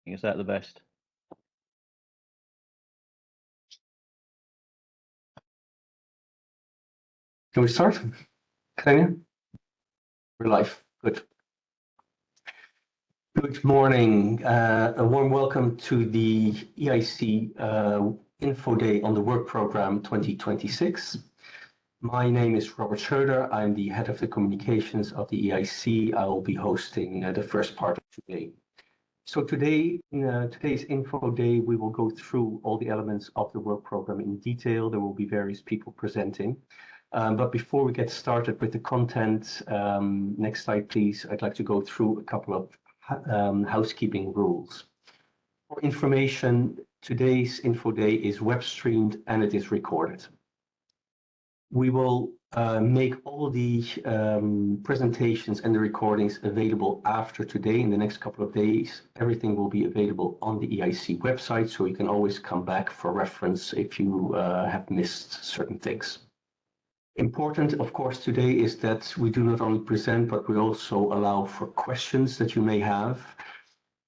Is that the best? Can we start? Xenia? We're live. Good. Good morning. A warm welcome to the EIC Info Day on the Work Program 2026. My name is Robert Schroeder. I'm the head of the communications of the EIC. I will be hosting the first part of today. So today, in today's Info Day, we will go through all the elements of the work program in detail. There will be various people presenting. But before we get started with the content, next slide, please. I'd like to go through a couple of housekeeping rules. For information, today's Info Day is web streamed and it is recorded. We will make all the presentations and the recordings available after today in the next couple of days. Everything will be available on the EIC website, so you can always come back for reference if you have missed certain things. Important, of course, today is that we do not only present, but we also allow for questions that you may have.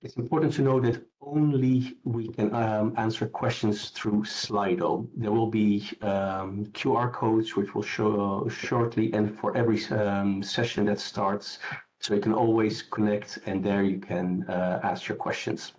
It's important to know that only we can answer questions through Slido. There will be QR codes which will show shortly, and for every session that starts, so you can always connect and there you can ask your questions.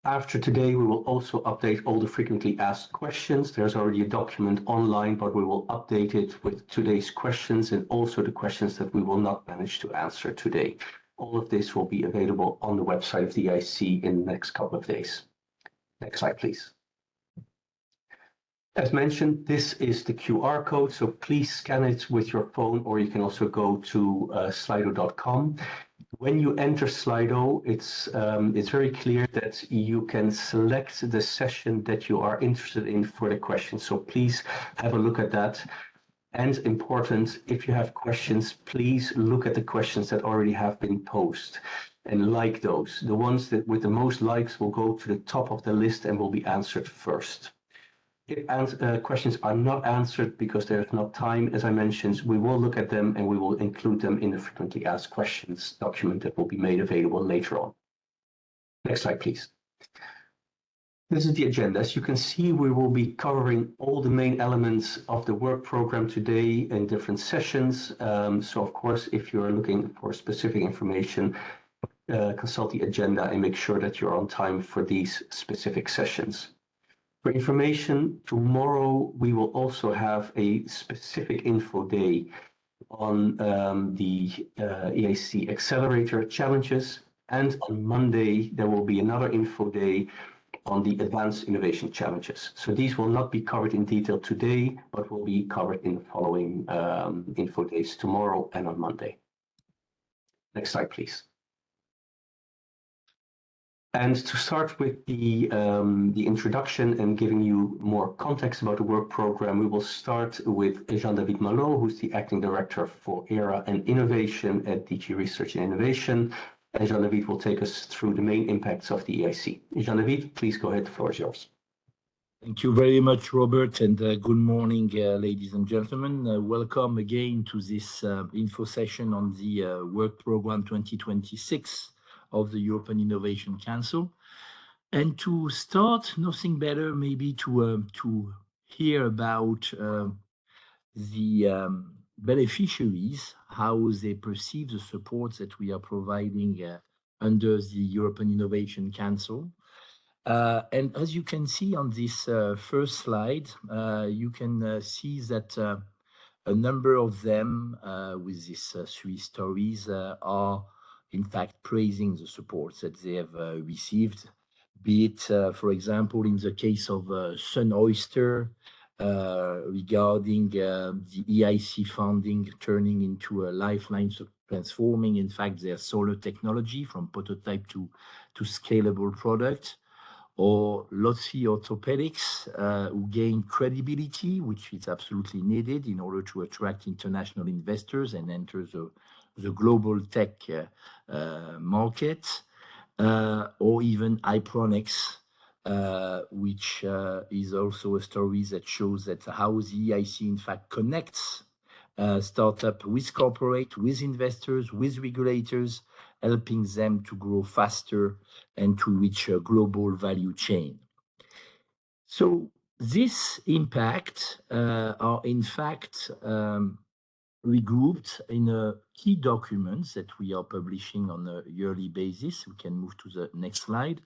After today, we will also update all the frequently asked questions. There's already a document online, but we will update it with today's questions and also the questions that we will not manage to answer today. All of this will be available on the website of the EIC in the next couple of days. Next slide, please. As mentioned, this is the QR code, so please scan it with your phone, or you can also go to slido.com. When you enter Slido, it's very clear that you can select the session that you are interested in for the question. So please have a look at that. And important, if you have questions, please look at the questions that already have been posted and like those. The ones that with the most likes will go to the top of the list and will be answered first. If questions are not answered because there is not time, as I mentioned, we will look at them and we will include them in the frequently asked questions document that will be made available later on. Next slide, please. This is the agenda. As you can see, we will be covering all the main elements of the work program today in different sessions. So, of course, if you're looking for specific information, consult the agenda and make sure that you're on time for these specific sessions. For information, tomorrow we will also have a specific info day on the EIC Accelerator challenges. And on Monday, there will be another info day on the advanced innovation challenges. So these will not be covered in detail today, but will be covered in the following info days tomorrow and on Monday. Next slide, please. And to start with the introduction and giving you more context about the work program, we will start with Jean-David Malot, who's the Acting Director for ERA and Innovation at DG Research and Innovation. And Jean-David will take us through the main impacts of the EIC. Jean-David, please go ahead, the floor is yours. Thank you very much, Robert, and good morning, ladies and gentlemen. Welcome again to this info session on the Work Program 2026 of the European Innovation Council. And to start, nothing better maybe to hear about the beneficiaries, how they perceive the support that we are providing under the European Innovation Council. And as you can see on this first slide, you can see that a number of them with these three stories are in fact praising the support that they have received, be it, for example, in the case of Sun Oyster, regarding the EIC funding turning into a lifeline, so transforming, in fact, their solar technology from prototype to scalable product, or Lotzi Orthopedics, who gain credibility, which is absolutely needed in order to attract international investors and enter the global tech market, or even Ipronics, which is also a story that shows that how the EIC in fact connects startup with corporate, with investors, with regulators, helping them to grow faster and to reach a global value chain. So this impact are in fact regrouped in a key documents that we are publishing on a yearly basis. We can move to the next slide,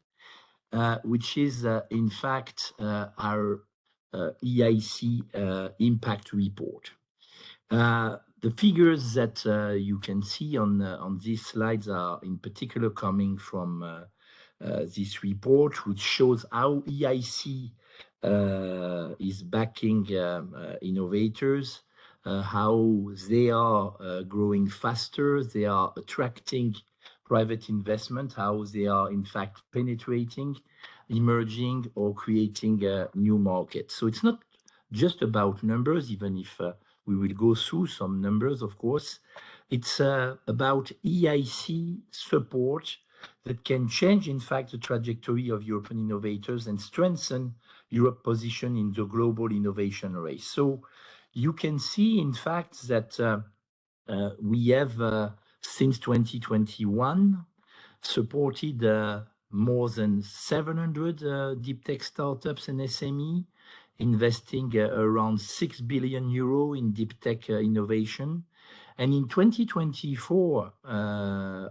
which is in fact our EIC impact report. The figures that you can see on these slides are in particular coming from this report, which shows how EIC is backing innovators, how they are growing faster, they are attracting private investment, how they are in fact penetrating, emerging or creating new markets. So it's not just about numbers, even if we will go through some numbers, of course. It's about EIC support that can change, in fact, the trajectory of European innovators and strengthen Europe's position in the global innovation race. So you can see, in fact, that we have, since 2021, supported more than 700 deep tech startups and SME, investing around 6 billion euro in deep tech innovation. And in 2024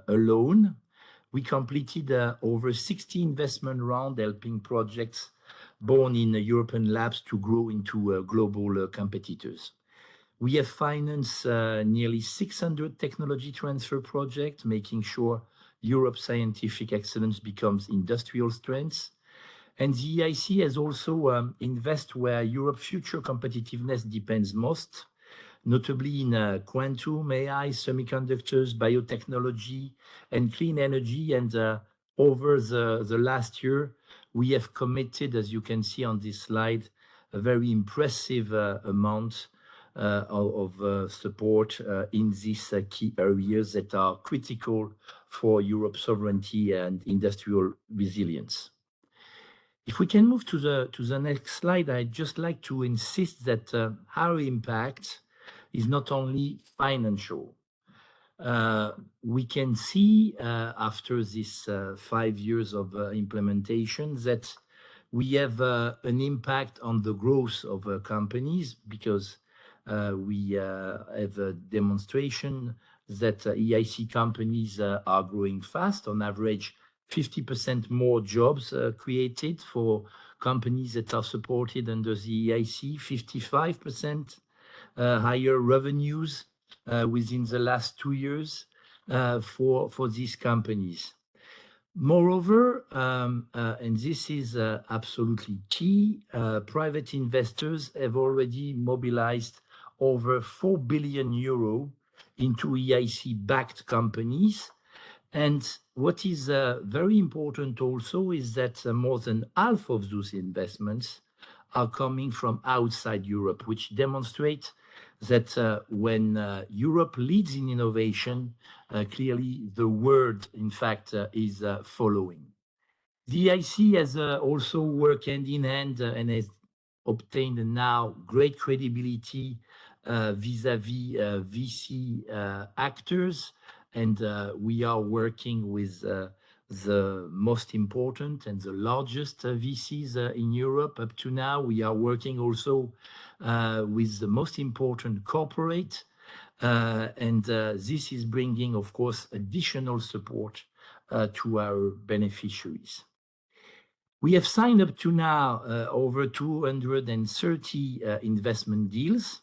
alone, we completed over 60 investment rounds, helping projects born in European labs to grow into global competitors. We have financed nearly 600 technology transfer projects, making sure Europe's scientific excellence becomes industrial strength. And the EIC has also invested where Europe's future competitiveness depends most, notably in quantum, AI, semiconductors, biotechnology, and clean energy. And over the last year, we have committed, as you can see on this slide, a very impressive amount of support in these key areas that are critical for Europe's sovereignty and industrial resilience. If we can move to the next slide, I'd just like to insist that our impact is not only financial. We can see after this 5 years of implementation that we have an impact on the growth of companies, because we have a demonstration that EIC companies are growing fast, on average 50% more jobs created for companies that are supported under the EIC, 55% higher revenues within the last 2 years for these companies. Moreover, and this is absolutely key, private investors have already mobilized over 4 billion euro into EIC-backed companies. And what is very important also is that more than half of those investments are coming from outside Europe, which demonstrates that when Europe leads in innovation, clearly the world, in fact, is following. The EIC has also worked hand in hand and has obtained now great credibility vis-à-vis VC actors. And we are working with the most important and the largest VCs in Europe up to now. We are working also with the most important corporate. And this is bringing, of course, additional support to our beneficiaries. We have signed up to now over 230 investment deals.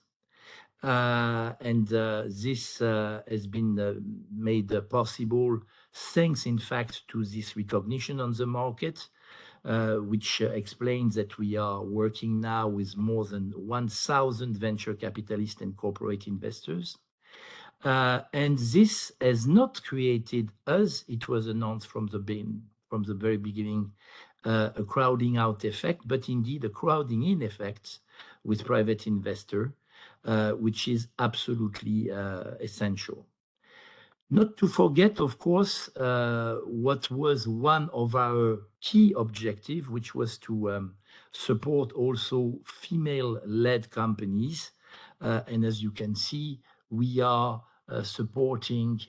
And this has been made possible thanks, in fact, to this recognition on the market, which explains that we are working now with more than 1,000 venture capitalists and corporate investors. And this has not created, as it was announced from the very beginning, a crowding out effect, but indeed a crowding in effect with private investor, which is absolutely essential. Not to forget, of course, what was one of our key objectives, which was to support also female-led companies. And as you can see, we are supporting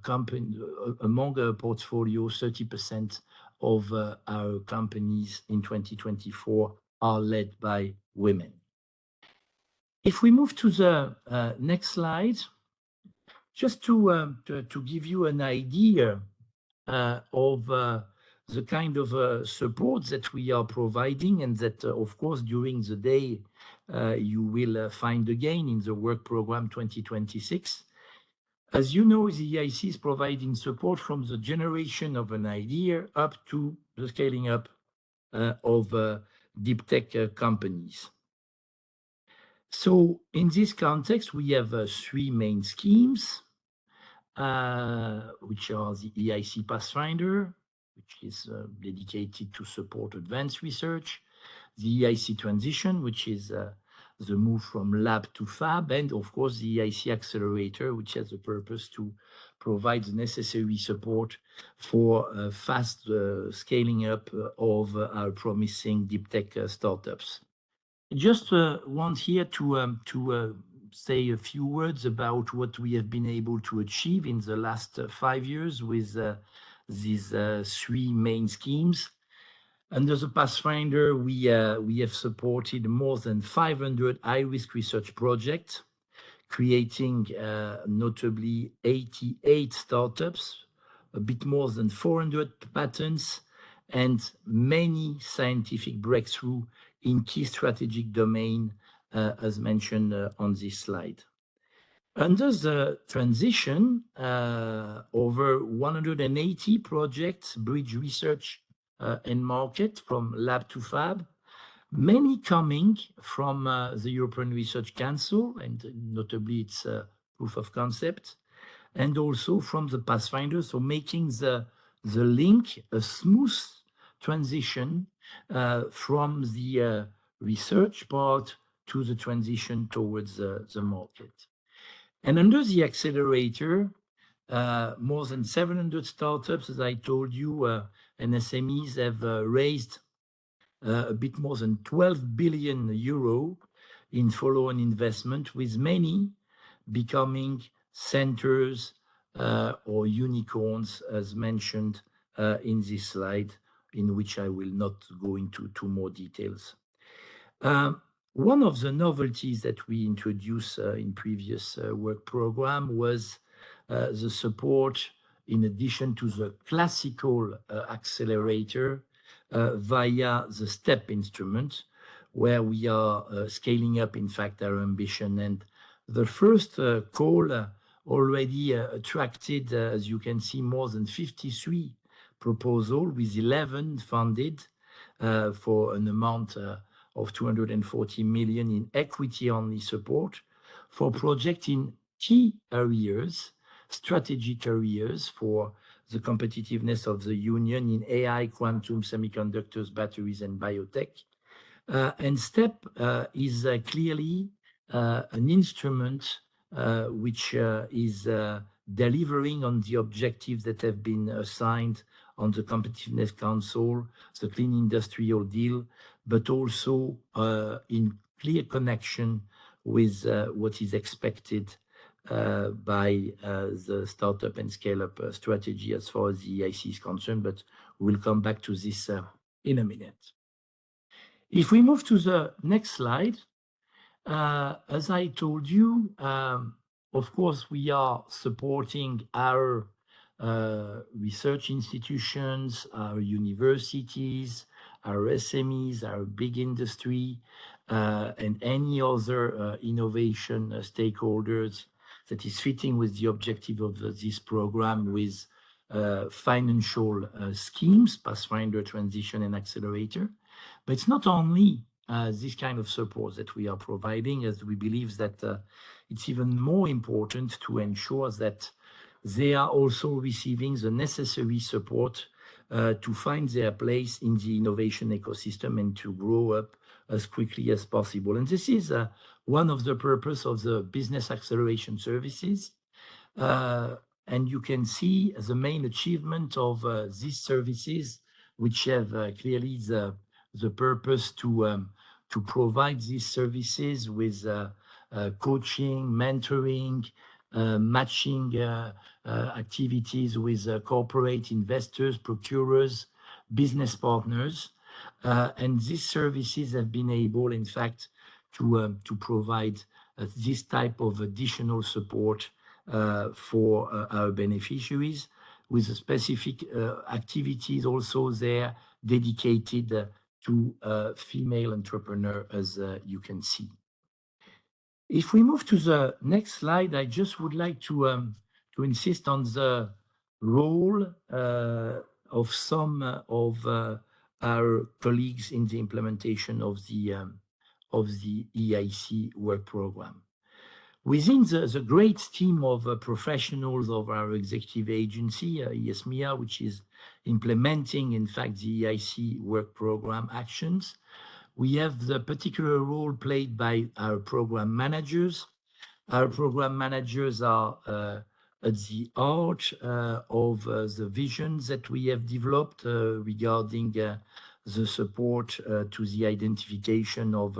company among our portfolio, 30% of our companies in 2024 are led by women. If we move to the next slide, just to give you an idea of the kind of support that we are providing, and that, of course, during the day, you will find again in the work program 2026. As you know, the EIC is providing support from the generation of an idea up to the scaling up of deep tech companies. So in this context, we have three main schemes, which are the EIC Pathfinder, which is dedicated to support advanced research, the EIC Transition, which is the move from lab to fab, and of course the EIC Accelerator, which has the purpose to provide the necessary support for fast scaling up of our promising deep tech startups. Just want here to say a few words about what we have been able to achieve in the last 5 years with these three main schemes. Under the Pathfinder, we have supported more than 500 high-risk research projects, creating notably 88 startups, a bit more than 400 patents, and many scientific breakthroughs in key strategic domain, as mentioned on this slide. Under the Transition, over 180 projects bridge research and market from lab to fab, many coming from the European Research Council, and notably its proof of concept, and also from the Pathfinder, so making the link a smooth transition from the research part to the transition towards the market. And under the Accelerator, more than 700 startups, as I told you, and SMEs have raised a bit more than 12 billion euro in follow-on investment, with many becoming centers or unicorns, as mentioned in this slide, in which I will not go into too more details. One of the novelties that we introduced in previous work program was the support, in addition to the classical accelerator, via the STEP instrument, where we are scaling up, in fact, our ambition. And the first call already attracted, as you can see, more than 53 proposals, with 11 funded for an amount of 240 million in equity-only support for projects in key areas, strategic areas for the competitiveness of the Union in AI, quantum, semiconductors, batteries, and biotech. And STEP is clearly an instrument which is delivering on the objectives that have been assigned on the Competitiveness Council, the Clean Industrial Deal, but also in clear connection with what is expected by the startup and scale-up strategy as far as the EIC is concerned, but we'll come back to this in a minute. If we move to the next slide, as I told you, of course, we are supporting our research institutions, our universities, our SMEs, our big industry, and any other innovation stakeholders that is fitting with the objective of this program with financial schemes, Pathfinder, Transition, and Accelerator. But it's not only this kind of support that we are providing, as we believe that it's even more important to ensure that they are also receiving the necessary support to find their place in the innovation ecosystem and to grow up as quickly as possible. And this is one of the purpose of the business acceleration services. And you can see the main achievement of these services, which have clearly the purpose to provide these services with coaching, mentoring, matching activities with corporate investors, procurers, business partners. And these services have been able, in fact, to provide this type of additional support for our beneficiaries, with specific activities also there dedicated to female entrepreneur, as you can see. If we move to the next slide, I just would like to insist on the role of some of our colleagues in the implementation of the EIC work program. Within the great team of professionals of our executive agency, ESMIA, which is implementing, in fact, the EIC work program actions, we have the particular role played by our program managers. Our program managers are at the heart of the visions that we have developed regarding the support to the identification of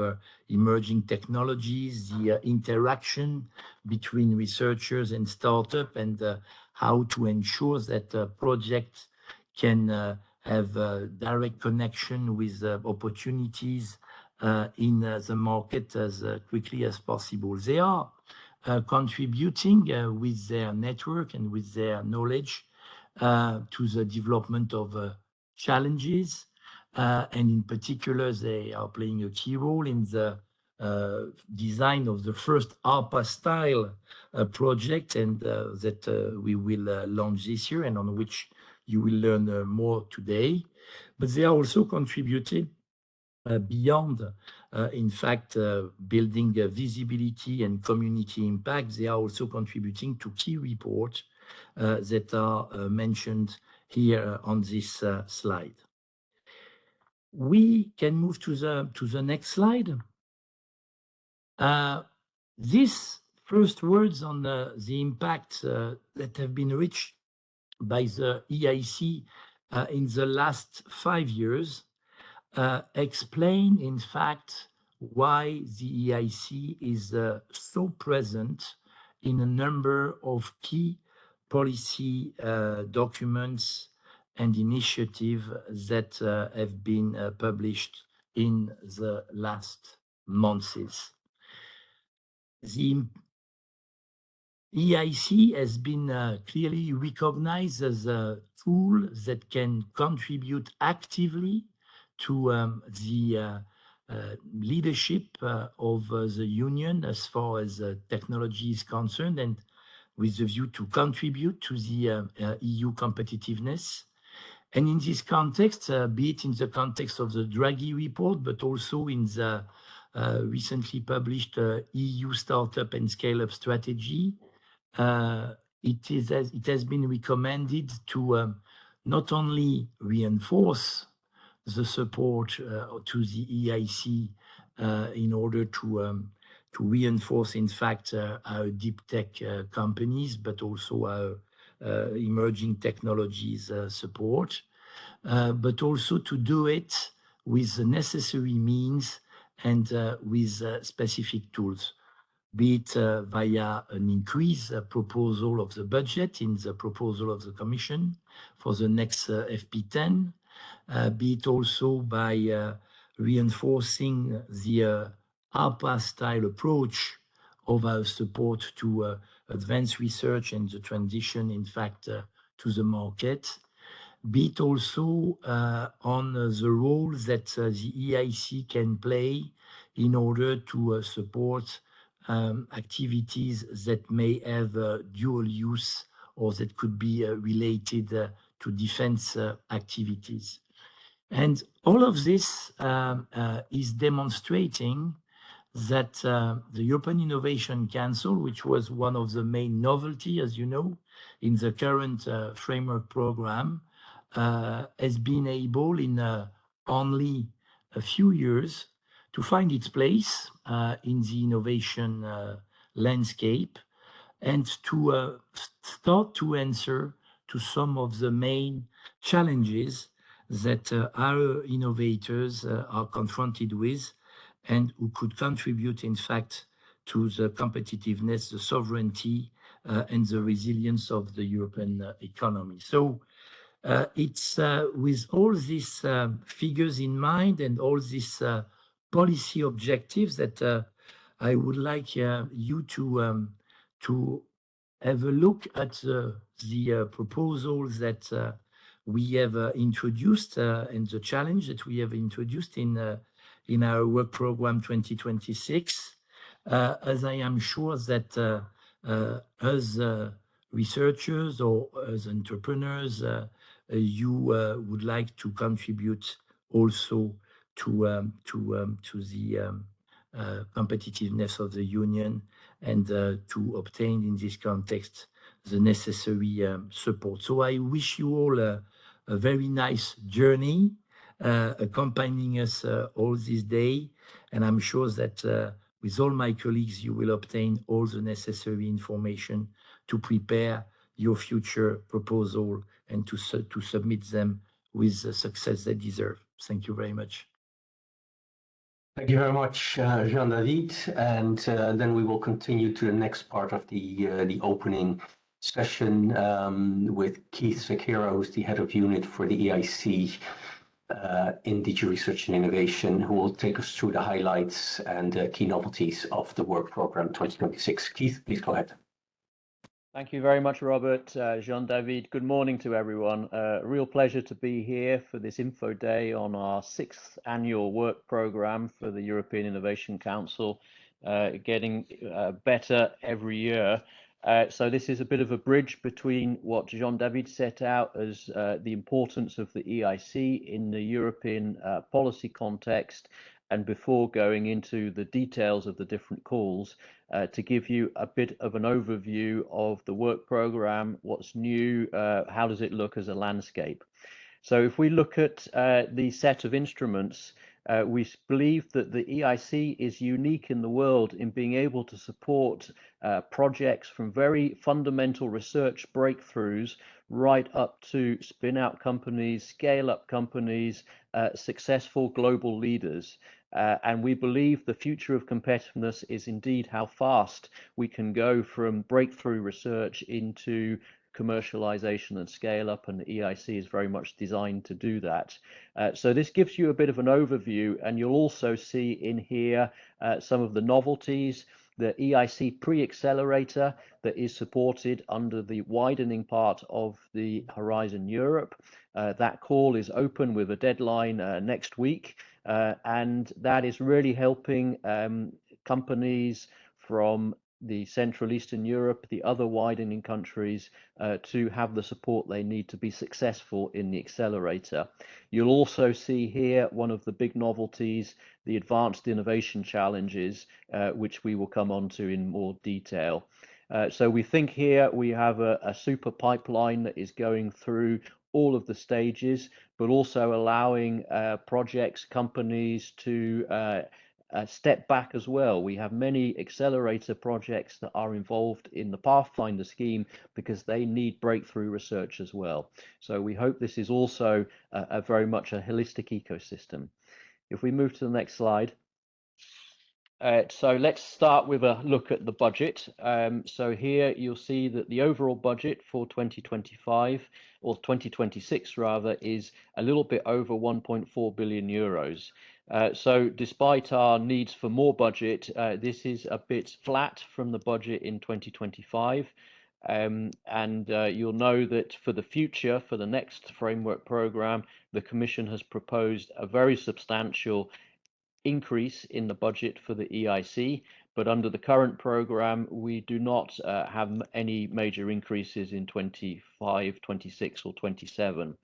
emerging technologies, the interaction between researchers and startup, and how to ensure that projects can have a direct connection with opportunities in the market as quickly as possible. They are contributing with their network and with their knowledge to the development of challenges. And in particular, they are playing a key role in the design of the first ARPA-style project, and that we will launch this year, and on which you will learn more today. But they are also contributing beyond, in fact, building visibility and community impact. They are also contributing to key reports that are mentioned here on this slide. We can move to the next slide. These first words on the impact that have been reached by the EIC in the last 5 years explain, in fact, why the EIC is so present in a number of key policy documents and initiatives that have been published in the last months. The EIC has been clearly recognized as a tool that can contribute actively to the leadership of the Union as far as technology is concerned, and with the view to contribute to the EU competitiveness. And in this context, be it in the context of the Draghi report, but also in the recently published EU Startup and Scale-up Strategy, it has been recommended to not only reinforce the support to the EIC in order to reinforce, in fact, our deep tech companies, but also our emerging technologies support, but also to do it with the necessary means and with specific tools, be it via an increased proposal of the budget in the proposal of the Commission for the next FP10, be it also by reinforcing the ARPA-style approach of our support to advanced research and the transition, in fact, to the market, be it also on the role that the EIC can play in order to support activities that may have dual use or that could be related to defense activities. And all of this is demonstrating that the European Innovation Council, which was one of the main novelty, as you know, in the current framework program, has been able in only a few years to find its place in the innovation landscape and to start to answer to some of the main challenges that our innovators are confronted with, and who could contribute, in fact, to the competitiveness, the sovereignty, and the resilience of the European economy. So it's with all these figures in mind and all these policy objectives that I would like you to have a look at the proposals that we have introduced and the challenge that we have introduced in our work program 2026. As I am sure that as researchers or as entrepreneurs, you would like to contribute also to the competitiveness of the union and to obtain in this context the necessary support. So I wish you all a very nice journey accompanying us all this day, and I'm sure that with all my colleagues you will obtain all the necessary information to prepare your future proposal and to submit them with the success they deserve. Thank you very much. Thank you very much, Jean-David. And then we will continue to the next part of the opening session with Keith Zakira, who's the head of unit for the EIC in DG Research and Innovation, who will take us through the highlights and key novelties of the work program 2026. Keith, please go ahead. Thank you very much, Robert. Jean-David, good morning to everyone. Real pleasure to be here for this info day on our 6th annual work program for the European Innovation Council, getting better every year. So this is a bit of a bridge between what Jean-David set out as the importance of the EIC in the European policy context, and before going into the details of the different calls, to give you a bit of an overview of the work program, what's new, how does it look as a landscape. So if we look at the set of instruments, we believe that the EIC is unique in the world in being able to support projects from very fundamental research breakthroughs right up to spin-out companies, scale-up companies, successful global leaders. And we believe the future of competitiveness is indeed how fast we can go from breakthrough research into commercialization and scale up, and the EIC is very much designed to do that. So this gives you a bit of an overview, and you'll also see in here some of the novelties. The EIC Pre-Accelerator that is supported under the widening part of the Horizon Europe. That call is open with a deadline next week, and that is really helping companies from the Central Eastern Europe, the other widening countries, to have the support they need to be successful in the accelerator. You'll also see here one of the big novelties, the Advanced Innovation Challenges, which we will come on to in more detail. So we think here we have a super pipeline that is going through all of the stages, but also allowing projects, companies to step back as well. We have many accelerator projects that are involved in the Pathfinder scheme because they need breakthrough research as well. So we hope this is also a very much a holistic ecosystem. If we move to the next slide. So let's start with a look at the budget. So here you'll see that the overall budget for 2025 or 2026 rather is a little bit over 1.4 billion euros. So despite our needs for more budget, this is a bit flat from the budget in 2025. And you'll know that for the future, for the next framework program, the Commission has proposed a very substantial increase in the budget for the EIC, but under the current program, we do not have any major increases in 25, 26 or 27.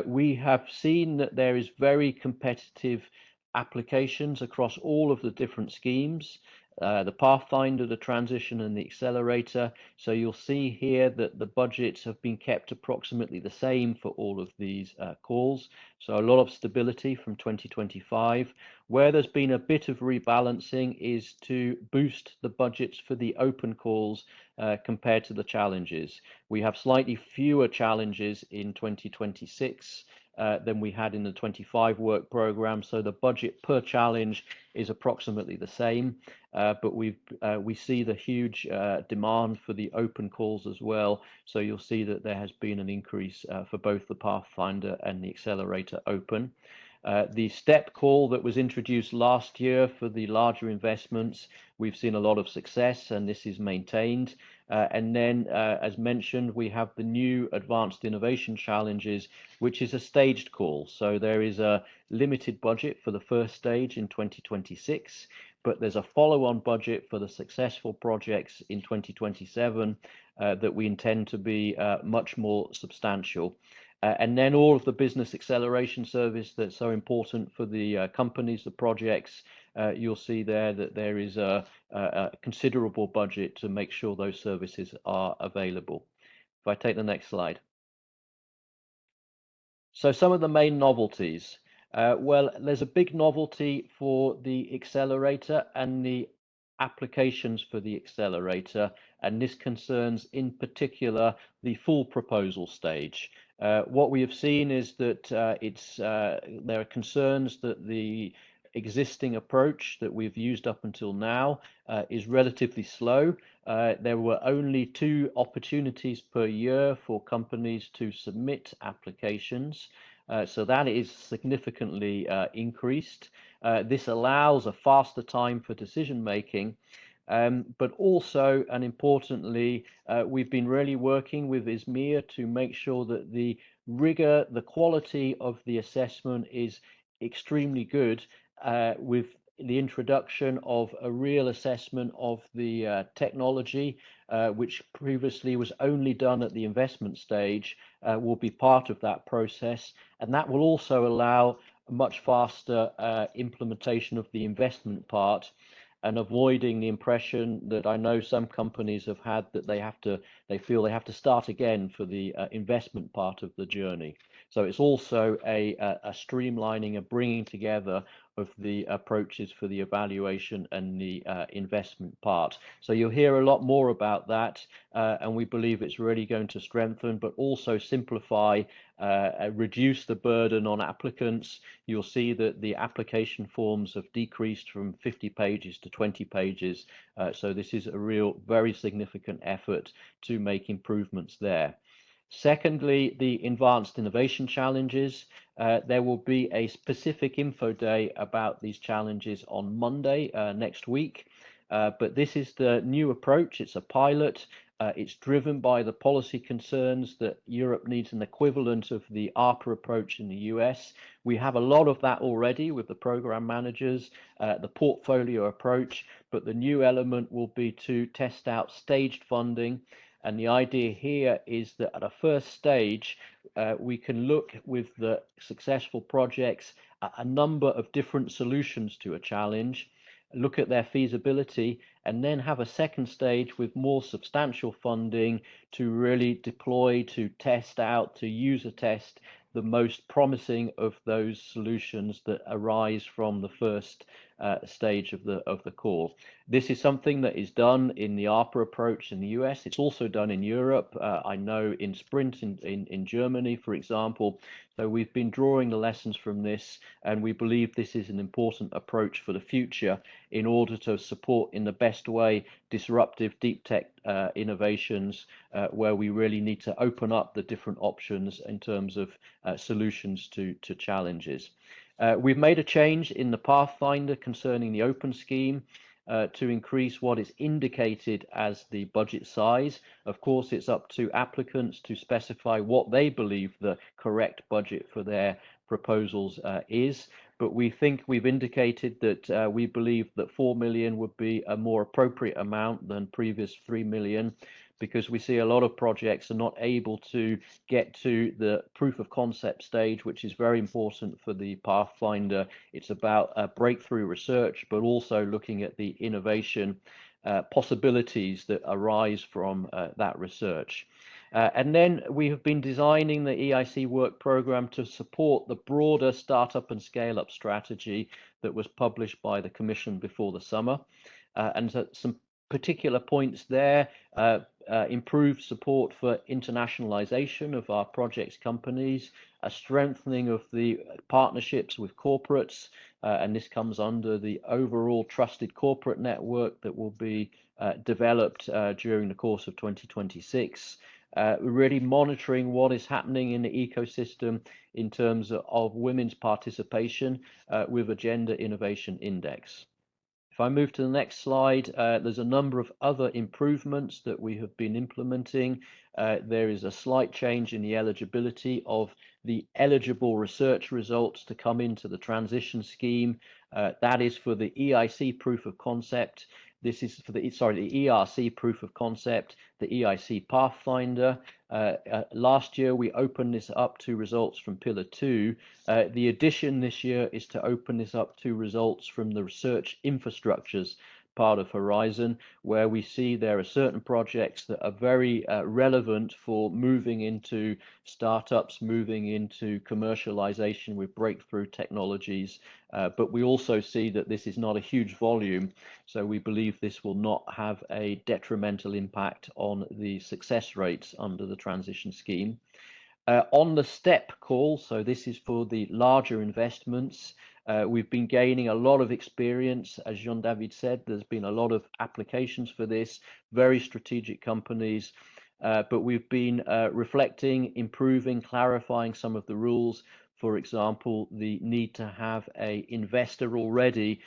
We have seen that there is very competitive applications across all of the different schemes, the Pathfinder, the Transition and the Accelerator. So you'll see here that the budgets have been kept approximately the same for all of these calls. So a lot of stability from 2025. Where there's been a bit of rebalancing is to boost the budgets for the open calls compared to the challenges. We have slightly fewer challenges in 2026 than we had in the 25 work program. So the budget per challenge is approximately the same, but we see the huge demand for the open calls as well. So you'll see that there has been an increase for both the Pathfinder and the Accelerator Open. The Step call that was introduced last year for the larger investments, we've seen a lot of success, and this is maintained. And then, as mentioned, we have the new Advanced Innovation Challenges, which is a staged call. So there is a limited budget for the first stage in 2026, but there's a follow-on budget for the successful projects in 2027 that we intend to be much more substantial. And then all of the business acceleration service that's so important for the companies, the projects, you'll see there that there is a considerable budget to make sure those services are available. If I take the next slide. So some of the main novelties. Well, there's a big novelty for the accelerator and the applications for the accelerator, and this concerns in particular the full proposal stage. What we have seen is that there are concerns that the existing approach that we've used up until now is relatively slow. There were only 2 opportunities per year for companies to submit applications. So that is significantly increased. This allows a faster time for decision making, but also, and importantly, we've been really working with ISMEA to make sure that the rigor, the quality of the assessment is extremely good, with the introduction of a real assessment of the technology, which previously was only done at the investment stage, will be part of that process. And that will also allow a much faster implementation of the investment part, and avoiding the impression that I know some companies have had that they feel they have to start again for the investment part of the journey. So it's also a streamlining, a bringing together of the approaches for the evaluation and the investment part. So you'll hear a lot more about that, and we believe it's really going to strengthen, but also simplify, reduce the burden on applicants. You'll see that the application forms have decreased from 50 pages to 20 pages. So this is a real, very significant effort to make improvements there. Secondly, the Advanced Innovation Challenges. There will be a specific info day about these challenges on Monday next week. But this is the new approach. It's a pilot. It's driven by the policy concerns that Europe needs an equivalent of the ARPA approach in the US. We have a lot of that already with the program managers, the portfolio approach, but the new element will be to test out staged funding. And the idea here is that at a first stage, we can look with the successful projects at a number of different solutions to a challenge, look at their feasibility, and then have a second stage with more substantial funding to really deploy, to test out, to user test the most promising of those solutions that arise from the first stage of the core. This is something that is done in the ARPA approach in the US. It's also done in Europe. I know in Sprint in Germany, for example. So we've been drawing the lessons from this, and we believe this is an important approach for the future in order to support in the best way disruptive deep tech innovations, where we really need to open up the different options in terms of solutions to challenges. We've made a change in the Pathfinder concerning the open scheme to increase what is indicated as the budget size. Of course, it's up to applicants to specify what they believe the correct budget for their proposals is. But we think we've indicated that we believe that 4 million would be a more appropriate amount than previous 3 million, because we see a lot of projects are not able to get to the proof of concept stage, which is very important for the Pathfinder. It's about breakthrough research, but also looking at the innovation possibilities that arise from that research. And then we have been designing the EIC work program to support the broader startup and scale up strategy that was published by the Commission before the summer. And so some particular points there. improved support for internationalization of our projects companies, a strengthening of the partnerships with corporates, and this comes under the overall trusted corporate network that will be developed during the course of 2026. We're really monitoring what is happening in the ecosystem in terms of women's participation with a Gender Innovation Index. If I move to the next slide, there's a number of other improvements that we have been implementing. There is a slight change in the eligibility of the eligible research results to come into the transition scheme. That is for the EIC proof of concept. This is for the ERC proof of concept, the EIC Pathfinder. Last year, we opened this up to results from Pillar 2. The addition this year is to open this up to results from the research infrastructures part of Horizon, where we see there are certain projects that are very relevant for moving into startups, moving into commercialization with breakthrough technologies. But we also see that this is not a huge volume, so we believe this will not have a detrimental impact on the success rates under the transition scheme. On the STEP call, so this is for the larger investments, we've been gaining a lot of experience. As Jean-David said, there's been a lot of applications for this, very strategic companies, but we've been reflecting, improving, clarifying some of the rules. For example, the need to have an investor already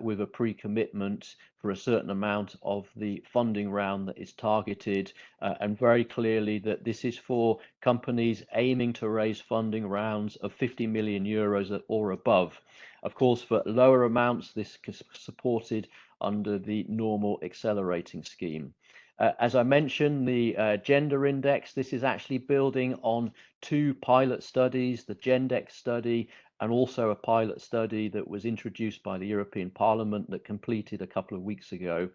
with a pre-commitment for a certain amount of the funding round that is targeted, and very clearly that this is for companies aiming to raise funding rounds of 50 million euros or above. Of course, for lower amounts, this is supported under the normal accelerating scheme. As I mentioned, the gender index, this is actually building on 2 pilot studies, the GenDex study, and also a pilot study that was introduced by the European Parliament that completed a couple of weeks ago.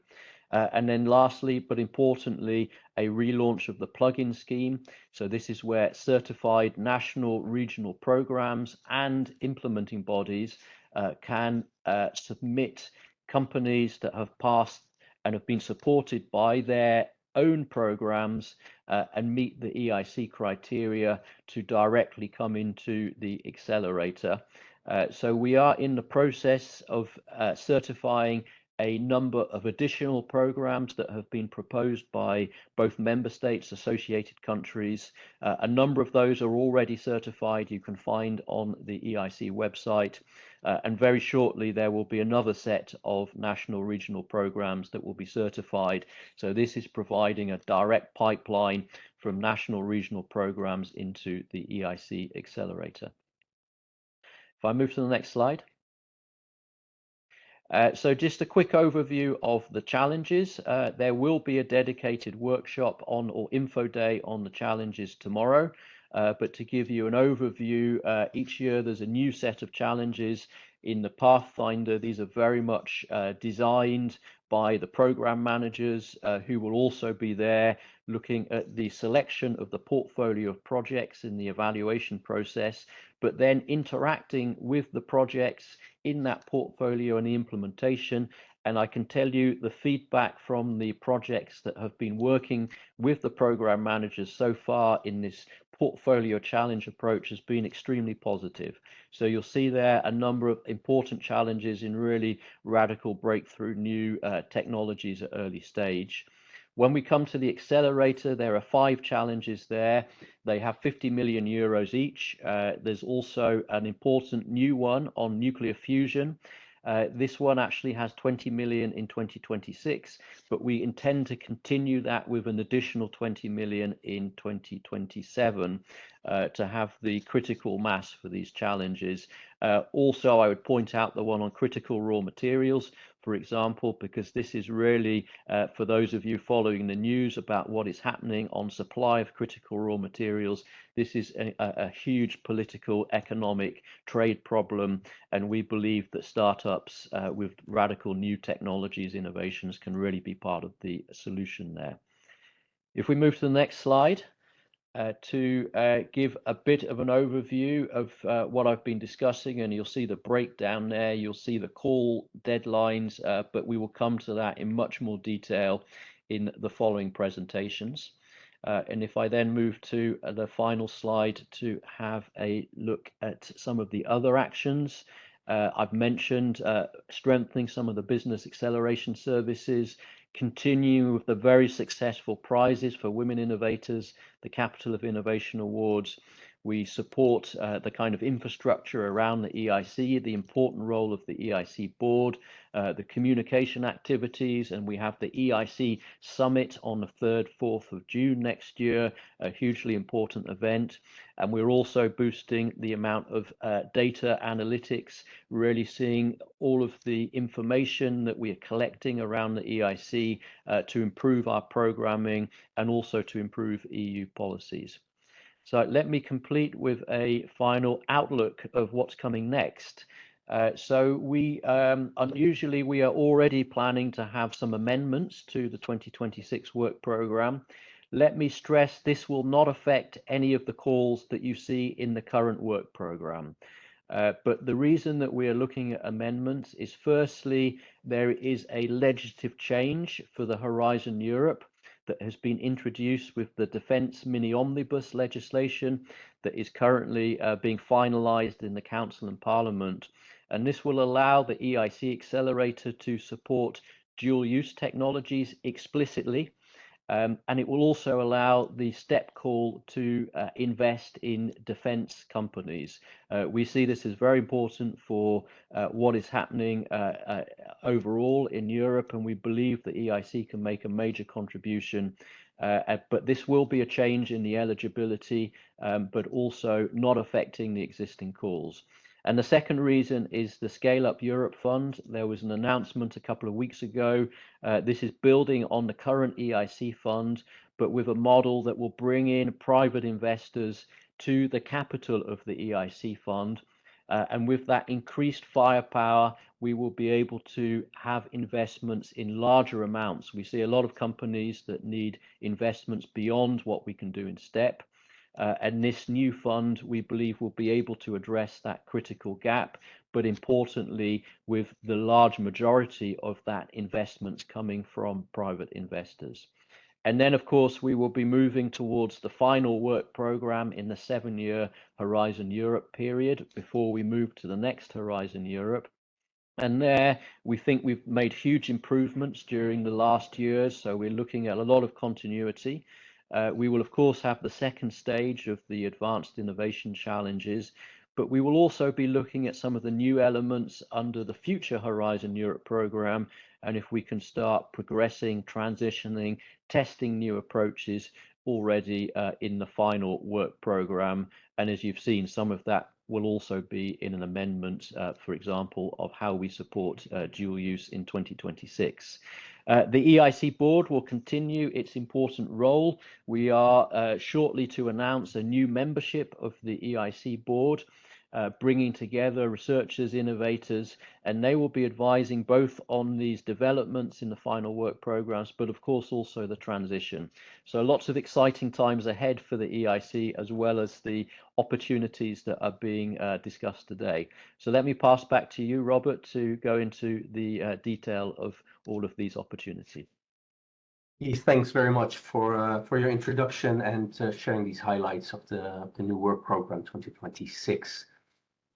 And then lastly, but importantly, a relaunch of the plugin scheme. So this is where certified national regional programs and implementing bodies can submit companies that have passed and have been supported by their own programs and meet the EIC criteria to directly come into the accelerator. So we are in the process of certifying a number of additional programs that have been proposed by both member states, associated countries. A number of those are already certified. You can find on the EIC website. And very shortly, there will be another set of national regional programs that will be certified. So this is providing a direct pipeline from national regional programs into the EIC Accelerator. If I move to the next slide. So just a quick overview of the challenges. There will be a dedicated workshop on or info day on the challenges tomorrow. But to give you an overview, each year there's a new set of challenges in the Pathfinder. These are very much designed by the program managers who will also be there looking at the selection of the portfolio of projects in the evaluation process, but then interacting with the projects in that portfolio and the implementation. And I can tell you the feedback from the projects that have been working with the program managers so far in this portfolio challenge approach has been extremely positive. So you'll see there a number of important challenges in really radical breakthrough new technologies at early stage. When we come to the accelerator, there are 5 challenges there. They have 50 million euros each. There's also an important new one on nuclear fusion. This one actually has 20 million in 2026, but we intend to continue that with an additional 20 million in 2027 to have the critical mass for these challenges. Also, I would point out the one on critical raw materials, for example, because this is really for those of you following the news about what is happening on supply of critical raw materials. This is a huge political, economic, trade problem, and we believe that startups with radical new technologies, innovations can really be part of the solution there. If we move to the next slide, to give a bit of an overview of what I've been discussing, and you'll see the breakdown there, you'll see the call deadlines, but we will come to that in much more detail in the following presentations. And if I then move to the final slide to have a look at some of the other actions, I've mentioned strengthening some of the business acceleration services, continuing with the very successful prizes for women innovators, the Capital of Innovation Awards. We support the kind of infrastructure around the EIC, the important role of the EIC board, the communication activities, and we have the EIC Summit on the 3rd, 4th of June next year, a hugely important event. And we're also boosting the amount of data analytics, really seeing all of the information that we are collecting around the EIC to improve our programming and also to improve EU policies. So let me complete with a final outlook of what's coming next. Unusually, we are already planning to have some amendments to the 2026 work programme. Let me stress this will not affect any of the calls that you see in the current work programme. But the reason that we are looking at amendments is firstly, there is a legislative change for the Horizon Europe that has been introduced with the Defence Mini Omnibus legislation that is currently being finalised in the Council and Parliament. And this will allow the EIC Accelerator to support dual-use technologies explicitly. And it will also allow the STEP call to invest in defence companies. We see this as very important for what is happening overall in Europe, and we believe the EIC can make a major contribution. But this will be a change in the eligibility, but also not affecting the existing calls. And the second reason is the Scale Up Europe Fund. There was an announcement a couple of weeks ago. This is building on the current EIC fund, but with a model that will bring in private investors to the capital of the EIC fund. And with that increased firepower, we will be able to have investments in larger amounts. We see a lot of companies that need investments beyond what we can do in STEP. And this new fund, we believe, will be able to address that critical gap, but importantly, with the large majority of that investments coming from private investors. And then, of course, we will be moving towards the final work programme in the 7-year Horizon Europe period before we move to the next Horizon Europe. And there, we think we've made huge improvements during the last years, so we're looking at a lot of continuity. We will, of course, have the second stage of the Advanced Innovation Challenges, but we will also be looking at some of the new elements under the future Horizon Europe programme, and if we can start progressing, transitioning, testing new approaches already in the final work programme. And as you've seen, some of that will also be in an amendment, for example, of how we support dual use in 2026. The EIC board will continue its important role. We are shortly to announce a new membership of the EIC board, bringing together researchers, innovators, and they will be advising both on these developments in the final work programs, but of course also the transition. So lots of exciting times ahead for the EIC, as well as the opportunities that are being discussed today. So let me pass back to you, Robert, to go into the detail of all of these opportunities. Thanks very much for your introduction and sharing these highlights of the new work program 2026.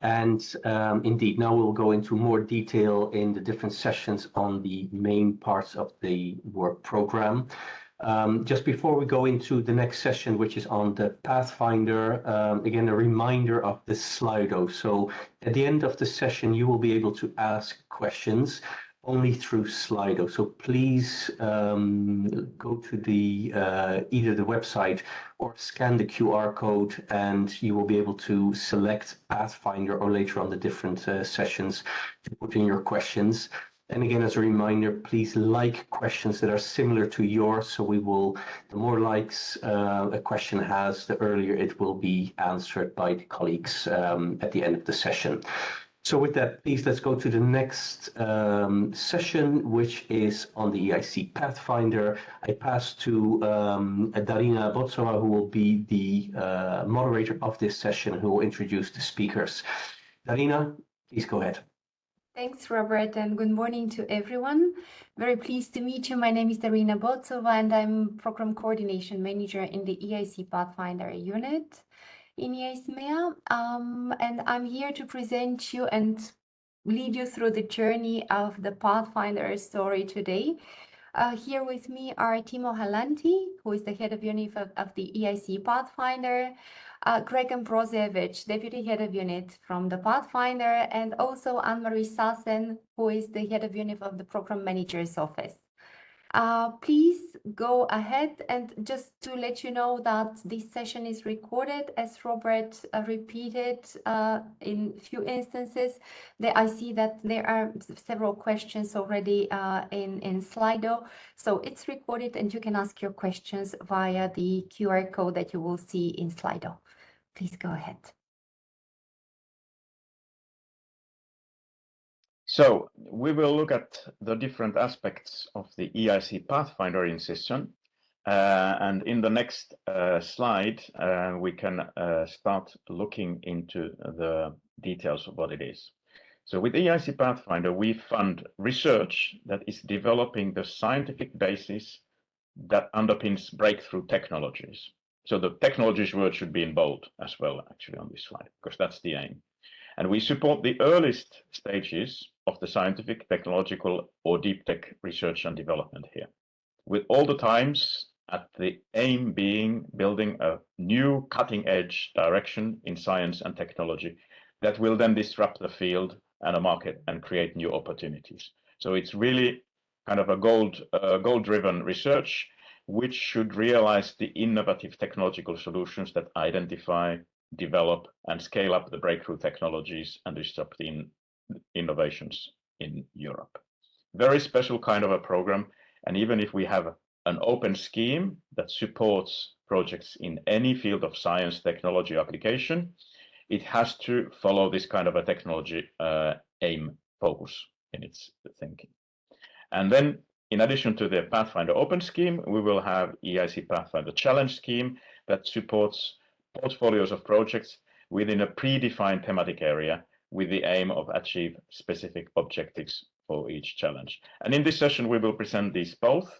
And indeed, now we'll go into more detail in the different sessions on the main parts of the work program. Just before we go into the next session, which is on the Pathfinder, again, a reminder of the Slido. So at the end of the session, you will be able to ask questions only through Slido. So please go to the either the website or scan the QR code, and you will be able to select Pathfinder or later on the different sessions to put in your questions. And again, as a reminder, please like questions that are similar to yours. So we will, the more likes a question has, the earlier it will be answered by the colleagues at the end of the session. So with that, please, let's go to the next session, which is on the EIC Pathfinder. I pass to Darina Botsova, who will be the moderator of this session, who will introduce the speakers. Darina, please go ahead. Thanks, Robert, and good morning to everyone. Very pleased to meet you. My name is Darina Botsova, and I'm Program Coordination Manager in the EIC Pathfinder unit in EIC MEA. And I'm here to present you and lead you through the journey of the Pathfinder story today. Here with me are Timo Halanti, who is the head of unit of the EIC Pathfinder, Greg Ambrosievich, deputy head of unit from the Pathfinder, and also Anne-Marie Sassen, who is the head of unit of the program manager's office. Please go ahead, and just to let you know that this session is recorded, as Robert repeated in few instances. I see that there are several questions already in Slido, so it's recorded and you can ask your questions via the QR code that you will see in Slido. Please go ahead. So we will look at the different aspects of the EIC Pathfinder in session. And in the next slide, we can start looking into the details of what it is. So with EIC Pathfinder, we fund research that is developing the scientific basis that underpins breakthrough technologies. So the technologies word should be in bold as well, actually, on this slide, because that's the aim. And we support the earliest stages of the scientific, technological, or deep tech research and development here, with all the times at the aim being building a new cutting-edge direction in science and technology that will then disrupt the field and a market and create new opportunities. So it's really kind of a goal-driven research, which should realize the innovative technological solutions that identify, develop, and scale up the breakthrough technologies and disrupt the innovations in Europe. Very special kind of a program, and even if we have an open scheme that supports projects in any field of science, technology, application, it has to follow this kind of a technology aim focus in its thinking. And then, in addition to the Pathfinder Open Scheme, we will have EIC Pathfinder Challenge Scheme that supports portfolios of projects within a predefined thematic area with the aim of achieve specific objectives for each challenge. And in this session, we will present these both.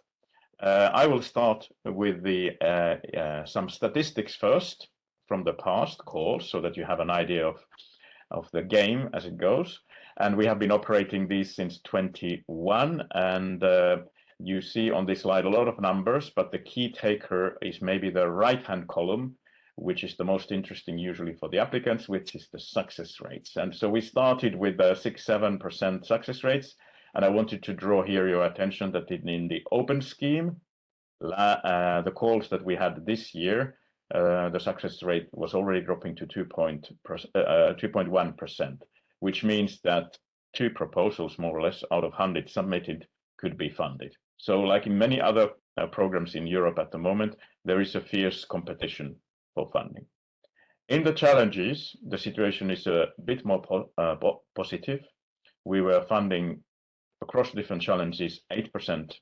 I will start with some statistics first from the past calls so that you have an idea of the game as it goes. And we have been operating these since 21, and you see on this slide a lot of numbers, but the key taker is maybe the right-hand column, which is the most interesting usually for the applicants, which is the success rates. And so we started with 6-7% success rates, and I wanted to draw here your attention that in the open scheme, the calls that we had this year, the success rate was already dropping to 2.1%, which means that 2 proposals, more or less, out of 100 submitted could be funded. So like in many other programs in Europe at the moment, there is a fierce competition for funding. In the challenges, the situation is a bit more positive. We were funding across different challenges 8%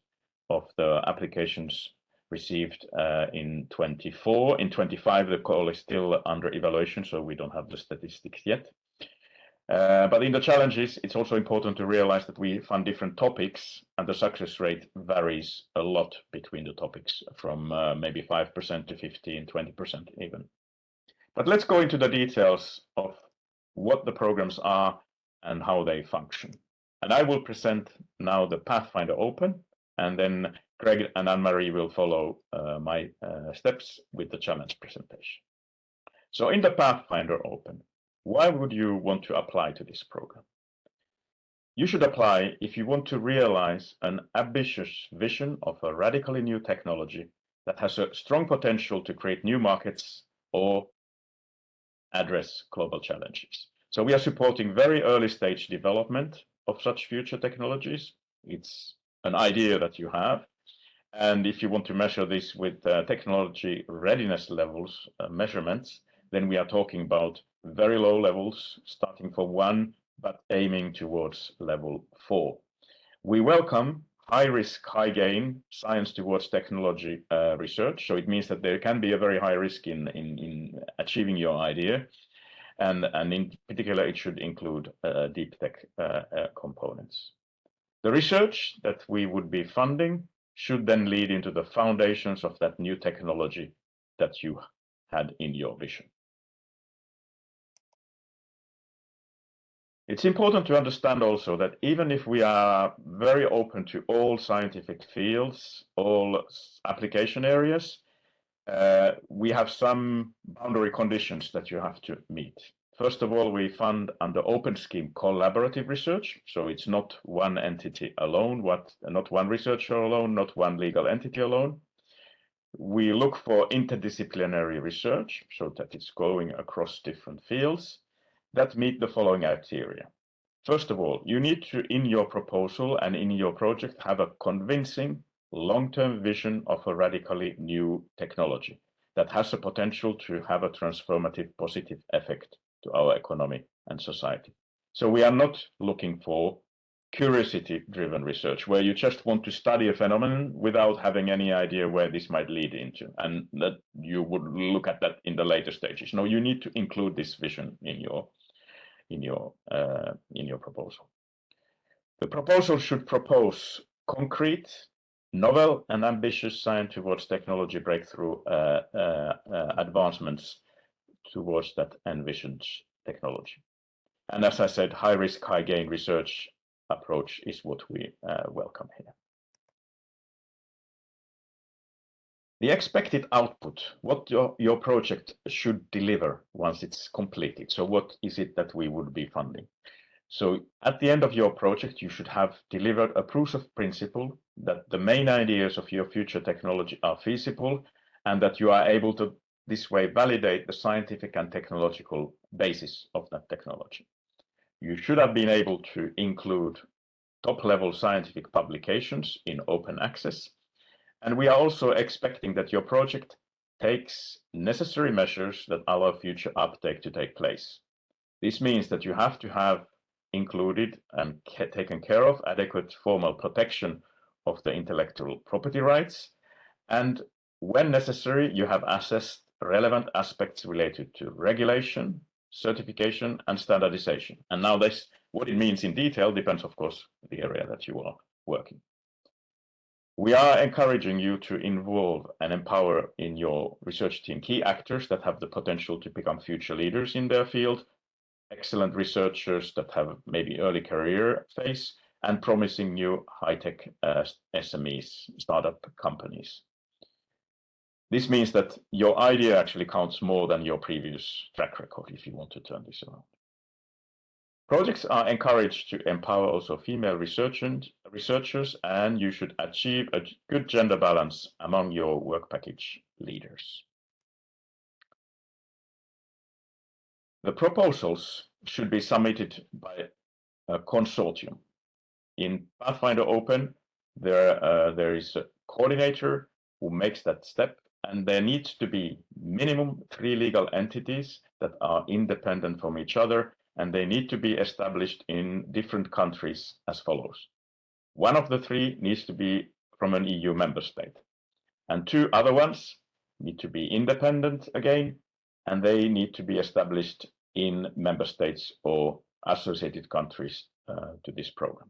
of the applications received in 24. In 25, the call is still under evaluation, so we don't have the statistics yet. But in the challenges, it's also important to realize that we fund different topics, and the success rate varies a lot between the topics, from maybe 5% to 15, 20% even. But let's go into the details of what the programs are and how they function. And I will present now the Pathfinder Open, and then Greg and Anne-Marie will follow my steps with the challenge presentation. So in the Pathfinder Open, why would you want to apply to this program? You should apply if you want to realize an ambitious vision of a radically new technology that has a strong potential to create new markets or address global challenges. So we are supporting very early stage development of such future technologies. It's an idea that you have. And if you want to measure this with technology readiness levels measurements, then we are talking about very low levels, starting from 1, but aiming towards level 4. We welcome high risk, high gain science towards technology research. So it means that there can be a very high risk in achieving your idea. and in particular, it should include deep tech components. The research that we would be funding should then lead into the foundations of that new technology that you had in your vision. It's important to understand also that even if we are very open to all scientific fields, all application areas, we have some boundary conditions that you have to meet. First of all, we fund under open scheme collaborative research. So it's not one entity alone, not one researcher alone, not one legal entity alone. We look for interdisciplinary research so that it's going across different fields that meet the following criteria. First of all, you need to, in your proposal and in your project, have a convincing long-term vision of a radically new technology that has the potential to have a transformative positive effect to our economy and society. So we are not looking for curiosity-driven research where you just want to study a phenomenon without having any idea where this might lead into, and that you would look at that in the later stages. No, you need to include this vision in your proposal. The proposal should propose concrete, novel, and ambitious science towards technology breakthrough advancements towards that envisioned technology. And as I said, high risk, high gain research approach is what we welcome here. The expected output, what your project should deliver once it's completed. So what is it that we would be funding? So at the end of your project, you should have delivered a proof of principle that the main ideas of your future technology are feasible, and that you are able to this way validate the scientific and technological basis of that technology. You should have been able to include top-level scientific publications in open access. And we are also expecting that your project takes necessary measures that allow future uptake to take place. This means that you have to have included and taken care of adequate formal protection of the intellectual property rights. And when necessary, you have assessed relevant aspects related to regulation, certification, and standardization. And now this, what it means in detail depends, of course, the area that you are working. We are encouraging you to involve and empower in your research team key actors that have the potential to become future leaders in their field, excellent researchers that have maybe early career phase, and promising new high-tech SMEs, startup companies. This means that your idea actually counts more than your previous track record if you want to turn this around. Projects are encouraged to empower also female researchers, and you should achieve a good gender balance among your work package leaders. The proposals should be submitted by a consortium. In Pathfinder Open, there is a coordinator who makes that step, and there needs to be minimum 3 legal entities that are independent from each other, and they need to be established in different countries as follows. One of the 3 needs to be from an EU member state, and 2 other ones need to be independent again, and they need to be established in member states or associated countries to this program.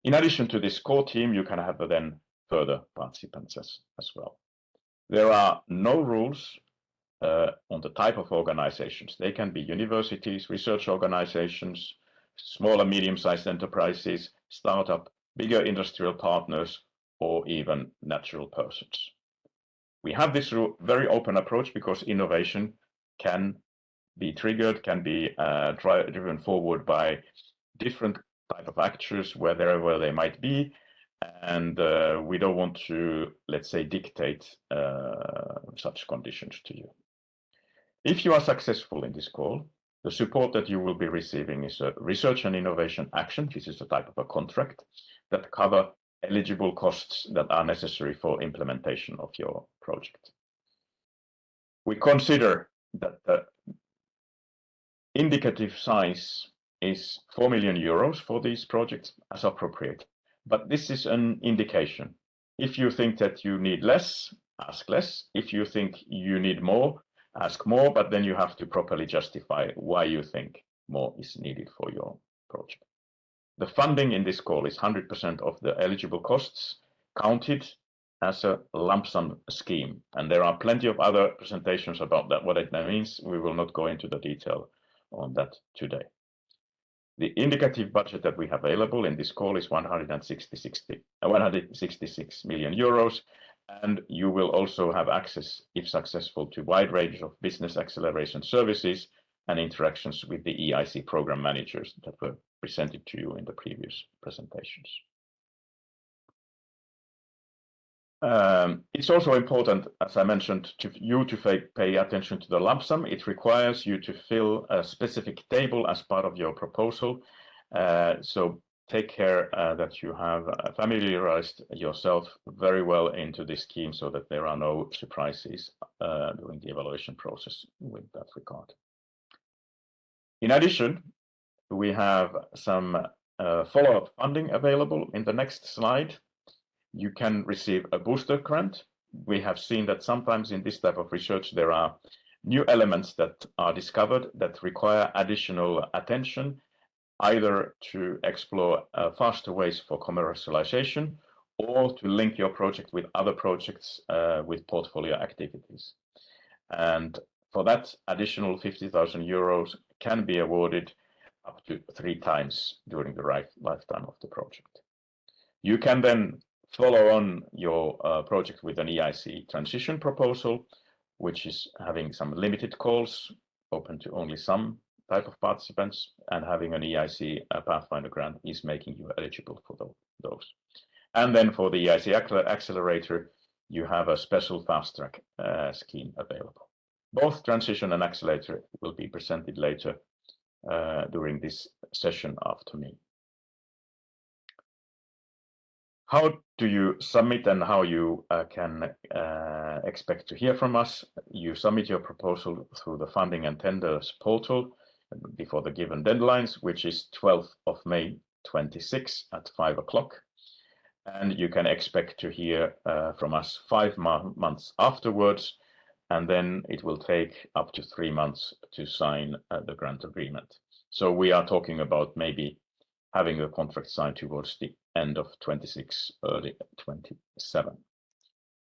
In addition to this core team, you can have then further participants as well. There are no rules on the type of organizations. They can be universities, research organizations, small and medium-sized enterprises, startup, bigger industrial partners, or even natural persons. We have this very open approach because innovation can be triggered, can be driven forward by different type of actors, wherever they might be, and we don't want to, let's say, dictate such conditions to you. If you are successful in this call, the support that you will be receiving is a research and innovation action. This is a type of a contract that cover eligible costs that are necessary for implementation of your project. We consider that the indicative size is 4 million euros for these projects as appropriate, but this is an indication. If you think that you need less, ask less. If you think you need more, ask more, but then you have to properly justify why you think more is needed for your project. The funding in this call is 100% of the eligible costs counted as a lump sum scheme. And there are plenty of other presentations about that, what it means. We will not go into the detail on that today. The indicative budget that we have available in this call is 166 million euros, and you will also have access, if successful, to a wide range of business acceleration services and interactions with the EIC program managers that were presented to you in the previous presentations. It's also important, as I mentioned, to pay attention to the lump sum. It requires you to fill a specific table as part of your proposal. So take care that you have familiarized yourself very well into this scheme so that there are no surprises during the evaluation process with that regard. In addition, we have some follow-up funding available in the next slide. You can receive a booster grant. We have seen that sometimes in this type of research, there are new elements that are discovered that require additional attention, either to explore faster ways for commercialization or to link your project with other projects with portfolio activities. And for that, additional 50,000 euros can be awarded up to 3 times during the lifetime of the project. You can then follow on your project with an EIC Transition proposal, which is having some limited calls, open to only some type of participants, and having an EIC Pathfinder grant is making you eligible for those. And then for the EIC Accelerator, you have a special fast track scheme available. Both Transition and Accelerator will be presented later during this session after me. How do you submit and how you can expect to hear from us? You submit your proposal through the Funding and Tenders portal before the given deadlines, which is 12th of May 26 at 5 o'clock. And you can expect to hear from us 5 months afterwards, and then it will take up to 3 months to sign the grant agreement. So we are talking about maybe having a contract signed towards the end of 26, early 27.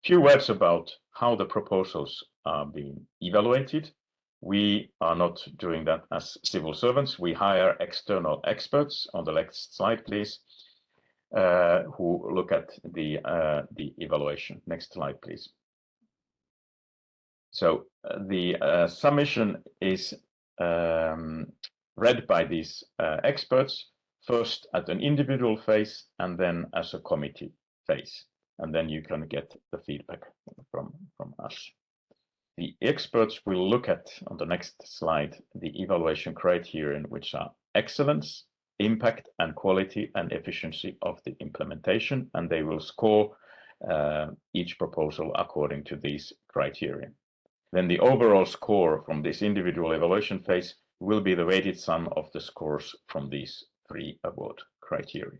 Few words about how the proposals are being evaluated. We are not doing that as civil servants. We hire external experts, on the next slide, please, who look at the evaluation. Next slide, please. So the submission is read by these experts, first at an individual phase and then as a committee phase. And then you can get the feedback from us. The experts will look at, on the next slide, the evaluation criterion, which are excellence, impact and quality and efficiency of the implementation, and they will score each proposal according to these criteria. Then the overall score from this individual evaluation phase will be the weighted sum of the scores from these 3 award criteria.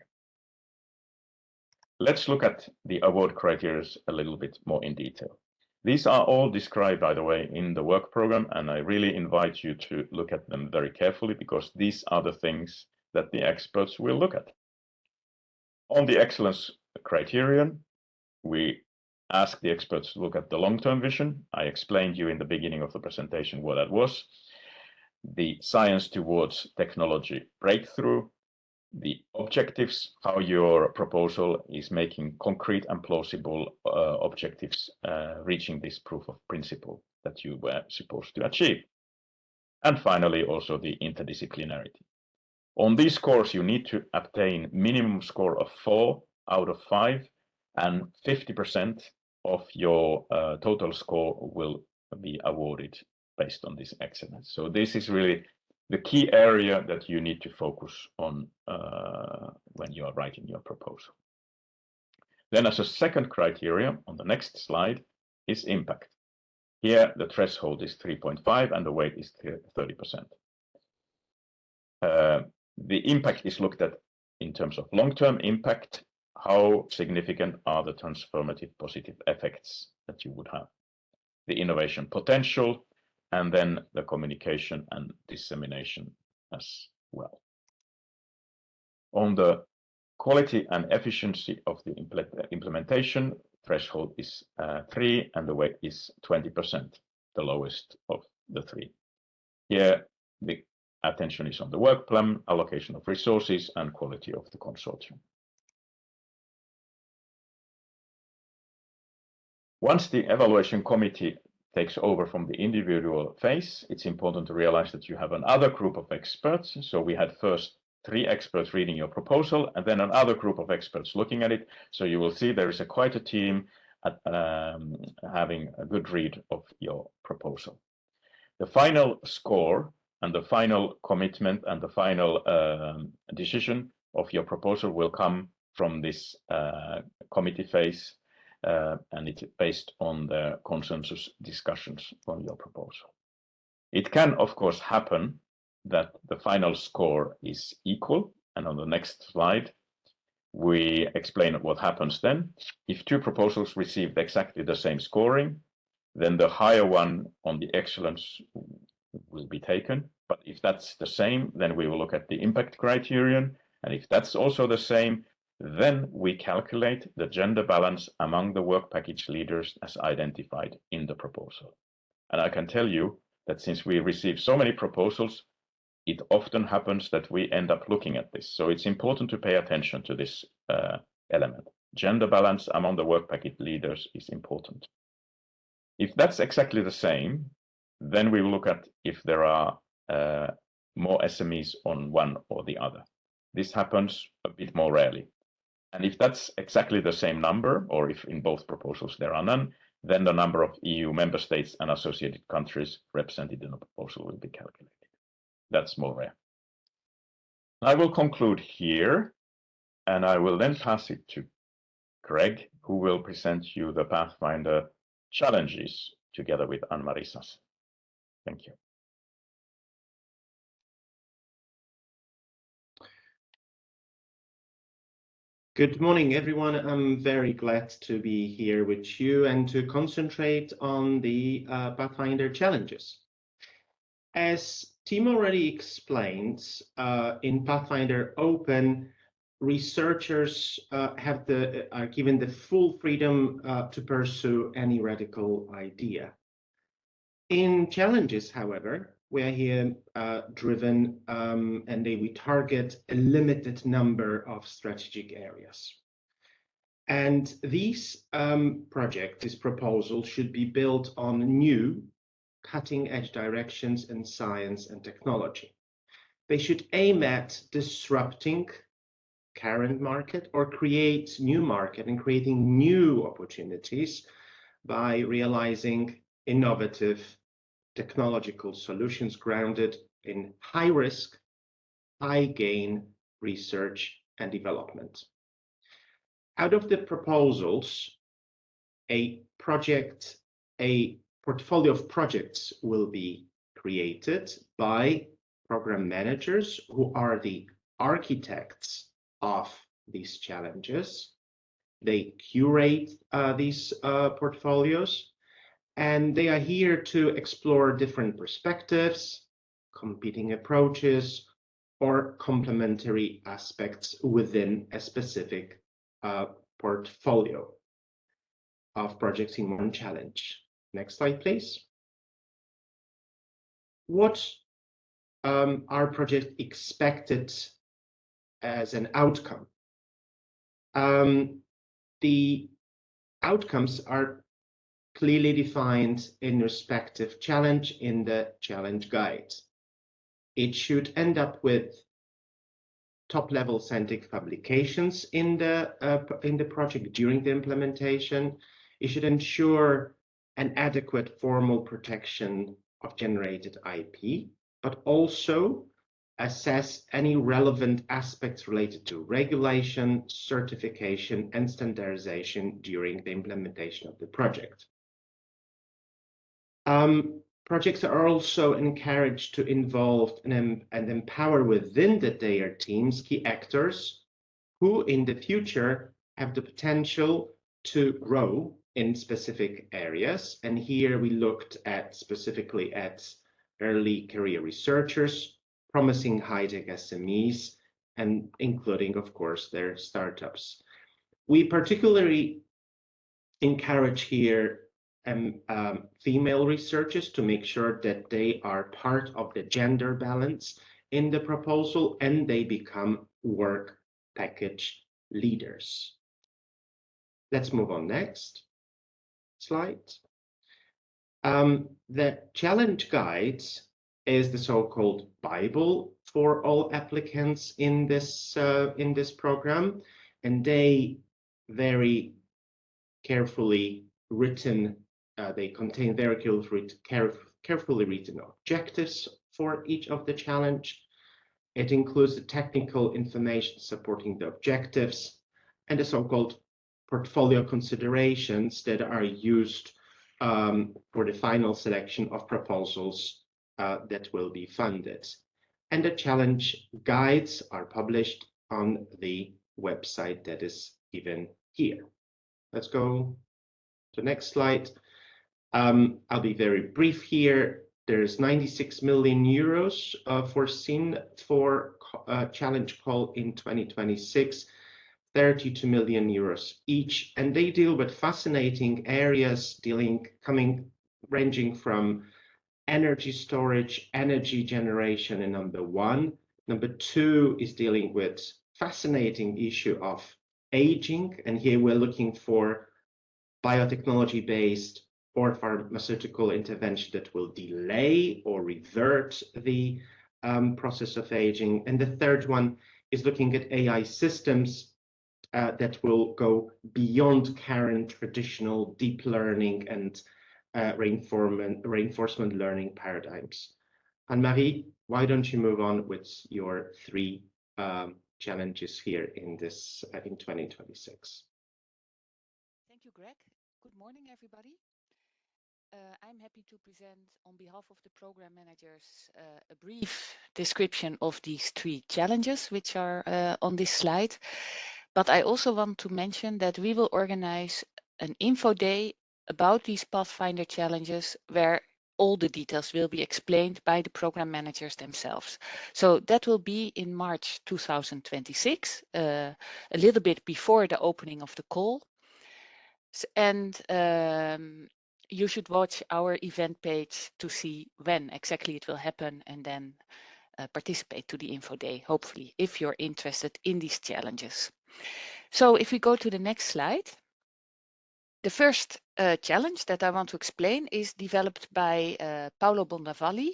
Let's look at the award criteria a little bit more in detail. These are all described, by the way, in the work program, and I really invite you to look at them very carefully because these are the things that the experts will look at. On the excellence criterion, we ask the experts to look at the long-term vision. I explained you in the beginning of the presentation what that was. The science towards technology breakthrough, the objectives, how your proposal is making concrete and plausible objectives, reaching this proof of principle that you were supposed to achieve. And finally, also the interdisciplinarity. On these scores, you need to obtain minimum score of 4 out of 5, and 50% of your total score will be awarded based on this excellence. So this is really the key area that you need to focus on when you are writing your proposal. Then as a second criteria on the next slide is impact. Here the threshold is 3.5 and the weight is 30%. The impact is looked at in terms of long-term impact. How significant are the transformative positive effects that you would have? The innovation potential, and then the communication and dissemination as well. On the quality and efficiency of the implementation, threshold is 3 and the weight is 20%, the lowest of the 3. Here, the attention is on the work plan, allocation of resources, and quality of the consortium. Once the evaluation committee takes over from the individual phase, it's important to realize that you have another group of experts. So we had first 3 experts reading your proposal, and then another group of experts looking at it. So you will see there is quite a team at, having a good read of your proposal. The final score and the final commitment and the final decision of your proposal will come from this committee phase, and it's based on the consensus discussions on your proposal. It can, of course, happen that the final score is equal, and on the next slide we explain what happens then. If 2 proposals received exactly the same scoring, then the higher one on the excellence will be taken. But if that's the same, then we will look at the impact criterion, and if that's also the same, then we calculate the gender balance among the work package leaders as identified in the proposal. And I can tell you that since we receive so many proposals, it often happens that we end up looking at this. So it's important to pay attention to this element. Gender balance among the work package leaders is important. If that's exactly the same, then we will look at if there are more SMEs on one or the other. This happens a bit more rarely. And if that's exactly the same number, or if in both proposals there are none, then the number of EU member states and associated countries represented in the proposal will be calculated. That's more rare. I will conclude here, and I will then pass it to Greg, who will present you the Pathfinder challenges together with Anne-Marie Sass. Thank you. Good morning, everyone. I'm very glad to be here with you and to concentrate on the Pathfinder challenges. As Tim already explained, in Pathfinder Open, researchers are given the full freedom to pursue any radical idea. In challenges, however, we are here driven and we target a limited number of strategic areas. And these projects, this proposal should be built on new cutting-edge directions in science and technology. They should aim at disrupting current market or create new market and creating new opportunities by realizing innovative technological solutions grounded in high risk, high gain research and development. Out of the proposals, a portfolio of projects will be created by program managers who are the architects of these challenges. They curate these portfolios, and they are here to explore different perspectives, competing approaches, or complementary aspects within a specific portfolio of projects in one challenge. Next slide, please. What are projects expected as an outcome? The outcomes are clearly defined in respective challenge in the challenge guide. It should end up with top-level scientific publications in the project during the implementation. It should ensure an adequate formal protection of generated IP, but also assess any relevant aspects related to regulation, certification, and standardization during the implementation of the project. Projects are also encouraged to involve and empower within their teams key actors who in the future have the potential to grow in specific areas. And here we looked at specifically at early career researchers, promising high-tech SMEs, and including, of course, their startups. We particularly encourage here female researchers to make sure that they are part of the gender balance in the proposal and they become work package leaders. Let's move on next slide. The challenge guide is the so-called Bible for all applicants in this program, and they very carefully written. They contain very carefully written objectives for each of the challenge. It includes the technical information supporting the objectives and the so-called portfolio considerations that are used for the final selection of proposals that will be funded. And the challenge guides are published on the website that is given here. Let's go to the next slide. I'll be very brief here. There's 96 million euros foreseen for challenge call in 2026, 32 million euros each, and they deal with fascinating areas ranging from energy storage, energy generation in number one. Number two is dealing with fascinating issue of aging, and here we're looking for biotechnology-based or pharmaceutical intervention that will delay or revert the process of aging. And the third one is looking at AI systems that will go beyond current traditional deep learning and reinforcement learning paradigms. Anne-Marie, why don't you move on with your three challenges here in 2026? Thank you, Greg. Good morning, everybody. I'm happy to present on behalf of the program managers a brief description of these three challenges which are on this slide. But I also want to mention that we will organize an info day about these Pathfinder challenges where all the details will be explained by the program managers themselves. So that will be in March 2026, a little bit before the opening of the call. And you should watch our event page to see when exactly it will happen and then participate to the info day, hopefully, if you're interested in these challenges. So if we go to the next slide, the first challenge that I want to explain is developed by Paolo Bondavalli,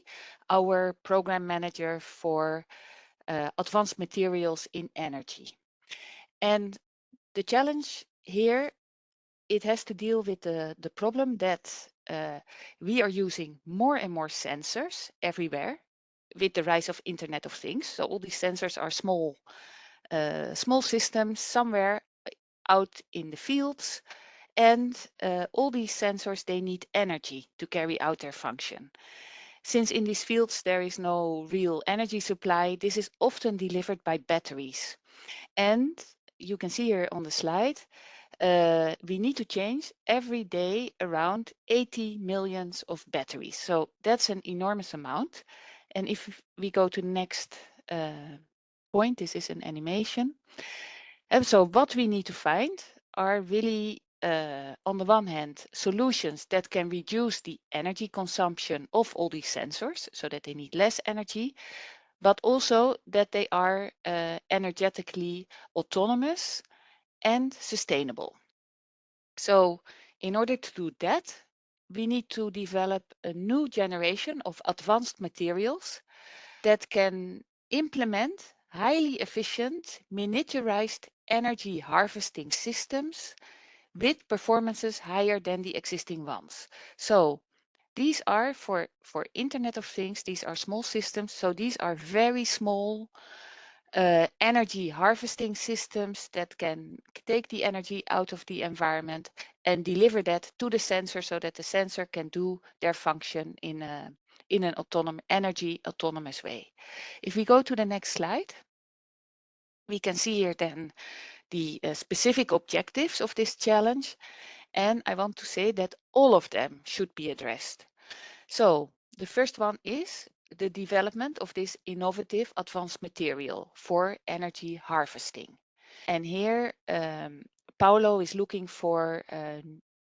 our program manager for advanced materials in energy. And the challenge here, it has to deal with the problem that we are using more and more sensors everywhere with the rise of Internet of Things. So all these sensors are small systems somewhere out in the fields, and all these sensors, they need energy to carry out their function. Since in these fields there is no real energy supply, this is often delivered by batteries. And you can see here on the slide, we need to change every day around 80 million of batteries. So that's an enormous amount. And if we go to the next point, this is an animation. And so what we need to find are really, on the one hand, solutions that can reduce the energy consumption of all these sensors so that they need less energy, but also that they are energetically autonomous and sustainable. So in order to do that, we need to develop a new generation of advanced materials that can implement highly efficient miniaturized energy harvesting systems with performances higher than the existing ones. So these are for Internet of Things, these are small systems. So these are very small energy harvesting systems that can take the energy out of the environment and deliver that to the sensor so that the sensor can do their function in an energy autonomous way. If we go to the next slide, we can see here then the specific objectives of this challenge. And I want to say that all of them should be addressed. So the first one is the development of this innovative advanced material for energy harvesting. And here Paulo is looking for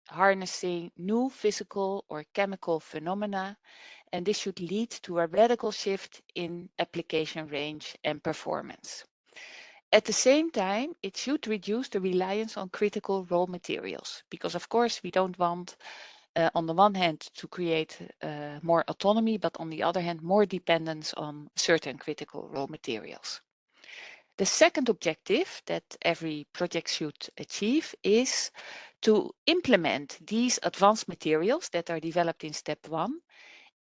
harnessing new physical or chemical phenomena, and this should lead to a radical shift in application range and performance. At the same time, it should reduce the reliance on critical raw materials, because of course we don't want on the one hand to create more autonomy, but on the other hand more dependence on certain critical raw materials. The second objective that every project should achieve is to implement these advanced materials that are developed in step 1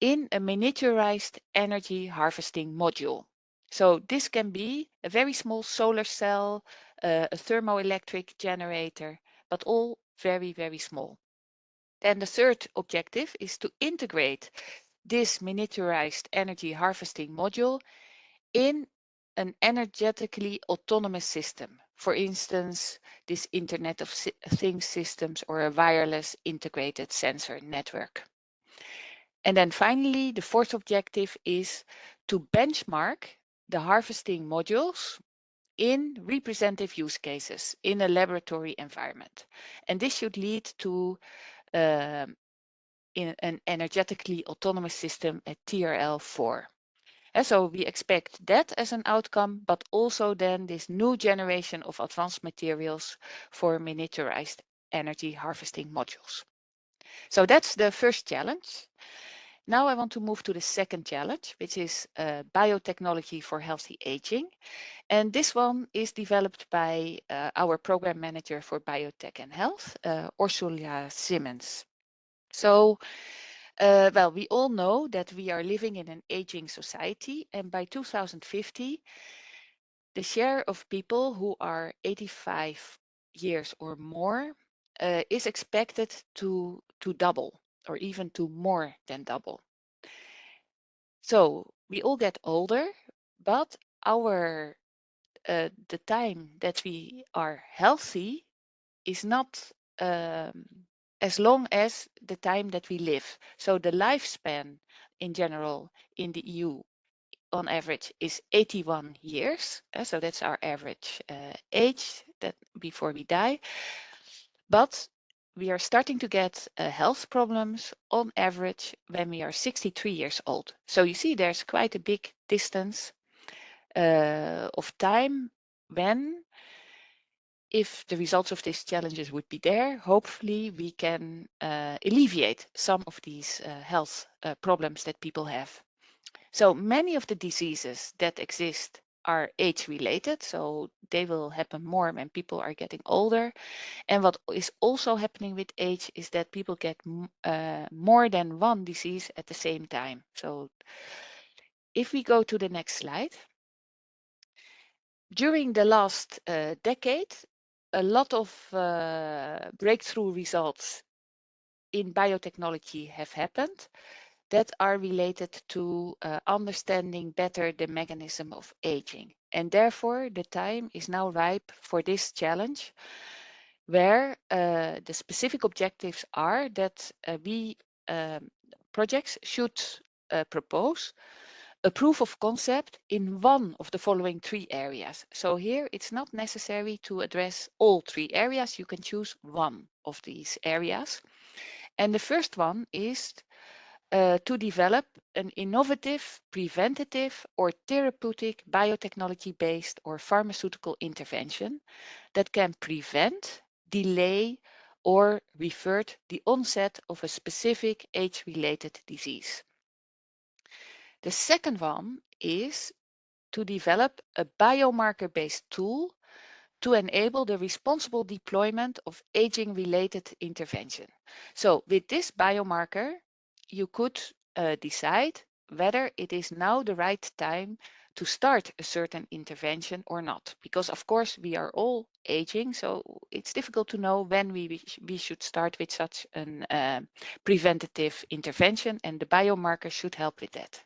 in a miniaturized energy harvesting module. So this can be a very small solar cell, a thermoelectric generator, but all very, very small. Then the third objective is to integrate this miniaturized energy harvesting module in an energetically autonomous system. For instance, this Internet of Things systems or a wireless integrated sensor network. And then finally, the fourth objective is to benchmark the harvesting modules in representative use cases in a laboratory environment. And this should lead to in an energetically autonomous system at TRL 4. And so we expect that as an outcome, but also then this new generation of advanced materials for miniaturized energy harvesting modules. So that's the first challenge. Now I want to move to the second challenge, which is biotechnology for healthy aging. And this one is developed by our program manager for biotech and health, Ursula Simmons. So, well, we all know that we are living in an aging society, and by 2050, the share of people who are 85 years or more is expected to double, or even to more than double. So we all get older, but our the time that we are healthy is not as long as the time that we live. So the lifespan in general in the EU on average is 81 years. So that's our average age that before we die. But we are starting to get health problems on average when we are 63 years old. So you see there's quite a big distance of time when, if the results of these challenges would be there, hopefully we can alleviate some of these health problems that people have. So many of the diseases that exist are age-related, so they will happen more when people are getting older. And what is also happening with age is that people get more than one disease at the same time. So if we go to the next slide. During the last decade, a lot of breakthrough results in biotechnology have happened that are related to understanding better the mechanism of aging. And therefore, the time is now ripe for this challenge, where the specific objectives are that we projects should propose a proof of concept in one of the following 3 areas. So here it's not necessary to address all 3 areas. You can choose one of these areas. And the first one is to develop an innovative, preventative, or therapeutic biotechnology-based or pharmaceutical intervention that can prevent, delay, or revert the onset of a specific age-related disease. The second one is to develop a biomarker-based tool to enable the responsible deployment of aging-related intervention. So with this biomarker, you could decide whether it is now the right time to start a certain intervention or not. Because of course we are all aging, so it's difficult to know when we should start with such an preventative intervention, and the biomarker should help with that.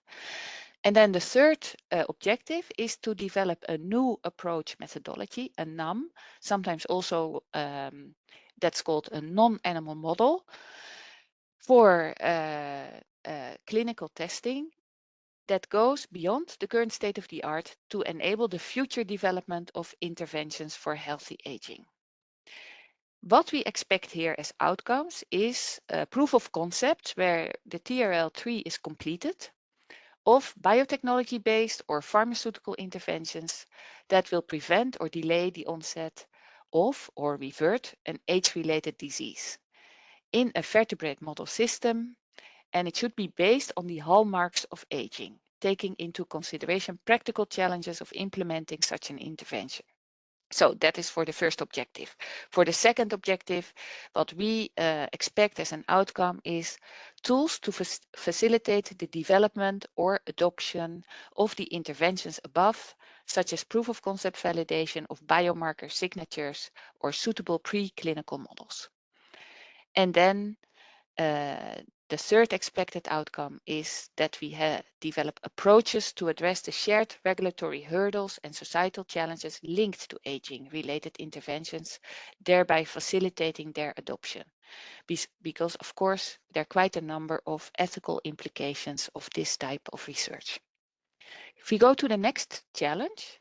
And then the third objective is to develop a new approach methodology, a NAM, sometimes also that's called a non-animal model for clinical testing that goes beyond the current state of the art to enable the future development of interventions for healthy aging. What we expect here as outcomes is a proof of concept where the TRL3 is completed of biotechnology-based or pharmaceutical interventions that will prevent or delay the onset of or revert an age-related disease in a vertebrate model system, and it should be based on the hallmarks of aging, taking into consideration practical challenges of implementing such an intervention. So that is for the first objective. For the second objective, what we expect as an outcome is tools to facilitate the development or adoption of the interventions above, such as proof of concept validation of biomarker signatures or suitable preclinical models. And then the third expected outcome is that we develop approaches to address the shared regulatory hurdles and societal challenges linked to aging-related interventions, thereby facilitating their adoption. Because, of course, there are quite a number of ethical implications of this type of research. If we go to the next challenge,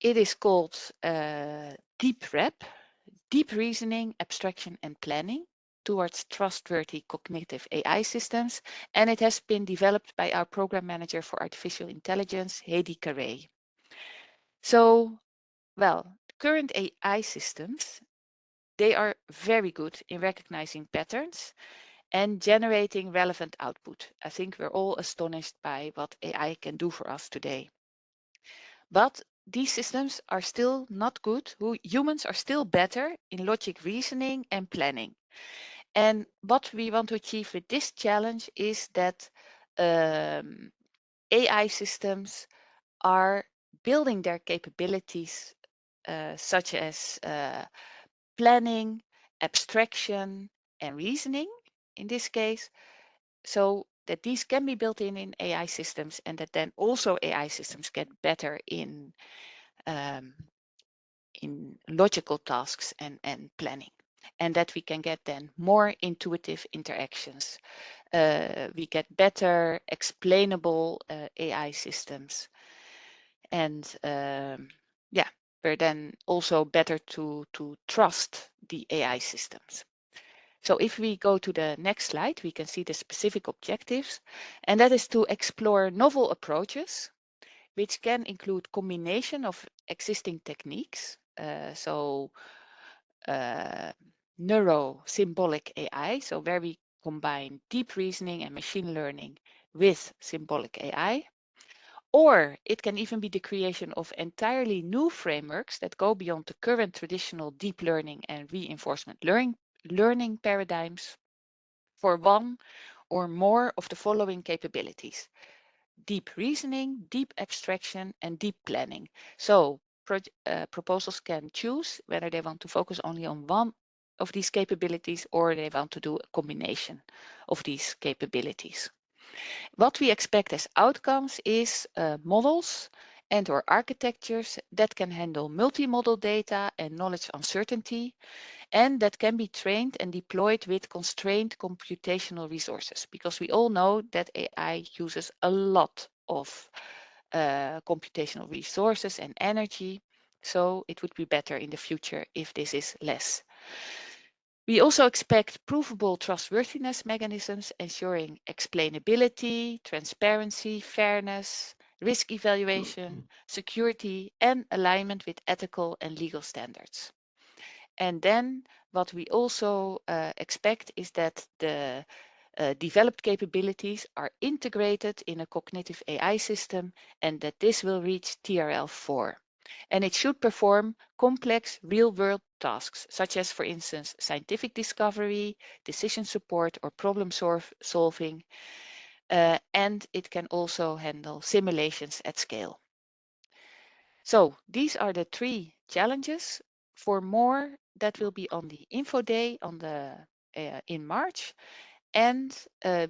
it is called Deep Rep, Deep Reasoning, Abstraction and Planning towards trustworthy cognitive AI systems, and it has been developed by our program manager for artificial intelligence, Heidi Carré. So, well, current AI systems, they are very good in recognizing patterns and generating relevant output. I think we're all astonished by what AI can do for us today. But these systems are still not good. Humans are still better in logic reasoning and planning. And what we want to achieve with this challenge is that AI systems are building their capabilities such as planning, abstraction, and reasoning in this case, so that these can be built in AI systems, and that then also AI systems get better in logical tasks and planning, and that we can get then more intuitive interactions. We get better explainable AI systems, and yeah, we're then also better to trust the AI systems. So if we go to the next slide, we can see the specific objectives, and that is to explore novel approaches, which can include combination of existing techniques, neuro-symbolic AI, so where we combine deep reasoning and machine learning with symbolic AI. Or it can even be the creation of entirely new frameworks that go beyond the current traditional deep learning and reinforcement learning paradigms for one or more of the following capabilities: deep reasoning, deep abstraction, and deep planning. So proposals can choose whether they want to focus only on one of these capabilities or they want to do a combination of these capabilities. What we expect as outcomes is models and or architectures that can handle multi-model data and knowledge uncertainty, and that can be trained and deployed with constrained computational resources, because we all know that AI uses a lot of computational resources and energy, so it would be better in the future if this is less. We also expect provable trustworthiness mechanisms ensuring explainability, transparency, fairness, risk evaluation, security, and alignment with ethical and legal standards. And then what we also expect is that the developed capabilities are integrated in a cognitive AI system, and that this will reach TRL4. And it should perform complex real-world tasks, such as, for instance, scientific discovery, decision support, or problem solving. And it can also handle simulations at scale. So these are the 3 challenges. For more, that will be on the info day on in March. And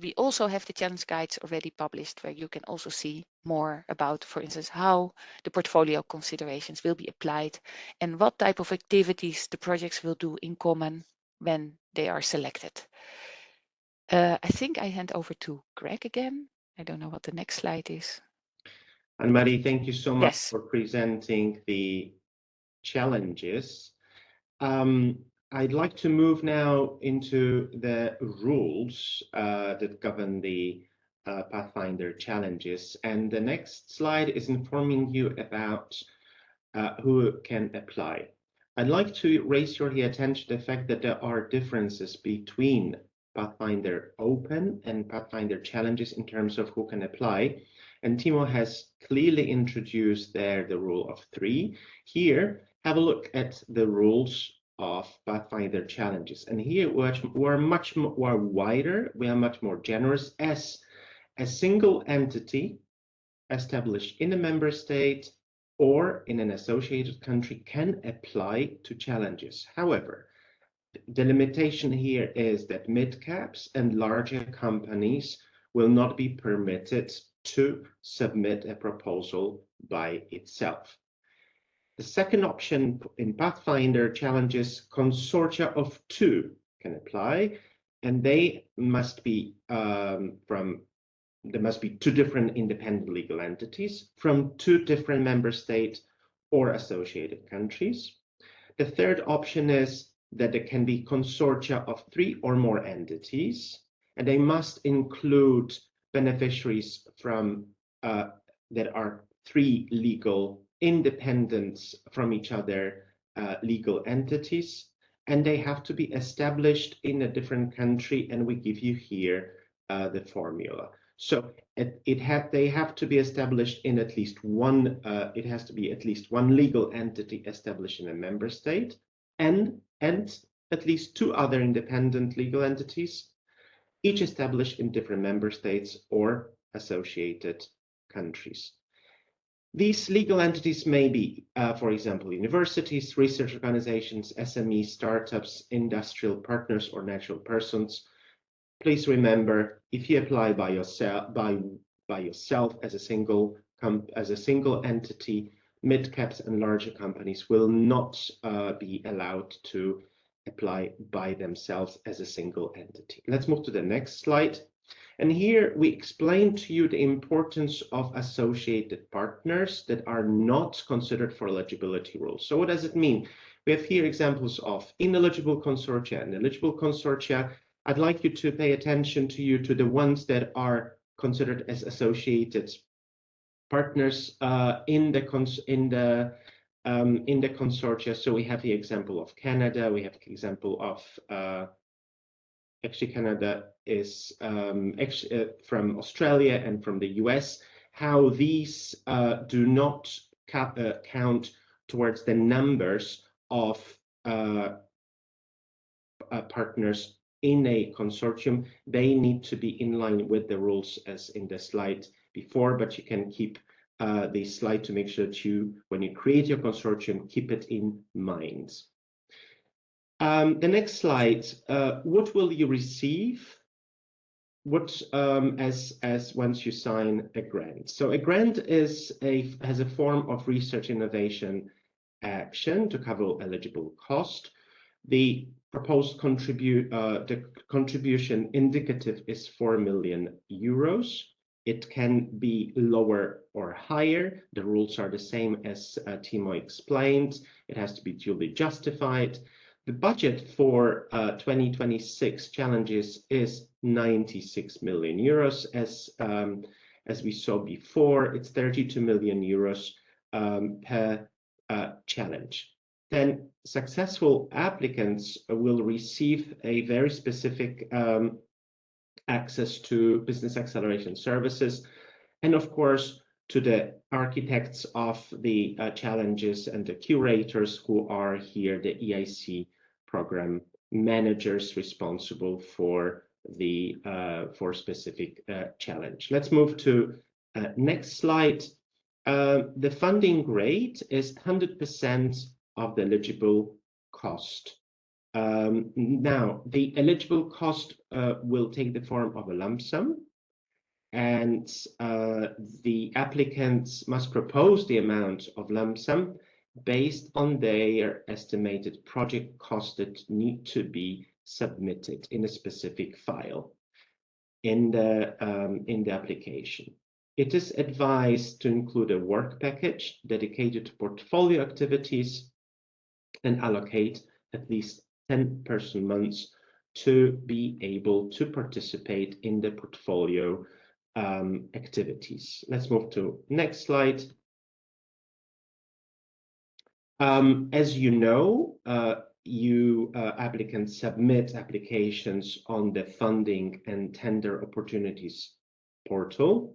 we also have the challenge guides already published, where you can also see more about, for instance, how the portfolio considerations will be applied and what type of activities the projects will do in common when they are selected. I think I hand over to Greg again. I don't know what the next slide is. Anne-Marie, thank you so much Yes. for presenting the challenges. I'd like to move now into the rules that govern the Pathfinder challenges. And the next slide is informing you about who can apply. I'd like to raise your attention to the fact that there are differences between Pathfinder Open and Pathfinder Challenges in terms of who can apply. And Timo has clearly introduced there the rule of 3. Here, have a look at the rules of Pathfinder Challenges. And here we're much more wider, we are much more generous, as a single entity established in a member state or in an associated country can apply to challenges. However, the limitation here is that mid-caps and larger companies will not be permitted to submit a proposal by itself. The second option in Pathfinder challenges, consortia of 2 can apply, and they must be there must be 2 different independent legal entities from 2 different member states or associated countries. The third option is that there can be consortia of 3 or more entities, and they must include beneficiaries from that are 3 legal independent from each other legal entities, and they have to be established in a different country, and we give you here the formula. So they have to be established in at least one, it has to be at least one legal entity established in a member state, and at least 2 other independent legal entities, each established in different member states or associated countries. These legal entities may be, for example, universities, research organizations, SMEs, startups, industrial partners, or natural persons. Please remember, if you apply by yourself as a single entity, mid-caps and larger companies will not be allowed to apply by themselves as a single entity. Let's move to the next slide. And here we explain to you the importance of associated partners that are not considered for eligibility rules. So what does it mean? We have here examples of ineligible consortia and eligible consortia. I'd like you to pay attention to the ones that are considered as associated partners in the consortia. So we have the example of Canada. We have the example of actually Canada is from Australia and from the US. How these do not count towards the numbers of partners in a consortium. They need to be in line with the rules as in the slide before, but you can keep the slide to make sure that you, when you create your consortium, keep it in mind. The next slide, what will you receive as once you sign a grant? So a grant has a form of research innovation action to cover eligible cost. The proposed contribution indicative is 4 million euros. It can be lower or higher. The rules are the same as Timo explained. It has to be duly justified. The budget for 2026 challenges is 96 million euros. As we saw before, it's 32 million euros per challenge. Then successful applicants will receive a very specific access to business acceleration services, and of course to the architects of the challenges and the curators who are here, the EIC program managers responsible for the specific challenge. Let's move to next slide. The funding rate is 100% of the eligible cost Now, the eligible cost will take the form of a lump sum, and the applicants must propose the amount of lump sum based on their estimated project costs that need to be submitted in a specific file in the application. It is advised to include a work package dedicated to portfolio activities and allocate at least 10 person months to be able to participate in the portfolio activities. Let's move to next slide. As you know, applicants submit applications on the funding and tender opportunities portal.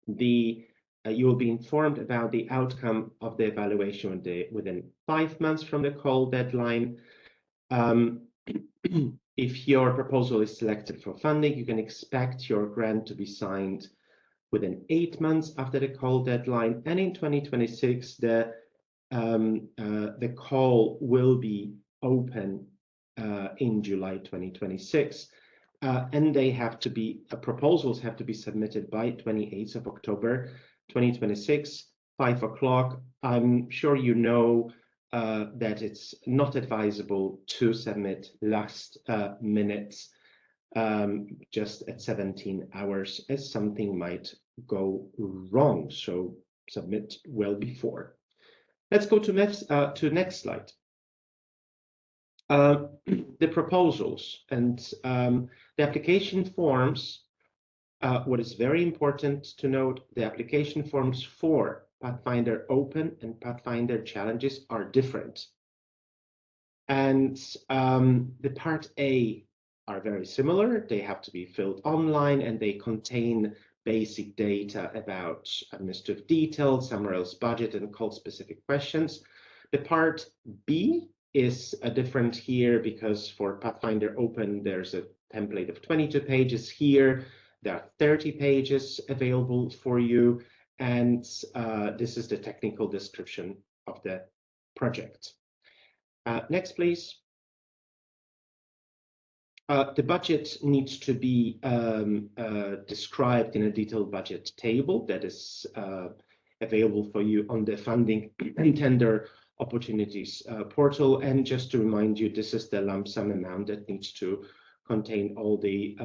You will be informed about the outcome of the evaluation within 5 months from the call deadline. If your proposal is selected for funding, you can expect your grant to be signed within 8 months after the call deadline. And in 2026, the call will be open in July 2026. And they have to be proposals have to be submitted by 28th of October 2026, 5 o'clock. I'm sure you know that it's not advisable to submit last minutes just at 17 hours, as something might go wrong. So submit well before. Let's go to next slide. The proposals and the application forms. What is very important to note, the application forms for Pathfinder Open and Pathfinder Challenges are different. And the Part A are very similar. They have to be filled online and they contain basic data about administrative details, summarized budget, and call-specific questions. The Part B is different here because for Pathfinder Open, there's a template of 22 pages. Here, there are 30 pages available for you, and this is the technical description of the project. Next, please. The budget needs to be described in a detailed budget table that is available for you on the funding and tender opportunities portal. And just to remind you, this is the lump sum amount that needs to contain all the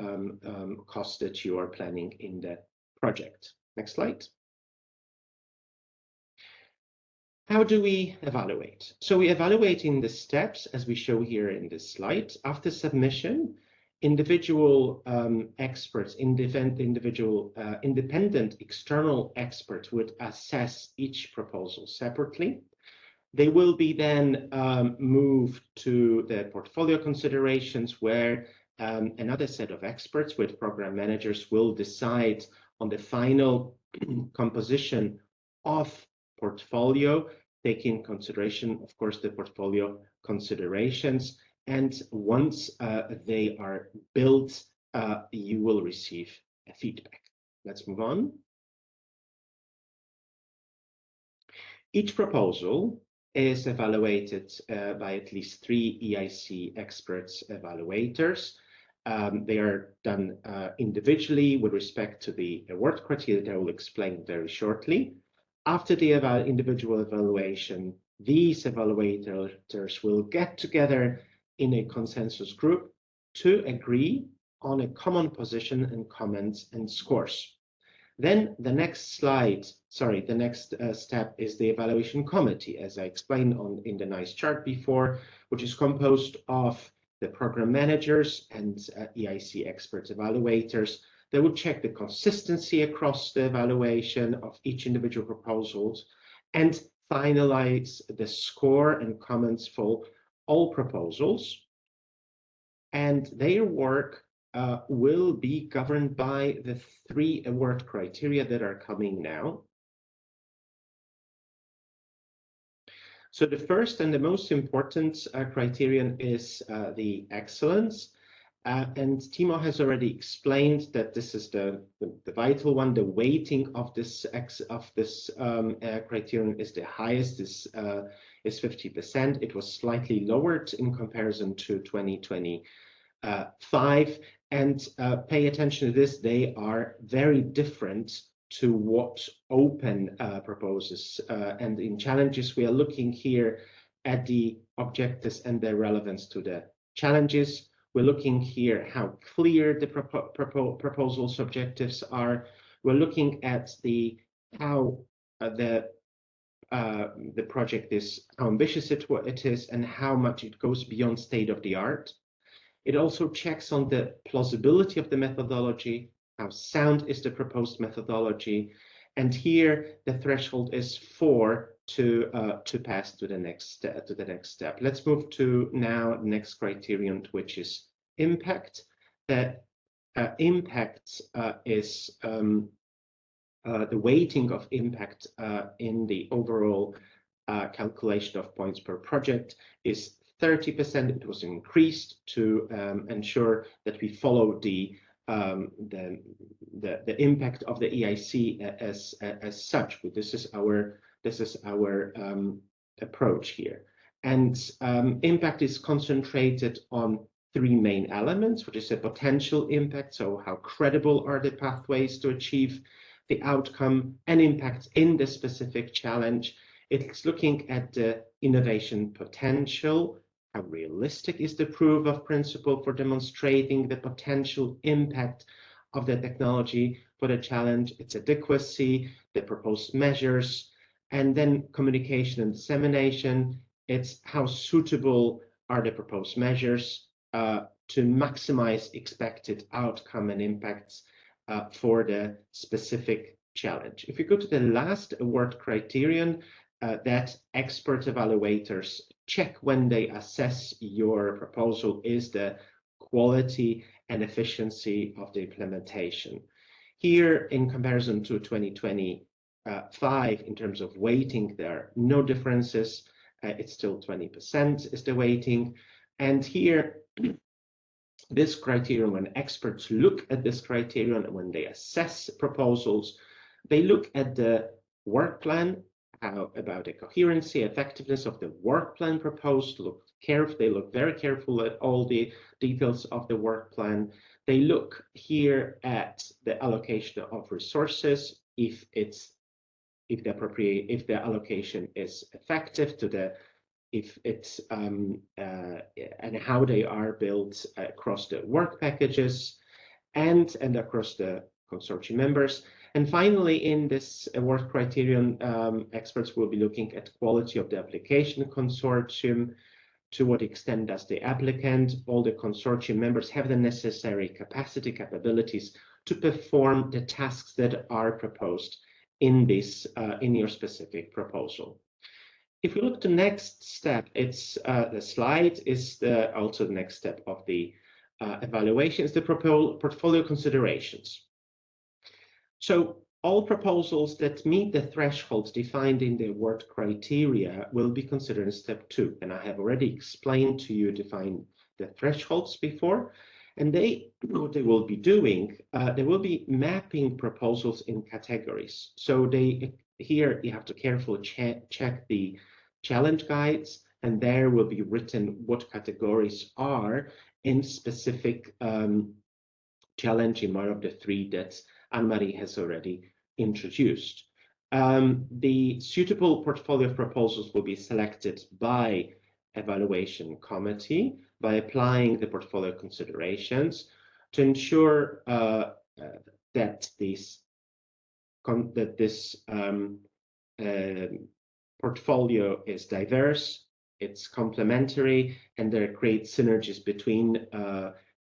costs that you are planning in the project. Next slide. How do we evaluate? So we evaluate in the steps, as we show here in this slide. After submission, individual experts, independent external experts would assess each proposal separately. They will be then moved to the portfolio considerations, where another set of experts with program managers will decide on the final composition of portfolio, taking into consideration, of course, the portfolio considerations. And once they are built, you will receive a feedback. Let's move on. Each proposal is evaluated by at least 3 EIC experts evaluators. They are done individually with respect to the award criteria that I will explain very shortly. After the individual evaluation, these evaluators will get together in a consensus group to agree on a common position and comments and scores. Then the next step is the evaluation committee, as I explained in the nice chart before, which is composed of the program managers and EIC expert evaluators. They will check the consistency across the evaluation of each individual proposals and finalize the score and comments for all proposals. And their work will be governed by the 3 award criteria that are coming now. So the first and the most important criterion is the excellence. And Timo has already explained that this is the vital one. The weighting of this criterion is the highest, is 50%. It was slightly lowered in comparison to 2025. And pay attention to this, they are very different to what open proposes. And in challenges, we are looking here at the objectives and their relevance to the challenges. We're looking here how clear the proposal's objectives are. We're looking at how the project is, how ambitious it is, and how much it goes beyond state of the art. It also checks on the plausibility of the methodology, how sound is the proposed methodology, and here the threshold is 4 to pass to the next step. Let's move to now the next criterion, which is impact. The impact is the weighting of impact in the overall calculation of points per project is 30%. It was increased to ensure that we follow the impact of the EIC as such. But this is our approach here. And impact is concentrated on 3 main elements, which is a potential impact. So how credible are the pathways to achieve the outcome and impact in the specific challenge. It's looking at the innovation potential. How realistic is the proof of principle for demonstrating the potential impact of the technology for the challenge, its adequacy, the proposed measures, and then communication and dissemination. It's how suitable are the proposed measures to maximize expected outcome and impacts for the specific challenge. If you go to the last award criterion, that expert evaluators check when they assess your proposal is the quality and efficiency of the implementation. Here, in comparison to 2025, in terms of weighting, there are no differences. It's still 20% is the weighting. And here, this criterion, when experts look at this criterion and when they assess proposals, they look at the work plan, how about the coherency, effectiveness of the work plan proposed. They look very careful at all the details of the work plan. They look here at the allocation of resources, if the allocation is effective to the, if it's and how they are built across the work packages and across the consortium members. And finally, in this award criterion, experts will be looking at quality of the application consortium. To what extent does the applicant, all the consortium members, have the necessary capabilities to perform the tasks that are proposed in this in your specific proposal. If we look to next step, it's the slide is also the next step of the evaluation, is the portfolio considerations. So all proposals that meet the thresholds defined in the award criteria will be considered in step 2. And I have already explained to you define the thresholds before. And what they will be doing, they will be mapping proposals in categories. So here you have to carefully check the challenge guides, and there will be written what categories are in specific challenge in one of the 3 that Anne-Marie has already introduced. The suitable portfolio of proposals will be selected by evaluation committee by applying the portfolio considerations to ensure that this portfolio is diverse, it's complementary, and there are great synergies between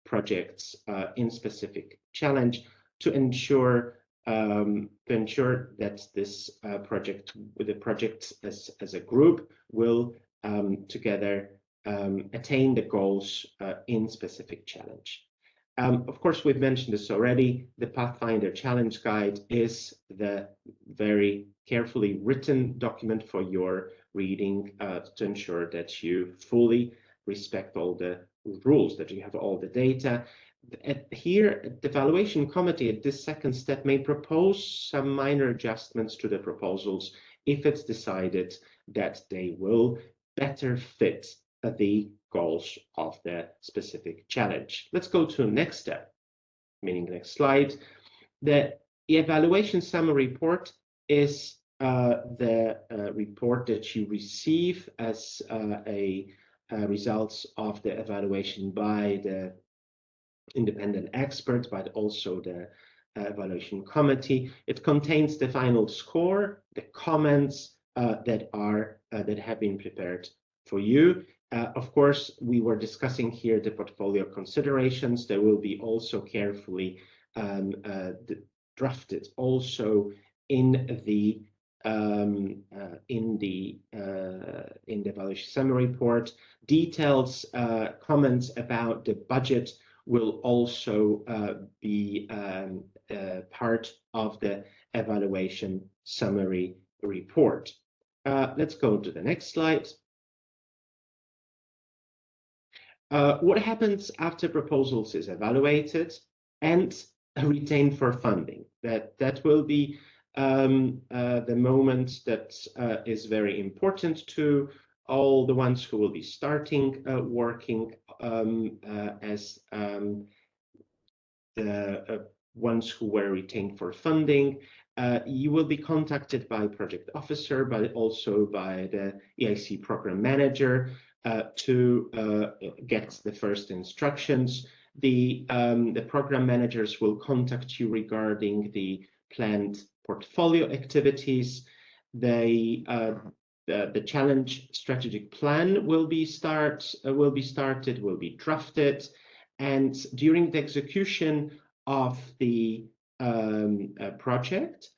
projects in specific challenge to ensure that this project, with the project as a group, will together attain the goals in specific challenge. Of course, we've mentioned this already. The Pathfinder Challenge Guide is the very carefully written document for your reading to ensure that you fully respect all the rules, that you have all the data. Here, the evaluation committee at this second step may propose some minor adjustments to the proposals if it's decided that they will better fit the goals of the specific challenge. Let's go to the next step, meaning the next slide. The evaluation summary report is the report that you receive as results of the evaluation by the independent expert, but also the evaluation committee. It contains the final score, the comments that have been prepared for you. Of course, we were discussing here the portfolio considerations. They will be also carefully drafted also in the evaluation summary report. Details, comments about the budget will also be part of the evaluation summary report. Let's go to the next slide. What happens after proposals is evaluated and retained for funding? That will be the moment that is very important to all the ones who will be starting working as the ones who were retained for funding. You will be contacted by project officer, but also by the EIC program manager to get the first instructions. The program managers will contact you regarding the planned portfolio activities. The challenge strategic plan will be drafted, and during the execution of the project,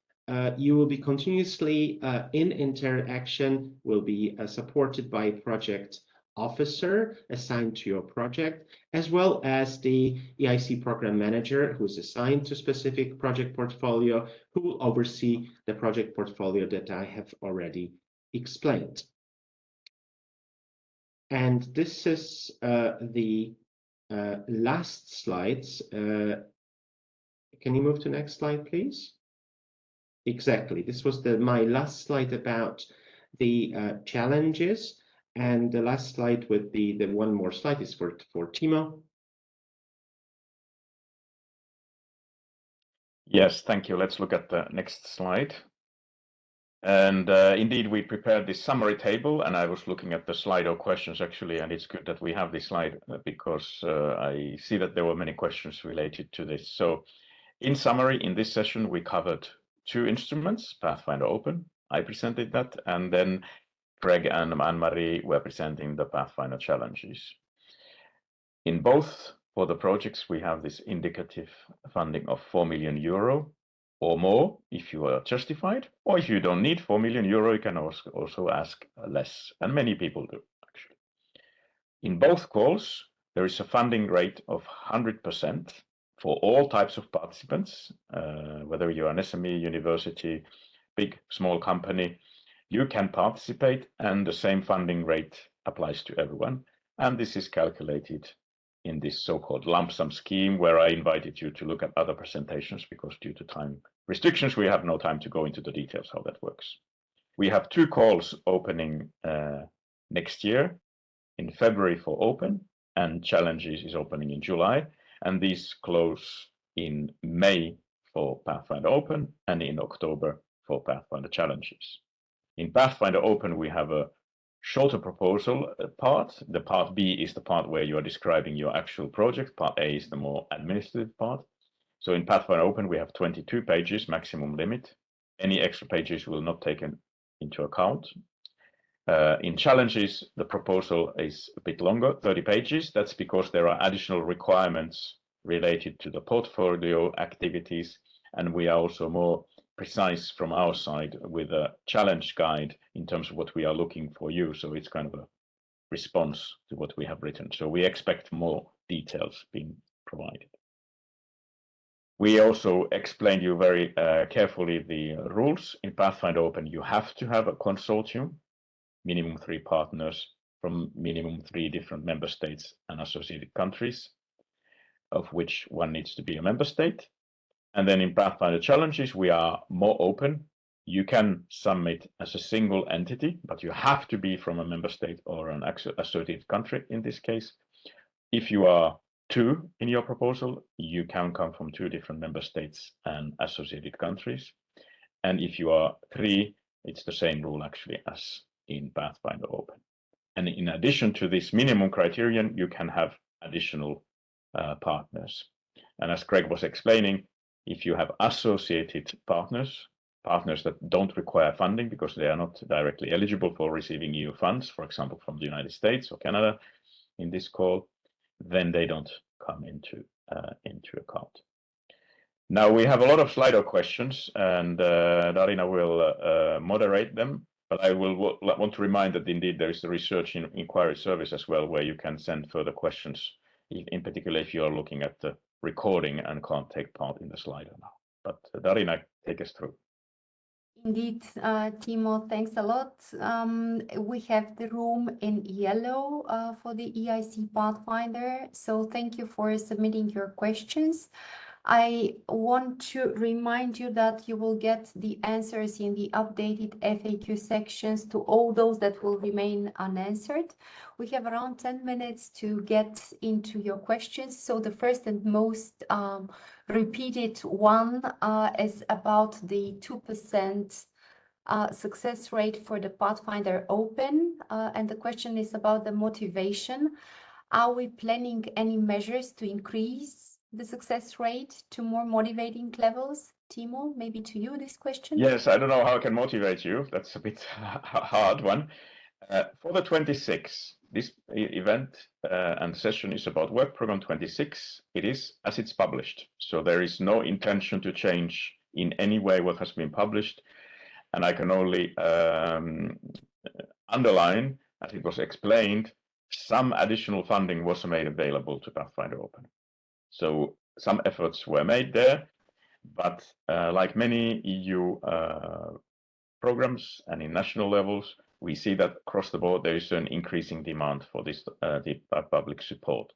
you will be continuously in interaction, will be supported by project officer assigned to your project, as well as the EIC program manager who is assigned to specific project portfolio, who will oversee the project portfolio that I have already explained. And this is the last slides. Can you move to the next slide, please? Exactly. This was my last slide about the challenges. And the last slide with the one more slide is for Timo. Yes, thank you. Let's look at the next slide. And indeed, we prepared this summary table, and I was looking at the Slido questions actually, and it's good that we have this slide because I see that there were many questions related to this. So in summary, in this session, we covered 2 instruments, Pathfinder Open, I presented that, and then Greg and Anne-Marie were presenting the Pathfinder challenges. In both, for the projects, we have this indicative funding of 4 million euro or more if you are justified, or if you don't need 4 million euro, you can also ask less, and many people do, actually. In both calls, there is a funding rate of 100% for all types of participants, whether you're an SME, university, big, small company, you can participate, and the same funding rate applies to everyone. And this is calculated in this so-called lump sum scheme, where I invited you to look at other presentations, because due to time restrictions, we have no time to go into the details how that works. We have 2 calls opening next year, in February for Open, and Challenges is opening in July, and these close in May for Pathfinder Open and in October for Pathfinder Challenges. In Pathfinder Open, we have a shorter proposal part. The part B is the part where you are describing your actual project. Part A is the more administrative part. So in Pathfinder Open, we have 22 pages maximum limit. Any extra pages will not take into account. In Challenges, the proposal is a bit longer, 30 pages. That's because there are additional requirements related to the portfolio activities, and we are also more precise from our side with a challenge guide in terms of what we are looking for you. So it's kind of a response to what we have written. So we expect more details being provided. We also explained you very carefully the rules. In Pathfinder Open, you have to have a consortium, minimum 3 partners, from minimum 3 different member states and associated countries, of which one needs to be a member state. And then in Pathfinder challenges, we are more open. You can submit as a single entity, but you have to be from a member state or an associated country in this case. If you are 2 in your proposal, you can come from 2 different member states and associated countries. And if you are 3, it's the same rule actually as in Pathfinder Open. And in addition to this minimum criterion, you can have additional partners. And as Greg was explaining, if you have associated partners that don't require funding because they are not directly eligible for receiving EU funds, for example, from the United States or Canada in this call, then they don't come into account. Now we have a lot of Slido questions, and Darina will moderate them. But I will want to remind that indeed there is the research and inquiry service as well, where you can send further questions, in particular if you are looking at the recording and can't take part in the Slido now. But Darina, take us through. Indeed, Timo, thanks a lot. We have the room in yellow for the EIC Pathfinder. So thank you for submitting your questions. I want to remind you that you will get the answers in the updated FAQ sections to all those that will remain unanswered. We have around 10 minutes to get into your questions. So the first and most repeated one is about the 2% success rate for the Pathfinder Open. And the question is about the motivation. Are we planning any measures to increase the success rate to more motivating levels? Timo, maybe to you this question. Yes, I don't know how I can motivate you. That's a bit hard one. For the 26, this event and session is about Work Program 26. It is as it's published. So there is no intention to change in any way what has been published. And I can only underline, as it was explained, some additional funding was made available to Pathfinder Open. So some efforts were made there, but like many EU programs and in national levels, we see that across the board there is an increasing demand for this public support,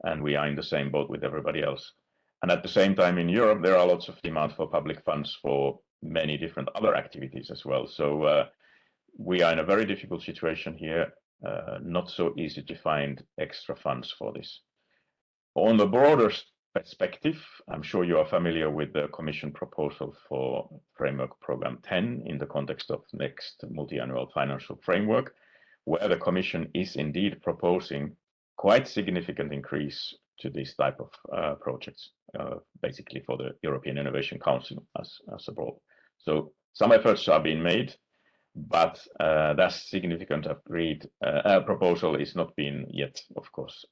and we are in the same boat with everybody else. And at the same time in Europe, there are lots of demand for public funds for many different other activities as well. So we are in a very difficult situation here, not so easy to find extra funds for this. On the broader perspective, I'm sure you are familiar with the Commission proposal for Framework Program 10 in the context of next multi-annual financial framework, where the Commission is indeed proposing quite significant increase to this type of projects, basically for the European Innovation Council as a whole. So some efforts are being made, but that significant agreed proposal is not being yet, of course,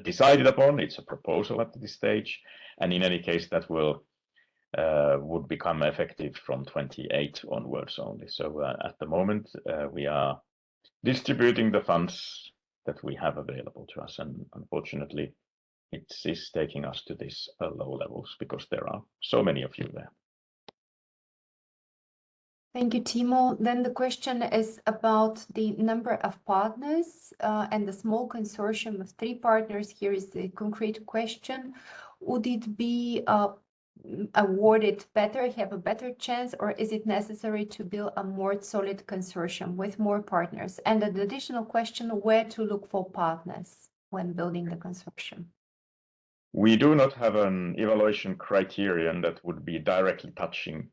decided upon. It's a proposal at this stage, and in any case that would become effective from 28 onwards only. So at the moment we are distributing the funds that we have available to us, and unfortunately it is taking us to these low levels because there are so many of you there. Thank you, Timo. Then the question is about the number of partners and the small consortium of 3 partners. Here is the concrete question. Would it be awarded better, have a better chance, or is it necessary to build a more solid consortium with more partners? And an additional question, where to look for partners when building the consortium? We do not have an evaluation criterion that would be directly touching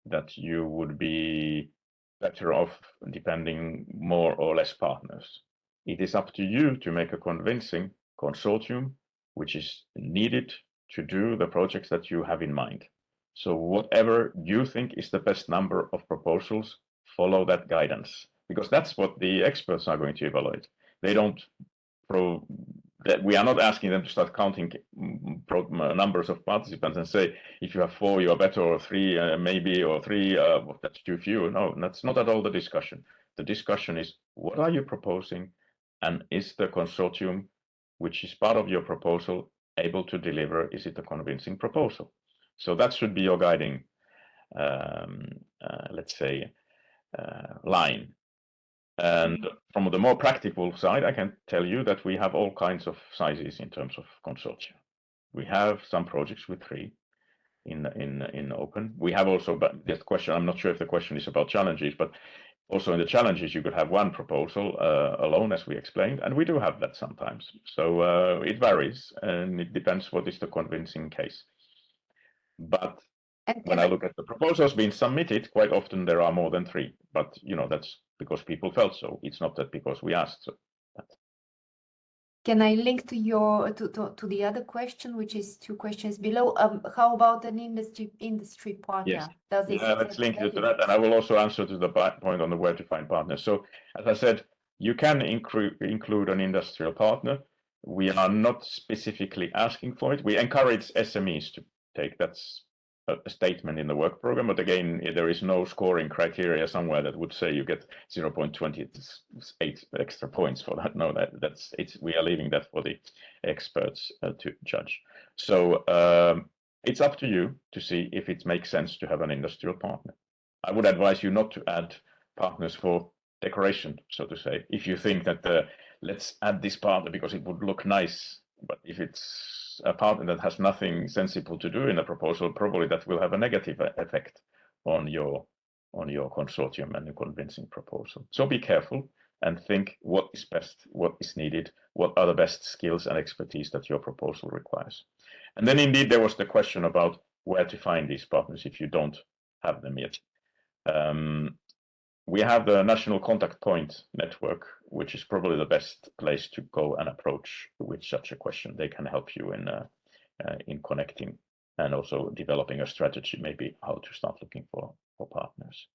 that you would be better off depending more or less partners. It is up to you to make a convincing consortium which is needed to do the projects that you have in mind. So whatever you think is the best number of proposals, follow that guidance, because that's what the experts are going to evaluate. They don't we are not asking them to start counting numbers of participants and say, if you have 4, you are better, or 3, maybe, or 3, that's too few. No, that's not at all the discussion. The discussion is, what are you proposing? And is the consortium, which is part of your proposal, able to deliver? Is it a convincing proposal? So that should be your guiding, let's say, line. And from the more practical side, I can tell you that we have all kinds of sizes in terms of consortia. We have some projects with 3 in open. We have also, but this question, I'm not sure if the question is about challenges, but also in the challenges, you could have 1 proposal alone, as we explained, and we do have that sometimes. So it varies, and it depends what is the convincing case. But when I look at the proposals being submitted, quite often there are more than 3. But you know, that's because people felt so. It's not that because we asked. So can I link to your to the other question, which is 2 questions below? How about an industry partner? yes, Does this let's link it to that, and I will also answer to the point on the where to find partners. So as I said, you can include an industrial partner. We are not specifically asking for it. We encourage SMEs to take. That's a statement in the work program, but again, there is no scoring criteria somewhere that would say you get 0.28 extra points for that. No, that's it's. We are leaving that for the experts to judge. So it's up to you to see if it makes sense to have an industrial partner. I would advise you not to add partners for decoration, so to say. If you think that let's add this partner because it would look nice, but if it's a partner that has nothing sensible to do in a proposal, probably that will have a negative effect on your consortium and your convincing proposal. So be careful and think what is best, what is needed, what are the best skills and expertise that your proposal requires. And then indeed there was the question about where to find these partners if you don't have them yet. We have the National Contact Point Network, which is probably the best place to go and approach with such a question. They can help you in connecting and also developing a strategy, maybe how to start looking for partners.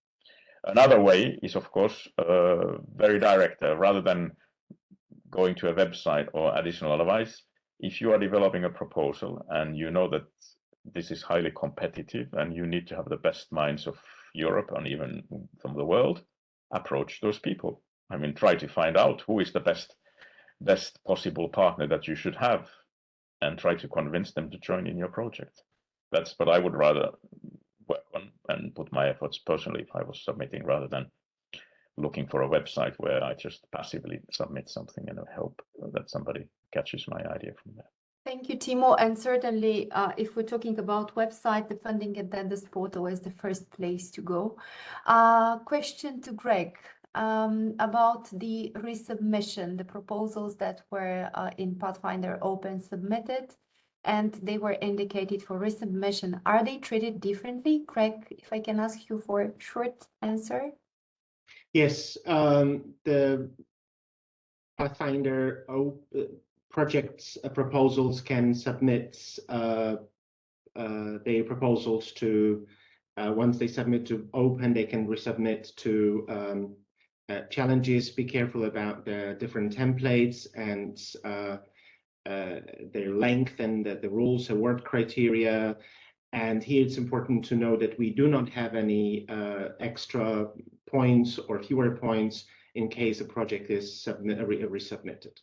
Another way is, of course, very direct, rather than going to a website or additional advice. If you are developing a proposal and you know that this is highly competitive and you need to have the best minds of Europe and even from the world, approach those people. I mean, try to find out who is the best possible partner that you should have and try to convince them to join in your project. That's what I would rather work on and put my efforts personally if I was submitting, rather than looking for a website where I just passively submit something and hope that somebody catches my idea from there. Thank you, Timo. And certainly, if we're talking about website, the funding and tenders portal is the first place to go. Question to Greg about the resubmission, the proposals that were in Pathfinder Open submitted, and they were indicated for resubmission. Are they treated differently? Greg, if I can ask you for a short answer. Yes, the Pathfinder projects proposals can submit their proposals to, once they submit to open, they can resubmit to challenges. Be careful about the different templates and their length and the rules and word criteria. And here it's important to know that we do not have any extra points or fewer points in case a project is resubmitted.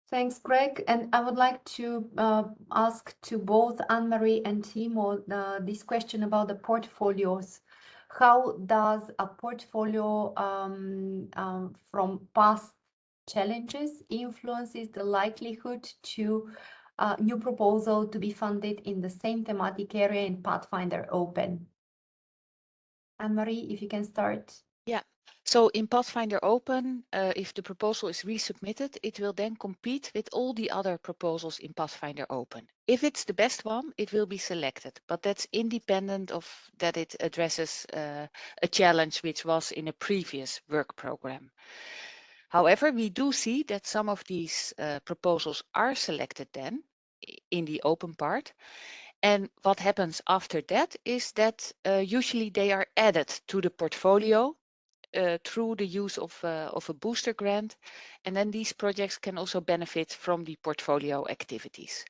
Thanks, Greg. And I would like to ask to both Anne-Marie and Timo this question about the portfolios. How does a portfolio from past challenges influences the likelihood to new proposal to be funded in the same thematic area in Pathfinder Open? Anne-Marie, if you can start. Yeah. So in Pathfinder Open, if the proposal is resubmitted, it will then compete with all the other proposals in Pathfinder Open. If it's the best one, it will be selected, but that's independent of that it addresses a challenge which was in a previous work program. However, we do see that some of these proposals are selected then in the open part. And what happens after that is that usually they are added to the portfolio through the use of a booster grant, and then these projects can also benefit from the portfolio activities.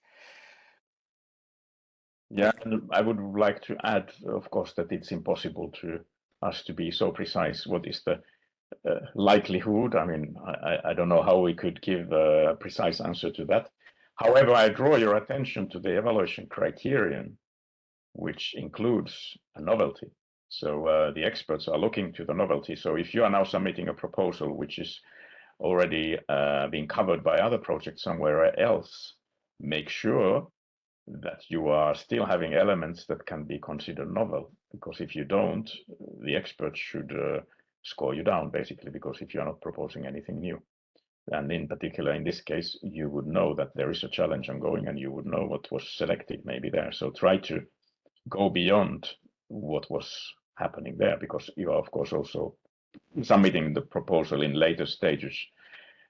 Yeah, and I would like to add, of course, that it's impossible to us to be so precise. What is the likelihood? I mean, I don't know how we could give a precise answer to that. However, I draw your attention to the evaluation criterion, which includes a novelty. So the experts are looking to the novelty. So if you are now submitting a proposal which is already being covered by other projects somewhere else, make sure that you are still having elements that can be considered novel, because if you don't, the experts should score you down, basically, because if you're not proposing anything new. And in particular, in this case, you would know that there is a challenge ongoing and you would know what was selected maybe there. So try to go beyond what was happening there, because you are, of course, also submitting the proposal in later stages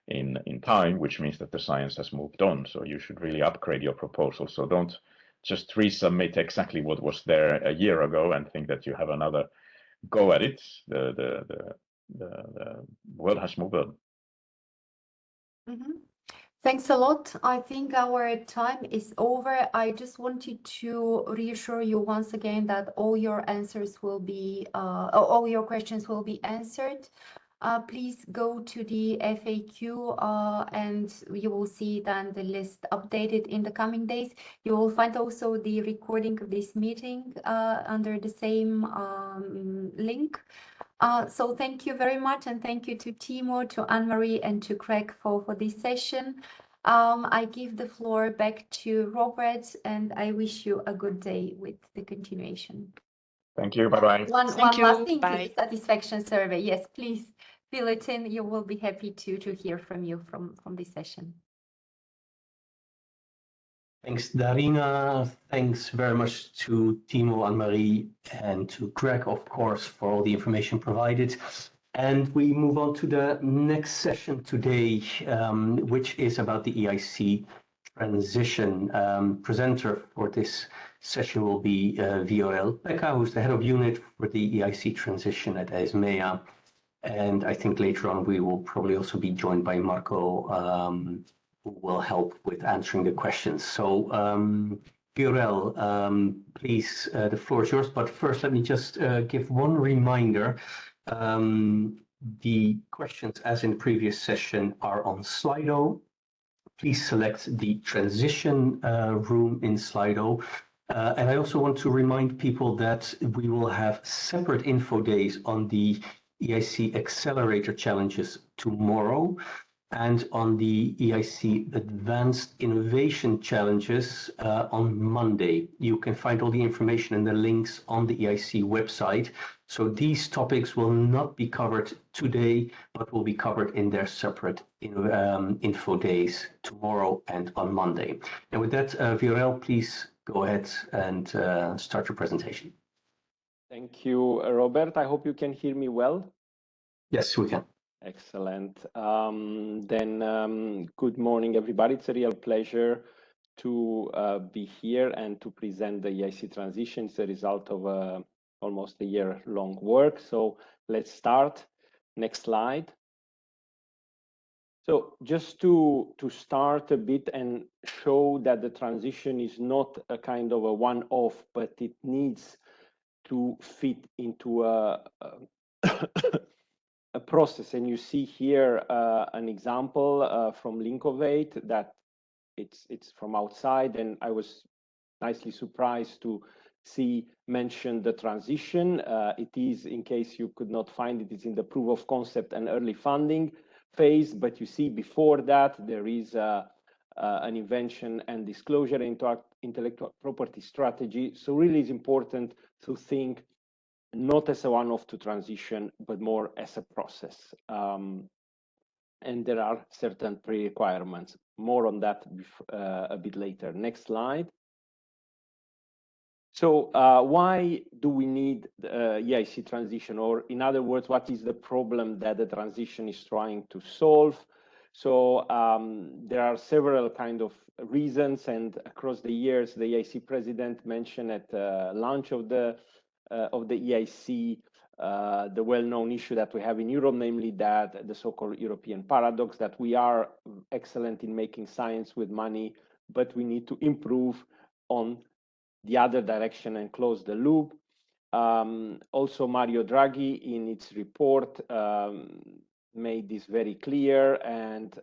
in time, which means that the science has moved on. So you should really upgrade your proposal. So don't just resubmit exactly what was there a year ago and think that you have another go at it. The world has moved on. Thanks a lot. I think our time is over. I just wanted to reassure you once again that all your answers will be, all your questions will be answered. Please go to the FAQ and you will see then the list updated in the coming days. You will find also the recording of this meeting under the same link. So thank you very much, and thank you to Timo, to Anne-Marie, and to Craig for this session. I give the floor back to Robert, and I wish you a good day with the continuation. Thank you. Bye-bye. One last thing, the satisfaction survey. Yes, please fill it in. You will be happy to hear from you from this session. Thanks, Darina. Thanks very much to Timo, Anne-Marie, and to Greg, of course, for all the information provided. And we move on to the next session today, which is about the EIC Transition. Presenter for this session will be Viorel Pekka, who's the head of unit for the EIC Transition at EISMEA. And I think later on we will probably also be joined by Marco, who will help with answering the questions. So Viorel, please, the floor is yours. But first, let me just give one reminder. The questions, as in the previous session, are on Slido. Please select the transition room in Slido. And I also want to remind people that we will have separate info days on the EIC Accelerator challenges tomorrow, and on the EIC Advanced Innovation Challenges on Monday. You can find all the information and the links on the EIC website. So these topics will not be covered today, but will be covered in their separate info days tomorrow and on Monday. And with that, Viorel, please go ahead and start your presentation. Thank you, Robert. I hope you can hear me well. Yes, we can. Excellent. Good morning, everybody. It's a real pleasure to be here and to present the EIC Transition. It's a result of almost a year-long work. So let's start. Next slide. So just to start a bit and show that the transition is not a kind of a one-off, but it needs to fit into a process. And you see here an example from Lincovate that it's from outside, and I was nicely surprised to see mentioned the transition. It is, in case you could not find it, it's in the proof of concept and early funding phase, but you see before that there is an invention and disclosure into intellectual property strategy. So really it's important to think not as a one-off to transition, but more as a process. And there are certain pre-requirements. More on that a bit later. Next slide. So why do we need the EIC transition? Or in other words, what is the problem that the transition is trying to solve? So there are several kind of reasons, and across the years, the EIC president mentioned at the launch of the EIC, the well-known issue that we have in Europe, namely that the so-called European paradox, that we are excellent in making science with money, but we need to improve on the other direction and close the loop. Also, Mario Draghi, in its report, made this very clear, and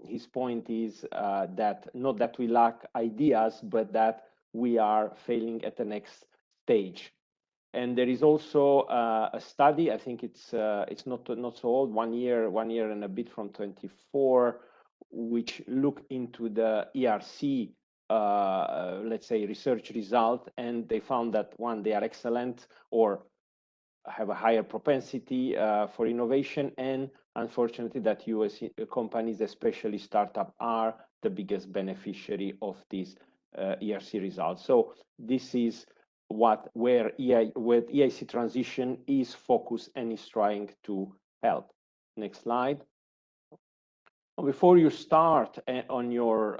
his point is that not that we lack ideas, but that we are failing at the next stage. And there is also a study, I think it's not so old, 1 year and a bit from 24, which looked into the ERC, let's say, research result, and they found that one, they are excellent or have a higher propensity for innovation, and unfortunately that US companies, especially startup, are the biggest beneficiary of these ERC results. So this is where EIC Transition is focused and is trying to help. Next slide. Before you start on your,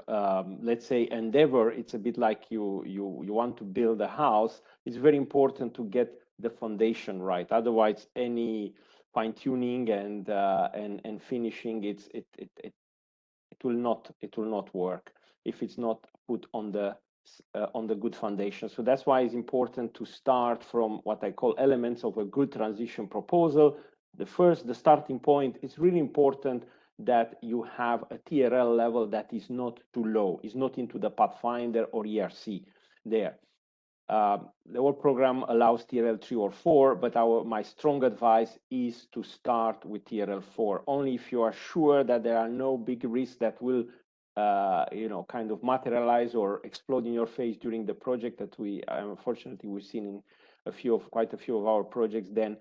let's say, endeavor, it's a bit like you want to build a house. It's very important to get the foundation right. Otherwise, any fine-tuning and finishing, it will not work if it's not put on the good foundation. So that's why it's important to start from what I call elements of a good transition proposal. The starting point, it's really important that you have a TRL level that is not too low, is not into the Pathfinder or ERC there. The whole program allows TRL 3 or 4, but my strong advice is to start with TRL 4. Only if you are sure that there are no big risks that will kind of materialize or explode in your face during the project that unfortunately we've seen in quite a few of our projects, then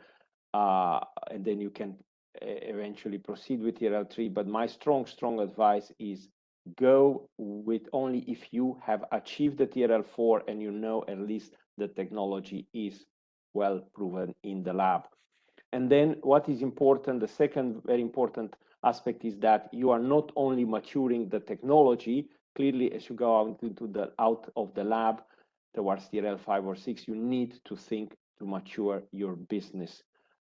and then you can eventually proceed with TRL 3. But my strong advice is go with only if you have achieved the TRL 4 and you know at least the technology is well proven in the lab. And then what is important, the second very important aspect is that you are not only maturing the technology, clearly as you go out of the lab towards TRL 5 or 6, you need to think to mature your business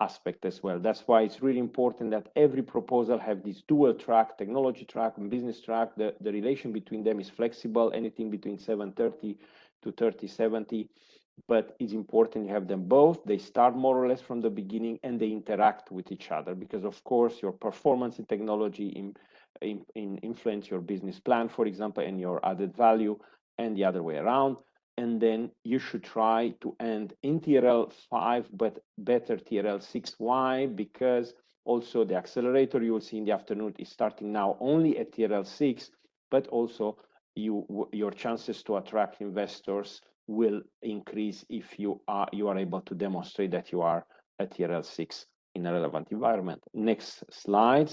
aspect as well. That's why it's really important that every proposal have this dual track, technology track and business track. The relation between them is flexible, anything between 730 to 3070, but it's important you have them both. They start more or less from the beginning and they interact with each other, because of course your performance in technology influence your business plan, for example, and your added value, and the other way around. And then you should try to end in TRL 5, but better TRL 6. Why? Because also the accelerator you will see in the afternoon is starting now only at TRL 6, but also your chances to attract investors will increase if you are able to demonstrate that you are at TRL 6 in a relevant environment. Next slide.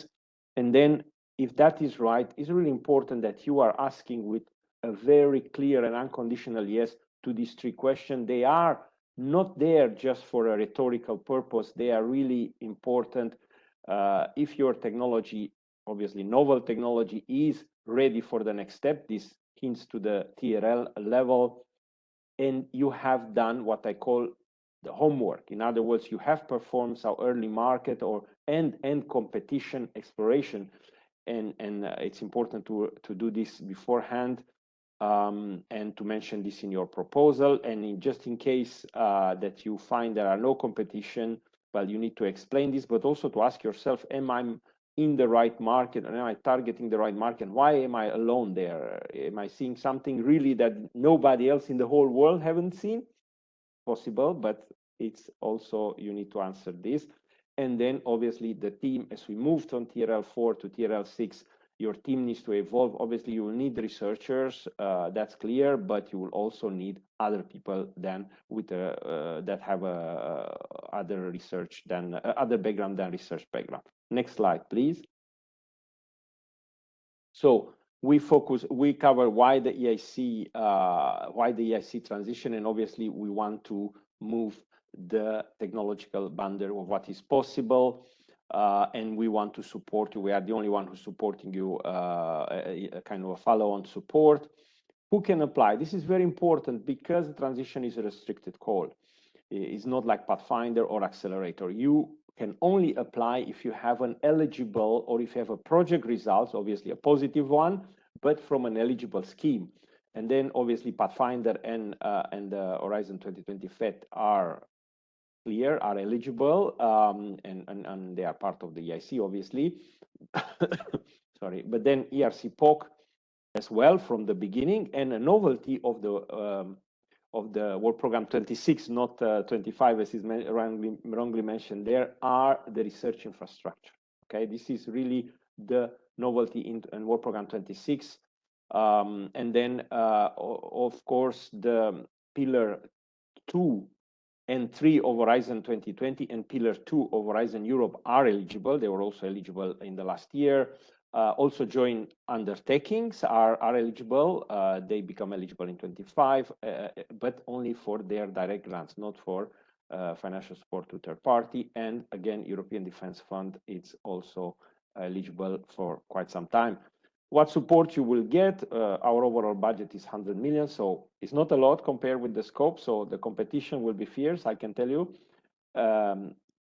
And then if that is right, it's really important that you are asking with a very clear and unconditional yes to these 3 questions. They are not there just for a rhetorical purpose. They are really important. If your technology, obviously novel technology, is ready for the next step, this hints to the TRL level, and you have done what I call the homework. In other words, you have performed some early market or end competition exploration, and it's important to do this beforehand. And to mention this in your proposal, and just in case that you find there are no competition, well, you need to explain this, but also to ask yourself, am I in the right market, and am I targeting the right market? Why am I alone there? Am I seeing something really that nobody else in the whole world haven't seen? Possible, but it's also, you need to answer this. And then obviously the team, as we moved from TRL 4 to TRL 6, your team needs to evolve. Obviously, you will need researchers, that's clear, but you will also need other people then with that have other research than other background than research background. Next slide, please. So we cover why the EIC transition, and obviously we want to move the technological boundary of what is possible. And we want to support you. We are the only one who's supporting you, a kind of a follow-on support. Who can apply? This is very important because the transition is a restricted call. It's not like Pathfinder or Accelerator. You can only apply if you have an eligible, or if you have a project results, obviously a positive one, but from an eligible scheme. And then obviously Pathfinder and Horizon 2020 FET are eligible, and they are part of the EIC, obviously. Sorry, but then ERC POC as well from the beginning, and a novelty of of the work program 26, not 25, as is wrongly mentioned, there are the research infrastructure. Okay, this is really the novelty in work program 26. And then, of course, the pillar 2 and 3 of Horizon 2020 and pillar 2 of Horizon Europe are eligible. They were also eligible in the last year. Also joint undertakings are eligible. They become eligible in 25, but only for their direct grants, not for financial support to third party. And again, European Defence Fund is also eligible for quite some time. What support you will get, our overall budget is 100 million, so it's not a lot compared with the scope, so the competition will be fierce, I can tell you.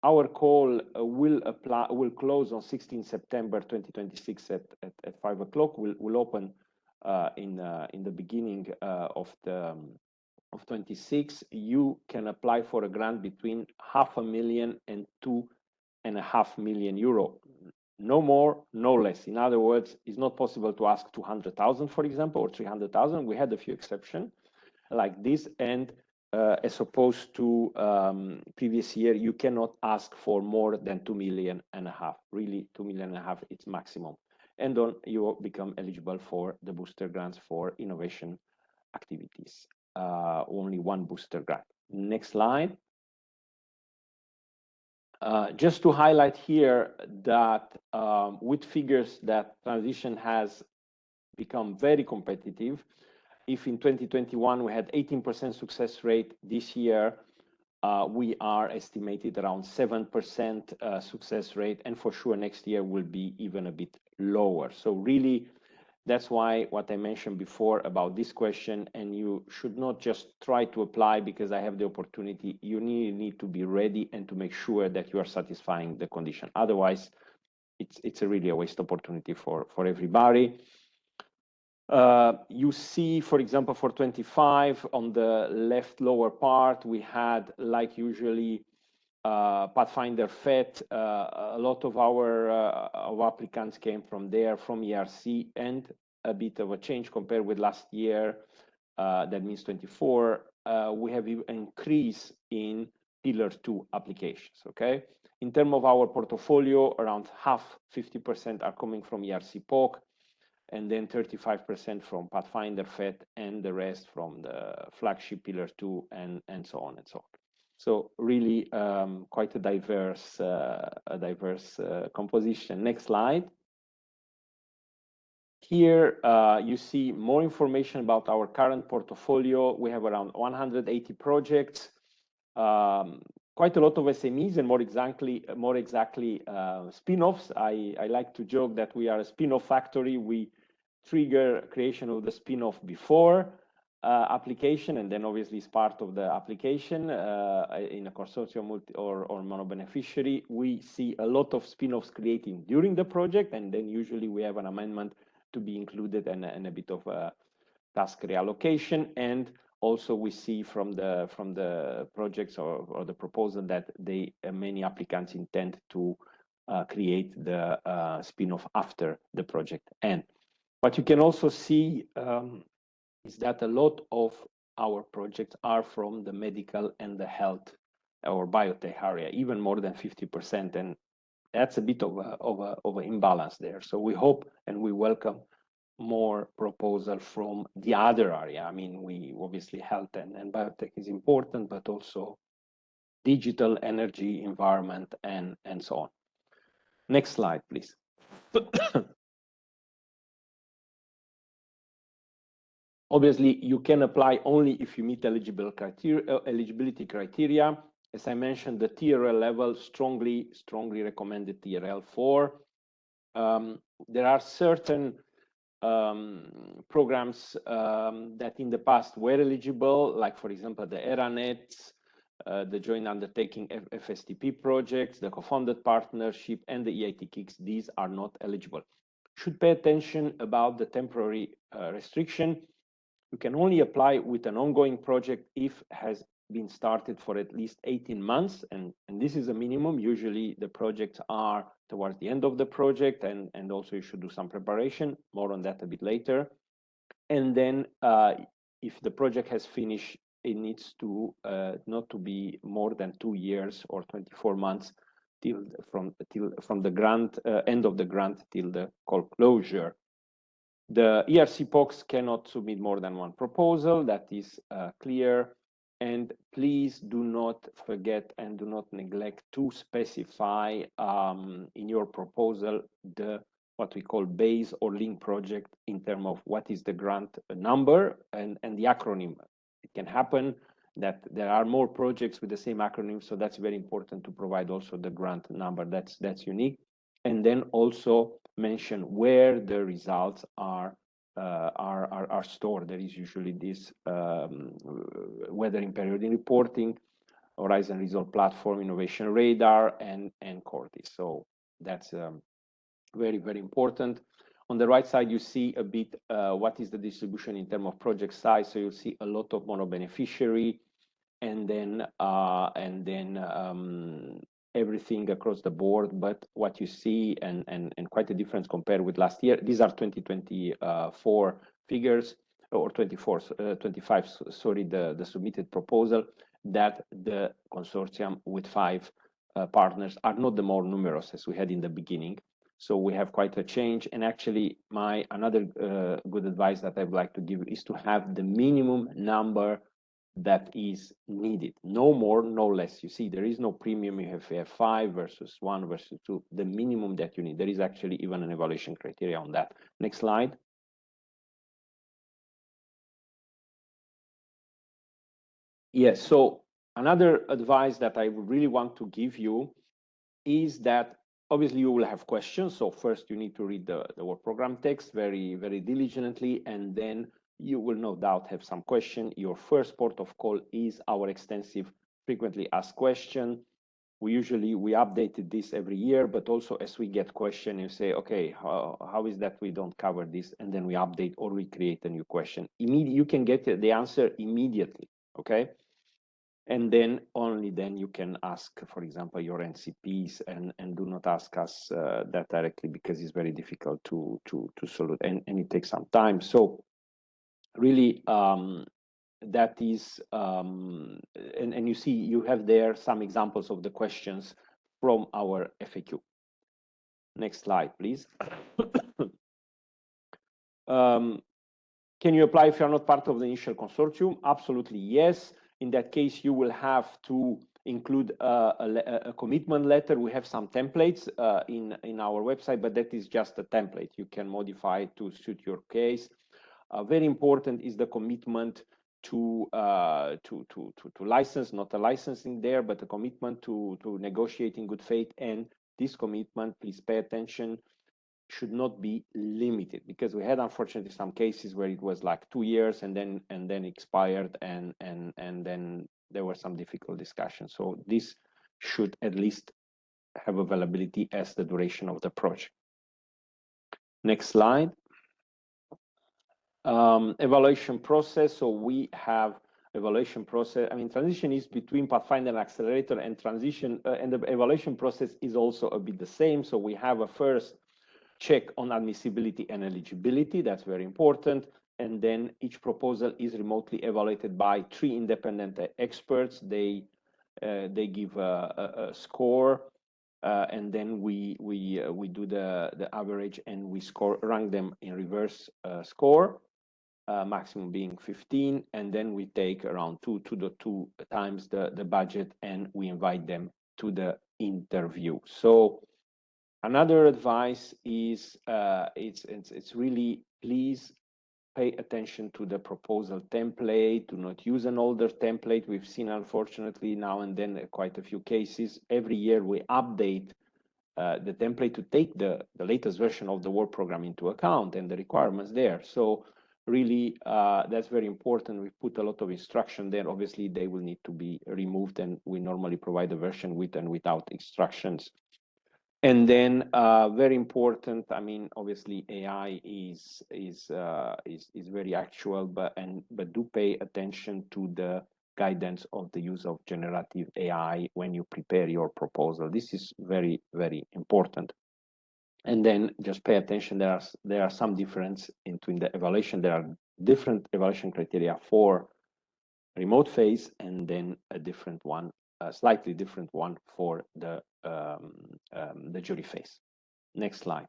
Our call will close on 16 September 2026 at 5 o'clock. We'll open in the beginning of 26. You can apply for a grant between €500,000 and €2.5 million. No more, no less. In other words, it's not possible to ask 200,000, for example, or 300,000. We had a few exceptions like this, and as opposed to previous year, you cannot ask for more than 2.5 million. Really, 2.5 million, it's maximum. And then you become eligible for the booster grants for innovation activities. Only one booster grant. Next slide. Just to highlight here that with figures that transition has become very competitive. If in 2021 we had 18% success rate, this year we are estimated around 7% success rate, and for sure next year will be even a bit lower. So really, that's why what I mentioned before about this question, and you should not just try to apply because I have the opportunity. You need to be ready and to make sure that you are satisfying the condition. Otherwise, it's really a waste opportunity for everybody. You see, for example, for 25 on the left lower part, we had, like usually, Pathfinder FET. A lot of our applicants came from there, from ERC, and a bit of a change compared with last year. That means 24. We have an increase in pillar 2 applications. Okay. In terms of our portfolio, around half, 50% are coming from ERC POC, and then 35% from Pathfinder FET, and the rest from the flagship pillar 2 and so on and so on. So really quite a diverse composition. Next slide. Here you see more information about our current portfolio. We have around 180 projects, quite a lot of SMEs, and more exactly spin-offs. I like to joke that we are a spin-off factory. We trigger creation of the spin-off before application, and then obviously it's part of the application in a consortium or mono-beneficiary. We see a lot of spin-offs creating during the project, and then usually we have an amendment to be included and a bit of a task reallocation. And also we see from the projects or the proposal that many applicants intend to create the spin-off after the project end. What you can also see is that a lot of our projects are from the medical and the health or biotech area, even more than 50%, and that's a bit of an imbalance there. So we hope and we welcome more proposal from the other area. I mean, we obviously health and biotech is important, but also digital, energy, environment, and so on. Next slide, please. Obviously, you can apply only if you meet eligibility criteria. As I mentioned, the TRL level, strongly recommended TRL 4. There are certain programs that in the past were eligible, like for example, the ERANET, the joint undertaking FSTP projects, the co-funded partnership, and the EIT KICS. These are not eligible. Should pay attention about the temporary restriction. You can only apply with an ongoing project if it has been started for at least 18 months, and this is a minimum. Usually the projects are towards the end of the project, and also you should do some preparation. More on that a bit later. And then if the project has finished it needs to not to be more than 2 years or 24 months from the grant end of the grant till the call closure. The ERC POCs cannot submit more than one proposal. That is clear. And please do not forget and do not neglect to specify in your proposal what we call base or link project in terms of what is the grant number and the acronym. It can happen that there are more projects with the same acronym, so that's very important to provide also the grant number. That's unique. And then also mention where the results are stored. There is usually this weathering period reporting, Horizon Result Platform, Innovation Radar, and Cortis. So that's very, very important. On the right side, you see a bit what is the distribution in terms of project size. So you'll see a lot of mono beneficiary, and then everything across the board. But what you see, and quite a difference compared with last year, these are 2024 figures, or 25, sorry, the submitted proposal, that the consortium with 5 partners are not the more numerous as we had in the beginning. So we have quite a change. And actually, another good advice that I would like to give is to have the minimum number that is needed. No more, no less. You see, there is no premium. You have 5 versus 1 versus 2, the minimum that you need. There is actually even an evaluation criteria on that. Next slide. Yes, so another advice that I really want to give you is that obviously you will have questions. So first you need to read the work program text very, very diligently, and then you will no doubt have some question. Your first port of call is our extensive frequently asked question. We updated this every year, but also as we get question, you say, okay, how is that we don't cover this? And then we update or we create a new question. You can get the answer immediately, okay? And then only then you can ask, for example, your NCPs, and do not ask us that directly, because it's very difficult to solve, and it takes some time. So really, that is, and you see, you have there some examples of the questions from our FAQ. Next slide, please. Can you apply if you're not part of the initial consortium? Absolutely, yes. In that case, you will have to include a commitment letter. We have some templates in our website, but that is just a template. You can modify it to suit your case. Very important is the commitment to license, not a licensing there, but a commitment to negotiate in good faith. And this commitment, please pay attention, should not be limited, because we had unfortunately some cases where it was like 2 years and then expired, and then there were some difficult discussions. So this should at least have availability as the duration of the project. Next slide. Evaluation process. So we have evaluation process. I mean, transition is between Pathfinder and Accelerator, and transition and the evaluation process is also a bit the same. So we have a first check on admissibility and eligibility. That's very important. And then each proposal is remotely evaluated by 3 independent experts. They give a score, and then we do the average, and we rank them in reverse score, maximum being 15, and then we take around 2 times the budget, and we invite them to the interview. So another advice is it's really, please pay attention to the proposal template. Do not use an older template. We've seen, unfortunately, now and then quite a few cases. Every year we update the template to take the latest version of the work program into account and the requirements there. So really, that's very important. We put a lot of instruction there. Obviously, they will need to be removed, and we normally provide a version with and without instructions. And then very important, I mean, obviously AI is very actual, but do pay attention to the guidance of the use of generative AI when you prepare your proposal. This is very, very important. And then just pay attention, there are some difference between the evaluation. There are different evaluation criteria for remote phase, and then a different one, a slightly different one for the jury phase. Next slide.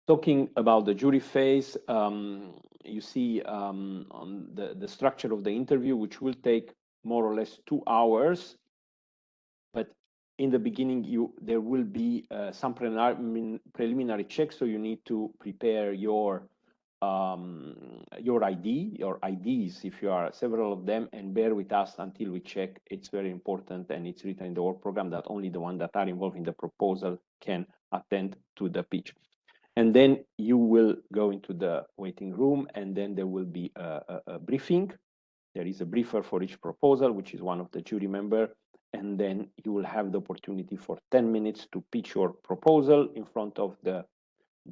Talking about the jury phase, you see on the structure of the interview, which will take more or less 2 hours. But in the beginning, there will be some preliminary checks, so you need to prepare your IDs, if you are several of them, and bear with us until we check. It's very important, and it's written in the work program that only the ones that are involved in the proposal can attend to the pitch. And then you will go into the waiting room, and then there will be a briefing. There is a briefer for each proposal, which is one of the jury member, and then you will have the opportunity for 10 minutes to pitch your proposal in front of the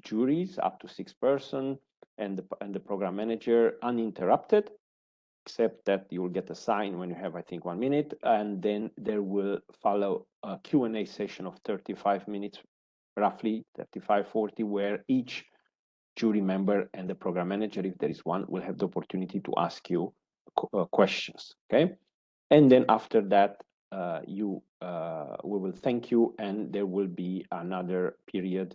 juries, up to 6 persons, and the program manager, uninterrupted, except that you will get a sign when you have, I think, 1 minute, and then there will follow a Q&A session of 35 minutes, roughly 35, 40, where each jury member and the program manager, if there is one, will have the opportunity to ask you questions, okay? And then after that, we will thank you, and there will be another period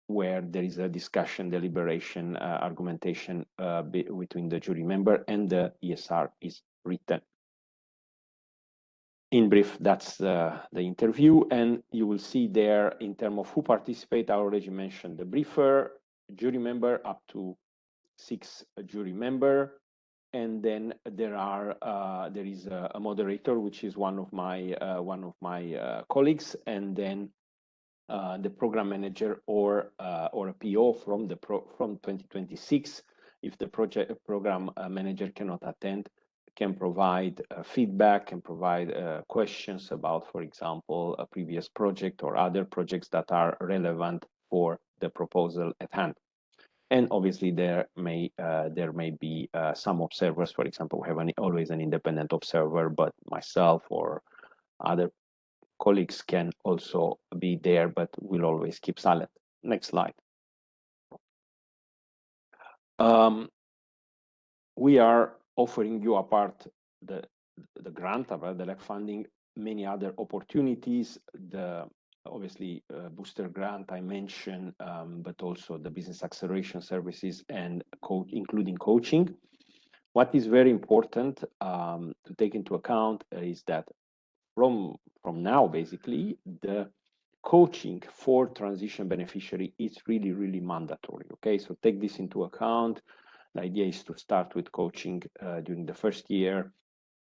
where there is a discussion, deliberation, argumentation between the jury member, and the ESR is written. In brief, that's the interview, and you will see there in terms of who participate. I already mentioned the briefer, jury member, up to 6 jury member, and then there is a moderator, which is one of my colleagues, and then the program manager or a PO from 2026. If the program manager cannot attend, can provide feedback, can provide questions about, for example, a previous project or other projects that are relevant for the proposal at hand. And obviously there may be some observers. For example, we have always an independent observer, but myself or other colleagues can also be there, but we'll always keep silent. Next slide. We are offering you, apart the grant, about the LEC funding, many other opportunities. Obviously booster grant I mentioned, but also the business acceleration services and including coaching. What is very important to take into account is that from now, basically, the coaching for transition beneficiary is really mandatory. Okay, so take this into account. The idea is to start with coaching during the first year.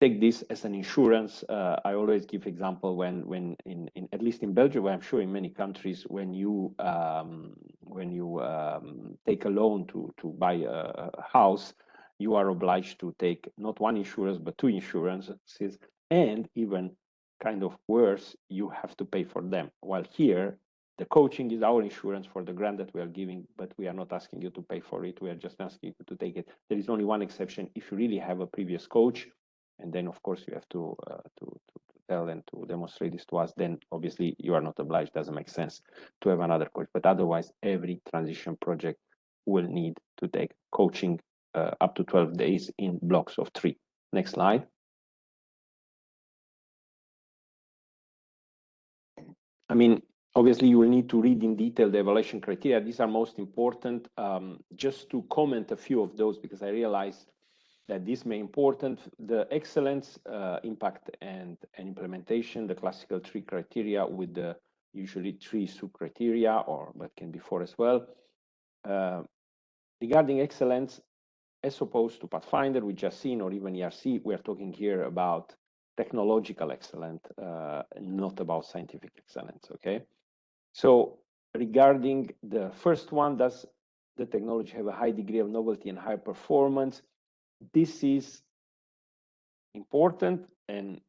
Take this as an insurance. I always give example when in at least in Belgium, where I'm sure in many countries, when you take a loan to buy a house, you are obliged to take not one insurance but 2 insurances, and even kind of worse, you have to pay for them. While here, the coaching is our insurance for the grant that we are giving, but we are not asking you to pay for it. We are just asking you to take it. There is only one exception: if you really have a previous coach, and then of course you have to tell and to demonstrate this to us, then obviously you are not obliged. Doesn't make sense to have another coach. But otherwise, every transition project will need to take coaching up to 12 days in blocks of 3. Next slide. I mean, obviously you will need to read in detail the evaluation criteria. These are most important. Just to comment a few of those, because I realized that this may be important: the excellence, impact, and implementation, the classical 3 criteria with the usually 3 sub-criteria, but can be 4 as well. Regarding excellence, as opposed to Pathfinder, we just seen, or even ERC, we are talking here about technological excellence, not about scientific excellence, okay? So regarding the first one, does the technology have a high degree of novelty and high performance? This is important and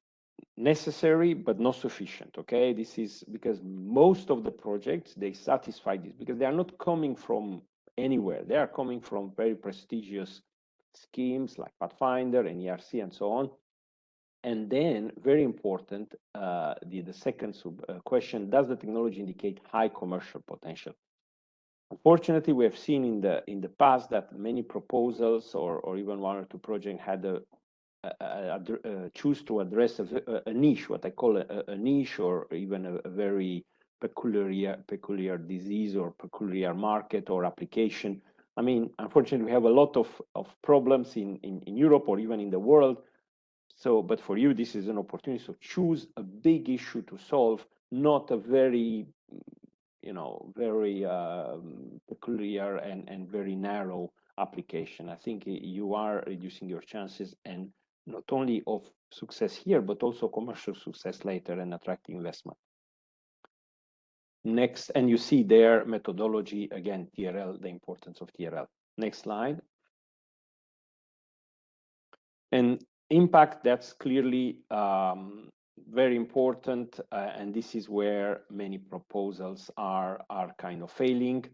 necessary, but not sufficient, okay? This is because most of the projects, they satisfy this, because they are not coming from anywhere. They are coming from very prestigious schemes like Pathfinder and ERC and so on. And then, very important, the second question: does the technology indicate high commercial potential? Unfortunately, we have seen in the past that many proposals or even one or two projects had choose to address a niche, what I call a niche, or even a very peculiar disease or peculiar market or application. I mean, unfortunately, we have a lot of problems in Europe or even in the world. So, but for you, this is an opportunity. So choose a big issue to solve, not a very, very peculiar and very narrow application. I think you are reducing your chances, and not only of success here, but also commercial success later and attracting investment. Next, and you see their methodology, again, TRL, the importance of TRL. Next slide. And impact, that's clearly very important, and this is where many proposals are kind of failing.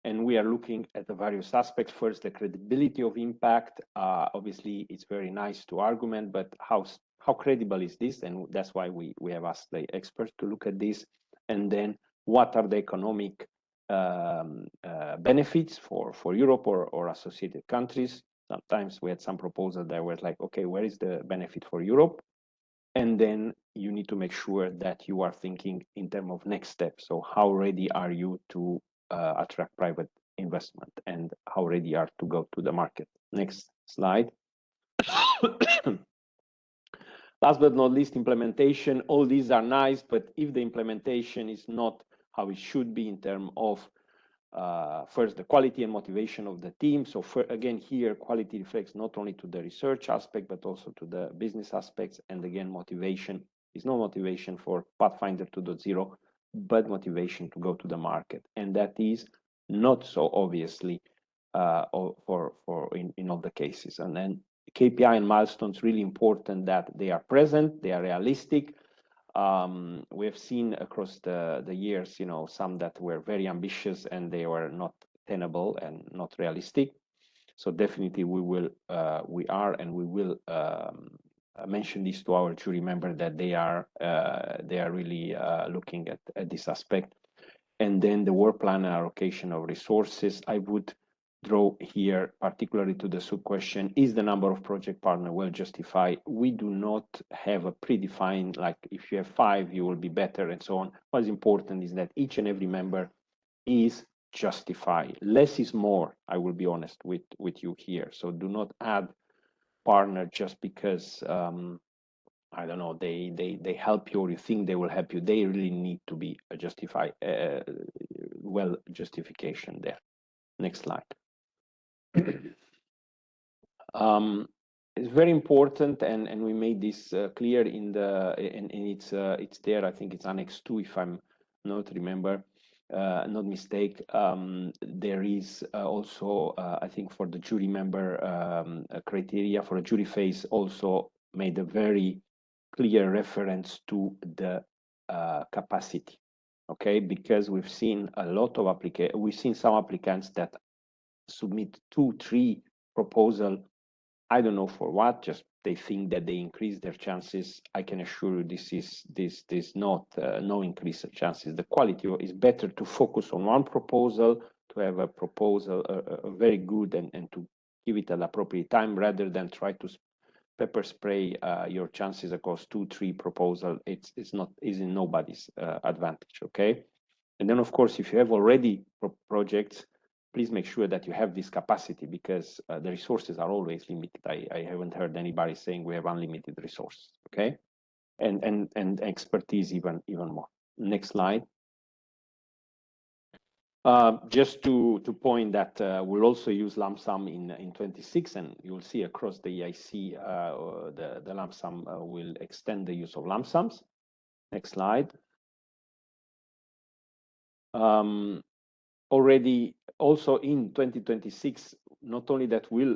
And we are looking at the various aspects. First, the credibility of impact. Obviously, it's very nice to argument, but how credible is this? And that's why we have asked the experts to look at this. And then, what are the economic benefits for Europe or associated countries? Sometimes we had some proposals that were like, okay, where is the benefit for Europe? And then you need to make sure that you are thinking in terms of next steps. So how ready are you to attract private investment, and how ready are to go to the market? Next slide. Last but not least, implementation. All these are nice, but if the implementation is not how it should be in terms of first, the quality and motivation of the team. So again, here, quality reflects not only to the research aspect, but also to the business aspects. And again, motivation is no motivation for Pathfinder 2.0, but motivation to go to the market. And that is not so obviously in all the cases. And then KPI and milestones, really important that they are present, they are realistic. We have seen across the years, some that were very ambitious and they were not tenable and not realistic. So definitely we will mention this to our jury member, that they are really looking at this aspect. And then the work plan and allocation of resources. I would draw here particularly to the sub-question, is the number of project partner well justified? We do not have a predefined, like if you have 5, you will be better and so on. What is important is that each and every member is justified. Less is more, I will be honest with you here. So do not add partner just because, I don't know, they help you or you think they will help you. They really need to be a justified, well justification there. Next slide. It's very important, and we made this clear in the and it's there. I think it's Annex 2, if I'm not mistake. There is also I think for the jury member criteria for a jury phase also made a very clear reference to the capacity. Okay, because we've seen a lot of some applicants that submit 2-3 proposal. I don't know for what, just they think that they increase their chances. I can assure you this is not no increase of chances. The quality is better to focus on one proposal, to have a proposal very good and to give it an appropriate time, rather than try to pepper spray your chances across 2-3 proposals. It's in nobody's advantage. Okay, and then of course, if you have already projects, please make sure that you have this capacity, because the resources are always limited. I haven't heard anybody saying we have unlimited resources. Okay, and expertise even more. Next slide. Just to point that we'll also use lump sum in 26, and you will see across the EIC the lump sum will extend the use of lump sums. Next slide. Already also in 2026, not only that will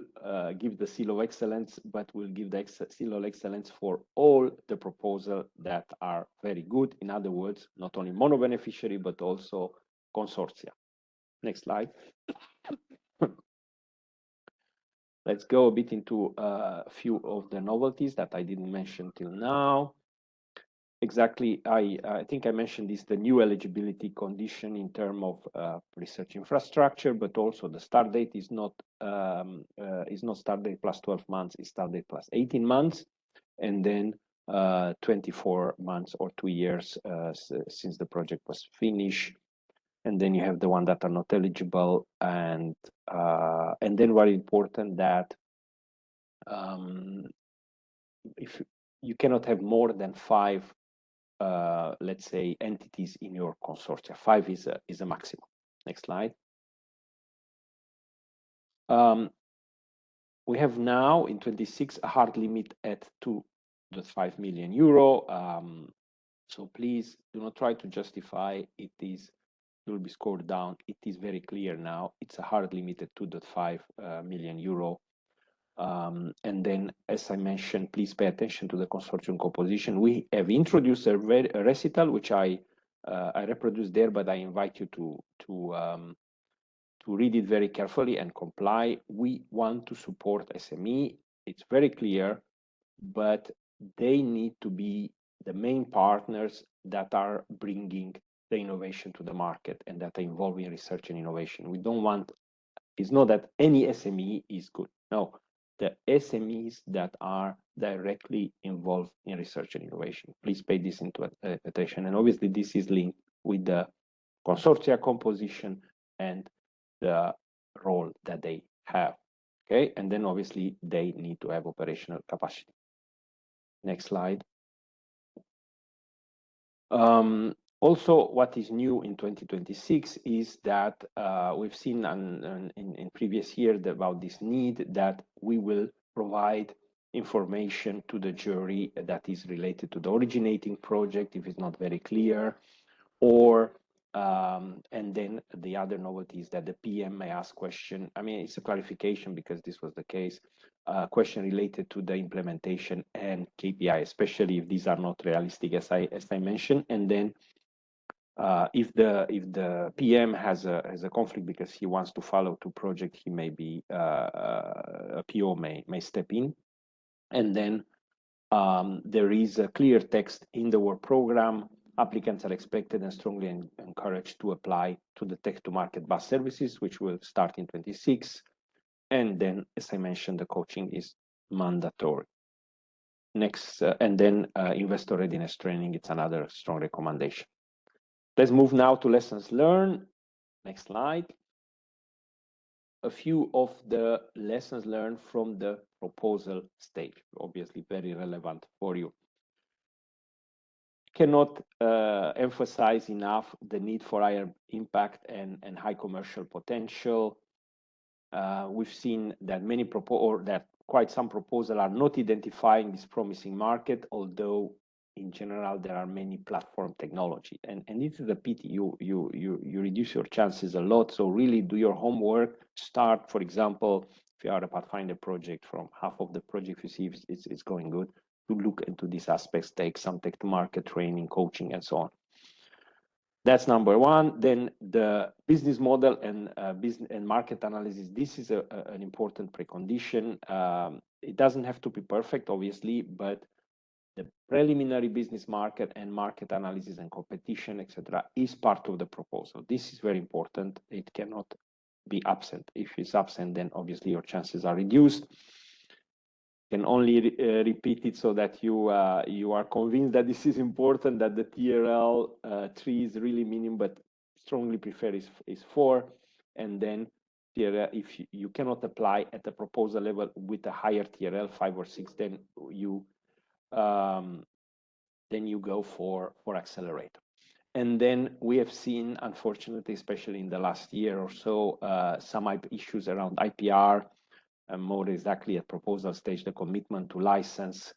give the seal of excellence, but will give the seal of excellence for all the proposals that are very good. In other words, not only mono beneficiary, but also consortia. Next slide. Let's go a bit into a few of the novelties that I didn't mention till now. exactly, I think I mentioned this, the new eligibility condition in terms of research infrastructure, but also the start date is not start date plus 12 months, it's start date plus 18 months, and then 24 months or 2 years since the project was finished. And then you have the one that are not eligible, and then very important that if you cannot have more than 5 let's say entities in your consortia. 5 is a maximum. Next slide. We have now in 26 a hard limit at 2.5 million euro. So please do not try to justify it will be scored down. It is very clear now. It's a hard limit at 2.5 million euro. And then, as I mentioned, please pay attention to the consortium composition. We have introduced a recital, which I reproduced there, but I invite you to read it very carefully and comply. We want to support SME. It's very clear, but they need to be the main partners that are bringing the innovation to the market and that are involved in research and innovation. We don't want, it's not that any SME is good. No, the SMEs that are directly involved in research and innovation. Please pay this into attention. And obviously this is linked with the consortia composition and the role that they have. Okay, and then obviously they need to have operational capacity. Next slide. Also, what is new in 2026 is that we've seen in previous years about this need that we will provide information to the jury that is related to the originating project if it's not very clear, or and then the other novelty is that the PM may ask question. I mean, it's a clarification because this was the case. Question related to the implementation and KPI, especially if these are not realistic, as I mentioned. And then if the PM has a conflict because he wants to follow to project, he may be a PO may step in. And then there is a clear text in the work program. Applicants are expected and strongly encouraged to apply to the tech to market bus services, which will start in 26. And then, as I mentioned, the coaching is mandatory. Next, and then investor readiness training, it's another strong recommendation. Let's move now to lessons learned. Next slide. A few of the lessons learned from the proposal stage, obviously very relevant for you. Cannot emphasize enough the need for higher impact and high commercial potential. We've seen that quite some proposals are not identifying this promising market, although in general there are many platform technology, and this is a pity. You reduce your chances a lot. So really do your homework. Start, for example, if you are a Pathfinder project, from half of the project you see it's going good, to look into these aspects, take some tech to market training, coaching, and so on. That's number one. Then the business model and business and market analysis. This is an important precondition. It doesn't have to be perfect, obviously, but the preliminary business market and market analysis and competition, etc., is part of the proposal. This is very important. It cannot be absent. If it's absent, then obviously your chances are reduced. Can only repeat it so that you are convinced that this is important, that the TRL 3 is really minimum, but strongly prefer is 4. And then TRL, if you cannot apply at the proposal level with a higher TRL 5 or 6, then you go for Accelerator. And then we have seen, unfortunately, especially in the last year or so, some issues around IPR. More exactly at proposal stage, the commitment to license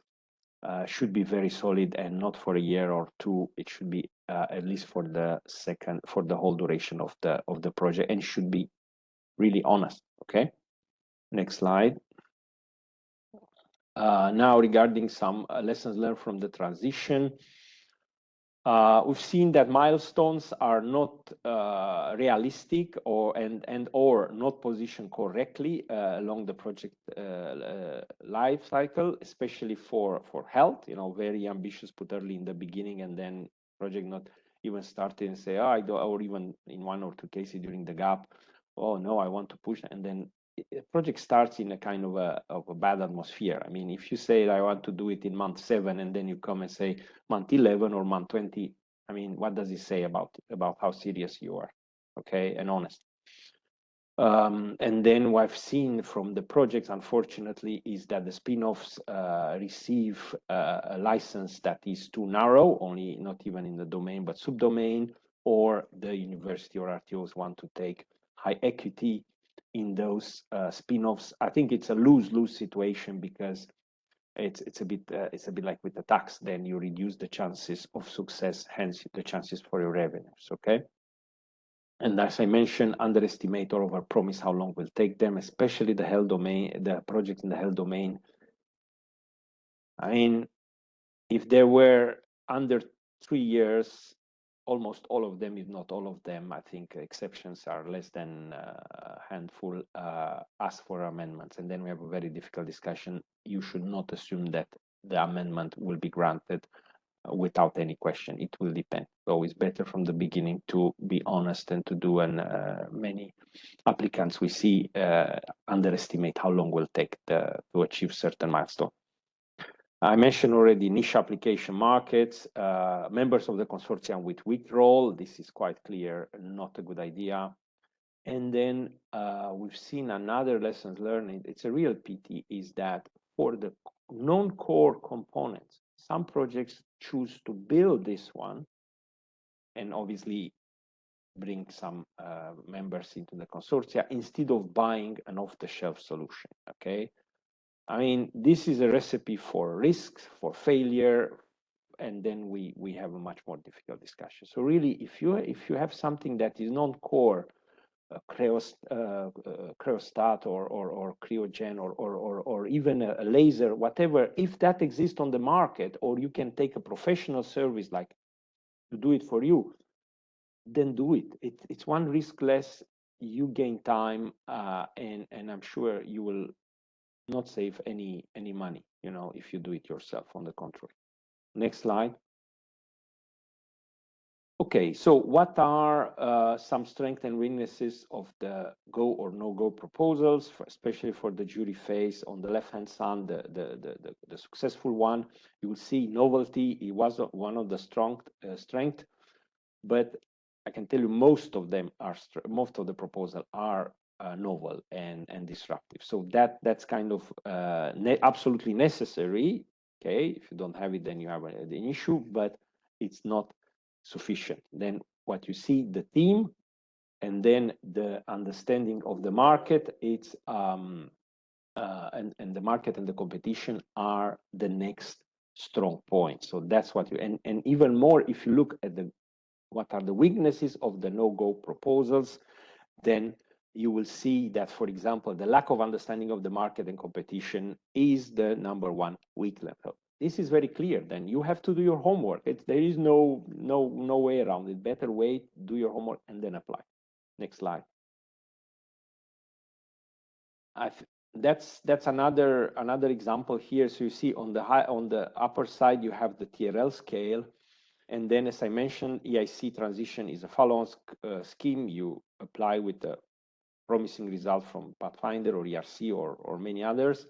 should be very solid, and not for a year or two. It should be at least for the whole duration of the project, and should be really honest. Okay, next slide. Now regarding some lessons learned from the transition. We've seen that milestones are not realistic or not positioned correctly along the project life cycle, especially for health. You know, very ambitious, put early in the beginning, and then project not even started and say, oh, I do, or even in 1 or 2 cases during the gap, oh no, I want to push, and then the project starts in a kind of a bad atmosphere. I mean, if you say I want to do it in month 7 and then you come and say month 11 or month 20, I mean, what does it say about how serious you are? Okay, and honest. And then what I've seen from the projects, unfortunately, is that the spin-offs receive a license that is too narrow, only not even in the domain, but subdomain, or the university or RTOs want to take high equity in those spin-offs. I think it's a lose-lose situation, because it's a bit like with the tax. Then you reduce the chances of success, hence the chances for your revenues. Okay. And as I mentioned, underestimate or overpromise how long will take them, especially the health domain, the project in the health domain. I mean, if there were under 3 years, almost all of them, if not all of them, I think exceptions are less than a handful, ask for amendments. And then we have a very difficult discussion. You should not assume that the amendment will be granted without any question. It will depend. So it's better from the beginning to be honest and to do, and many applicants we see underestimate how long will take to achieve certain milestone. I mentioned already niche application markets, members of the consortium with weak role. This is quite clear, not a good idea. And then we've seen another lessons learned. It's a real pity, is that for the non-core components, some projects choose to build this one and obviously bring some members into the consortia instead of buying an off-the-shelf solution. Okay, I mean, this is a recipe for risks, for failure, and then we have a much more difficult discussion. So really, if you have something that is non-core, cryostat or cryogen or even a laser, whatever, if that exists on the market, or you can take a professional service like to do it for you, then do it. It's one risk less. You gain time, and I'm sure you will not save any money, you know, if you do it yourself. On the contrary. Next slide. Okay, so what are some strengths and weaknesses of the go or no-go proposals, especially for the jury phase? On the left-hand side, the successful one, you will see novelty. It was one of the strong strength, but I can tell you most of them are, most of the proposals are novel and disruptive. So that's kind of absolutely necessary. Okay, if you don't have it, then you have an issue, but it's not sufficient. Then what you see, the theme, and then the understanding of the market, it's and the market and the competition are the next strong point. So that's what you, and even more, if you look at the what are the weaknesses of the no-go proposals, then you will see that, for example, the lack of understanding of the market and competition is the #1 weak level. This is very clear. Then you have to do your homework. There is no way around it. Better wait, do your homework, and then apply. Next slide. That's another example here. So you see on the upper side you have the TRL scale, and then, as I mentioned, EIC Transition is a follow-on scheme. You apply with the promising result from Pathfinder or ERC or many others,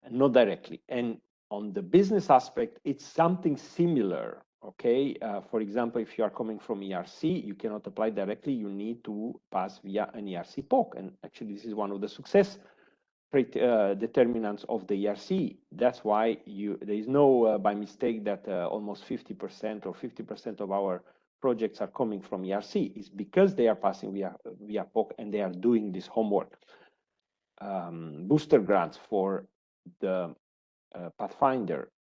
and not directly. And on the business aspect, it's something similar. Okay, for example, if you are coming from ERC, you cannot apply directly. You need to pass via an ERC POC, and actually, this is one of the success determinants of the ERC. That's why there is no by mistake that almost 50% or 50% of our projects are coming from ERC. It's because they are passing via POC and they are doing this homework. Booster grants for the Pathfinder,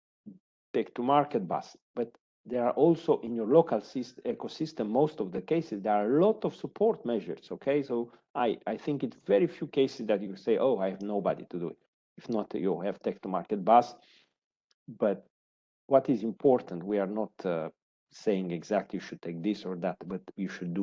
take to market bus, but there are also in your local ecosystem, most of the cases, there are a lot of support measures. Okay, so I think it's very few cases that you say, oh, I have nobody to do it. If not, you have take to market bus. But what is important, we are not saying exactly you should take this or that, but you should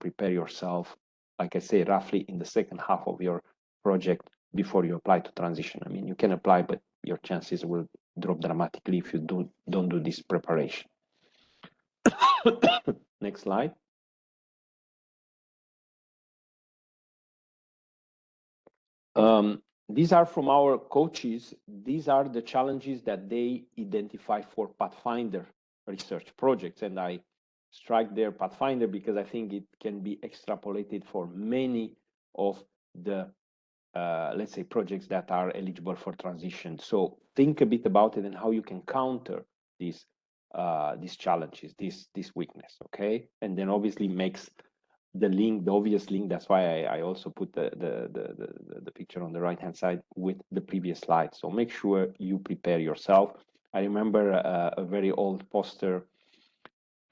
prepare yourself, like I say, roughly in the second half of your project before you apply to transition. I mean, you can apply, but your chances will drop dramatically if you don't do this preparation. Next slide. These are from our coaches. These are the challenges that they identify for Pathfinder research projects. And I strike there Pathfinder because I think it can be extrapolated for many of the, let's say, projects that are eligible for transition. So think a bit about it and how you can counter these challenges, this weakness, okay? And then obviously makes the link, the obvious link. That's why I also put the picture on the right hand side with the previous slide. So make sure you prepare yourself. I remember a very old poster.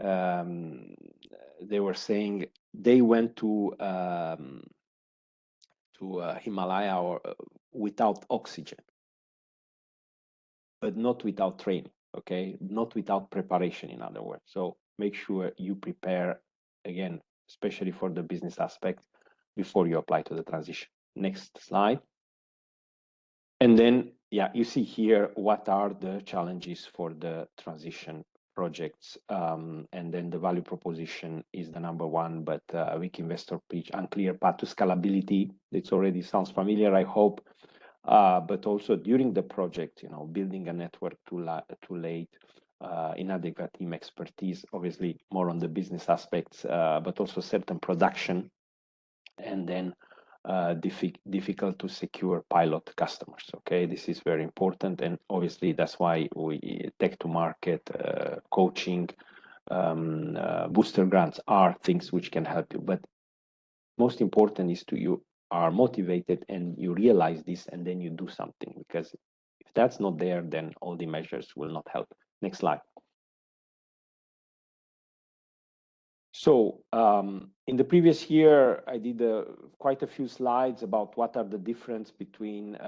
They were saying they went to Himalaya or without oxygen, but not without training. Okay, not without preparation. In other words, so make sure you prepare again, especially for the business aspect, before you apply to the transition. Next slide. And then, yeah, you see here what are the challenges for the transition projects. And then the value proposition is the number one, but weak investor pitch, unclear path to scalability. It already sounds familiar, I hope. But also during the project, building a network too late, inadequate team expertise, obviously more on the business aspects, but also certain production, and then difficult to secure pilot customers. Okay, this is very important, and obviously that's why we tech to market, coaching, booster grants are things which can help you. But most important is you are motivated and you realize this, and then you do something, because if that's not there, then all the measures will not help. Next slide. So in the previous year, I did quite a few slides about what are the difference between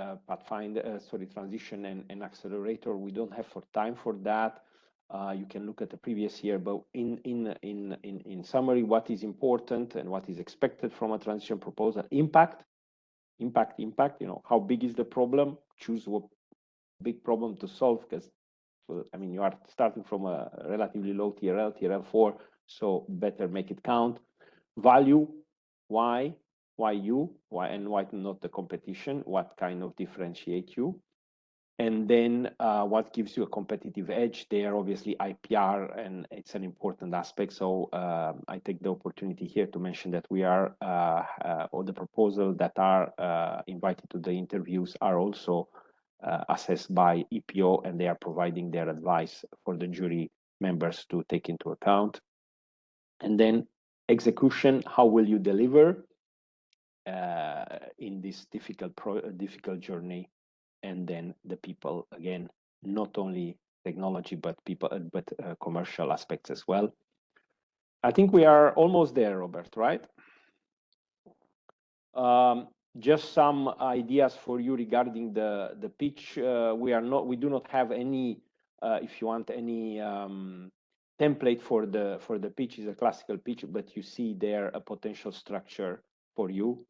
Transition and Accelerator. We don't have time for that. You can look at the previous year, but in summary, what is important and what is expected from a transition proposal: impact. How big is the problem? Choose what big problem to solve, because I mean, you are starting from a relatively low TRL, TRL4, so better make it count. Value, why you, and why not the competition? What kind of differentiate you? And then what gives you a competitive edge? There, obviously, IPR, and it's an important aspect. So I take the opportunity here to mention that we are, all the proposals that are invited to the interviews are also assessed by EPO, and they are providing their advice for the jury members to take into account. And then execution, how will you deliver in this difficult journey? And then the people, again, not only technology, but people, but commercial aspects as well. I think we are almost there, Robert, right? Just some ideas for you regarding the pitch. We do not have any, if you want, any template for the pitch. Is a classical pitch, but you see there a potential structure for you.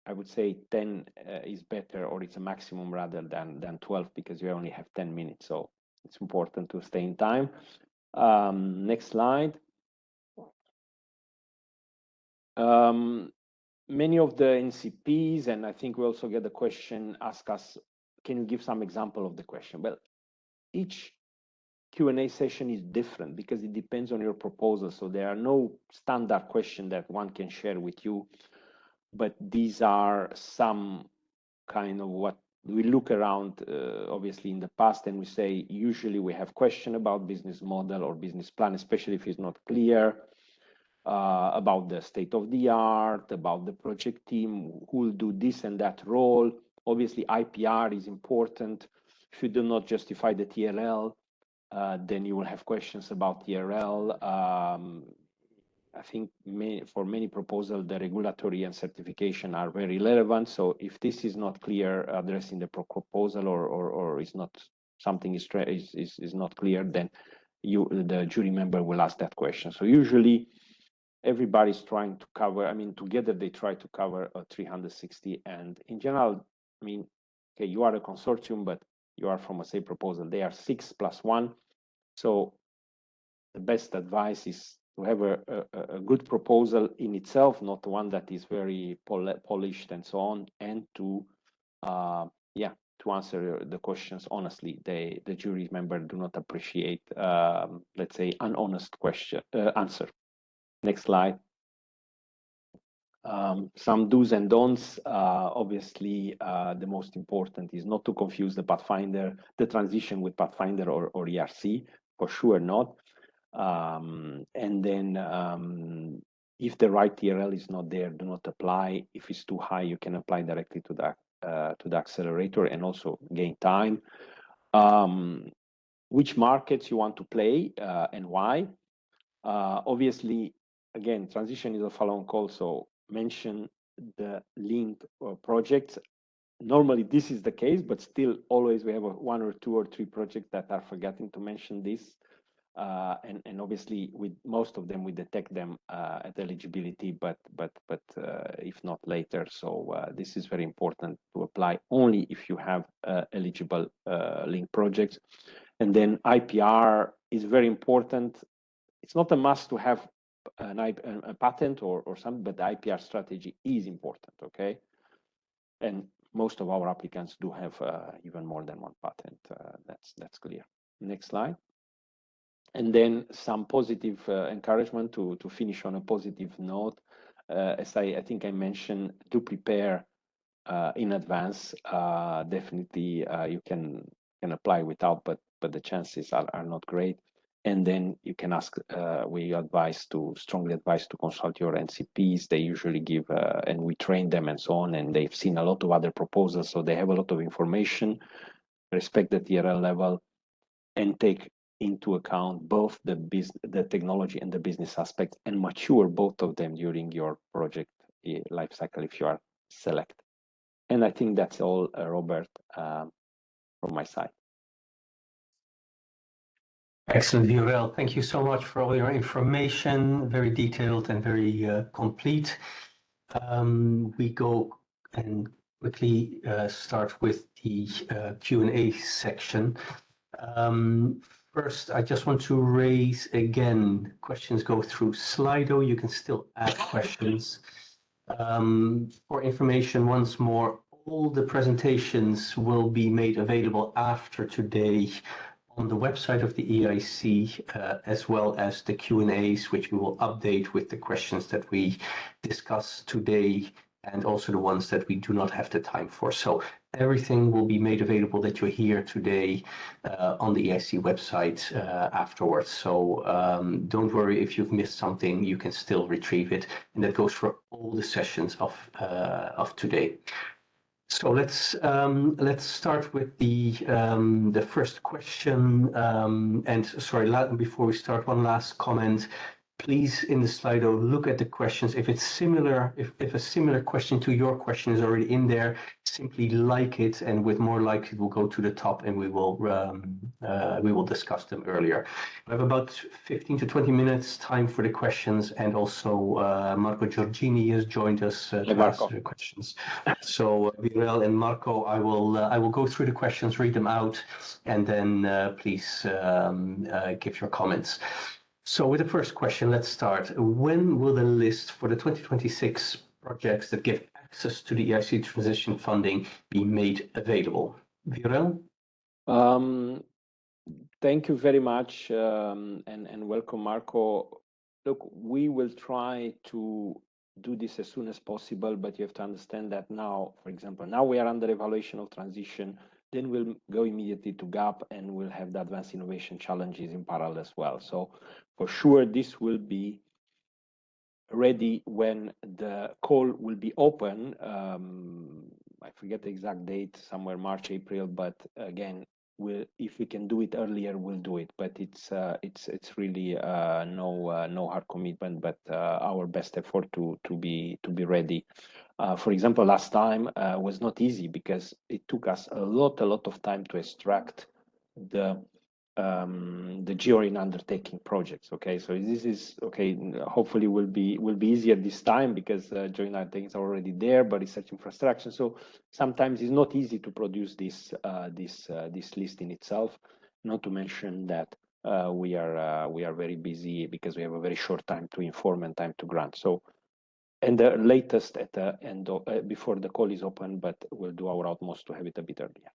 I would say 10 is better, or it's a maximum rather than 12, because you only have 10 minutes. So it's important to stay in time. Next slide. Many of the NCPs, and I think we also get the question, ask us, can you give some example of the question? Well, each Q&A session is different because it depends on your proposal. So there are no standard questions that one can share with you. But these are some kind of what we look around, obviously, in the past, and we say, usually we have question about business model or business plan, especially if it's not clear, about the state of the art, about the project team, who will do this and that role. Obviously, IPR is important. If you do not justify the TRL, then you will have questions about TRL. I think for many proposals, the regulatory and certification are very relevant. So if this is not clear addressing the proposal, or is not something is not clear, then the jury member will ask that question. So usually everybody's trying to cover, I mean, together they try to cover 360. And in general, I mean, okay, you are a consortium, but you are from a same proposal. They are 6 + 1. So the best advice is to have a good proposal in itself, not one that is very polished and so on, and to to answer the questions honestly. The jury member do not appreciate, let's say, an honest answer. Next slide. Some do's and don'ts. Obviously, the most important is not to confuse the Pathfinder, the transition with Pathfinder or ERC, for sure not. And then if the right TRL is not there, do not apply. If it's too high, you can apply directly to the accelerator and also gain time. Which markets you want to play and why? Obviously, again, transition is a follow-on call, so mention the link or projects. Normally this is the case, but still always we have 1 or 2 or 3 projects that are forgetting to mention this. And obviously with most of them we detect them at eligibility, but if not later. So this is very important to apply only if you have eligible link projects. And then IPR is very important. It's not a must to have a patent or something, but the IPR strategy is important, okay? And most of our applicants do have even more than 1 patent. That's clear. Next slide. And then some positive encouragement to finish on a positive note. As I think I mentioned, do prepare in advance. Definitely you can apply without, but the chances are not great. And then you can ask, we strongly advise to consult your NCPs. They usually give, and we train them and so on, and they've seen a lot of other proposals, so they have a lot of information. Respect the TRL level and take into account both the technology and the business aspect, and mature both of them during your project life cycle if you are selected. And I think that's all, Robert, from my side. Excellent, Viorel. Thank you so much for all your information, very detailed and very complete. We go and quickly start with the Q&A section. First, I just want to raise again, questions go through Slido. You can still add questions. For information, once more, all the presentations will be made available after today on the website of the EIC, as well as the Q&As, which we will update with the questions that we discussed today and also the ones that we do not have the time for. So everything will be made available that you hear today on the EIC website afterwards. So don't worry if you've missed something, you can still retrieve it. And that goes for all the sessions of today. So let's start with the first question. And sorry, before we start, one last comment. Please, in the Slido, look at the questions. If it's similar, if a similar question to your question is already in there, simply like it, and with more likes, it will go to the top, and we will discuss them earlier. We have about 15 to 20 minutes time for the questions, and also Marco Giorgini has joined us to answer the questions. So Viorel and Marco, I will go through the questions, read them out, and then please give your comments. So with the first question, let's start. When will the list for the 2026 projects that give access to the EIC Transition funding be made available? Viorel? Thank you very much, and welcome, Marco. Look, we will try to do this as soon as possible, but you have to understand that now, for example, now we are under evaluation of transition, then we'll go immediately to GAP, and we'll have the advanced innovation challenges in parallel as well. So for sure, this will be ready when the call will be open. I forget the exact date, somewhere March, April, but again, if we can do it earlier, we'll do it. But it's really no hard commitment, but our best effort to be ready. For example, last time was not easy because it took us a lot of time to extract the the georing undertaking projects. Okay, so this is okay. Hopefully, will be easier this time because georing undertakings are already there, but research infrastructure. So sometimes it's not easy to produce this list in itself. Not to mention that we are very busy because we have a very short time to inform and time to grant. So, and the latest at the end of, before the call is open, but we'll do our utmost to have it a bit earlier.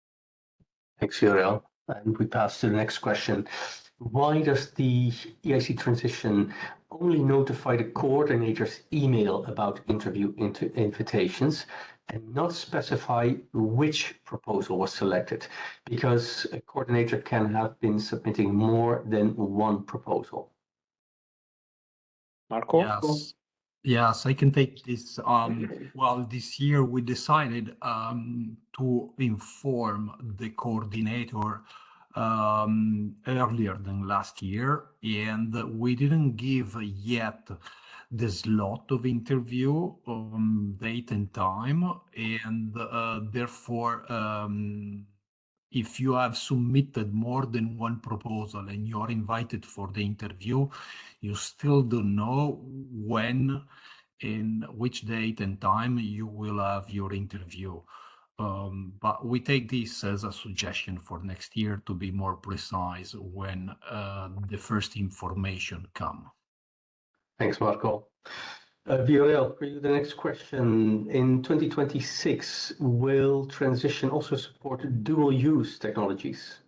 Thanks, Uriel. And we pass to the next question. Why does the EIC Transition only notify the coordinator's email about interview invitations and not specify which proposal was selected? Because a coordinator can have been submitting more than one proposal. Marco? Yes, I can take this. Well, this year we decided to inform the coordinator earlier than last year, and we didn't give yet the slot of interview date and time, and therefore if you have submitted more than one proposal and you are invited for the interview, you still don't know when, in which date and time you will have your interview. But we take this as a suggestion for next year to be more precise when the first information come. Thanks, Marco. Viorel, for you, the next question. In 2026, will Transition also support dual-use technologies?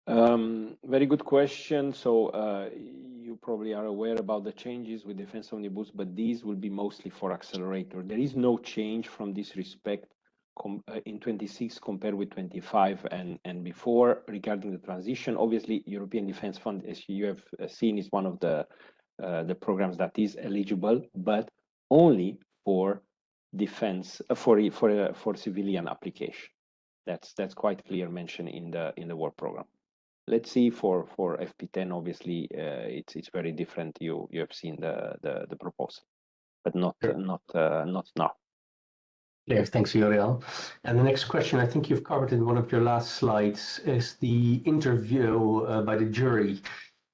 Very good question. So you probably are aware about the changes with Defense Omnibus, but these will be mostly for Accelerator. There is no change from this respect in 26 compared with 25 and before regarding the transition. Obviously, European Defense Fund, as you have seen, is one of the programs that is eligible, but only for defense for civilian application. That's quite clear mentioned in the work program. Let's see for FP10. Obviously, it's very different. You have seen the proposal, but not now. Yeah, thanks, Uriel. And the next question, I think you've covered in one of your last slides, is the interview by the jury,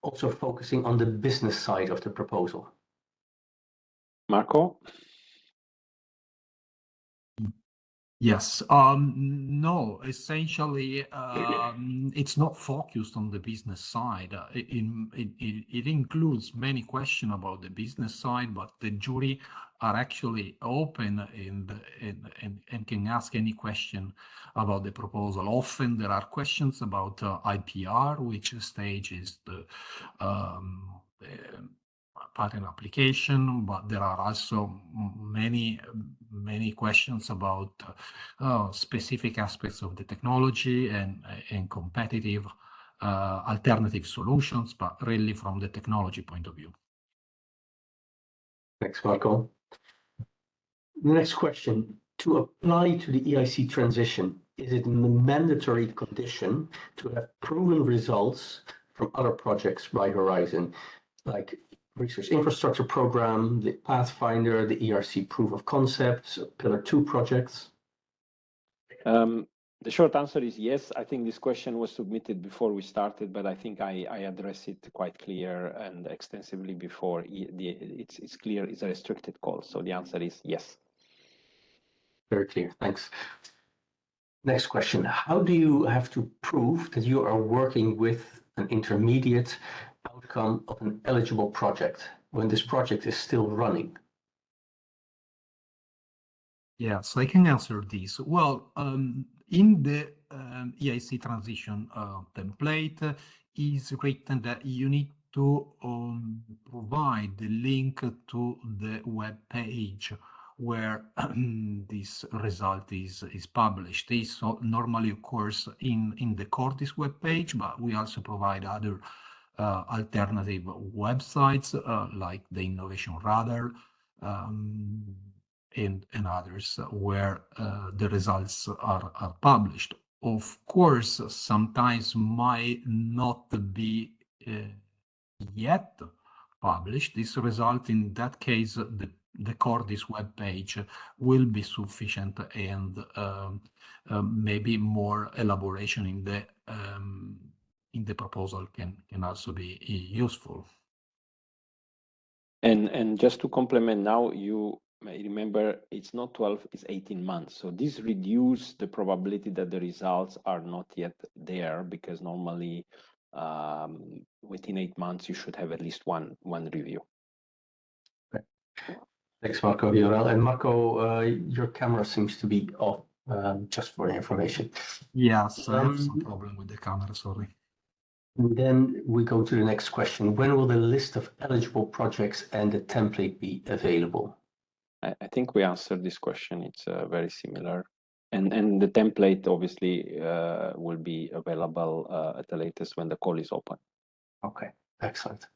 also focusing on the business side of the proposal. Marco? Yes. No, essentially, it's not focused on the business side. It includes many questions about the business side, but the jury are actually open and can ask any question about the proposal. Often there are questions about IPR, which stage is the patent application, but there are also many questions about specific aspects of the technology and competitive alternative solutions, but really from the technology point of view. Thanks, Marco. The next question, to apply to the EIC transition, is it a mandatory condition to have proven results from other projects by Horizon, like Research Infrastructure Program, the Pathfinder, the ERC Proof of Concept, Pillar 2 projects? The short answer is yes. I think this question was submitted before we started, but I think I addressed it quite clear and extensively before. It's clear it's a restricted call, so the answer is yes. Very clear, thanks. Next question, how do you have to prove that you are working with an intermediate outcome of an eligible project when this project is still running? Yes, I can answer this. Well, in the EIC transition template is written that you need to provide the link to the web page where this result is published. This normally occurs in the Cordis web page, but we also provide other alternative websites like the Innovation Radar and others where the results are published. Of course, sometimes might not be yet published. This result, in that case, the Cordis web page will be sufficient, and maybe more elaboration in the in the proposal can also be useful. And just to complement, now you may remember it's not 12, it's 18 months. So this reduces the probability that the results are not yet there, because normally within 8 months you should have at least one review. Okay. Thanks, Marco. And Marco, your camera seems to be off, just for information. Yes, I have some problem with the camera, sorry. And then we go to the next question. When will the list of eligible projects and the template be available? I think we answered this question. It's very similar. And the template obviously will be available at the latest when the call is open. Okay, excellent.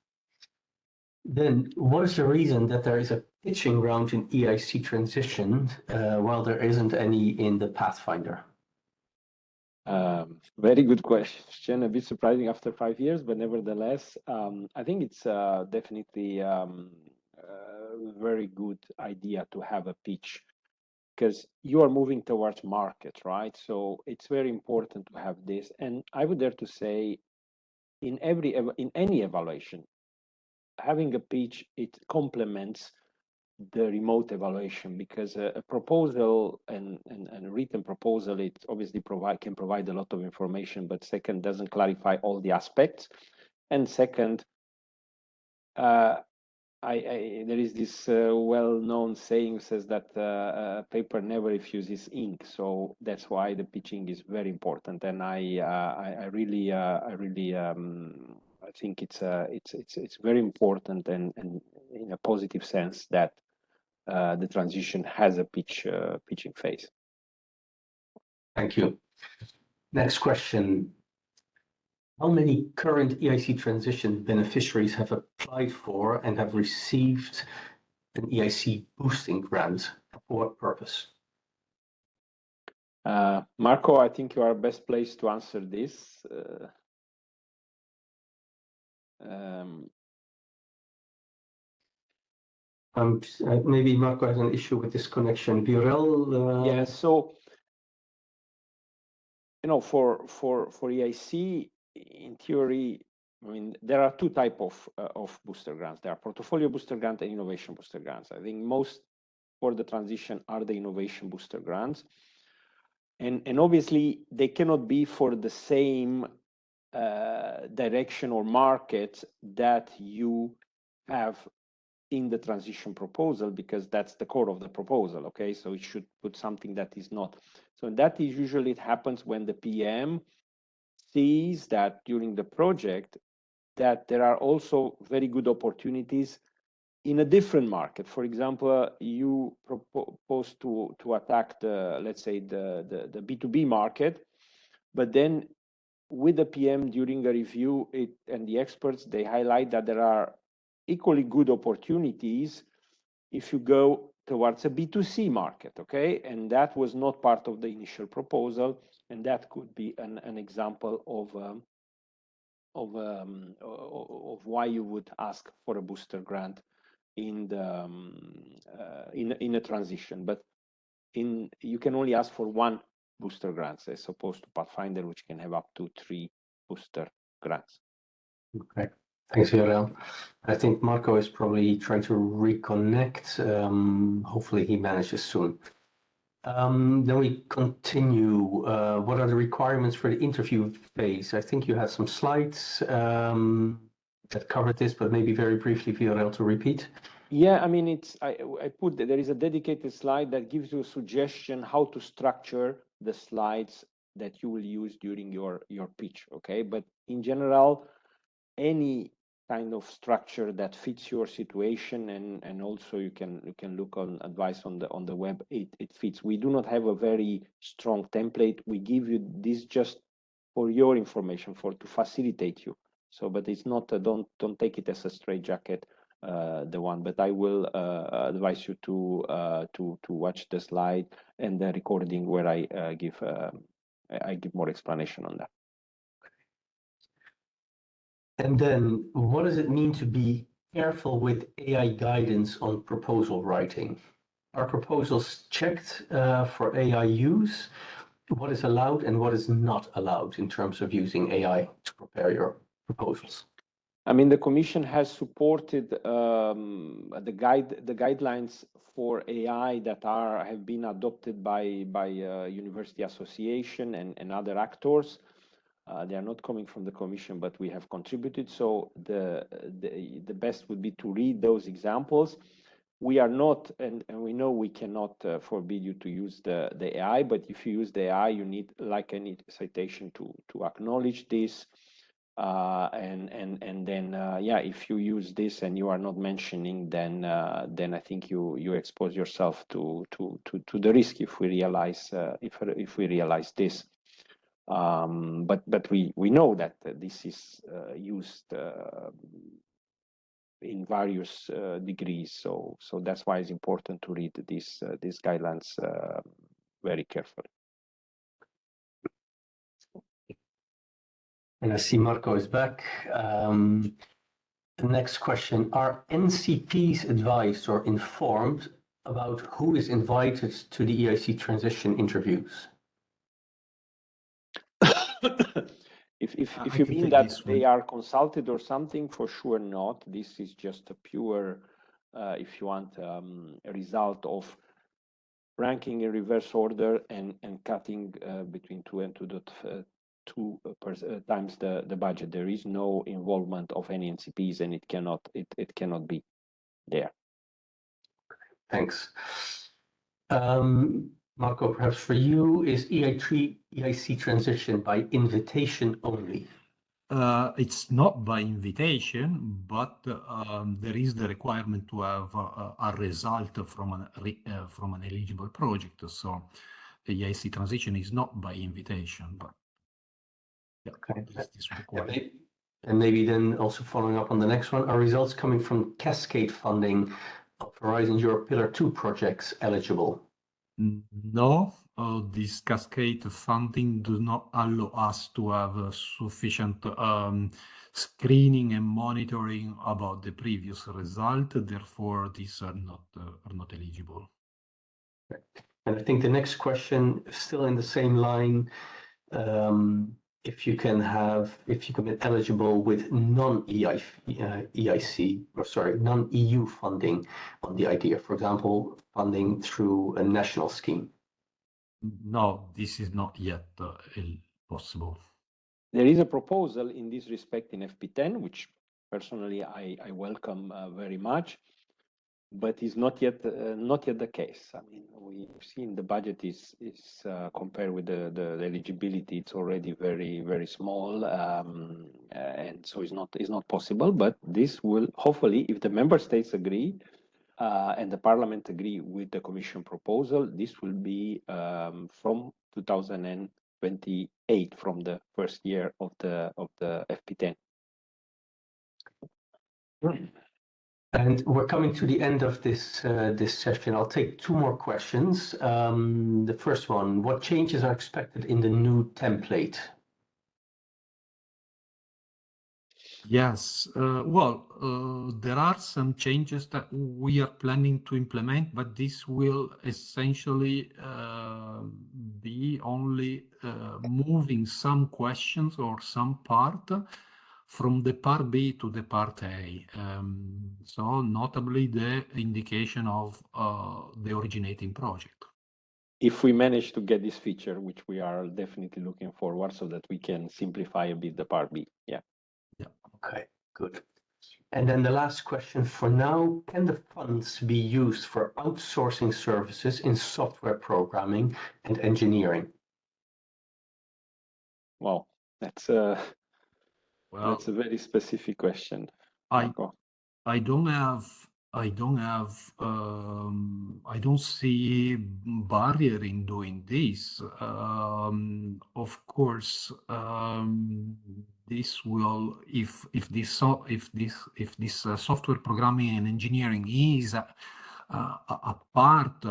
Then what is the reason that there is a pitching round in EIC Transition while there isn't any in the Pathfinder? Very good question. A bit surprising after 5 years, but nevertheless, I think it's definitely a very good idea to have a pitch, because you are moving towards market, right? So it's very important to have this. And I would dare to say, in any evaluation, having a pitch, it complements the remote evaluation, because a proposal and a written proposal, it obviously can provide a lot of information, but second, doesn't clarify all the aspects. And second, there is this well-known saying says that paper never refuses ink. So that's why the pitching is very important. And I really I think it's very important and in a positive sense that the transition has a pitching phase. Thank you. Next question. How many current EIC Transition beneficiaries have applied for and have received an EIC boosting grant? For what purpose? Marco, I think you are best placed to answer this. Maybe Marco has an issue with this connection. Viorel? Yeah, so for EIC, in theory, I mean, there are two types of booster grants. There are portfolio booster grant and innovation booster grants. I think most for the transition are the innovation booster grants. And obviously, they cannot be for the same direction or market that you have in the transition proposal, because that's the core of the proposal. Okay, so it should put something that is not. So that is usually, it happens when the PM sees that during the project that there are also very good opportunities in a different market. For example, you propose to attack the, let's say, the B2B market, but then with the PM during a review, and the experts, they highlight that there are equally good opportunities if you go towards a B2C market, okay? And that was not part of the initial proposal, and that could be an example of why you would ask for a booster grant in the in a transition. But you can only ask for one booster grants as opposed to Pathfinder, which can have up to 3 booster grants. Okay, thanks, Viorel. I think Marco is probably trying to reconnect. Hopefully he manages soon. Then we continue. What are the requirements for the interview phase? I think you have some slides that covered this, but maybe very briefly, Viorel, to repeat. Yeah, I mean, I put there is a dedicated slide that gives you a suggestion how to structure the slides that you will use during your pitch. Okay, but in general, any kind of structure that fits your situation, and also you can look on advice on the web, it fits. We do not have a very strong template. We give you this just for your information, to facilitate you. So, but it's not don't take it as a straitjacket, the one. But I will advise you to watch the slide and the recording where I give more explanation on that. And then, what does it mean to be careful with AI guidance on proposal writing? Are proposals checked for AI use, what is allowed and what is not allowed in terms of using AI to prepare your proposals? I mean, the Commission has supported the guidelines for AI that have been adopted by university association and other actors. They are not coming from the Commission, but we have contributed. So the best would be to read those examples. We are not, and we know we cannot forbid you to use the AI, but if you use the AI, you need, like any citation, to acknowledge this. And then yeah, if you use this and you are not mentioning, then I think you expose yourself to the risk if we realize this. But we know that this is used in various degrees, so that's why it's important to read these guidelines very carefully. And I see Marco is back. The next question, are NCPs advised or informed about who is invited to the EIC transition interviews? If you mean that they are consulted or something, for sure not. This is just a pure, if you want, a result of ranking in reverse order and cutting between 2 and 2.2 times the budget. There is no involvement of any NCPs, and it cannot be there. Thanks. Marco, perhaps for you, is EIC transition by invitation only? It's not by invitation, but there is the requirement to have a result from an eligible project. So the EIC transition is not by invitation, but yeah, okay. This requirement. And maybe then also following up on the next one, are results coming from cascade funding of Horizon Europe Pillar 2 projects eligible? No, this cascade funding does not allow us to have sufficient screening and monitoring about the previous result. Therefore, these are not eligible. And I think the next question, still in the same line, if you can be eligible with non-EU funding on the idea, for example, funding through a national scheme. No, this is not yet possible. There is a proposal in this respect in FP10, which personally I welcome very much, but is not yet the case. I mean, we've seen the budget is compared with the eligibility, it's already very small, and so it's not possible. But this will hopefully, if the member states agree and the Parliament agree with the Commission proposal, this will be from 2028, from the first year of the FP10. And we're coming to the end of this session. I'll take 2 more questions. The first one, what changes are expected in the new template? Yes, there are some changes that we are planning to implement, but this will essentially be only moving some questions or some part from the part B to the part A. So notably the indication of the originating project. If we manage to get this feature, which we are definitely looking forward, so that we can simplify a bit the part B. Yeah. Yeah. Okay, good. And then the last question for now, can the funds be used for outsourcing services in software programming and engineering? Well, that's a very specific question, Marco. I don't see barrier in doing this. Of course, this will, if this software programming and engineering is a part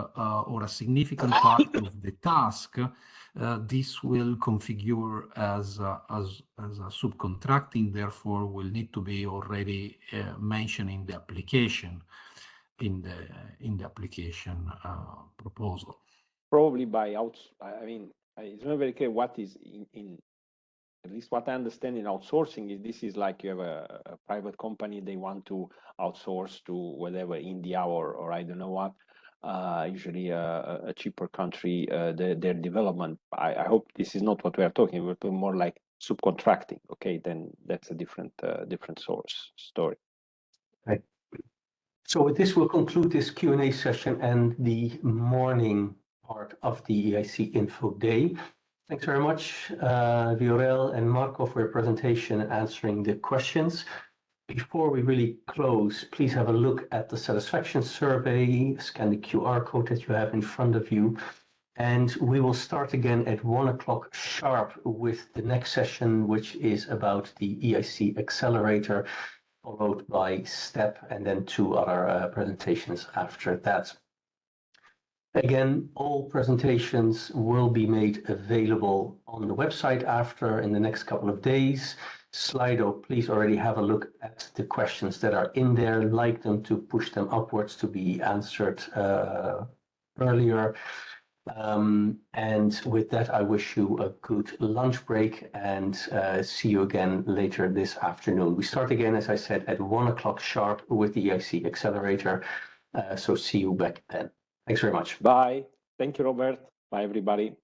or a significant part of the task, this will configure as a subcontracting, therefore will need to be already mentioned in the application, in the application proposal. Probably it's not very clear what is in at least what I understand in outsourcing is this is like you have a private company, they want to outsource to whatever, India or I don't know what, usually a cheaper country, their development. I hope this is not what we are talking. We're talking more like subcontracting. Okay, then that's a different source story. Right. So with this, we'll conclude this Q&A session and the morning part of the EIC Info Day. Thanks very much, Viorel and Marco, for your presentation and answering the questions. Before we really close, please have a look at the satisfaction survey, scan the QR code that you have in front of you, and we will start again at 1 o'clock sharp with the next session, which is about the EIC Accelerator, followed by Step, and then 2 other presentations after that. Again, all presentations will be made available on the website after in the next couple of days. Slido, please already have a look at the questions that are in there, like them to push them upwards to be answered earlier. And with that, I wish you a good lunch break and see you again later this afternoon. We start again, as I said, at 1 o'clock sharp with the EIC Accelerator. So see you back then. Thanks very much. Bye. Thank you, Robert. Bye, everybody.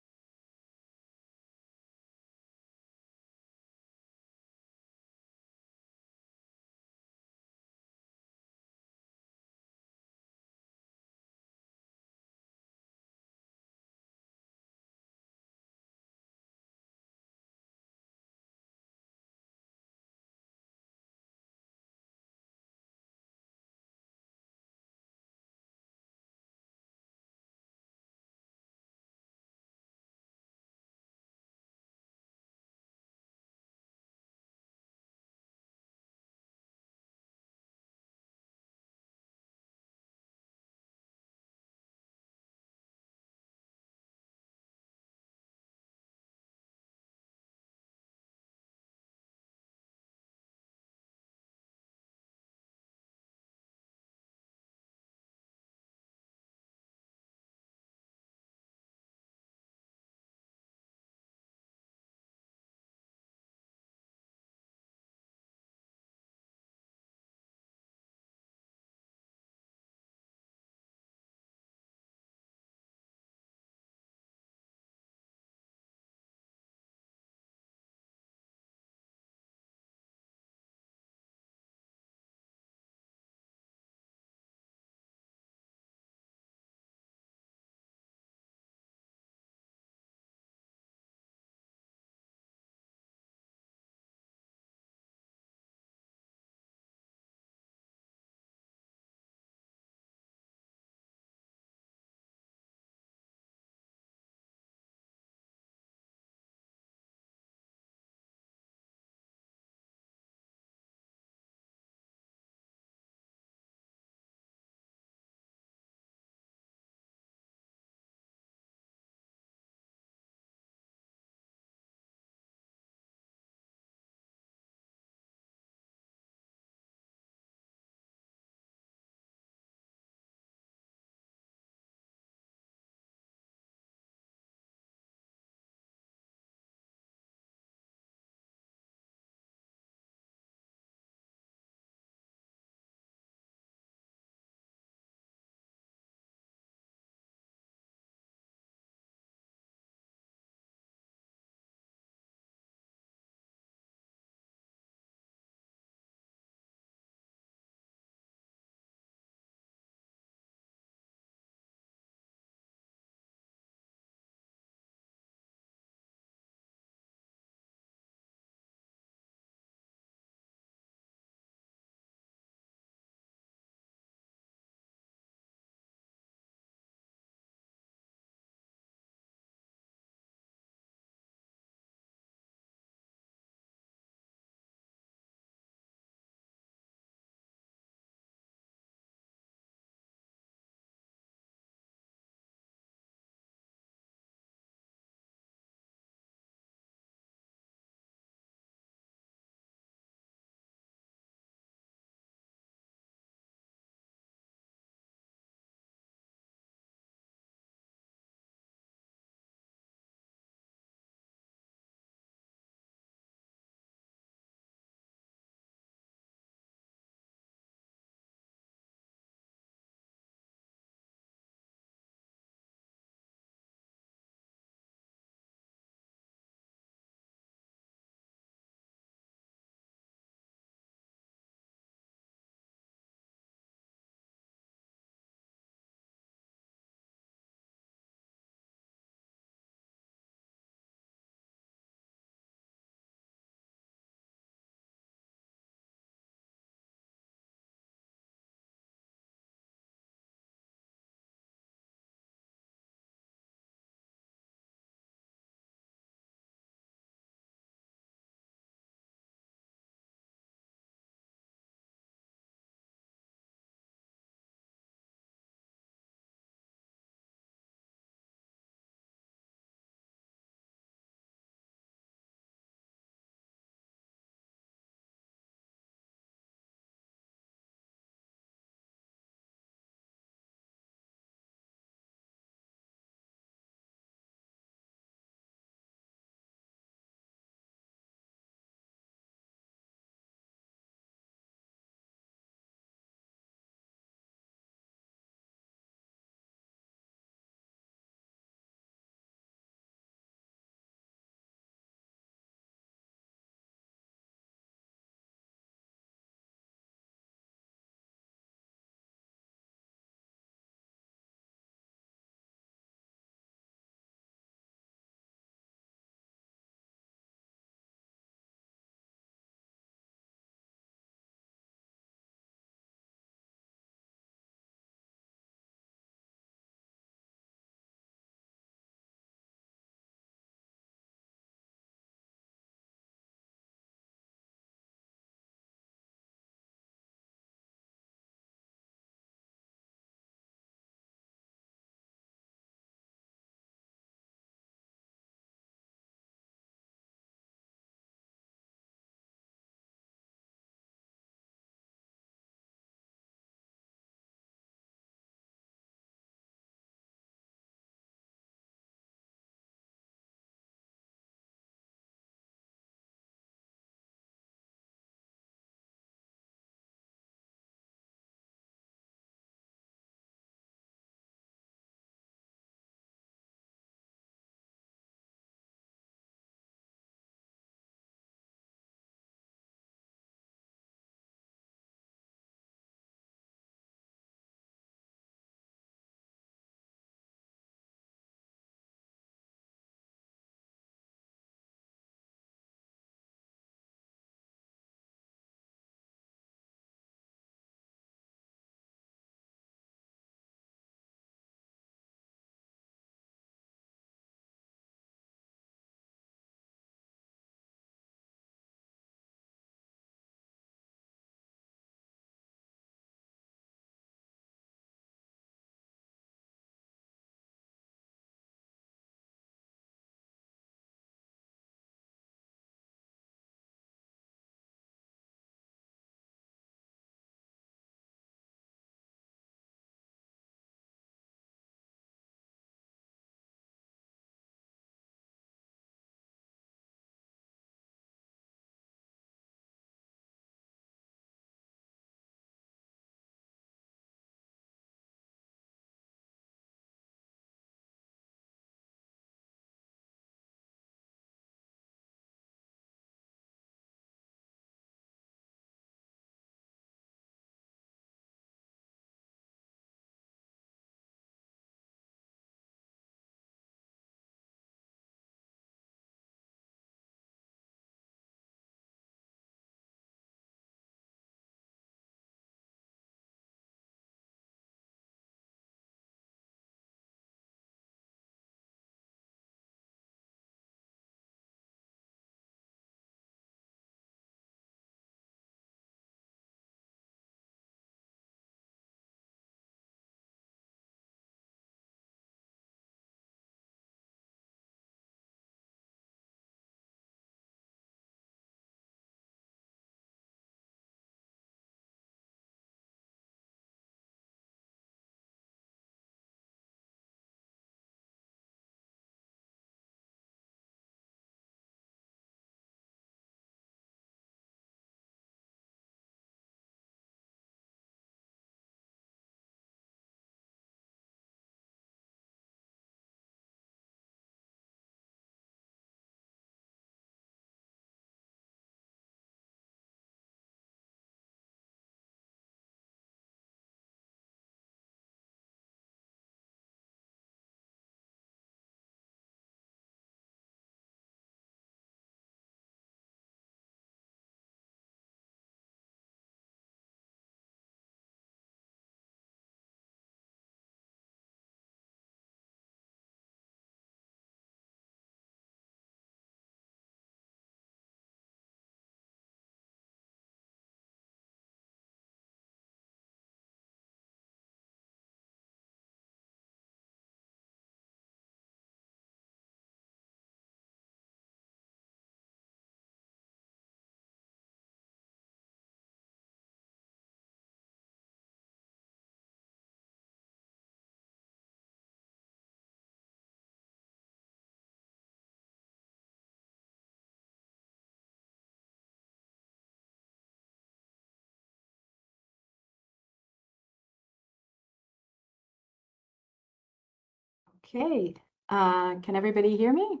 Okay, can everybody hear me?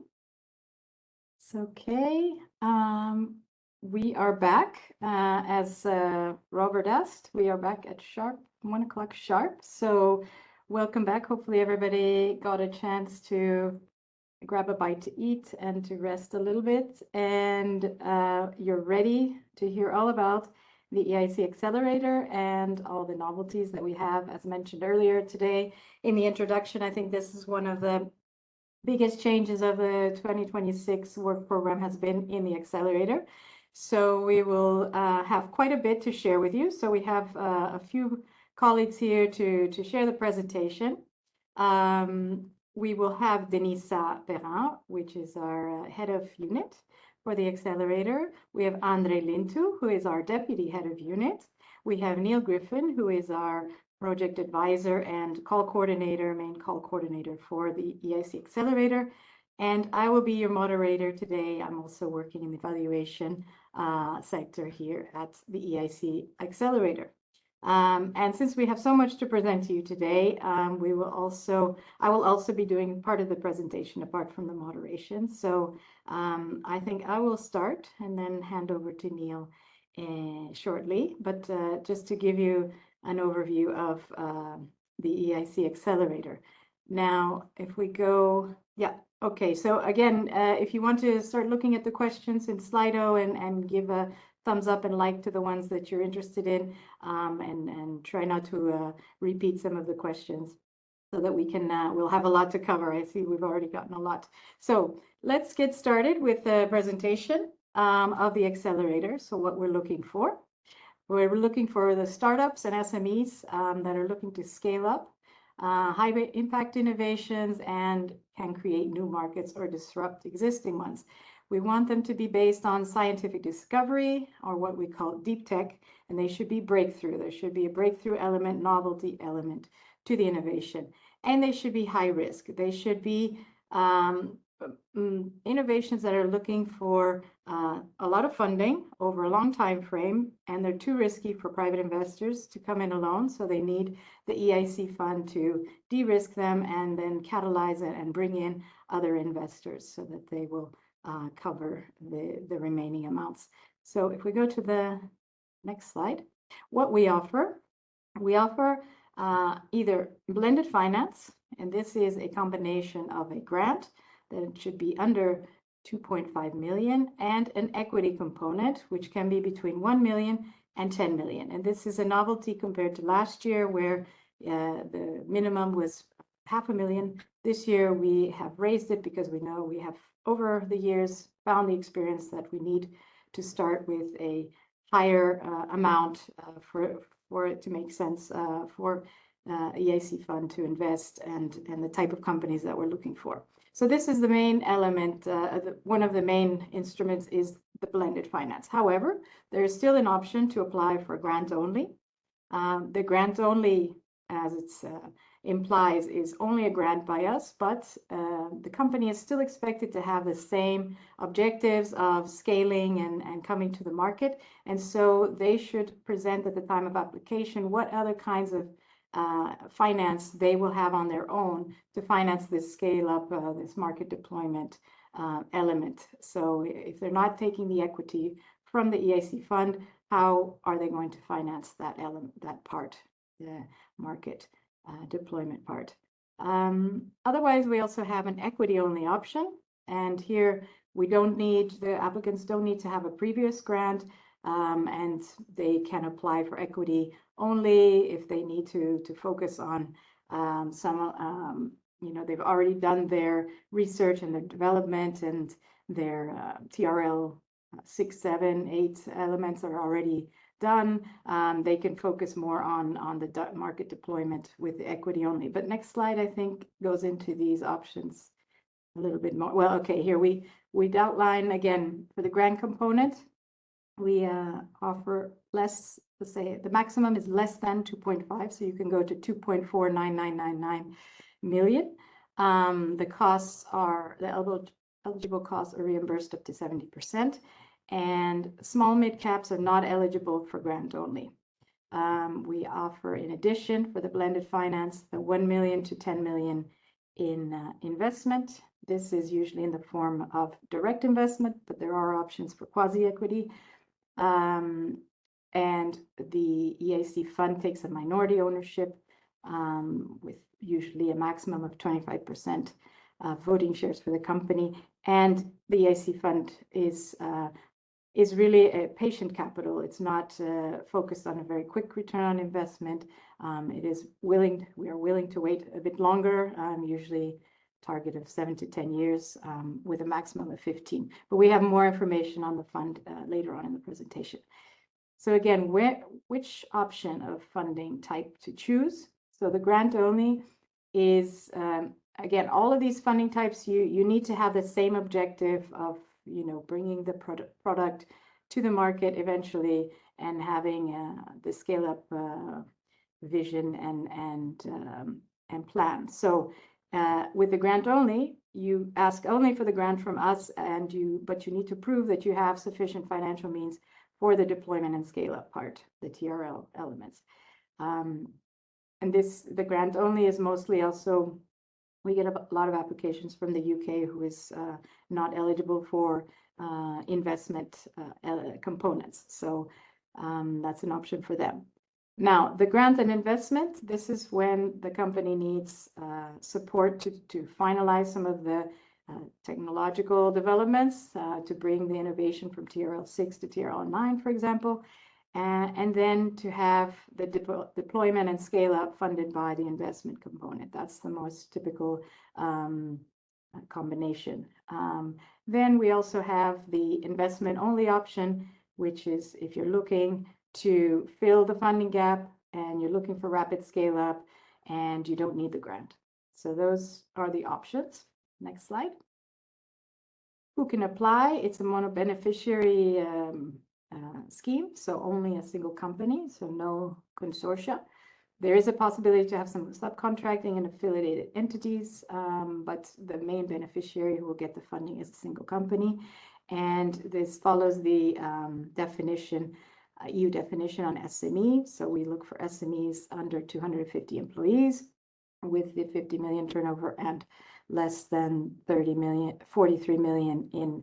It's okay. We are back, as Robert asked, we are back at sharp 1 o'clock sharp. So welcome back. Hopefully everybody got a chance to grab a bite to eat and to rest a little bit. And you're ready to hear all about the EIC Accelerator and all the novelties that we have, as mentioned earlier today. In the introduction, I think this is one of the biggest changes of the 2026 work program has been in the Accelerator. So we will have quite a bit to share with you. So we have a few colleagues here to share the presentation. We will have Denisa Perrin, which is our head of unit for the Accelerator. We have Andre Lintu, who is our deputy head of unit. We have Neil Griffin, who is our project advisor and call coordinator, main call coordinator for the EIC Accelerator. And I will be your moderator today. I'm also working in the evaluation sector here at the EIC Accelerator. And since we have so much to present to you today, I will also be doing part of the presentation apart from the moderation. So I think I will start and then hand over to Neil shortly. But just to give you an overview of the EIC Accelerator. Now, if we go, yeah, okay. So again, if you want to start looking at the questions in Slido and give a thumbs up and like to the ones that you're interested in, and try not to repeat some of the questions so that we can, we'll have a lot to cover. I see we've already gotten a lot. So let's get started with the presentation of the Accelerator. So what we're looking for. We're looking for the startups and SMEs that are looking to scale up, high impact innovations, and can create new markets or disrupt existing ones. We want them to be based on scientific discovery, or what we call deep tech, and they should be breakthrough. There should be a breakthrough element, novelty element to the innovation, and they should be high risk. They should be innovations that are looking for a lot of funding over a long time frame, and they're too risky for private investors to come in alone. So they need the EIC fund to de-risk them and then catalyze it and bring in other investors so that they will cover the remaining amounts. So if we go to the next slide, what we offer either blended finance, and this is a combination of a grant that should be under 2.5 million and an equity component, which can be between 1 million and 10 million. And this is a novelty compared to last year, where the minimum was 500,000. This year we have raised it because we know we have over the years found the experience that we need to start with a higher amount for it to make sense for EIC fund to invest and the type of companies that we're looking for. So this is the main element. One of the main instruments is the blended finance. However, there is still an option to apply for grant only. The grant only, as it implies, is only a grant by us, but the company is still expected to have the same objectives of scaling and coming to the market. And so they should present at the time of application what other kinds of finance they will have on their own to finance this scale up, this market deployment element. So if they're not taking the equity from the EIC fund, how are they going to finance that element, that part, the market deployment part? Otherwise, we also have an equity only option. And here we don't need, the applicants don't need to have a previous grant, and they can apply for equity only if they need to focus on some, they've already done their research and their development, and their TRL 6, 7, 8 elements are already done. They can focus more on the market deployment with the equity only. But next slide, I think, goes into these options a little bit more. Well, okay, here we outline again for the grant component. We offer less, let's say the maximum is less than 2.5, so you can go to 2.49999 million. The costs are, the eligible costs are reimbursed up to 70%, and small mid caps are not eligible for grant only. We offer, in addition, for the blended finance, the 1 million to 10 million in investment. This is usually in the form of direct investment, but there are options for quasi-equity. And the EIC fund takes a minority ownership with usually a maximum of 25% voting shares for the company. And the EIC fund is really a patient capital. It's not focused on a very quick return on investment. We are willing to wait a bit longer, usually target of 7 to 10 years with a maximum of 15. But we have more information on the fund later on in the presentation. So again, which option of funding type to choose? So the grant only is, again, all of these funding types, you need to have the same objective of, bringing the product to the market eventually and having the scale up vision and plan. So with the grant only, you ask only for the grant from us, but you need to prove that you have sufficient financial means for the deployment and scale up part, the TRL elements. And the grant only is mostly also, we get a lot of applications from the UK who is not eligible for investment components. So that's an option for them. Now, the grant and investment, this is when the company needs support to finalize some of the technological developments to bring the innovation from TRL 6 to TRL 9, for example, and then to have the deployment and scale up funded by the investment component. That's the most typical combination. Then we also have the investment only option, which is if you're looking to fill the funding gap and you're looking for rapid scale up and you don't need the grant. So those are the options. Next slide. Who can apply? It's a mono-beneficiary scheme, so only a single company, so no consortia. There is a possibility to have some subcontracting and affiliated entities, but the main beneficiary who will get the funding is a single company. And this follows the definition, EU definition on SME. So we look for SMEs under 250 employees with the 50 million turnover and less than 43 million in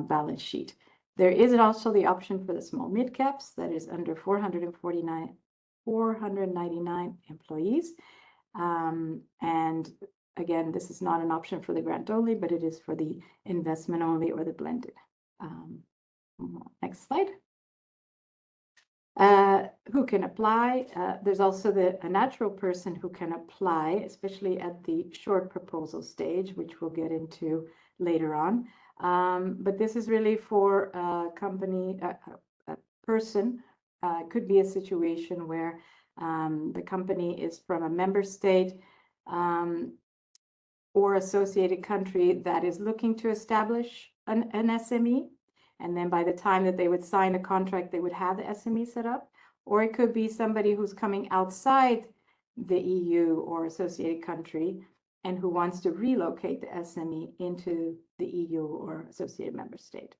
balance sheet. There is also the option for the small mid caps that is under 499 employees. And again, this is not an option for the grant only, but it is for the investment only or the blended. Next slide. Who can apply? There's also a natural person who can apply, especially at the short proposal stage, which we'll get into later on. But this is really for a company, a person. It could be a situation where the company is from a member state or associated country that is looking to establish an SME. And then by the time that they would sign a contract, they would have the SME set up. Or it could be somebody who's coming outside the EU or associated country and who wants to relocate the SME into the EU or associated member state,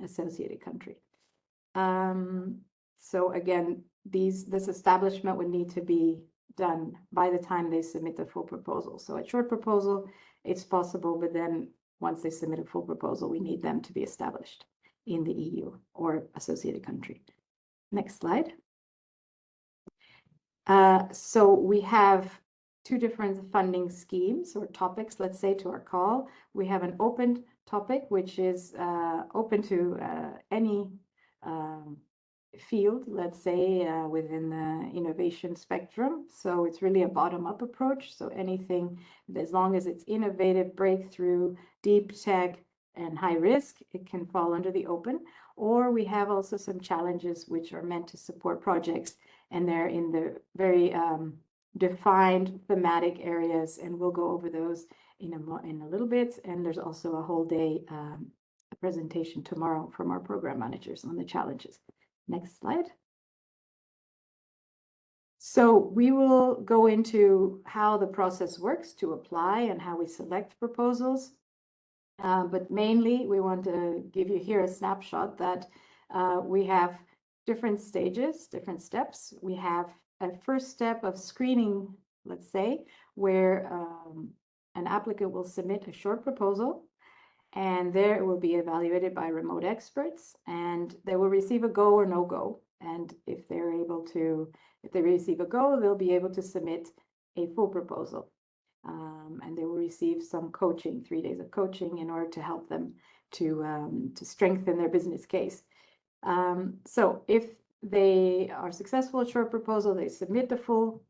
associated country. So again, this establishment would need to be done by the time they submit the full proposal. So at short proposal, it's possible, but then once they submit a full proposal, we need them to be established in the EU or associated country. Next slide. So we have two different funding schemes or topics, let's say, to our call. We have an open topic, which is open to any field, let's say, within the innovation spectrum. So it's really a bottom-up approach. So anything, as long as it's innovative, breakthrough, deep tech, and high risk, it can fall under the open. Or we have also some challenges which are meant to support projects, and they're in the very defined thematic areas, and we'll go over those in a little bit. And there's also a whole day presentation tomorrow from our program managers on the challenges. Next slide. So we will go into how the process works to apply and how we select proposals. But mainly, we want to give you here a snapshot that we have different stages, different steps. We have a first step of screening, let's say, where an applicant will submit a short proposal, and there it will be evaluated by remote experts, and they will receive a go or no go. And if they receive a go, they'll be able to submit a full proposal. And they will receive some coaching, 3 days of coaching, in order to help them to strengthen their business case. So if they are successful at short proposal, they submit the full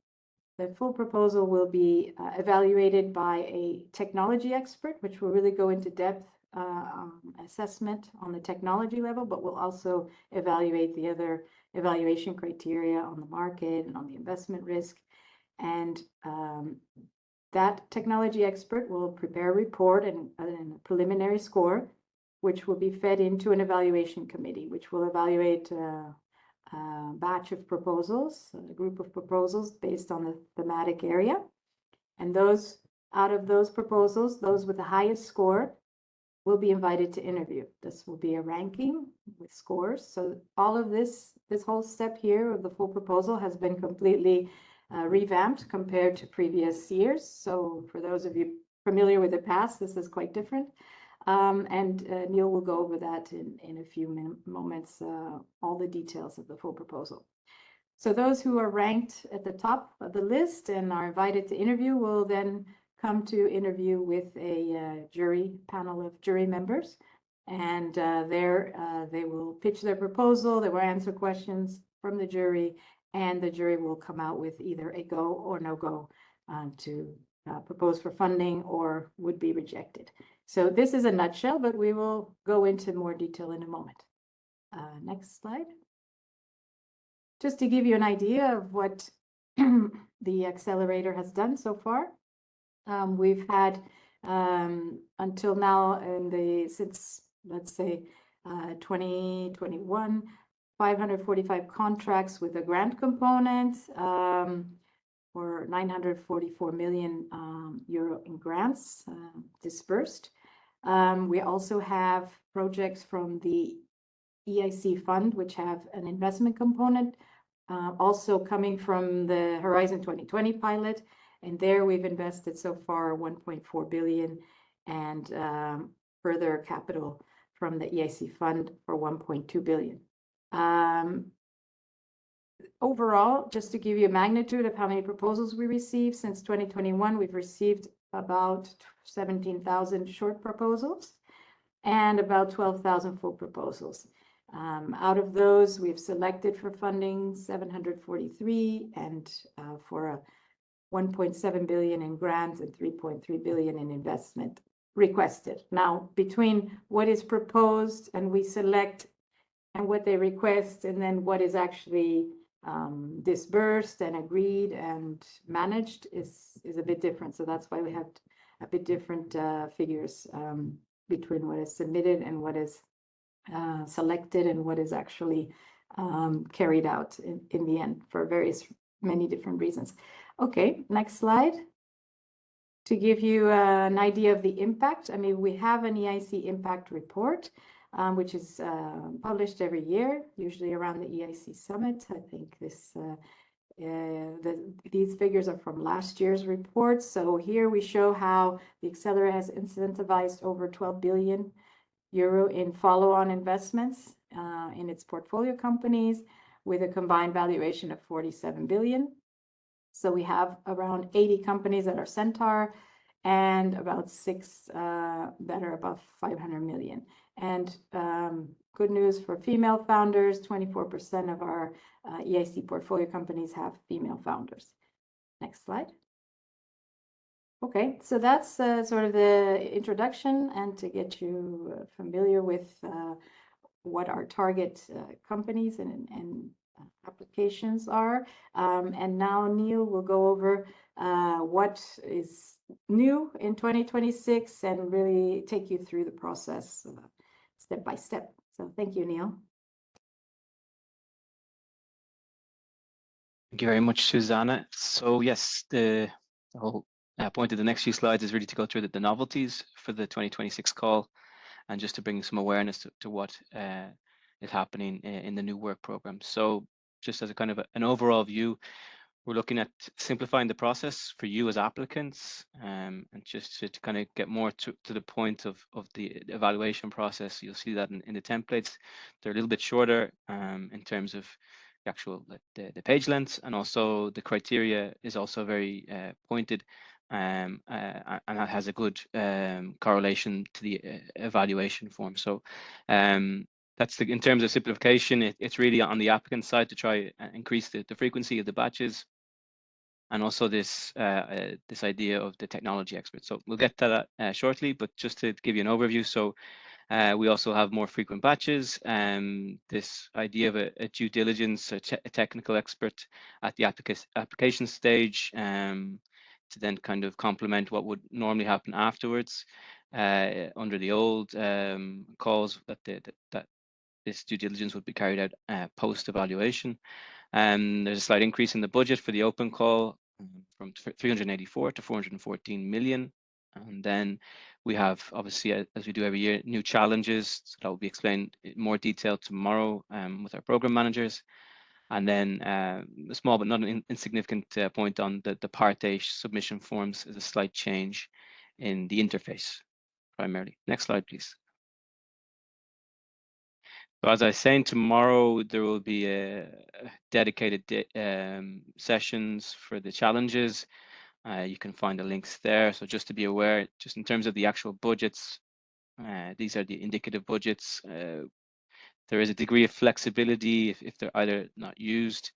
proposal will be evaluated by a technology expert, which will really go into depth assessment on the technology level, but will also evaluate the other evaluation criteria on the market and on the investment risk. And that technology expert will prepare a report and a preliminary score, which will be fed into an evaluation committee, which will evaluate a batch of proposals, a group of proposals based on the thematic area. And those, out of those proposals, those with the highest score will be invited to interview. This will be a ranking with scores. So all of this whole step here of the full proposal has been completely revamped compared to previous years. So for those of you familiar with the past, this is quite different. And Neil will go over that in a few moments, all the details of the full proposal. So those who are ranked at the top of the list and are invited to interview will then come to interview with a jury panel of jury members. And there they will pitch their proposal, they will answer questions from the jury, and the jury will come out with either a go or no go to propose for funding or would be rejected. So this is a nutshell, but we will go into more detail in a moment. Next slide. Just to give you an idea of what the accelerator has done so far. We've had until now since let's say 2021, 545 contracts with a grant component, or 944 million euro in grants dispersed. We also have projects from the EIC fund, which have an investment component, also coming from the Horizon 2020 pilot. And there we've invested so far 1.4 billion and further capital from the EIC fund for 1.2 billion. Overall, just to give you a magnitude of how many proposals we received since 2021, we've received about 17,000 short proposals and about 12,000 full proposals. Out of those, we've selected for funding 743 and for 1.7 billion in grants and 3.3 billion in investment requested. Now, between what is proposed and we select and what they request, and then what is actually disbursed and agreed and managed is a bit different. So that's why we have a bit different figures between what is submitted and what is selected and what is actually carried out in the end for many different reasons. Okay, next slide. To give you an idea of the impact, I mean, we have an EIC impact report, which is published every year, usually around the EIC Summit. I think these figures are from last year's report. So here we show how the Accelerator has incentivized over 12 billion euro in follow-on investments in its portfolio companies with a combined valuation of 47 billion. So we have around 80 companies that are Centaur and about 6 that are above 500 million. And good news for female founders, 24% of our EIC portfolio companies have female founders. Next slide. Okay, so that's sort of the introduction and to get you familiar with what our target companies and applications are. And now Neil will go over what is new in 2026 and really take you through the process step by step. So thank you, Neil. Thank you very much, Susanna. So yes, the whole point of the next few slides is really to go through the novelties for the 2026 call and just to bring some awareness to what is happening in the new work program. So just as a kind of an overall view, We're looking at simplifying the process for you as applicants, and just to kind of get more to the point of the evaluation process. You'll see that in the templates. They're a little bit shorter in terms of the actual the page lengths, and also the criteria is also very pointed, and that has a good correlation to the evaluation form. So that's in terms of simplification, it's really on the applicant side to try and increase the frequency of the batches, and also this this idea of the technology expert. So we'll get to that shortly, but just to give you an overview. So we also have more frequent batches, this idea of a due diligence, a technical expert at the application stage, to then kind of complement what would normally happen afterwards under the old calls that this due diligence would be carried out post-evaluation. There's a slight increase in the budget for the open call from 384 to 414 million. And then we have, obviously, as we do every year, new challenges. So that will be explained in more detail tomorrow with our program managers. And then a small but not an insignificant point on the Part A submission forms is a slight change in the interface, primarily. Next slide, please. So as I was saying, tomorrow there will be a dedicated sessions for the challenges. You can find the links there. So just to be aware, just in terms of the actual budgets, these are the indicative budgets. There is a degree of flexibility if they're either not used,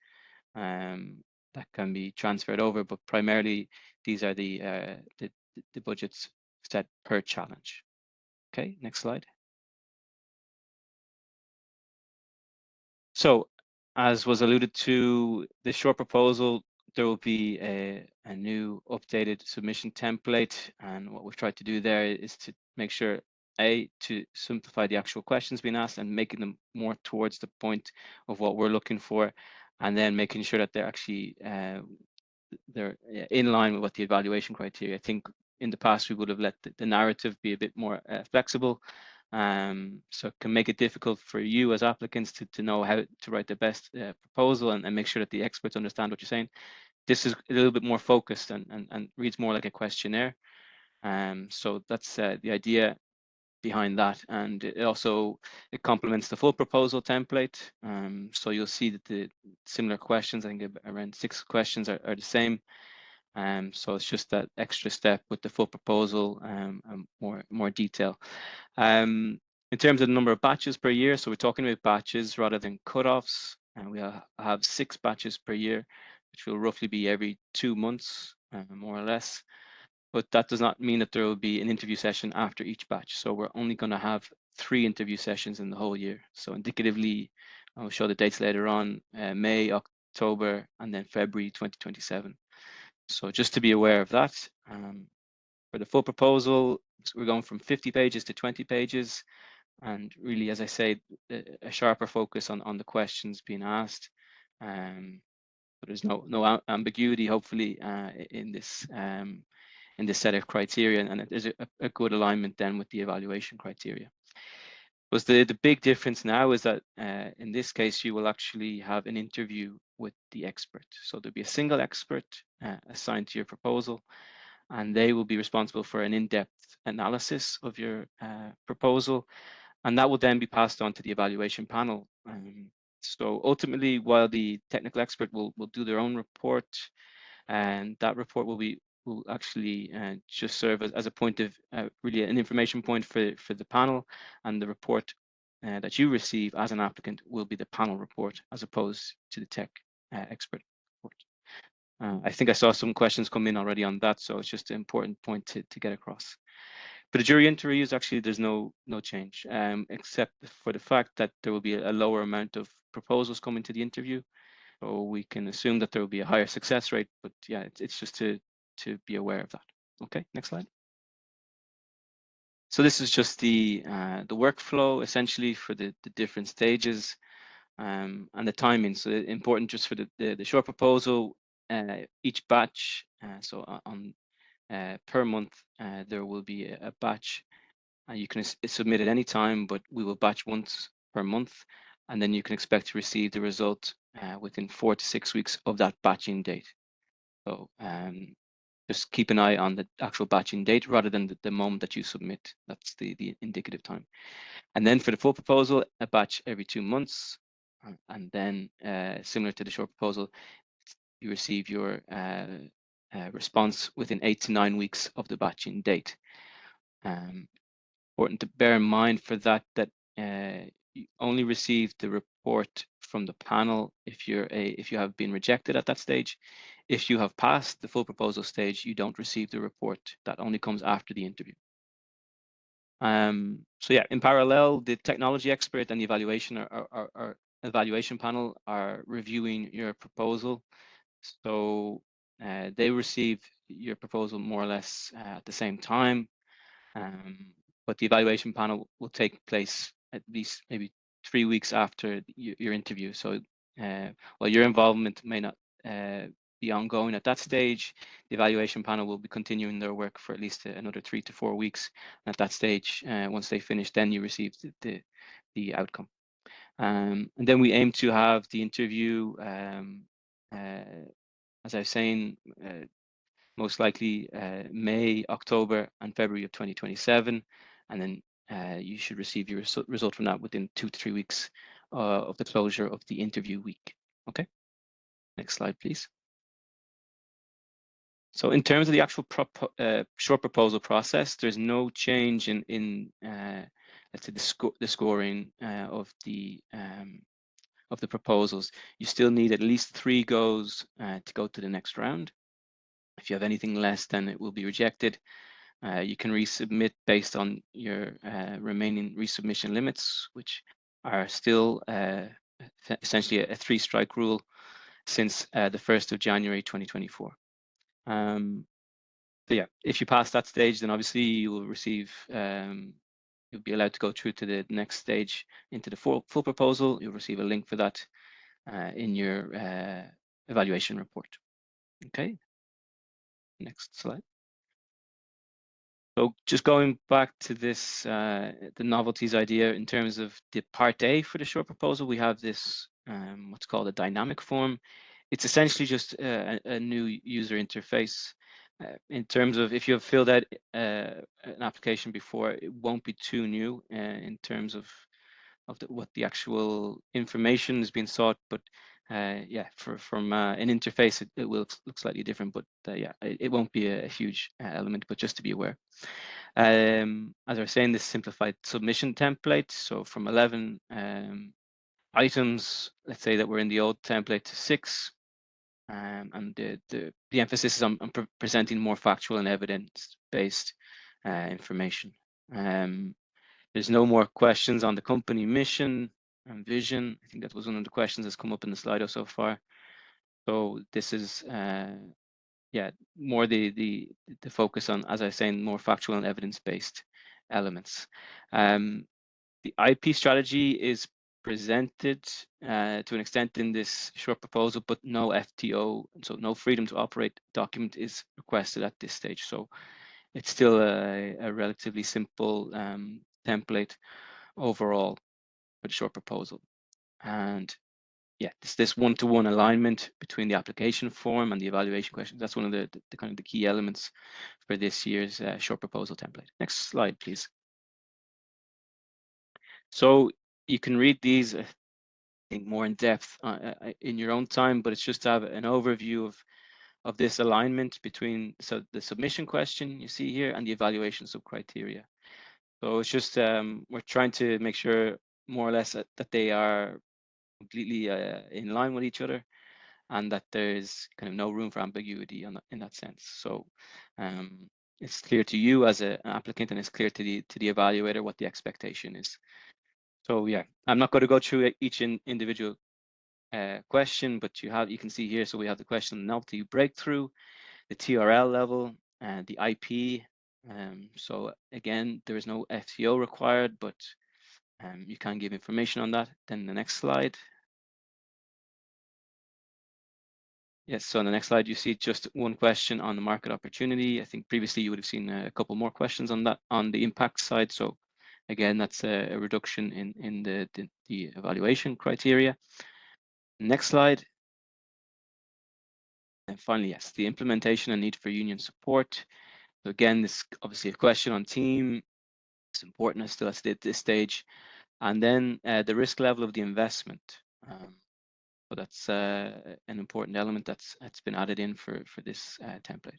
that can be transferred over, but primarily these are the budgets set per challenge. Okay, next slide. So, as was alluded to, the short proposal, there will be a new updated submission template. And what we've tried to do there is to make sure, to simplify the actual questions being asked and making them more towards the point of what we're looking for, and then making sure that they're actually they're in line with what the evaluation criteria. I think in the past, we would have let the narrative be a bit more flexible. So it can make it difficult for you as applicants to know how to write the best proposal and make sure that the experts understand what you're saying. This is a little bit more focused and reads more like a questionnaire. So that's the idea behind that, and it complements the full proposal template. So you'll see that the similar questions, I think around 6 questions are the same. So it's just that extra step with the full proposal and more detail. In terms of the number of batches per year, so we're talking about batches rather than cutoffs, and we have 6 batches per year, which will roughly be every 2 months, more or less. But that does not mean that there will be an interview session after each batch. So we're only going to have 3 interview sessions in the whole year. So indicatively, I'll show the dates later on, May, October, and then February 2027. So just to be aware of that. For the full proposal, we're going from 50 pages to 20 pages. And really, as I say, a sharper focus on the questions being asked. But there's no ambiguity, hopefully, in this set of criteria, and there's a good alignment then with the evaluation criteria. But the big difference now is that in this case, you will actually have an interview with the expert. So there'll be a single expert assigned to your proposal, and they will be responsible for an in-depth analysis of your proposal, and that will then be passed on to the evaluation panel. So ultimately, while the technical expert will do their own report, and that report will actually just serve as a point of really an information point for the panel, and the report that you receive as an applicant will be the panel report as opposed to the tech expert report. I think I saw some questions come in already on that, so it's just an important point to get across. For the jury interviews, actually, there's no change, except for the fact that there will be a lower amount of proposals coming to the interview. So we can assume that there will be a higher success rate, but yeah, it's just to be aware of that. Okay, next slide. So this is just the workflow essentially for the different stages and the timing. So important just for the short proposal, each batch. So on per month, there will be a batch. You can submit at any time, but we will batch once per month, and then you can expect to receive the result within 4 to 6 weeks of that batching date. So just keep an eye on the actual batching date rather than the moment that you submit. That's the indicative time. And then for the full proposal, a batch every 2 months. And then similar to the short proposal, you receive your response within 8 to 9 weeks of the batching date. Important to bear in mind for that you only receive the report from the panel if you have been rejected at that stage. If you have passed the full proposal stage, you don't receive the report. That only comes after the interview. So yeah, in parallel, the technology expert and the evaluation our evaluation panel are reviewing your proposal. So they receive your proposal more or less at the same time. But the evaluation panel will take place at least maybe 3 weeks after your interview. So while your involvement may not be ongoing at that stage, the evaluation panel will be continuing their work for at least another 3 to 4 weeks. And at that stage, once they finish, then you receive the outcome. And then we aim to have the interview, as I was saying, most likely May, October, and February of 2027, and then you should receive your result from that within 2 to 3 weeks of the closure of the interview week. Okay, next slide, please. So in terms of the actual short proposal process, there's no change in let's say the scoring of the proposals. You still need at least 3 goes to go to the next round. If you have anything less, then it will be rejected. You can resubmit based on your remaining resubmission limits, which are still essentially a 3-strike rule since the 1st of January 2024. So yeah, if you pass that stage, then obviously you will receive, you'll be allowed to go through to the next stage into the full proposal. You'll receive a link for that in your evaluation report. Okay, next slide. So just going back to this, the novelties idea in terms of the part A for the short proposal, we have this what's called a dynamic form. It's essentially just a new user interface. In terms of if you have filled out an application before, it won't be too new in terms of what the actual information is being sought, but yeah, from an interface, it will look slightly different, but yeah, it won't be a huge element, but just to be aware. As I was saying, this simplified submission template. So from 11 items, let's say that we're in the old template, to 6, and the emphasis is on presenting more factual and evidence-based information. There's no more questions on the company mission and vision. I think that was one of the questions that's come up in the Slido so far. So this is, yeah, more the focus on, as I was saying, more factual and evidence-based elements. The IP strategy is presented to an extent in this short proposal, but no FTO, so no freedom to operate document is requested at this stage. So it's still a relatively simple template overall for the short proposal. And yeah, this one-to-one alignment between the application form and the evaluation questions, that's one of the kind of the key elements for this year's short proposal template. Next slide, please. So you can read these, I think, more in depth in your own time, but it's just to have an overview of this alignment between the submission question you see here and the evaluation sub-criteria. So it's just we're trying to make sure more or less that they are completely in line with each other, and that there's kind of no room for ambiguity in that sense. So it's clear to you as an applicant, and it's clear to the evaluator what the expectation is. So yeah, I'm not going to go through each individual question, but you can see here. So we have the question novelty breakthrough, the TRL level, and the IP. So again, there is no FTO required, but you can give information on that. Then the next slide. Yes, so on the next slide, you see just one question on the market opportunity. I think previously you would have seen a couple more questions on that on the impact side. So again, that's a reduction in the evaluation criteria. Next slide. And finally, yes, the implementation and need for union support. So again, this obviously a question on team. It's important still at this stage. And then the risk level of the investment. So that's an important element that's been added in for this template.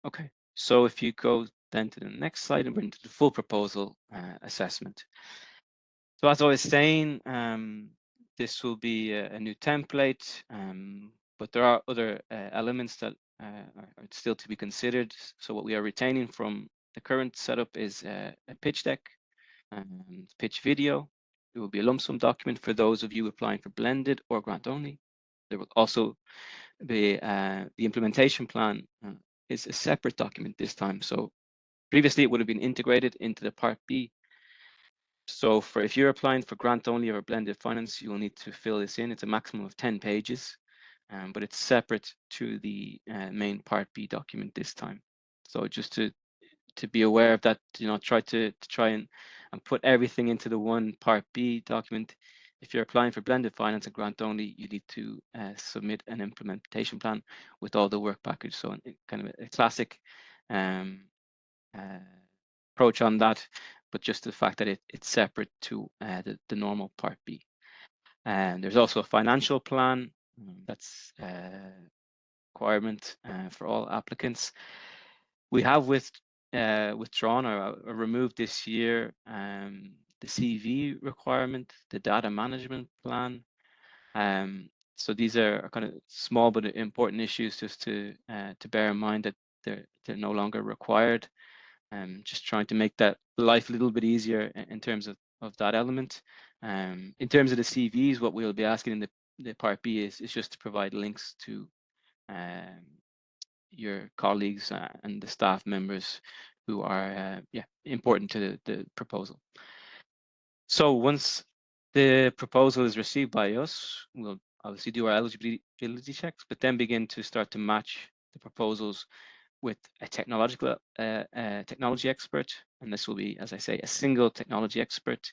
Okay, so if you go then to the next slide and bring to the full proposal assessment. So as I was saying, this will be a new template, but there are other elements that are still to be considered. So what we are retaining from the current setup is a pitch deck, pitch video. It will be a lump sum document for those of you applying for blended or grant only. There will also be the implementation plan is a separate document this time. So previously it would have been integrated into the Part B. So for if you're applying for grant only or blended finance, you will need to fill this in. It's a maximum of 10 pages, but it's separate to the main Part B document this time. So just to be aware of that, try and put everything into the one Part B document. If you're applying for blended finance and grant only, you need to submit an implementation plan with all the work package. So kind of a classic approach on that, but just the fact that it's separate to the normal Part B. And there's also a financial plan that's requirement for all applicants. We have withdrawn or removed this year the CV requirement, the data management plan. So these are kind of small but important issues just to bear in mind that they're no longer required. Just trying to make that life a little bit easier in terms of that element. In terms of the CVs, what we'll be asking in the Part B is just to provide links to your colleagues and the staff members who are important to the proposal. So once the proposal is received by us, we'll obviously do our eligibility checks, but then begin to start to match the proposals with a technology expert, and this will be, as I say, a single technology expert.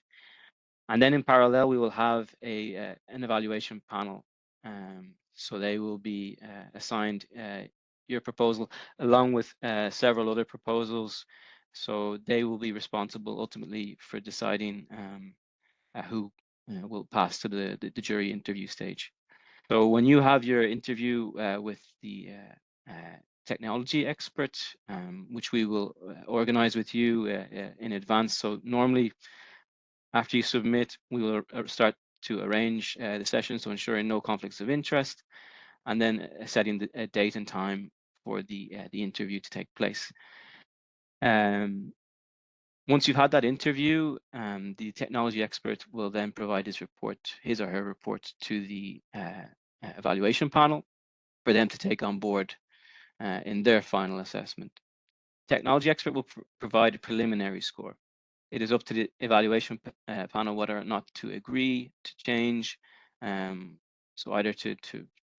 And then in parallel, we will have an evaluation panel. So they will be assigned your proposal along with several other proposals. So they will be responsible ultimately for deciding who will pass to the jury interview stage. So when you have your interview with the technology expert, which we will organize with you in advance. So normally after you submit, we will start to arrange the sessions to ensuring no conflicts of interest, and then setting a date and time for the interview to take place. Once you've had that interview, the technology expert will then provide his or her report to the evaluation panel for them to take on board in their final assessment. Technology expert will provide a preliminary score. It is up to the evaluation panel whether or not to agree, to change, so either to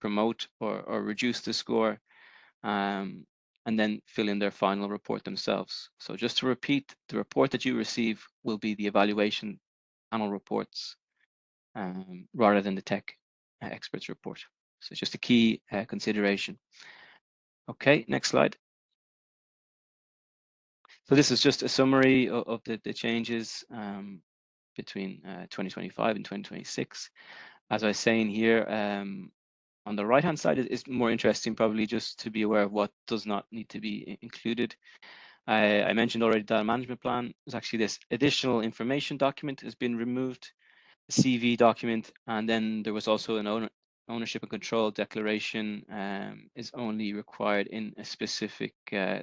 promote or reduce the score, and then fill in their final report themselves. So just to repeat, the report that you receive will be the evaluation panel reports rather than the tech experts report. So it's just a key consideration. Okay, next slide. So this is just a summary of the changes between 2025 and 2026. As I was saying here, on the right-hand side is more interesting, probably just to be aware of what does not need to be included. I mentioned already data management plan. There's actually this additional information document has been removed, the CV document, and then there was also an ownership and control declaration is only required in a specific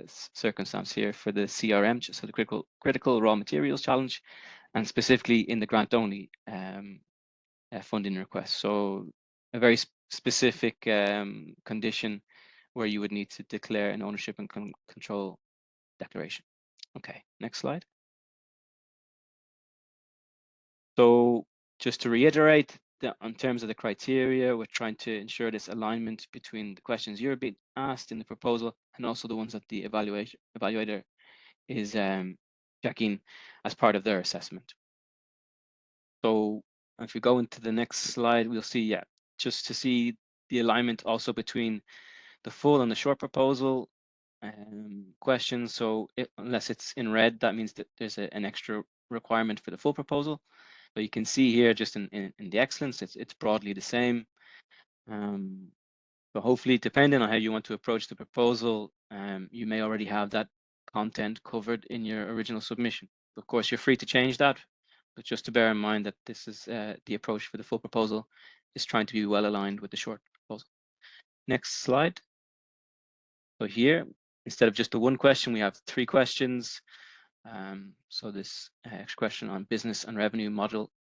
circumstance here for the CRM, so the critical raw materials challenge, and specifically in the grant only funding request. So a very specific condition where you would need to declare an ownership and control declaration. Okay, next slide. So just to reiterate, in terms of the criteria, we're trying to ensure this alignment between the questions you're being asked in the proposal and also the ones that the evaluator is checking as part of their assessment. So if we go into the next slide, we'll see, yeah, just to see the alignment also between the full and the short proposal questions. So unless it's in red, that means that there's an extra requirement for the full proposal. So you can see here, just in the excellence, it's broadly the same. But hopefully, depending on how you want to approach the proposal, you may already have that content covered in your original submission. Of course, you're free to change that, but just to bear in mind that this is the approach for the full proposal is trying to be well aligned with the short proposal. Next slide. So here, instead of just the one question, we have 3 questions. So this extra question on business and revenue model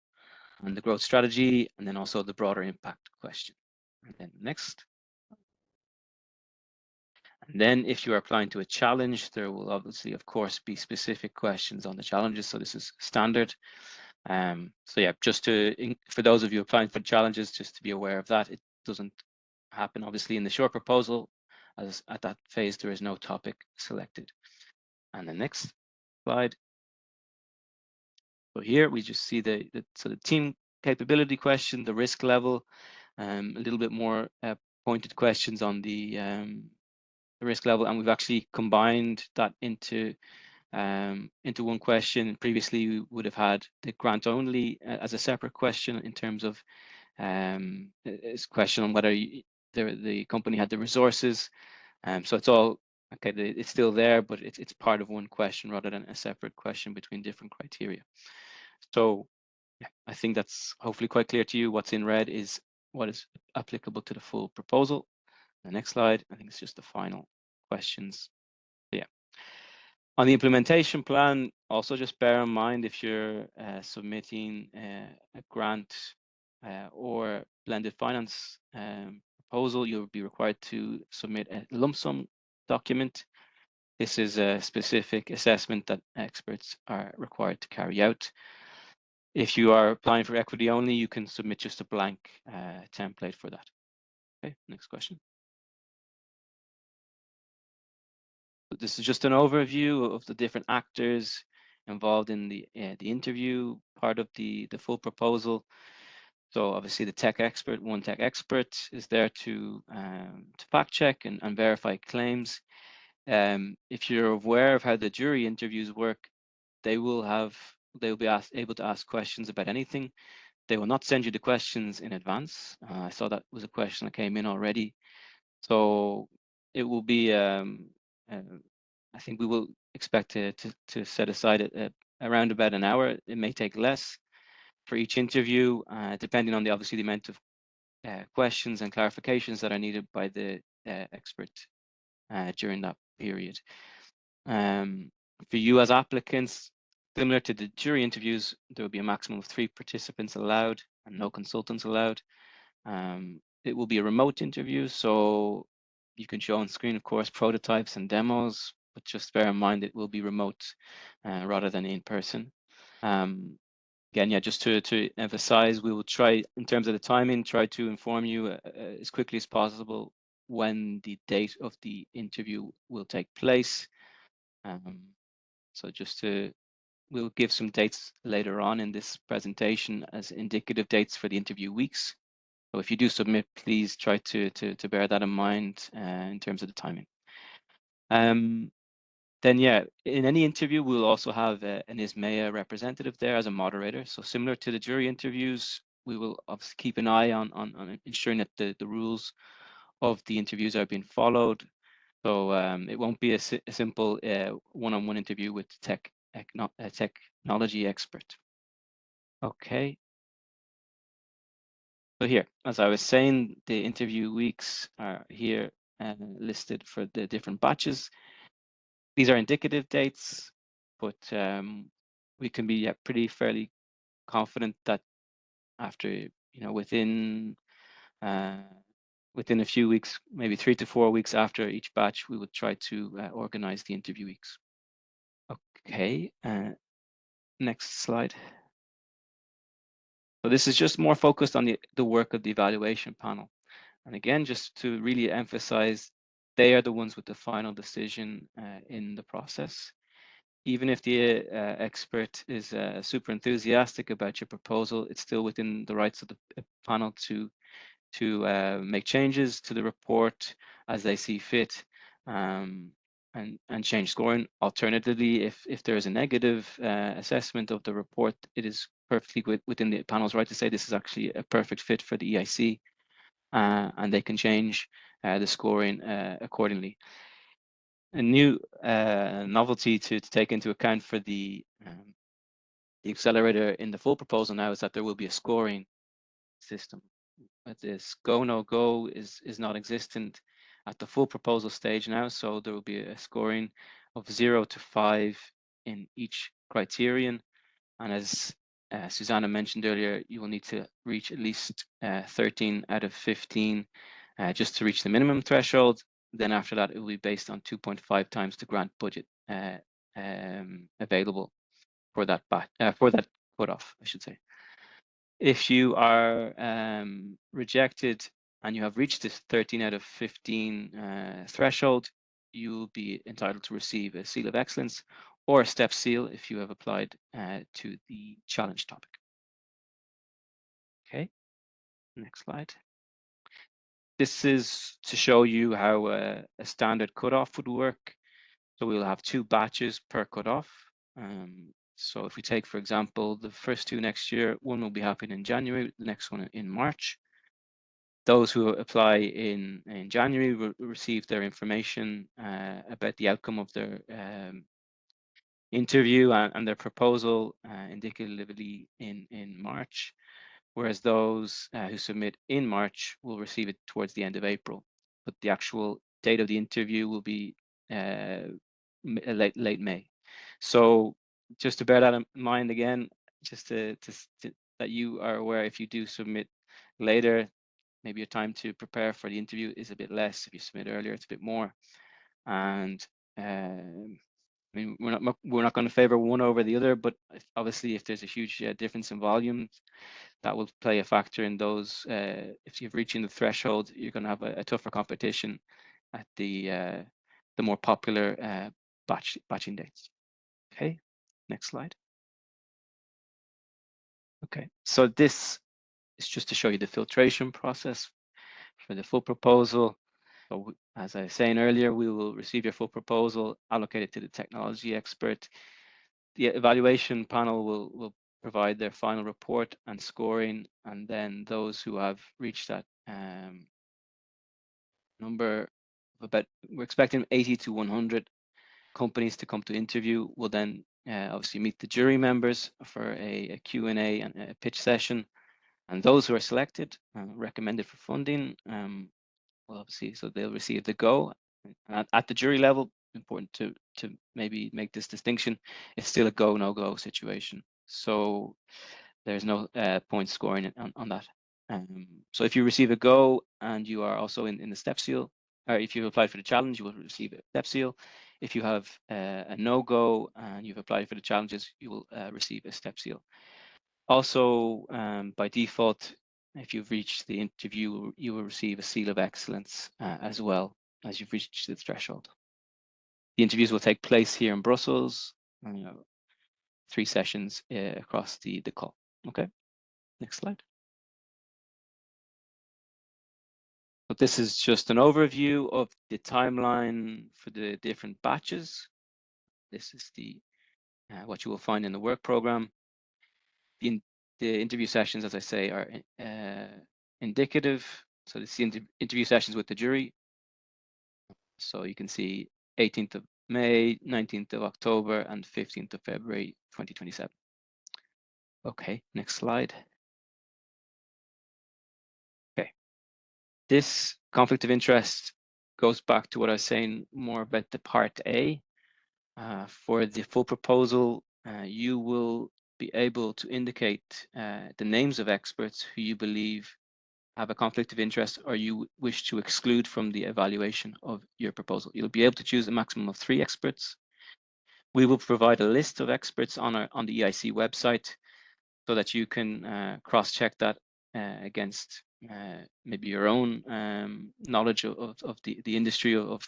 and the growth strategy, and then also the broader impact question. And then next. And then if you are applying to a challenge, there will obviously, of course, be specific questions on the challenges. So this is standard. So yeah, just for those of you applying for challenges, just to be aware of that. It doesn't happen, obviously, in the short proposal, as at that phase, there is no topic selected. And the next slide. So here we just see the team capability question, the risk level, a little bit more pointed questions on the risk level, and we've actually combined that into one question. Previously, we would have had the grant only as a separate question in terms of it's a question on whether the company had the resources. So it's all okay. It's still there, but it's part of one question rather than a separate question between different criteria. So yeah, I think that's hopefully quite clear to you. What's in red is what is applicable to the full proposal. The next slide, I think it's just the final questions. Yeah. On the implementation plan, also just bear in mind if you're submitting a grant or blended finance proposal, you'll be required to submit a lump sum document. This is a specific assessment that experts are required to carry out. If you are applying for equity only, you can submit just a blank template for that. Okay, next question. This is just an overview of the different actors involved in the interview part of the full proposal. So obviously the tech expert, one tech expert, is there to fact check and verify claims. If you're aware of how the jury interviews work, they will be able to ask questions about anything. They will not send you the questions in advance. I saw that was a question that came in already. So it will be, I think we will expect to set aside around about an hour. It may take less for each interview, depending on obviously the amount of questions and clarifications that are needed by the expert during that period. For you as applicants, similar to the jury interviews, there will be a maximum of 3 participants allowed and no consultants allowed. It will be a remote interview, so you can show on screen, of course, prototypes and demos, but just bear in mind it will be remote rather than in person. Again, yeah, just to emphasize, we will try, in terms of the timing, try to inform you as quickly as possible when the date of the interview will take place. So we'll give some dates later on in this presentation as indicative dates for the interview weeks. So if you do submit, please try to bear that in mind in terms of the timing. Then yeah, in any interview, we'll also have an ISMEA representative there as a moderator. So similar to the jury interviews, we will obviously keep an eye on ensuring that the rules of the interviews are being followed. So it won't be a simple one-on-one interview with a technology expert. Okay. So here, as I was saying, the interview weeks are here listed for the different batches. These are indicative dates, but we can be fairly confident that after, within a few weeks, maybe 3 to 4 weeks after each batch, we would try to organize the interview weeks. Okay, next slide. So this is just more focused on the work of the evaluation panel. And again, just to really emphasize, they are the ones with the final decision in the process. even if the expert is super enthusiastic about your proposal, it's still within the rights of the panel to make changes to the report as they see fit, and change scoring. Alternatively, if there is a negative assessment of the report, it is perfectly within the panel's right to say this is actually a perfect fit for the EIC, and they can change the scoring accordingly. A new novelty to take into account for the accelerator in the full proposal now is that there will be a scoring system. But this go no go is not existent at the full proposal stage now, so there will be a scoring of 0 to 5 in each criterion, and as Susanna mentioned earlier, you will need to reach at least 13 out of 15 just to reach the minimum threshold. Then after that, it will be based on 2.5 times the grant budget available for that cutoff, I should say. If you are rejected and you have reached this 13 out of 15 threshold, you will be entitled to receive a seal of excellence or a step seal if you have applied to the challenge topic. Okay, next slide. This is to show you how a standard cutoff would work. So we'll have 2 batches per cutoff. So if we take, for example, the first 2 next year, one will be happening in January, the next one in March. Those who apply in January will receive their information about the outcome of their interview and their proposal indicatively in March, whereas those who submit in March will receive it towards the end of April. But the actual date of the interview will be late May. So just to bear that in mind again, just to that you are aware, if you do submit later, maybe your time to prepare for the interview is a bit less. If you submit earlier, it's a bit more. And I mean, we're not going to favor one over the other, but obviously, if there's a huge difference in volume, that will play a factor in those. If you're reaching the threshold, you're going to have a tougher competition at the more popular batching dates. Okay, next slide. Okay, so this is just to show you the filtration process for the full proposal. So as I was saying earlier, we will receive your full proposal, allocate it to the technology expert. The evaluation panel will provide their final report and scoring, and then those who have reached that number of about, we're expecting 80 to 100 companies to come to interview, will then obviously meet the jury members for a Q&A and a pitch session. And those who are selected, recommended for funding, well, obviously, so they'll receive the go. At the jury level, important to maybe make this distinction, it's still a go, no go situation. So there's no point scoring on that. So if you receive a go and you are also in the step seal, or if you've applied for the challenge, you will receive a step seal. If you have a no-go and you've applied for the challenges, you will receive a step seal. Also, by default, if you've reached the interview, you will receive a seal of excellence as well as you've reached the threshold. The interviews will take place here in Brussels, 3 sessions across the call. Okay, next slide. But this is just an overview of the timeline for the different batches. This is the what you will find in the work program. The interview sessions, as I say, are indicative. So this is the interview sessions with the jury. So you can see 18th of May, 19th of October, and 15th of February, 2027. Okay, next slide. Okay, this conflict of interest goes back to what I was saying more about the part A. For the full proposal, you will be able to indicate the names of experts who you believe have a conflict of interest or you wish to exclude from the evaluation of your proposal. You'll be able to choose a maximum of 3 experts. We will provide a list of experts on the EIC website so that you can cross-check that against maybe your own knowledge of the industry of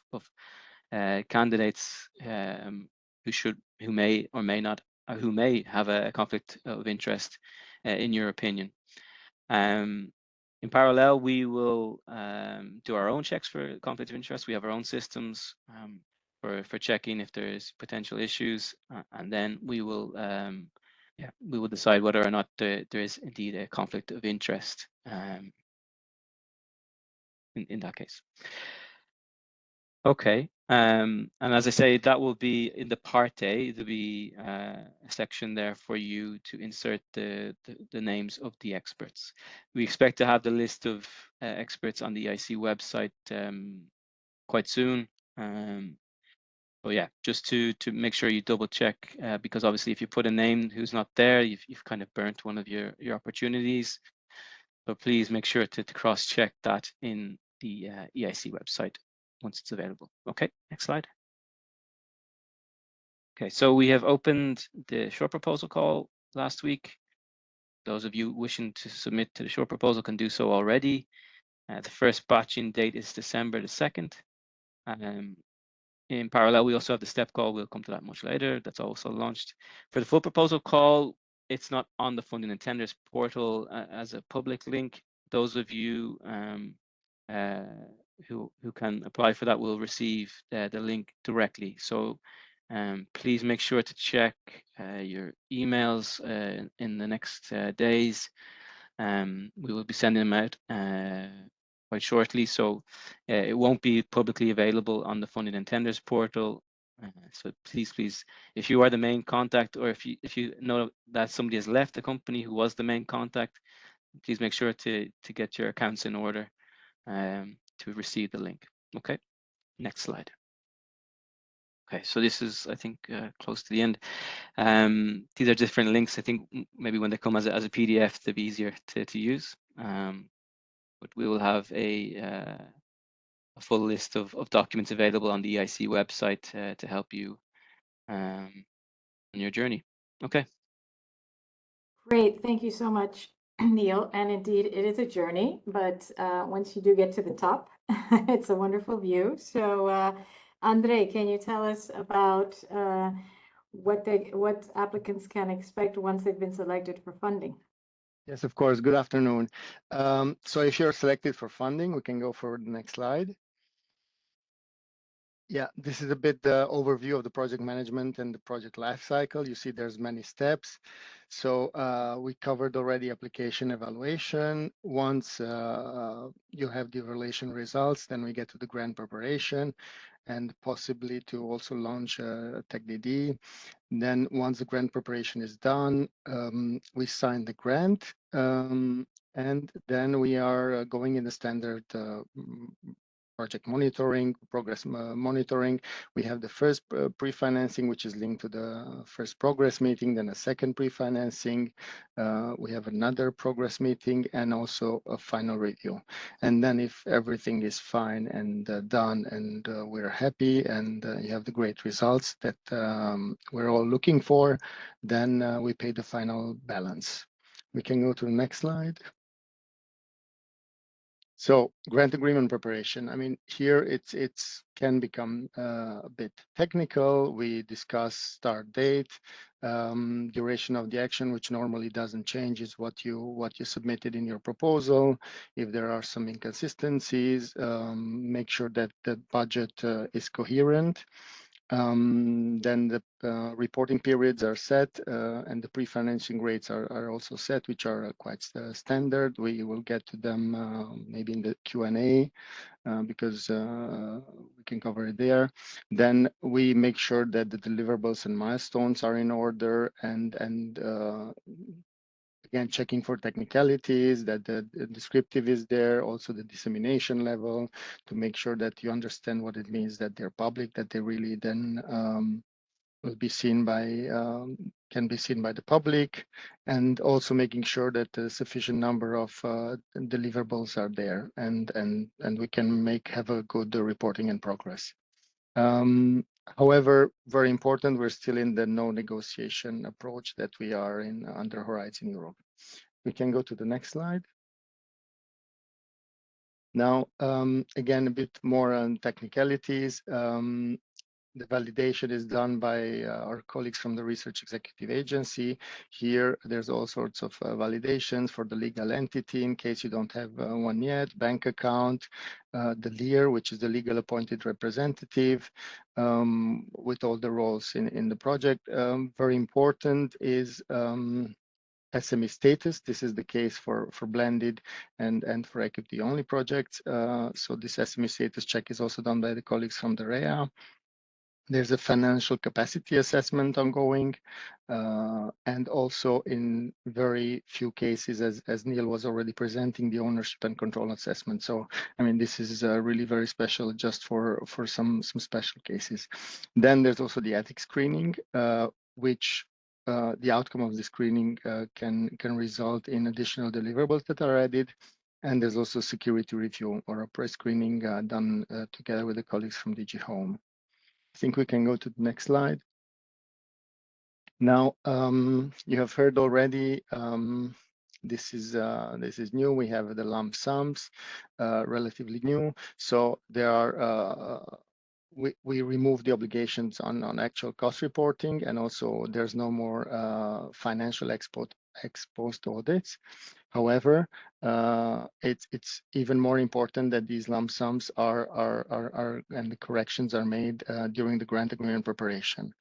candidates who who may or may not, who may have a conflict of interest, in your opinion. In parallel, we will do our own checks for conflict of interest. We have our own systems for checking if there is potential issues, and then we will decide whether or not there is indeed a conflict of interest in that case. Okay, and as I say, that will be in the part A. There'll be a section there for you to insert the names of the experts. We expect to have the list of experts on the EIC website quite soon. But yeah, just to make sure you double check, because obviously if you put a name who's not there, you've kind of burnt one of your opportunities. So please make sure to cross check that in the EIC website once it's available. Okay, next slide. Okay, so we have opened the short proposal call last week. Those of you wishing to submit to the short proposal can do so already. The first batching date is December the 2nd. In parallel, we also have the step call. We'll come to that much later. That's also launched. For the full proposal call, it's not on the funding and tenders portal as a public link. Those of you who can apply for that will receive the link directly. So please make sure to check your emails in the next days. We will be sending them out quite shortly, so it won't be publicly available on the funding and tenders portal. So please, if you are the main contact, or if you know that somebody has left the company who was the main contact, please make sure to get your accounts in order to receive the link. Okay, next slide. Okay, so this is, I think, close to the end. These are different links. I think maybe when they come as a PDF, they'll be easier to use. But we will have a full list of documents available on the EIC website to help you on your journey. Okay. Great, thank you so much, Neil. And indeed, it is a journey, but once you do get to the top, it's a wonderful view. So, Andre, can you tell us about what applicants can expect once they've been selected for funding? Yes, of course. Good afternoon. So if you're selected for funding, we can go for the next slide. Yeah, this is a bit the overview of the project management and the project lifecycle. You see there's many steps. So we covered already application evaluation. Once you have the evaluation results, then we get to the grant preparation and possibly to also launch a TechDD. Then once the grant preparation is done, we sign the grant, and then we are going in the standard project monitoring, progress monitoring. We have the first pre-financing, which is linked to the first progress meeting, then a second pre-financing. We have another progress meeting and also a final review. And then if everything is fine and done and we're happy and you have the great results that we're all looking for, then we pay the final balance. We can go to the next slide. So grant agreement preparation. I mean, here it's can become a bit technical. We discuss start date, duration of the action, which normally doesn't change, is what you submitted in your proposal. If there are some inconsistencies, make sure that the budget is coherent. Then the reporting periods are set and the pre-financing rates are also set, which are quite standard. We will get to them maybe in the Q&A because we can cover it there. Then we make sure that the deliverables and milestones are in order, and again, checking for technicalities, that the descriptive is there, also the dissemination level, to make sure that you understand what it means that they're public, that they really then will be seen by, can be seen by the public, and also making sure that a sufficient number of deliverables are there, and we can have a good reporting and progress. However, very important, we're still in the no negotiation approach that we are in under Horizon Europe. We can go to the next slide. Now, again, a bit more on technicalities. The validation is done by our colleagues from the Research Executive Agency. Here, there's all sorts of validations for the legal entity in case you don't have one yet, bank account, the LEAR, which is the legal appointed representative, with all the roles in the project. Very important is SME status. This is the case for blended and for equity only projects. So this SME status check is also done by the colleagues from the REA. There's a financial capacity assessment ongoing, and also in very few cases, as Neil was already presenting, the ownership and control assessment. So, I mean, this is really very special just for some special cases. Then there's also the ethics screening, which the outcome of the screening can result in additional deliverables that are added. And there's also security review or a pre-screening done together with the colleagues from DG Home. I think we can go to the next slide. Now, you have heard already, this is new. We have the lump sums, relatively new. So there are, we remove the obligations on actual cost reporting, and also there's no more financial exposed audits. However, it's even more important that these lump sums are and the corrections are made during the grant agreement preparation.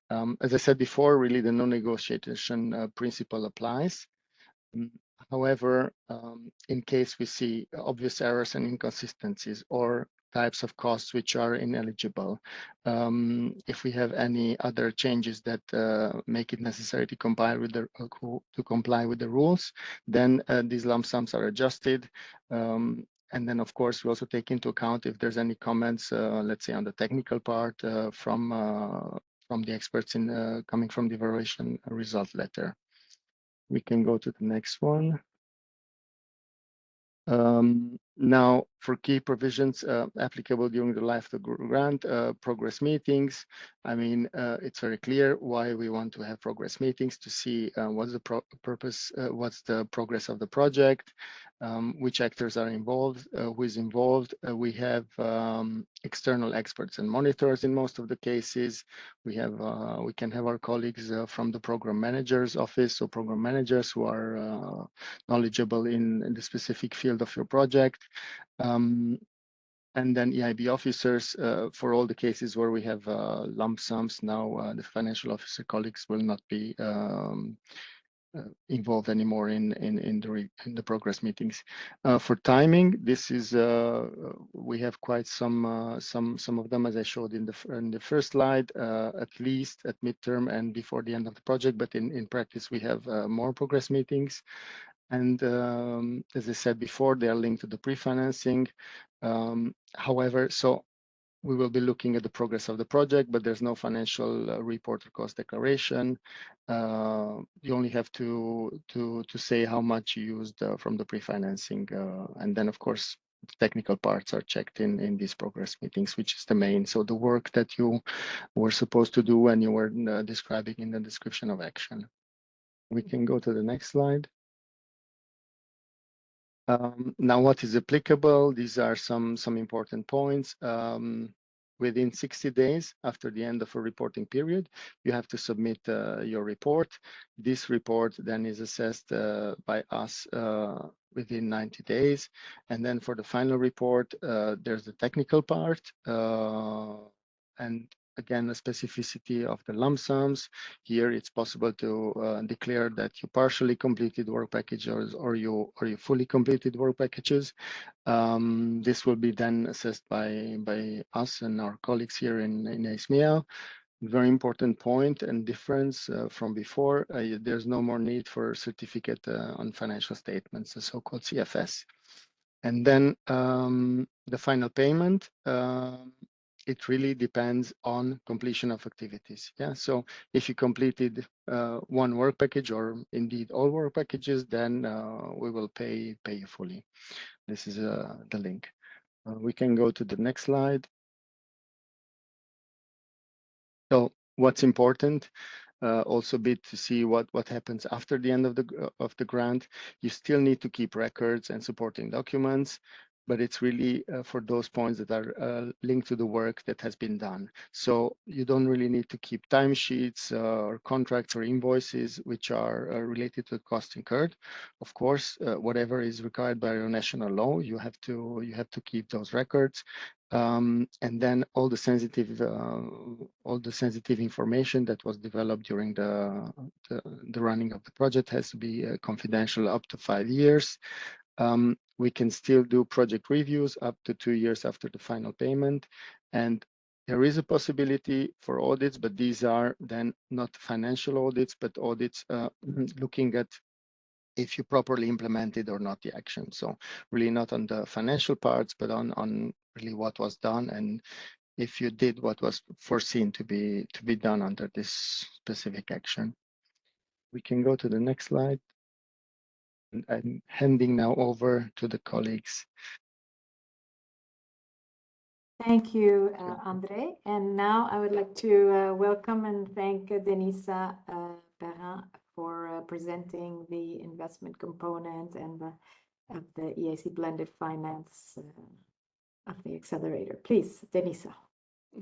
As I said before, really the non-negotiation principle applies. However, in case we see obvious errors and inconsistencies or types of costs which are ineligible, if we have any other changes that make it necessary to comply with the rules, then these lump sums are adjusted. And then, of course, we also take into account if there's any comments, let's say on the technical part from the experts in coming from the evaluation result letter. We can go to the next one. Now, for key provisions applicable during the life of the grant, progress meetings. I mean, it's very clear why we want to have progress meetings to see what's the purpose, what's the progress of the project, which actors are involved, who is involved. We have external experts and monitors in most of the cases. We can have our colleagues from the program manager's office, so program managers who are knowledgeable in the specific field of your project. And then EIB officers for all the cases where we have lump sums. Now the financial officer colleagues will not be involved anymore in the progress meetings. For timing, this is we have quite some of them, as I showed in the first slide, at least at midterm and before the end of the project. But in practice, we have more progress meetings. And as I said before, they are linked to the pre-financing. However, so we will be looking at the progress of the project, but there's no financial report or cost declaration. You only have to say how much you used from the pre-financing, and then of course the technical parts are checked in these progress meetings, which is the main. So the work that you were supposed to do and you were describing in the description of action. We can go to the next slide. Now, what is applicable? These are some important points. Within 60 days after the end of a reporting period, you have to submit your report. This report then is assessed by us within 90 days. And then for the final report, there's the technical part. And again, the specificity of the lump sums. Here, it's possible to declare that you partially completed work packages or you fully completed work packages. This will be then assessed by us and our colleagues here in EISMEA. Very important point and difference from before. There's no more need for a certificate on financial statements, the so-called CFS. And then the final payment. It really depends on completion of activities. Yeah, so if you completed one work package or indeed all work packages, then we will pay you fully. This is the link. We can go to the next slide. So what's important? Also bit to see what happens after the end of the grant. You still need to keep records and supporting documents. but it's really for those points that are linked to the work that has been done. So you don't really need to keep timesheets or contracts or invoices which are related to cost incurred. Of course, whatever is required by your national law, you have to keep those records. And then all the sensitive information that was developed during the running of the project has to be confidential up to 5 years. We can still do project reviews up to 2 years after the final payment, and there is a possibility for audits, but these are then not financial audits, but audits looking at if you properly implemented or not the action. So really not on the financial parts, but on really what was done and if you did what was foreseen to be done under this specific action. We can go to the next slide. And I'm handing now over to the colleagues. Thank you, André. And now I would like to welcome and thank Denisa Perrin for presenting the investment component and of the EIC blended finance of the accelerator. Please, Denisa.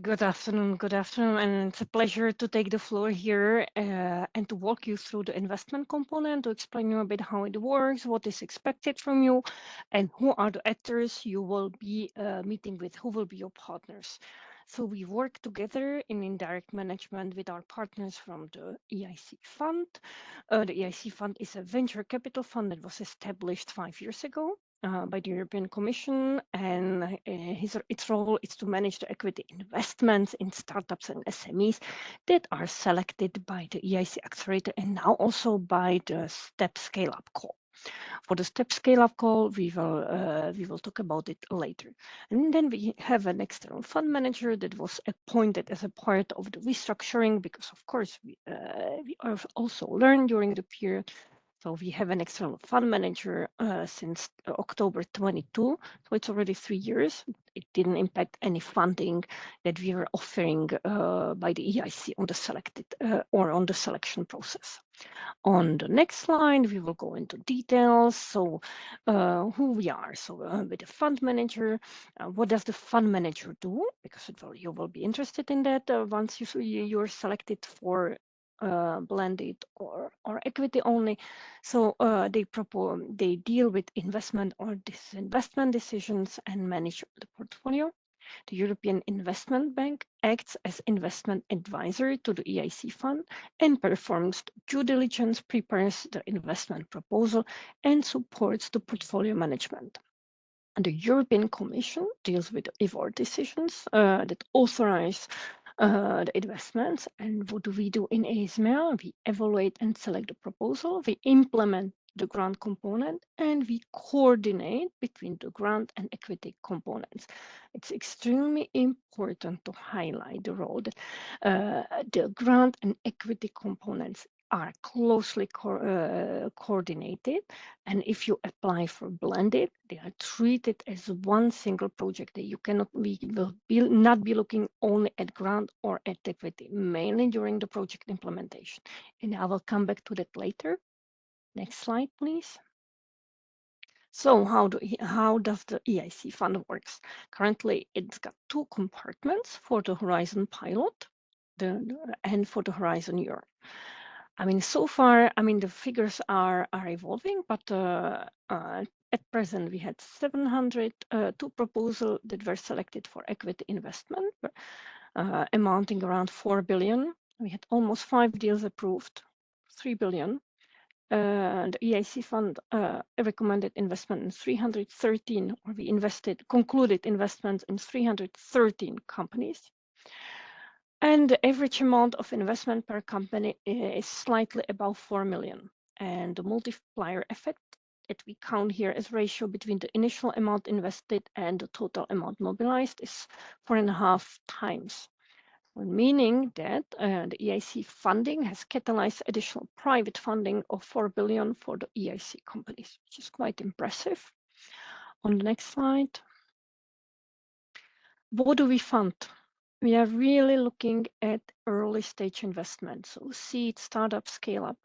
Good afternoon, and it's a pleasure to take the floor here and to walk you through the investment component, to explain you a bit how it works, what is expected from you, and who are the actors you will be meeting with, who will be your partners. So we work together in indirect management with our partners from the EIC Fund. The EIC Fund is a venture capital fund that was established 5 years ago. By the European Commission, and its role is to manage the equity investments in startups and SMEs that are selected by the EIC Accelerator and now also by the Step Scale-Up Call. For the Step Scale-Up Call, we will talk about it later. And then we have an external fund manager that was appointed as a part of the restructuring because, of course, we have also learned during the period. So we have an external fund manager since October 22. So it's already 3 years. It didn't impact any funding that we were offering by the EIC on the selected or on the selection process. On the next slide, we will go into details. So who we are. So with the fund manager, what does the fund manager do? Because you will be interested in that once you're selected for blended or equity only. So they deal with investment or disinvestment decisions and manage the portfolio. The European Investment Bank acts as investment advisor to the EIC fund and performs due diligence, prepares the investment proposal, and supports the portfolio management. And the European Commission deals with the award decisions that authorize the investments. And what do we do in EISMEA? We evaluate and select the proposal, we implement the grant component, and we coordinate between the grant and equity components. It's extremely important to highlight the role that the grant and equity components are closely coordinated, and if you apply for blended, they are treated as one single project. That you cannot not be looking only at grant or at equity, mainly during the project implementation. And I will come back to that later. Next slide, please. So how does the EIC fund works? Currently, it's got 2 compartments for the Horizon Pilot and for the Horizon Europe. I mean, so far, the figures are evolving, but at present, we had 702 proposals that were selected for equity investment, amounting around 4 billion. We had almost 5 deals approved, 3 billion. The EIC fund recommended investment in 313, or we concluded investments in 313 companies. And the average amount of investment per company is slightly above 4 million. And the multiplier effect that we count here as ratio between the initial amount invested and the total amount mobilized is 4.5 times. Meaning that the EIC funding has catalyzed additional private funding of 4 billion for the EIC companies, which is quite impressive. On the next slide. What do we fund? We are really looking at early stage investments, so seed, startup, scale up.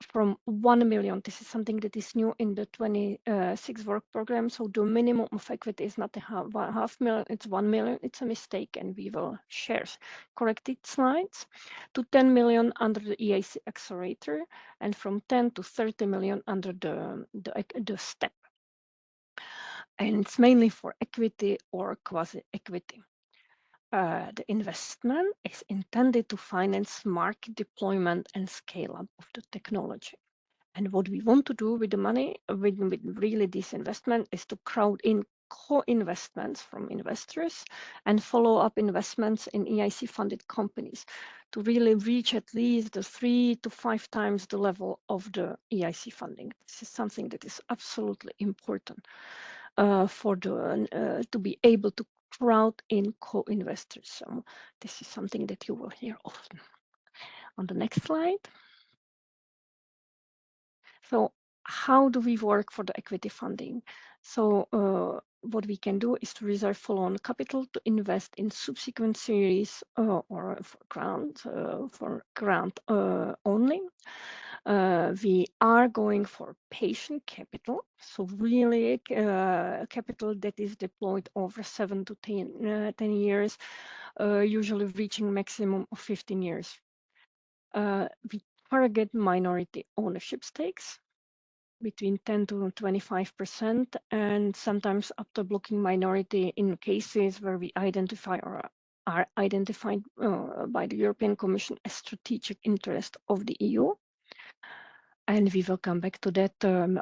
from 1 million. This is something that is new in the 26 work program. So the minimum of equity is not a half million, it's 1 million. It's a mistake, and we will share corrected slides. To 10 million under the EIC Accelerator, and from 10 to 30 million under the Step. And it's mainly for equity or quasi-equity. The investment is intended to finance market deployment and scale up of the technology. And what we want to do with the money, with really this investment, is to crowd in co-investments from investors and follow-up investments in EIC funded companies to really reach at least the 3 to 5 times the level of the EIC funding. This is something that is absolutely important to be able to crowd in co-investors. So this is something that you will hear often. On the next slide. So how do we work for the equity funding? So what we can do is to reserve follow-on capital to invest in subsequent series or for grant only. We are going for patient capital, so really capital that is deployed over 7 to 10 years, usually reaching maximum of 15 years. We target minority ownership stakes between 10 to 25%, and sometimes up to blocking minority in cases where we identify or are identified by the European Commission as strategic interest of the EU. And we will come back to that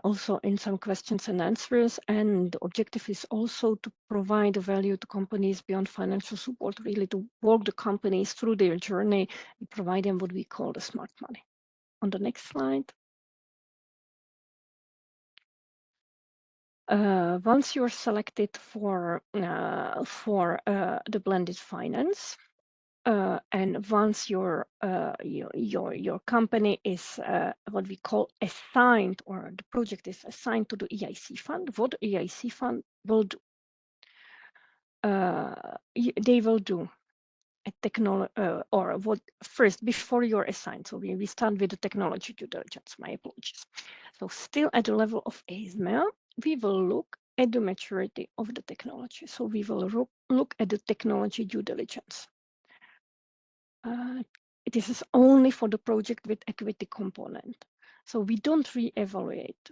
also in some questions and answers. And the objective is also to provide value to companies beyond financial support, really to walk the companies through their journey and provide them what we call the smart money. On the next slide. Once you're selected for the blended finance, and once your company is what we call assigned, or the project is assigned to the EIC fund, what the EIC fund will do, they will do a technology or what first before you're assigned. So we start with the technology due diligence. My apologies. So still at the level of ASML, we will look at the maturity of the technology. So we will look at the technology due diligence. This is only for the project with equity component. So we don't re-evaluate.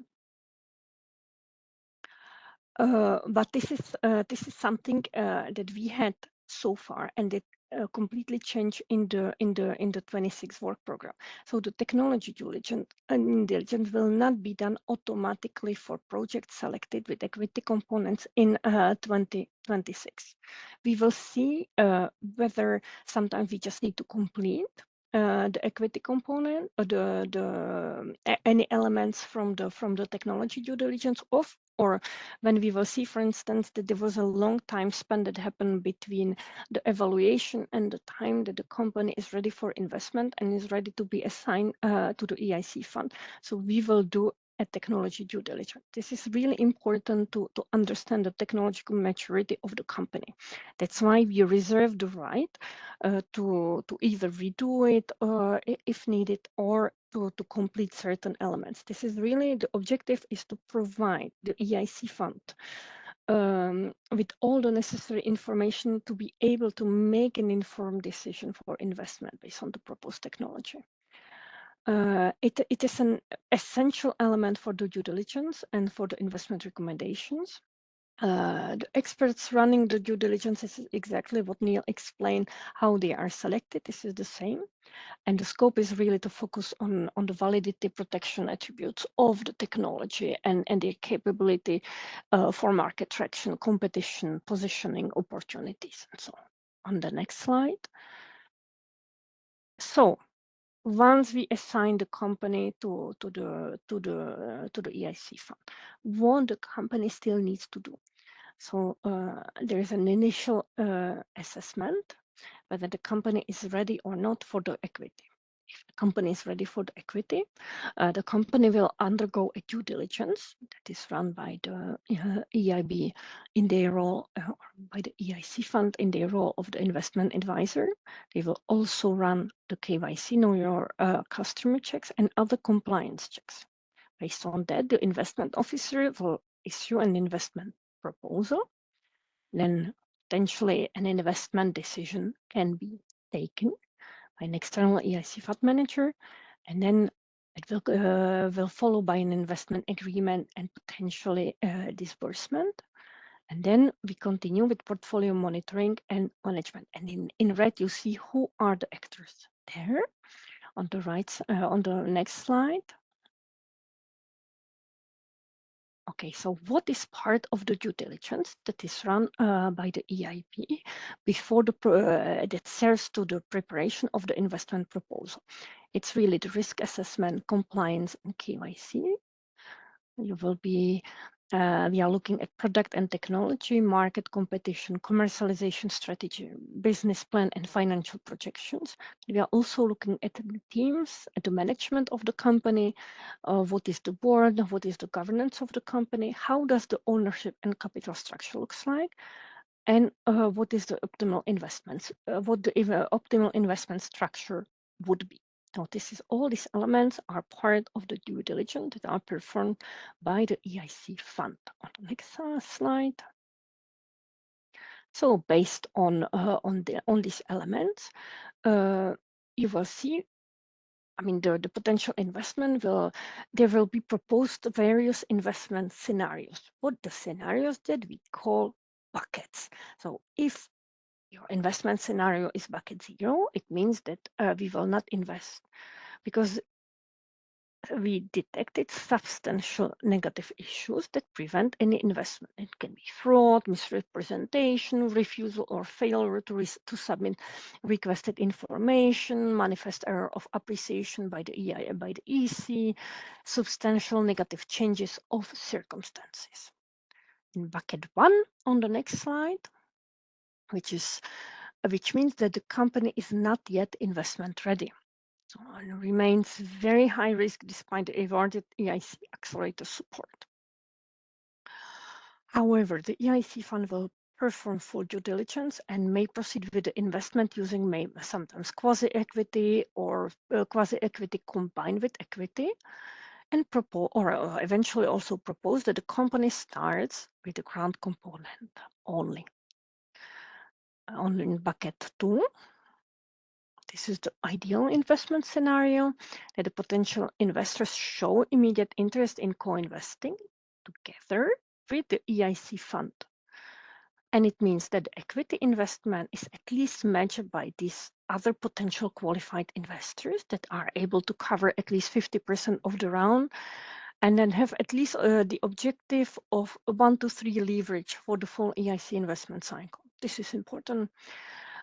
But this is something that we had so far, and it completely changed in the 26 work program. So the technology due diligence will not be done automatically for projects selected with equity components in 2026. We will see whether sometimes we just need to complete the equity component, any elements from the technology due diligence of, or when we will see, for instance, that there was a long time span that happened between the evaluation and the time that the company is ready for investment and is ready to be assigned to the EIC fund. So we will do a technology due diligence. This is really important to understand the technological maturity of the company. That's why we reserve the right to either redo it if needed, or to complete certain elements. This is really the objective, is to provide the EIC fund with all the necessary information to be able to make an informed decision for investment based on the proposed technology. It is an essential element for the due diligence and for the investment recommendations. The experts running the due diligence is exactly what Neil explained, how they are selected. This is the same. And the scope is really to focus on the validity protection attributes of the technology and their capability for market traction, competition, positioning, opportunities, and so on. On the next slide. So once we assign the company to the EIC fund, what the company still needs to do. So there is an initial assessment whether the company is ready or not for the equity. If the company is ready for the equity, the company will undergo a due diligence that is run by the EIB in their role, by the EIC fund in their role of the investment advisor. They will also run the KYC, know your customer checks, and other compliance checks. Based on that, the investment officer will issue an investment proposal. Then potentially an investment decision can be taken by an external EIC fund manager, and then it will follow by an investment agreement and potentially disbursement. And then we continue with portfolio monitoring and management. And in red, you see who are the actors there on the right, on the next slide. Okay, so what is part of the due diligence that is run by the EIP before that serves to the preparation of the investment proposal? It's really the risk assessment, compliance, and KYC. You will be, we are looking at product and technology, market competition, commercialization strategy, business plan, and financial projections. We are also looking at the teams, at the management of the company, what is the board, what is the governance of the company, how does the ownership and capital structure looks like, and what is the optimal investments, what the optimal investment structure would be. So all these elements are part of the due diligence that are performed by the EIC fund. On the next slide. So based on these elements, you will see, I mean, the potential investment there will be proposed various investment scenarios. What the scenarios that we call buckets. So if your investment scenario is bucket 0, it means that we will not invest because we detected substantial negative issues that prevent any investment. It can be fraud, misrepresentation, refusal or failure to submit requested information, manifest error of appreciation by the EC, substantial negative changes of circumstances. In bucket 1 on the next slide, which means that the company is not yet investment ready. So it remains very high risk despite the awarded EIC Accelerator support. However, the EIC fund will perform full due diligence and may proceed with the investment using sometimes quasi-equity or quasi-equity combined with equity, and eventually also propose that the company starts with the grant component only. Only in bucket 2. This is the ideal investment scenario, that the potential investors show immediate interest in co-investing together with the EIC fund. And it means that the equity investment is at least matched by these other potential qualified investors that are able to cover at least 50% of the round, and then have at least the objective of 1 to 3 leverage for the full EIC investment cycle. This is important.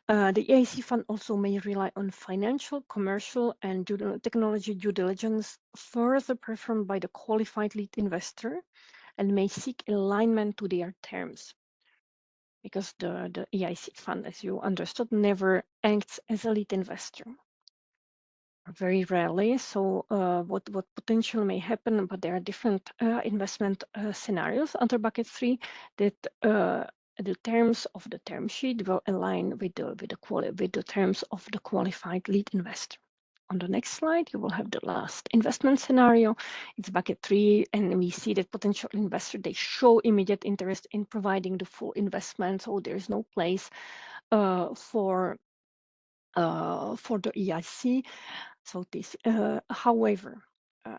The EIC fund also may rely on financial, commercial, and technology due diligence further performed by the qualified lead investor, and may seek alignment to their terms. Because the EIC fund, as you understood, never acts as a lead investor. Very rarely. So what potentially may happen, but there are different investment scenarios under bucket 3 that the terms of the term sheet will align with the terms of the qualified lead investor. On the next slide, you will have the last investment scenario. It's bucket 3, and we see that potential investor, they show immediate interest in providing the full investment, so there is no place for the EIC. So this, however,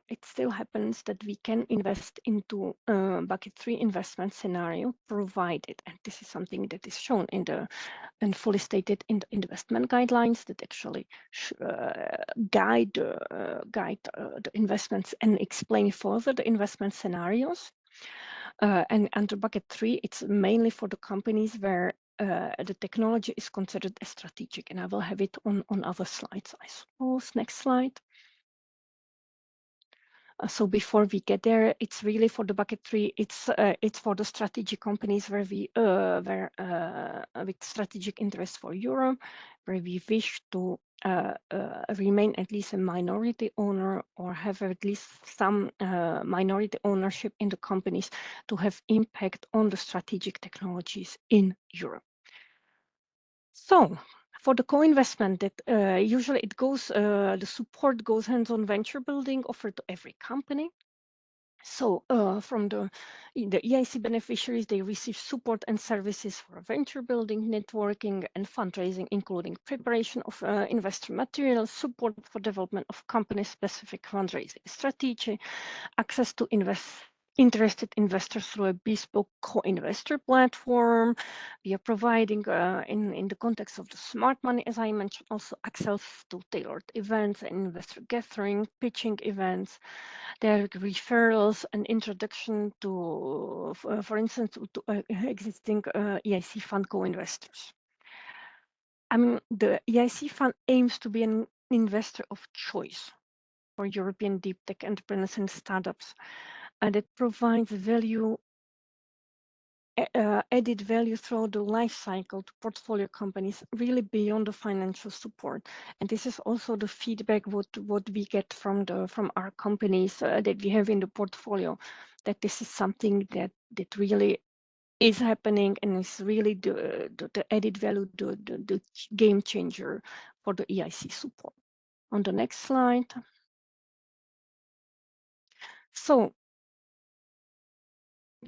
it still happens that we can invest into bucket 3 investment scenario, provided, and this is something that is shown and fully stated in the investment guidelines that actually guide the investments and explain further the investment scenarios. And under bucket 3, it's mainly for the companies where the technology is considered as strategic, and I will have it on other slides, I suppose. Next slide. So before we get there, it's really for the bucket 3. It's for the strategic companies where with strategic interest for Europe, where we wish to remain at least a minority owner or have at least some minority ownership in the companies to have impact on the strategic technologies in Europe. So for the co-investment, that usually it goes, the support goes hands-on venture building offered to every company. So from the EIC beneficiaries, they receive support and services for venture building, networking, and fundraising, including preparation of investor materials, support for development of company-specific fundraising strategy, access to interested investors through a bespoke co-investor platform. We are providing, in the context of the smart money, as I mentioned, also access to tailored events and investor gathering, pitching events. There are referrals and introduction to, for instance, to existing EIC fund co-investors. I mean, the EIC fund aims to be an investor of choice for European deep tech entrepreneurs and startups, and it provides value, added value throughout the life cycle to portfolio companies, really beyond the financial support. And this is also the feedback what we get from our companies that we have in the portfolio, that this is something that really is happening and is really the added value, the game changer for the EIC support. On the next slide. So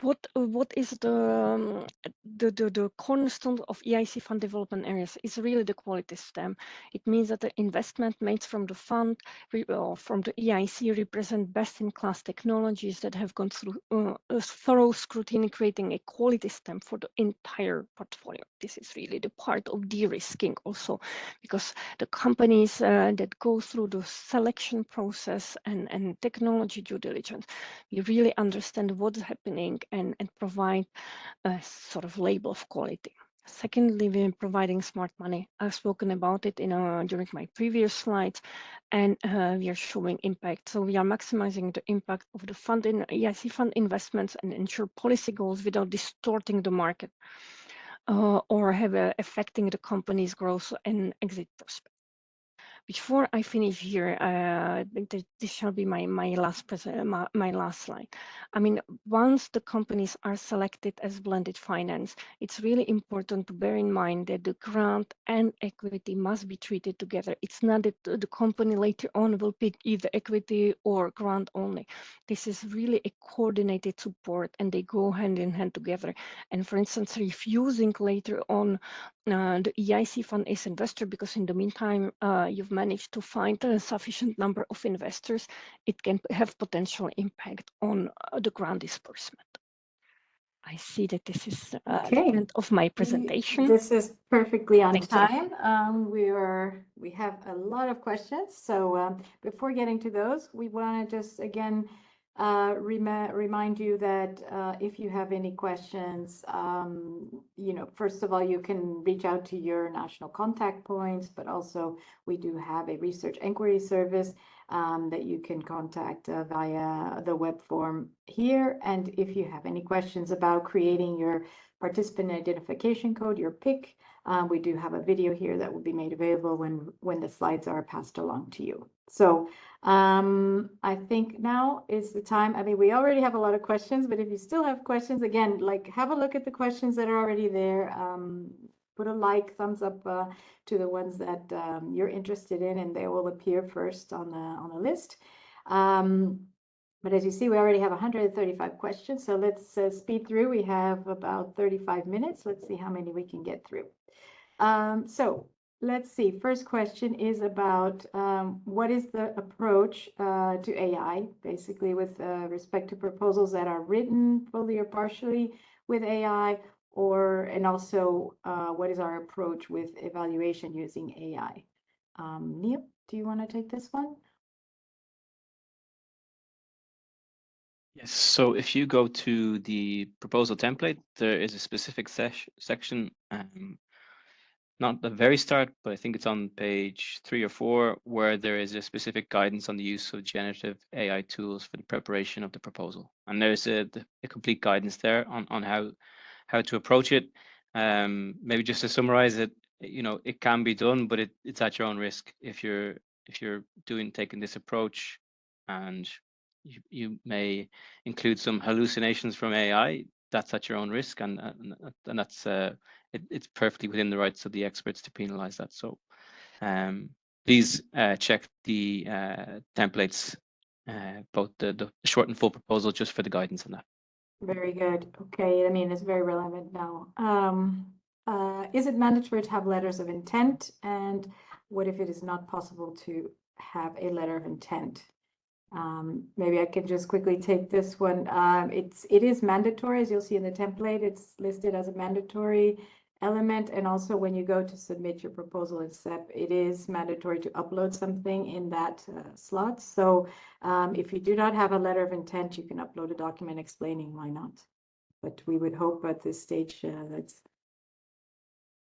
what is the cornerstone of EIC fund development areas is really the quality stamp. It means that the investment made from the fund or from the EIC represent best-in-class technologies that have gone through a thorough scrutiny, creating a quality stamp for the entire portfolio. This is really the part of de-risking also, because the companies that go through the selection process and technology due diligence, you really understand what's happening and provide a sort of label of quality. Secondly, we're providing smart money. I've spoken about it during my previous slides, and we are showing impact. So we are maximizing the impact of the fund in EIC fund investments and ensure policy goals without distorting the market or affecting the company's growth and exit prospects. Before I finish here, this shall be my last slide. I mean, once the companies are selected as blended finance, it's really important to bear in mind that the grant and equity must be treated together. It's not that the company later on will pick either equity or grant only. This is really a coordinated support, and they go hand in hand together. And for instance, refusing later on the EIC fund as investor, because in the meantime you've managed to find a sufficient number of investors, it can have potential impact on the grant disbursement. I see that this is the end of my presentation. This is perfectly on time. We have a lot of questions. So before getting to those, we want to just again remind you that if you have any questions, first of all, you can reach out to your national contact points, but also we do have a research inquiry service that you can contact via the web form here. And if you have any questions about creating your participant identification code, your PIC, we do have a video here that will be made available when the slides are passed along to you. So I think now is the time. I mean, we already have a lot of questions, but if you still have questions, again, have a look at the questions that are already there. Put a thumbs up to the ones that you're interested in, and they will appear first on the list. But as you see, we already have 135 questions, so let's speed through. We have about 35 minutes. Let's see how many we can get through. So let's see. First question is about what is the approach to AI, basically with respect to proposals that are written fully or partially with AI, and also what is our approach with evaluation using AI? Neil, do you want to take this one? Yes, so if you go to the proposal template, there is a specific section not the very start, but I think it's on page 3 or 4, where there is a specific guidance on the use of generative AI tools for the preparation of the proposal. And there's a complete guidance there on how to approach it. Maybe just to summarize it, it can be done, but it's at your own risk if you're taking this approach, and you may include some hallucinations from AI. That's at your own risk, and that's it's perfectly within the rights of the experts to penalize that. So please check the templates, both the short and full proposal, just for the guidance on that. Very good. Okay, I mean, it's very relevant now. Is it mandatory to have letters of intent? And what if it is not possible to have a letter of intent? Maybe I can just quickly take this one. It is mandatory, as you'll see in the template. It's listed as a mandatory element, and also when you go to submit your proposal in STEP, it is mandatory to upload something in that slot. So if you do not have a letter of intent, you can upload a document explaining why not. But we would hope at this stage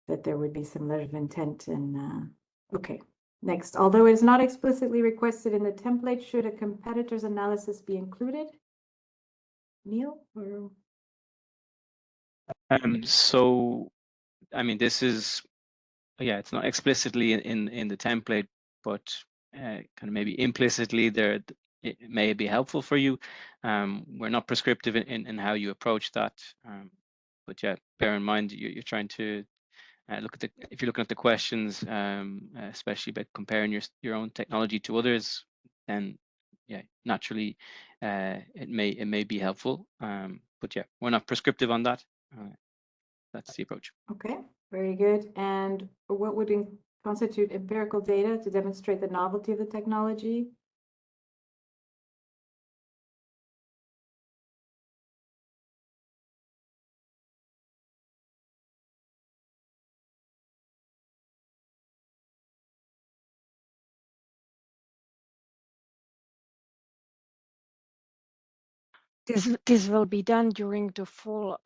that there would be some letter of intent. And okay. Next, although it is not explicitly requested in the template, should a competitor's analysis be included? Neil? Or... So, I mean, this is, yeah, it's not explicitly in the template, but kind of maybe implicitly there, it may be helpful for you. We're not prescriptive in how you approach that, but yeah, bear in mind you're trying to look at if you're looking at the questions, especially by comparing your own technology to others, then yeah, naturally it may be helpful. But yeah, we're not prescriptive on that. That's the approach. Okay, very good. And what would constitute empirical data to demonstrate the novelty of the technology? This will be done during the full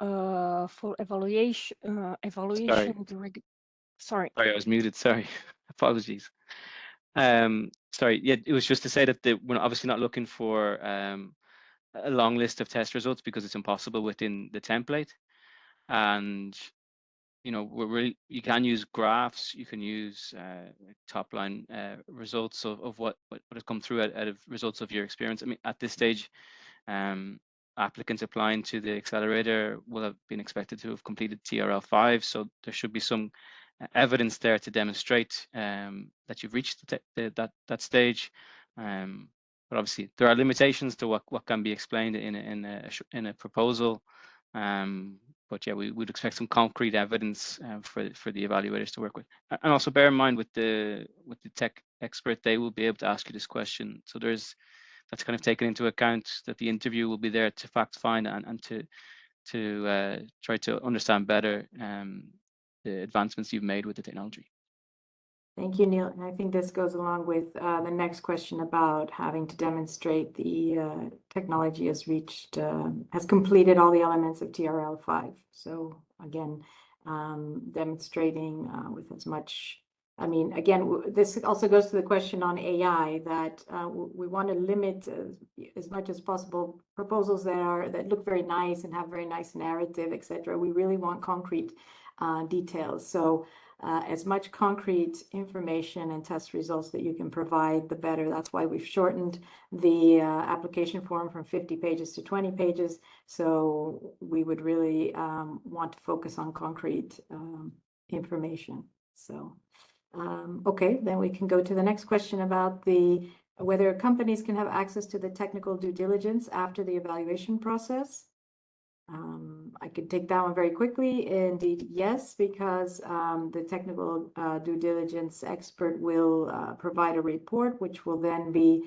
evaluation. Sorry, I was muted. Sorry, apologies. Sorry. Yeah, it was just to say that we're obviously not looking for a long list of test results, because it's impossible within the template. And you can use graphs, you can use top line results of what has come through out of results of your experience. I mean, at this stage, applicants applying to the accelerator will have been expected to have completed TRL5, so there should be some evidence there to demonstrate that you've reached that stage. But obviously, there are limitations to what can be explained in a proposal. But yeah, we would expect some concrete evidence for the evaluators to work with. And also bear in mind with the tech expert, they will be able to ask you this question. So that's kind of taken into account, that the interview will be there to fact find and to try to understand better the advancements you've made with the technology. Thank you, Neil. And I think this goes along with the next question about having to demonstrate the technology has completed all the elements of TRL5. So again, demonstrating with as much, I mean, again, this also goes to the question on AI, that we want to limit as much as possible proposals that look very nice and have very nice narrative, etc. We really want concrete details. So as much concrete information and test results that you can provide, the better. That's why we've shortened the application form from 50 pages to 20 pages. So we would really want to focus on concrete information. So, okay, then we can go to the next question about whether companies can have access to the technical due diligence after the evaluation process. I could take that one very quickly. Indeed, yes, because the technical due diligence expert will provide a report, which will then be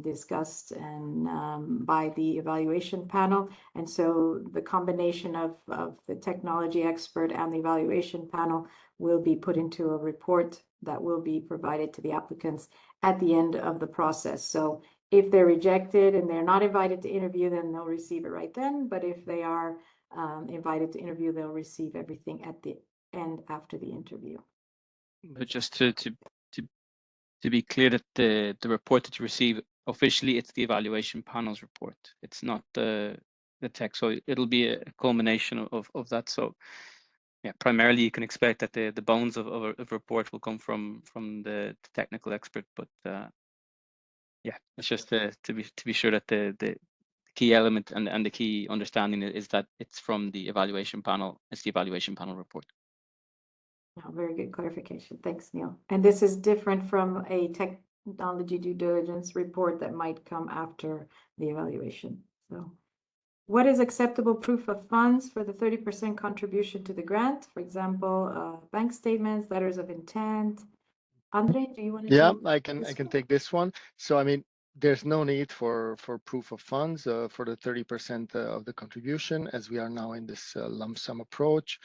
discussed by the evaluation panel. And so the combination of the technology expert and the evaluation panel will be put into a report that will be provided to the applicants at the end of the process. So if they're rejected and they're not invited to interview, then they'll receive it right then. But if they are invited to interview, they'll receive everything at the and after the interview. But just to be clear, that the report that you receive officially, it's the evaluation panel's report. It's not the text. So it'll be a culmination of that. So yeah, primarily you can expect that the bones of a report will come from the technical expert. But yeah, it's just to be sure that the key element and the key understanding is that it's from the evaluation panel. It's the evaluation panel report. Oh, very good clarification. Thanks, Neil. And this is different from a technology due diligence report that might come after the evaluation. So what is acceptable proof of funds for the 30% contribution to the grant? For example, bank statements, letters of intent. Andre, do you want to? Yeah, I can take this one. So I mean, there's no need for proof of funds for the 30% of the contribution, as we are now in this lump sum approach.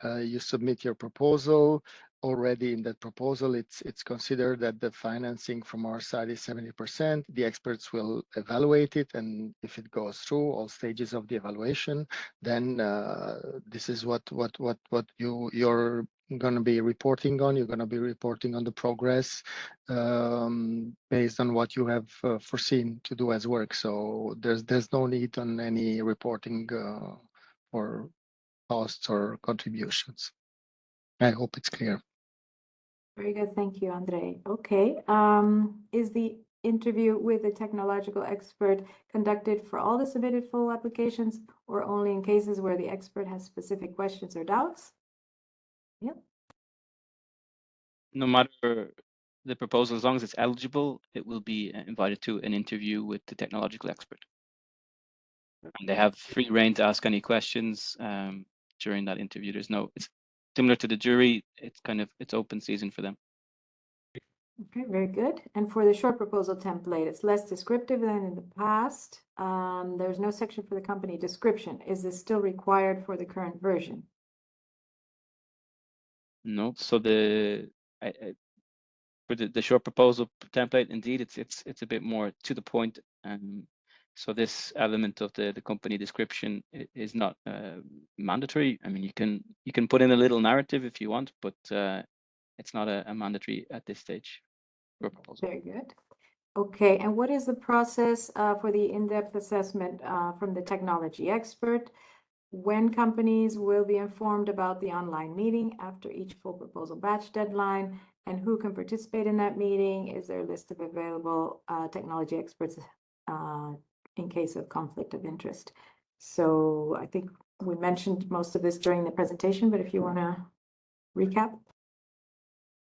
You submit your proposal. Already in that proposal, it's considered that the financing from our side is 70%. The experts will evaluate it, and if it goes through all stages of the evaluation, then this is what you're going to be reporting on. You're going to be reporting on the progress based on what you have foreseen to do as work. So there's no need on any reporting for costs or contributions. I hope it's clear. Very good. Thank you, Andre. Okay. Is the interview with a technological expert conducted for all the submitted full applications or only in cases where the expert has specific questions or doubts? Yep. No matter the proposal, as long as it's eligible, it will be invited to an interview with the technological expert. And they have free rein to ask any questions during that interview. It's similar to the jury. It's open season for them. Okay, very good. And for the short proposal template, it's less descriptive than in the past. There's no section for the company description. Is this still required for the current version? No. So for the short proposal template, indeed, it's a bit more to the point. So this element of the company description is not mandatory. I mean, you can put in a little narrative if you want, but it's not a mandatory at this stage for proposal. Very good. Okay, and what is the process for the in-depth assessment from the technology expert? When companies will be informed about the online meeting after each full proposal batch deadline, and who can participate in that meeting? Is there a list of available technology experts in case of conflict of interest? So I think we mentioned most of this during the presentation, but if you want to recap.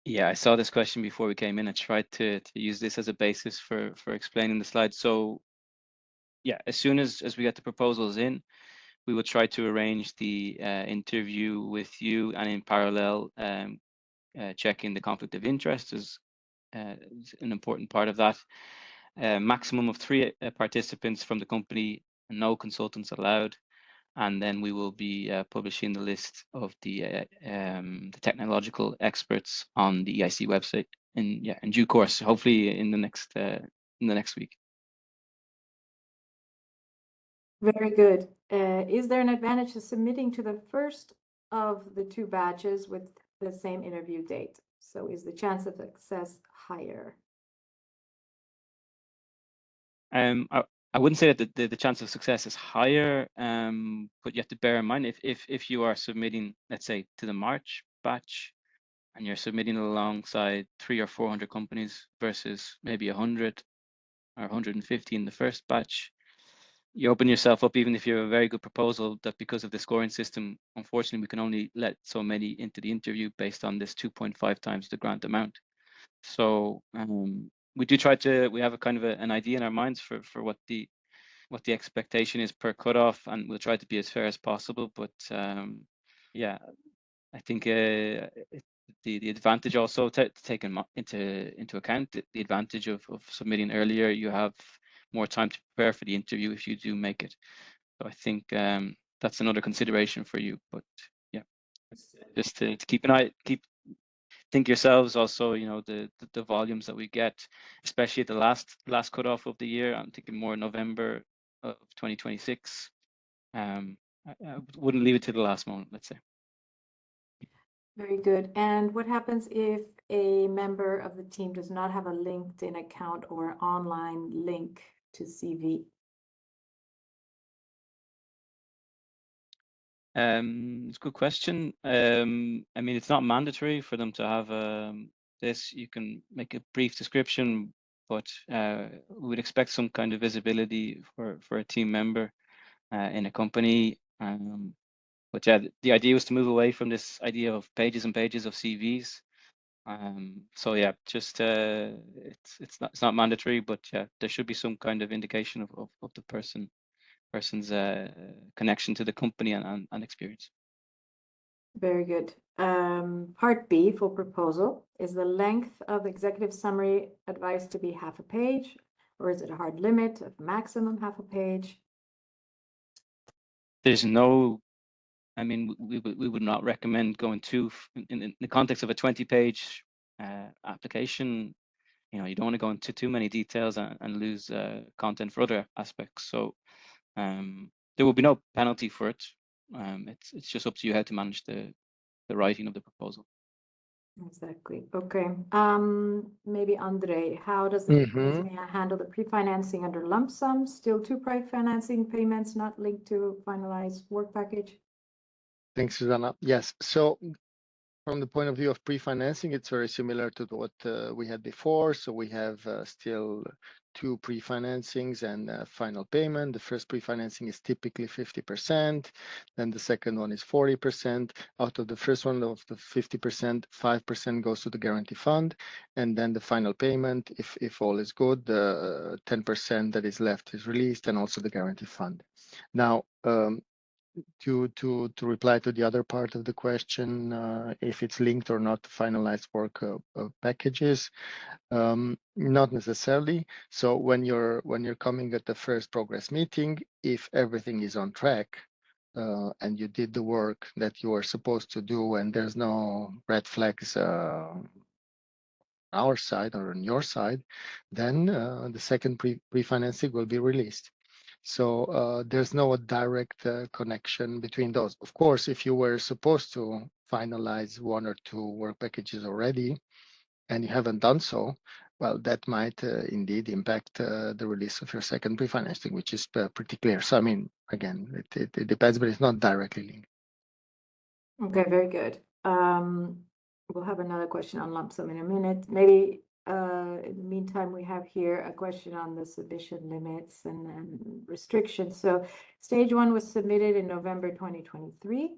Yeah, I saw this question before we came in. I tried to use this as a basis for explaining the slide. So yeah, as soon as we get the proposals in, we will try to arrange the interview with you, and in parallel checking the conflict of interest is an important part of that. Maximum of 3 participants from the company, no consultants allowed. And then we will be publishing the list of the technological experts on the EIC website in due course, hopefully in the next week. Very good. Is there an advantage to submitting to the first of the 2 batches with the same interview date? So is the chance of success higher? I wouldn't say that the chance of success is higher, but you have to bear in mind if you are submitting, let's say, to the March batch, and you're submitting alongside 300 or 400 companies versus maybe 100 or 150 in the first batch, you open yourself up, even if you have a very good proposal, that because of the scoring system, unfortunately, we can only let so many into the interview based on this 2.5 times the grant amount. So we do try to, we have a kind of an idea in our minds for what the expectation is per cutoff, and we'll try to be as fair as possible. But yeah, I think the advantage also taken into account, the advantage of submitting earlier, you have more time to prepare for the interview if you do make it. So I think that's another consideration for you. But yeah, just to keep an eye, think yourselves also, you know, the volumes that we get, especially at the last cutoff of the year. I'm thinking more November of 2026. I wouldn't leave it to the last moment, let's say. Very good. And what happens if a member of the team does not have a LinkedIn account or online link to CV? It's a good question. I mean, it's not mandatory for them to have this. You can make a brief description, but we would expect some kind of visibility for a team member in a company. But yeah, the idea was to move away from this idea of pages and pages of CVs. So yeah, just it's not mandatory, but yeah, there should be some kind of indication of the person's connection to the company and experience. Very good. Part B, full proposal. Is the length of the executive summary advised to be half a page, or is it a hard limit of maximum half a page? There's no, I mean, we would not recommend going in the context of a 20-page application. You know, you don't want to go into too many details and lose content for other aspects. So there will be no penalty for it. It's just up to you how to manage the writing of the proposal. Exactly. Okay. Maybe Andre, how does the EIC handle the pre-financing under lump sum? Still two pre-financing payments not linked to finalized work package? Thanks, Susanna. Yes. So from the point of view of pre-financing, it's very similar to what we had before. So we have still two pre-financings and final payment. The first pre-financing is typically 50%. Then the second one is 40%. Out of the first one of the 50%, 5% goes to the guarantee fund. And then the final payment, if all is good, the 10% that is left is released, and also the guarantee fund. Now, to reply to the other part of the question, if it's linked or not to finalized work packages, not necessarily. So when you're coming at the first progress meeting, if everything is on track and you did the work that you are supposed to do, and there's no red flags on our side or on your side, then the second pre-financing will be released. So there's no direct connection between those. Of course, if you were supposed to finalize one or two work packages already and you haven't done so, well, that might indeed impact the release of your second pre-financing, which is pretty clear. So, I mean, again, it depends, but it's not directly linked. Okay, very good. We'll have another question on lump sum in a minute. Maybe in the meantime, we have here a question on the submission limits and restrictions. So stage one was submitted in November 2023.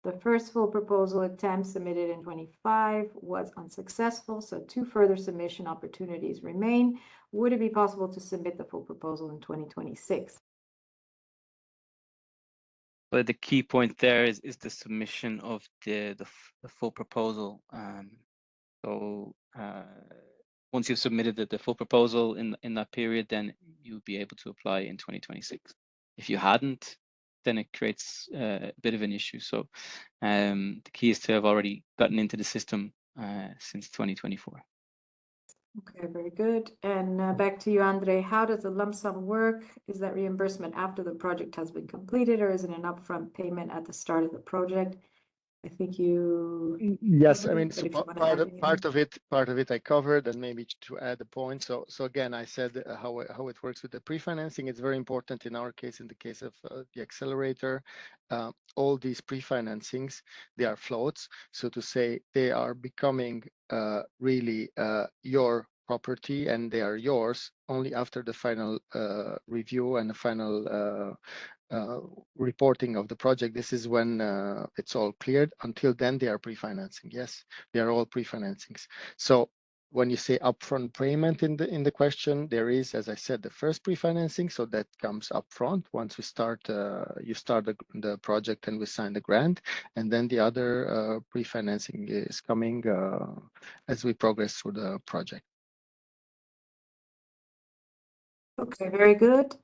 The first full proposal attempt submitted in 25 was unsuccessful, so two further submission opportunities remain. Would it be possible to submit the full proposal in 2026? But the key point there is the submission of the full proposal. So once you've submitted the full proposal in that period, then you'll be able to apply in 2026. If you hadn't, then it creates a bit of an issue. So the key is to have already gotten into the system since 2024. Okay, very good. And back to you, Andre. How does the lump sum work? Is that reimbursement after the project has been completed, or is it an upfront payment at the start of the project? I think you. Yes, I mean, so part of it I covered, and maybe to add a point. So again, I said how it works with the pre-financing. It's very important in our case, in the case of the accelerator, all these pre-financings, they are floats. So to say, they are becoming really your property, and they are yours only after the final review and the final reporting of the project. This is when it's all cleared. Until then, they are pre-financing. Yes, they are all pre-financings. So when you say upfront payment in the question, there is, as I said, the first pre-financing. So that comes upfront once we start. You start the project and we sign the grant, and then the other pre-financing is coming as we progress through the project. Okay, very good.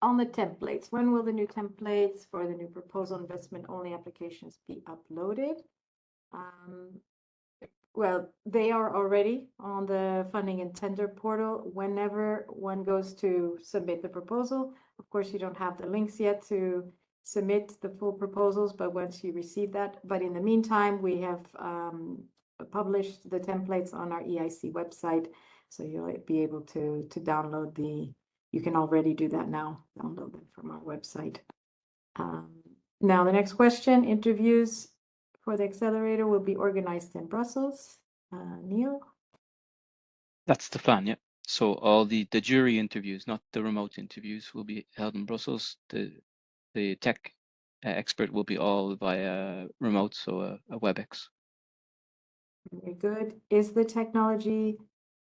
On the templates, when will the new templates for the new proposal investment only applications be uploaded? Well, they are already on the funding and tender portal. Whenever one goes to submit the proposal, of course, you don't have the links yet to submit the full proposals, but once you receive that. But in the meantime, we have published the templates on our EIC website, so you'll be able to download you can already do that now, download them from our website. Now, the next question, interviews for the accelerator will be organized in Brussels. Neil? That's the plan, yeah. So all the jury interviews, not the remote interviews, will be held in Brussels. The tech expert will be all via remote, so a WebEx. Very good. Is the technology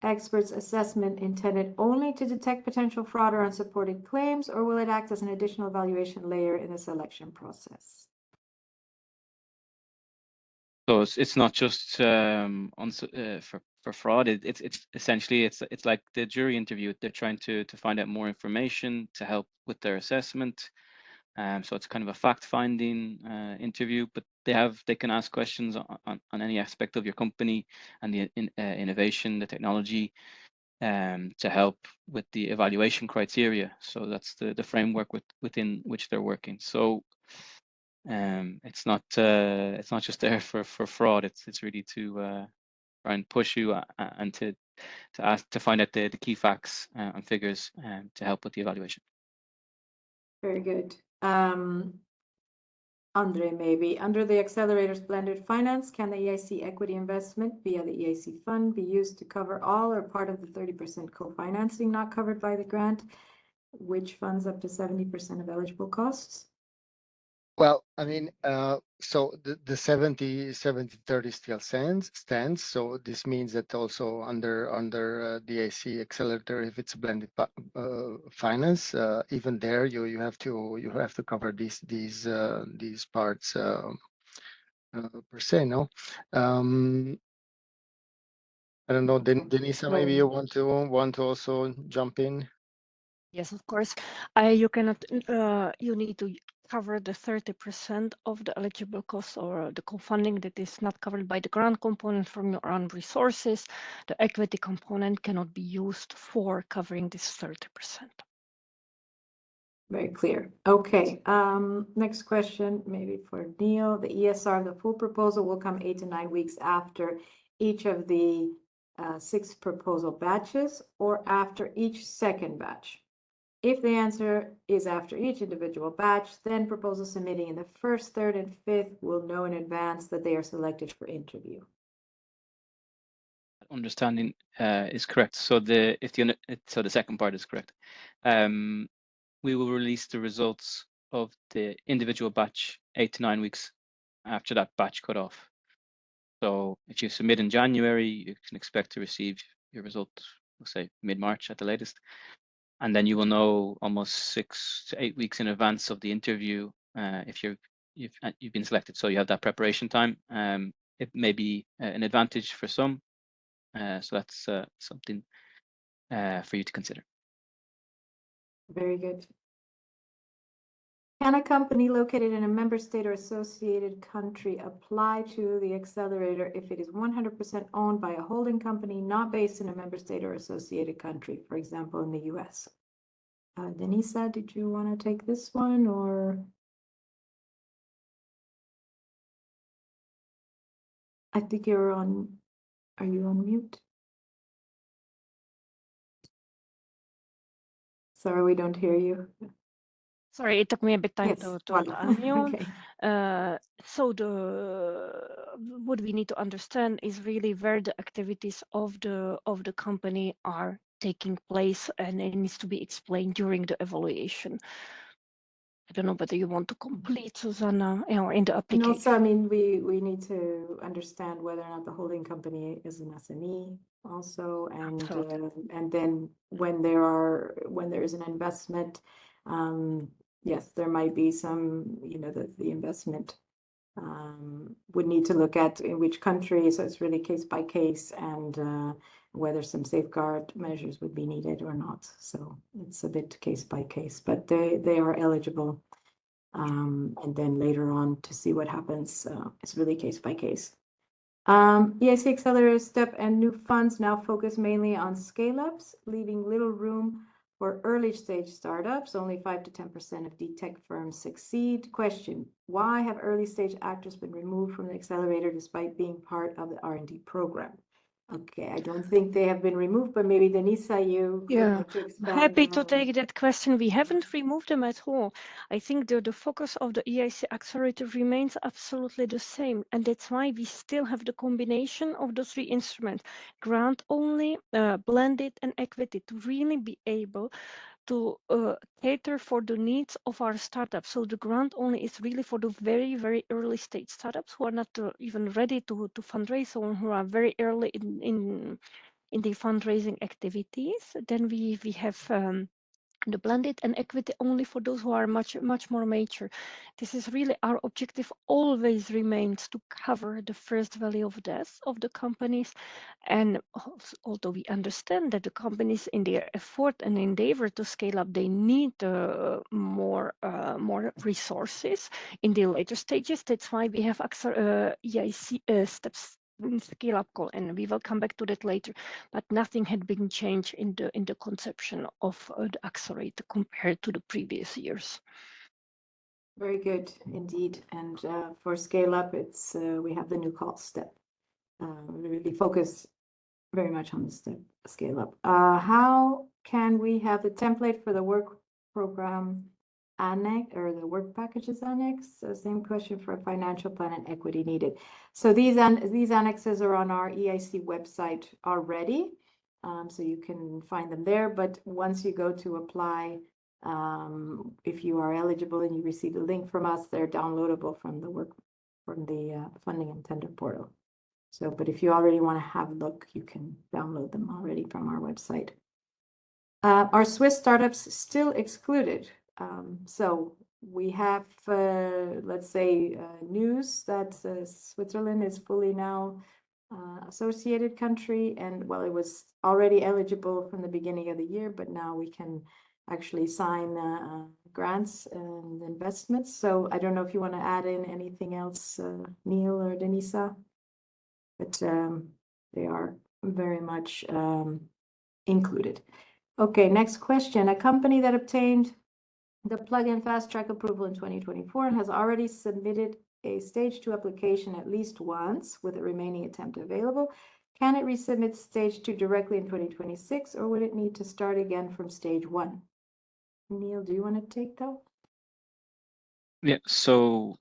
expert's assessment intended only to detect potential fraud or unsupported claims, or will it act as an additional evaluation layer in the selection process? So it's not just for fraud. It's essentially it's like the jury interview. They're trying to find out more information to help with their assessment. So it's kind of a fact-finding interview, but they can ask questions on any aspect of your company and the innovation, the technology, to help with the evaluation criteria. So that's the framework within which they're working. So it's not just there for fraud. It's really to try and push you and to ask to find out the key facts and figures to help with the evaluation. Very good. Andre, maybe under the accelerator's blended finance, can the EIC equity investment via the EIC fund be used to cover all or part of the 30% co-financing not covered by the grant, which funds up to 70% of eligible costs? Well, I mean, so the 70-30 still stands. So this means that also under the EIC Accelerator, if it's blended finance, even there you have to cover these parts per se. No, I don't know, Denisa, maybe you want to also jump in. Yes, of course. You cannot. You need to cover the 30% of the eligible costs or the co-funding that is not covered by the grant component from your own resources. The equity component cannot be used for covering this 30%. Very clear. Okay. Next question, maybe for Neil. The ESR, the full proposal will come 8 to 9 weeks after each of the 6 proposal batches or after each second batch. If the answer is after each individual batch, then proposals submitting in the first, third, and fifth will know in advance that they are selected for interview. Understanding is correct. So the second part is correct. We will release the results of the individual batch 8 to 9 weeks after that batch cutoff. So if you submit in January, you can expect to receive your result, we'll say mid-March at the latest. And then you will know almost 6 to 8 weeks in advance of the interview if you've been selected. So you have that preparation time. It may be an advantage for some. So that's something for you to consider. Very good. Can a company located in a member state or associated country apply to the accelerator if it is 100% owned by a holding company not based in a member state or associated country, for example, in the US? Denisa, did you want to take this one, or? I think you're on, are you on mute? Sorry, we don't hear you. Sorry, it took me a bit time Yes, to voilà. unmute. Okay. So what we need to understand is really where the activities of the company are taking place, and it needs to be explained during the evaluation. I don't know whether you want to complete, Susanna, or in the application. And also, I mean, we need to understand whether or not the holding company is an SME also, and then when there is an investment, yes, there might be some, the investment would need to look at in which country, so it's really case by case, and whether some safeguard measures would be needed or not. So it's a bit case by case, but they are eligible. And then later on to see what happens, it's really case by case. EIC Accelerator, Step, and new funds now focus mainly on scale-ups, leaving little room For early stage startups, only 5 to 10% of deep tech firms succeed. Question, why have early stage actors been removed from the accelerator despite being part of the R&D program? Okay, I don't think they have been removed, but maybe Denisa, you would like to expand. Happy to take that question. We haven't removed them at all. I think the focus of the EIC Accelerator remains absolutely the same, and that's why we still have the combination of the three instruments, grant only, blended, and equity, to really be able to cater for the needs of our startups. So the grant only is really for the very, very early stage startups who are not even ready to fundraise, or who are very early in the fundraising activities. Then we have the blended and equity only for those who are much more mature. This is really our objective, always remains to cover the first value of death of the companies. And although we understand that the companies in their effort and endeavor to scale up, they need more resources in the later stages. That's why we have EIC Steps scale up call, and we will come back to that later, but nothing had been changed in the conception of the accelerator compared to the previous years. Very good indeed. And for scale up, it's we have the new call Step. We really focus very much on the Step scale up. How can we have the template for the work program annex, or the work packages annex? Same question for financial plan and equity needed. So these annexes are on our EIC website already, so you can find them there. But once you go to apply, if you are eligible and you receive a link from us, they're downloadable from the funding and tender portal. So, but if you already want to have a look, you can download them already from our website. Are Swiss startups still excluded? So we have, let's say, news that Switzerland is fully now associated country, and well, it was already eligible from the beginning of the year, but now we can actually sign grants and investments. So I don't know if you want to add in anything else, Neil or Denisa, but they are very much included. Okay, next question. A company that obtained the plug-in fast track approval in 2024 and has already submitted a stage 2 application at least once with a remaining attempt available. Can it resubmit stage 2 directly in 2026, or would it need to start again from stage 1? Neil, do you want to take that? Yeah, so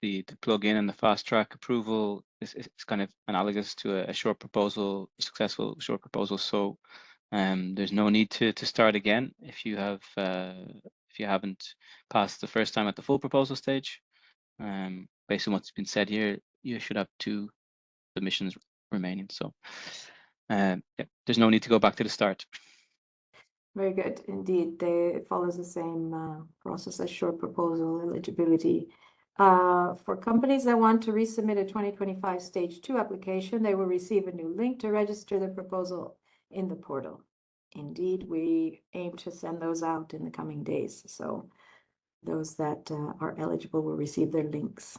the plug-in and the fast track approval is kind of analogous to a short proposal, a successful short proposal. So there's no need to start again if you haven't passed the first time at the full proposal stage. Based on what's been said here, you should have 2 submissions remaining. So yeah, there's no need to go back to the start. Very good indeed. It follows the same process as short proposal eligibility. For companies that want to resubmit a 2025 stage 2 application, they will receive a new link to register the proposal in the portal. Indeed, we aim to send those out in the coming days. So those that are eligible will receive their links.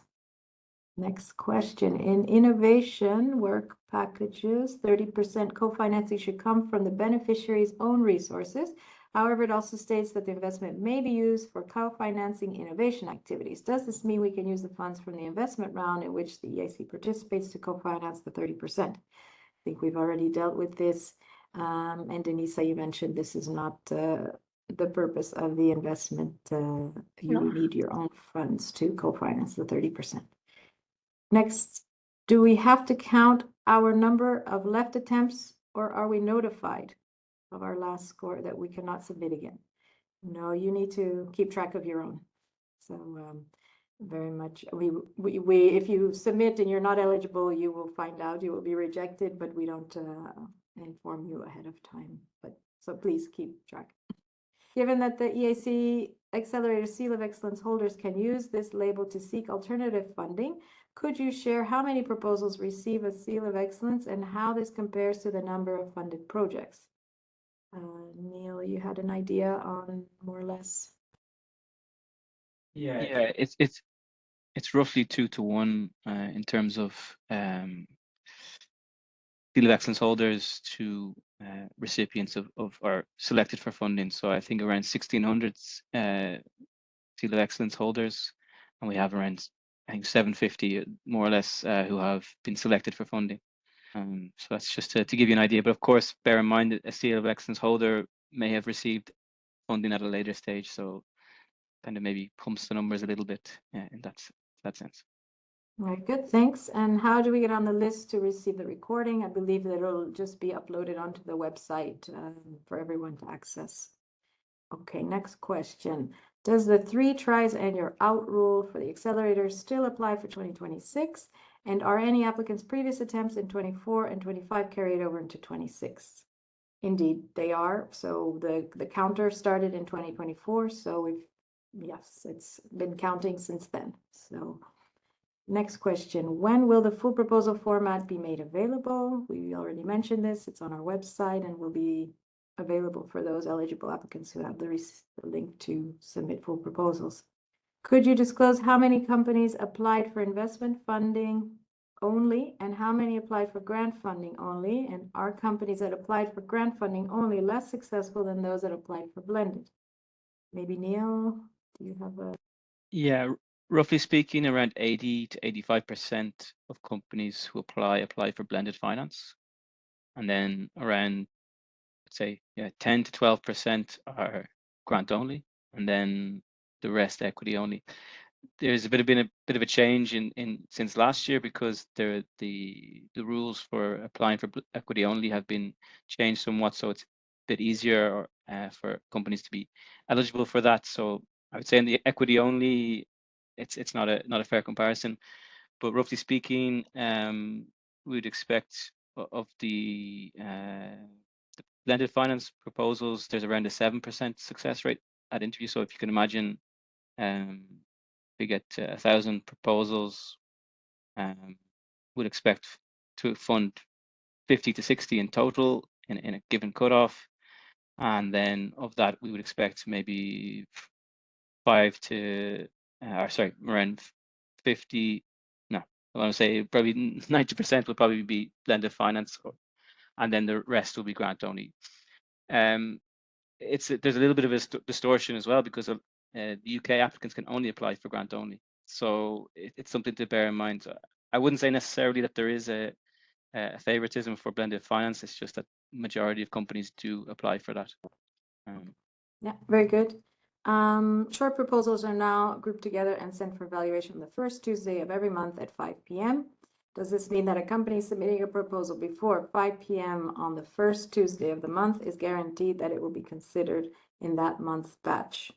Next question. In innovation work packages, 30% co-financing should come from the beneficiary's own resources. However, it also states that the investment may be used for co-financing innovation activities. Does this mean we can use the funds from the investment round in which the EIC participates to co-finance the 30%? I think we've already dealt with this. And Denisa, you mentioned this is not the purpose of the investment. You need your own funds to co-finance the 30%. Next, do we have to count our number of left attempts, or are we notified of our last score that we cannot submit again? No, you need to keep track of your own. So very much, if you submit and you're not eligible, you will find out, you will be rejected, but we don't inform you ahead of time. But so please keep track. Given that the EIC Accelerator Seal of Excellence holders can use this label to seek alternative funding, could you share how many proposals receive a Seal of Excellence and how this compares to the number of funded projects? Neil, you had an idea on more or less? Yeah, it's roughly 2 to 1 in terms of Seal of Excellence holders to recipients of or selected for funding. So I think around 1,600 Seal of Excellence holders, and we have around, I think, 750 more or less who have been selected for funding. So that's just to give you an idea. But of course, bear in mind that a Seal of Excellence holder may have received funding at a later stage, so kind of maybe pumps the numbers a little bit in that sense. Very good, thanks. And how do we get on the list to receive the recording? I believe that it'll just be uploaded onto the website for everyone to access. Okay, next question. Does the 3 tries and you're out rule for the accelerator still apply for 2026? And are any applicants' previous attempts in 24 and 25 carried over into 26? Indeed, they are. So the counter started in 2024. So yes, it's been counting since then. So next question, when will the full proposal format be made available? We already mentioned this. It's on our website and will be available for those eligible applicants who have the link to submit full proposals. Could you disclose how many companies applied for investment funding only and how many applied for grant funding only? And are companies that applied for grant funding only less successful than those that applied for blended? Maybe Neil, do you have a... Yeah, roughly speaking, around 80 to 85% of companies who apply for blended finance. And then around, let's say, 10 to 12% are grant only, and then the rest equity only. There's been a bit of a change in since last year because the rules for applying for equity only have been changed somewhat, so it's a bit easier for companies to be eligible for that. So I would say in the equity only, it's not a fair comparison, but roughly speaking, we would expect of the blended finance proposals, there's around a 7% success rate at interview. So if you can imagine, we get 1,000 proposals, would expect to fund 50 to 60 in total in a given cutoff. And then of that, we would expect maybe around 50, no, I want to say probably 90% will probably be blended finance, and then the rest will be grant only. There's a little bit of a distortion as well because of the UK applicants can only apply for grant only. So it's something to bear in mind. So I wouldn't say necessarily that there is a favoritism for blended finance. It's just that majority of companies do apply for that. Yeah, very good. Short proposals are now grouped together and sent for evaluation the first Tuesday of every month at 5 p.m. Does this mean that a company submitting a proposal before 5 p.m. on the first Tuesday of the month is guaranteed that it will be considered in that month's batch?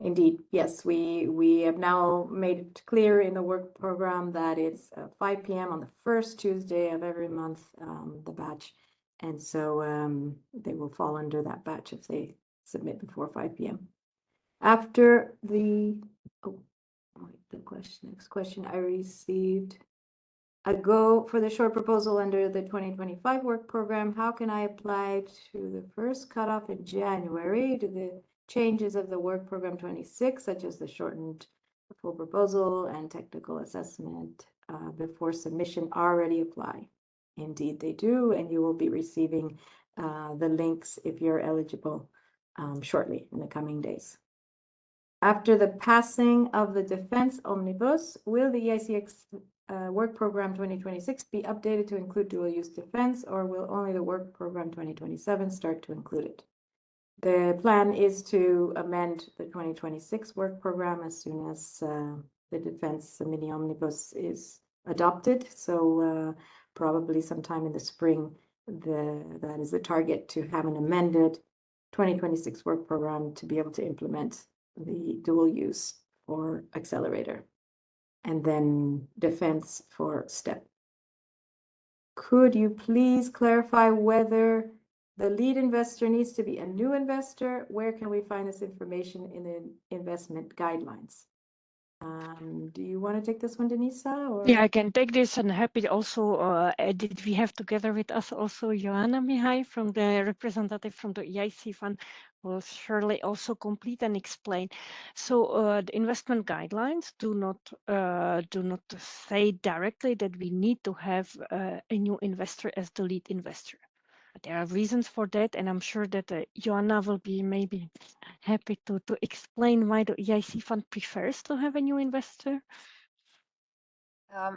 Indeed, yes, we have now made it clear in the work program that it's 5 p.m. on the first Tuesday of every month, the batch. And so they will fall under that batch if they submit before 5 p.m. After the, next question I received. A go for the short proposal under the 2025 work program. How can I apply to the first cutoff in January? Do the changes of the work program 26, such as the shortened full proposal and technical assessment before submission, already apply? Indeed, they do, and you will be receiving the links if you're eligible shortly in the coming days. After the passing of the Defense Omnibus, will the EIC Work Program 2026 be updated to include dual-use defense, or will only the Work Program 2027 start to include it? The plan is to amend the 2026 Work Program as soon as the Defense Mini Omnibus is adopted. So probably sometime in the spring, that is the target, to have an amended 2026 Work Program to be able to implement the dual use for Accelerator, and then defense for Step. Could you please clarify whether the lead investor needs to be a new investor? Where can we find this information in the investment guidelines? Do you want to take this one, Denisa? Or? Yeah, I can take this, and happy also did we have together with us also Joanna Mihai from the representative from the EIC fund. will surely also complete and explain. So the investment guidelines do not say directly that we need to have a new investor as the lead investor. But there are reasons for that, and I'm sure that Joanna will be maybe happy to explain why the EIC fund prefers to have a new investor.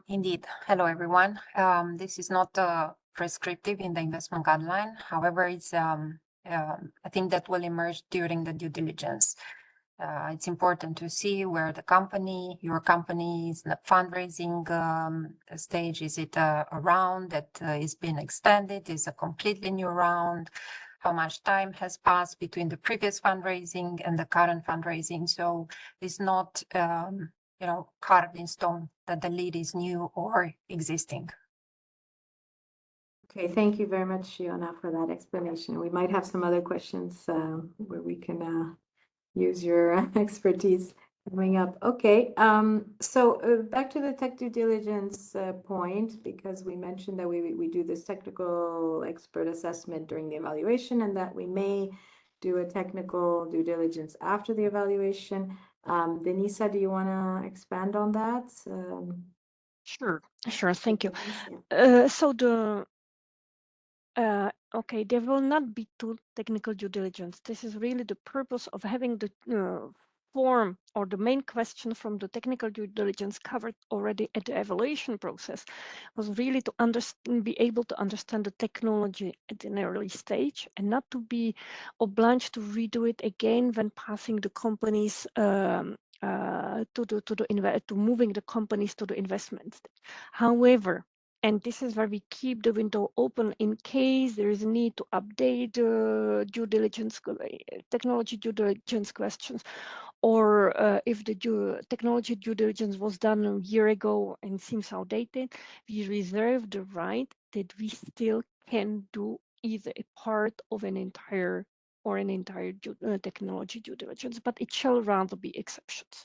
Indeed. Hello, everyone. This is not prescriptive in the investment guideline. However, it's I think that will emerge during the due diligence. It's important to see where your company is in the fundraising stage. Is it a round that is being extended? Is a completely new round? How much time has passed between the previous fundraising and the current fundraising? So it's not carved in stone that the lead is new or existing. Okay, thank you very much, Joanna, for that explanation. We might have some other questions where we can use your expertise coming up. Okay, so back to the tech due diligence point, because we mentioned that we do this technical expert assessment during the evaluation and that we may do a technical due diligence after the evaluation. Denisa, do you want to expand on that? Sure, thank you. Yeah. So okay, there will not be two technical due diligence. This is really the purpose of having the form or the main question from the technical due diligence covered already at the evaluation process was really to be able to understand the technology at an early stage and not to be obliged to redo it again when passing the companies to moving the companies to the investment stage. However, and this is where we keep the window open in case there is a need to update due diligence, technology due diligence questions, or if the technology due diligence was done a year ago and seems outdated, we reserve the right that we still can do either a part of an entire technology due diligence, but it shall rather be exceptions.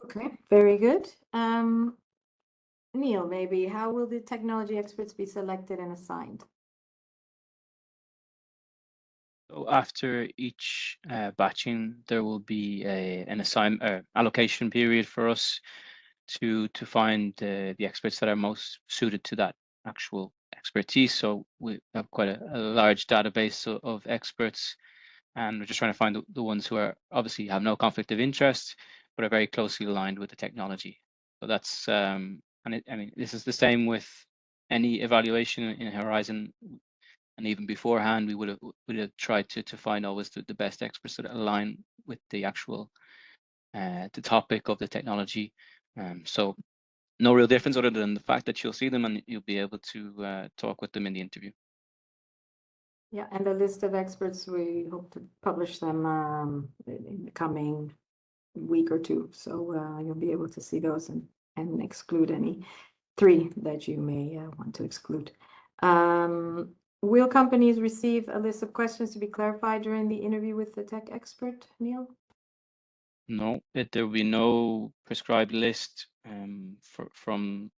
Okay, very good. Neil, maybe how will the technology experts be selected and assigned? So after each batching, there will be an allocation period for us to find the experts that are most suited to that actual expertise. So we have quite a large database of experts, and we're just trying to find the ones who are obviously have no conflict of interest, but are very closely aligned with the technology. So that's I mean, this is the same with any evaluation in Horizon, and even beforehand, we would have tried to find always the best experts that align with the actual the topic of the technology. So no real difference other than the fact that you'll see them and you'll be able to talk with them in the interview. Yeah, and the list of experts, we hope to publish them in the coming week or two. So you'll be able to see those and exclude any 3 that you may want to exclude. Will companies receive a list of questions to be clarified during the interview with the tech expert, Neil? No, there will be no prescribed list from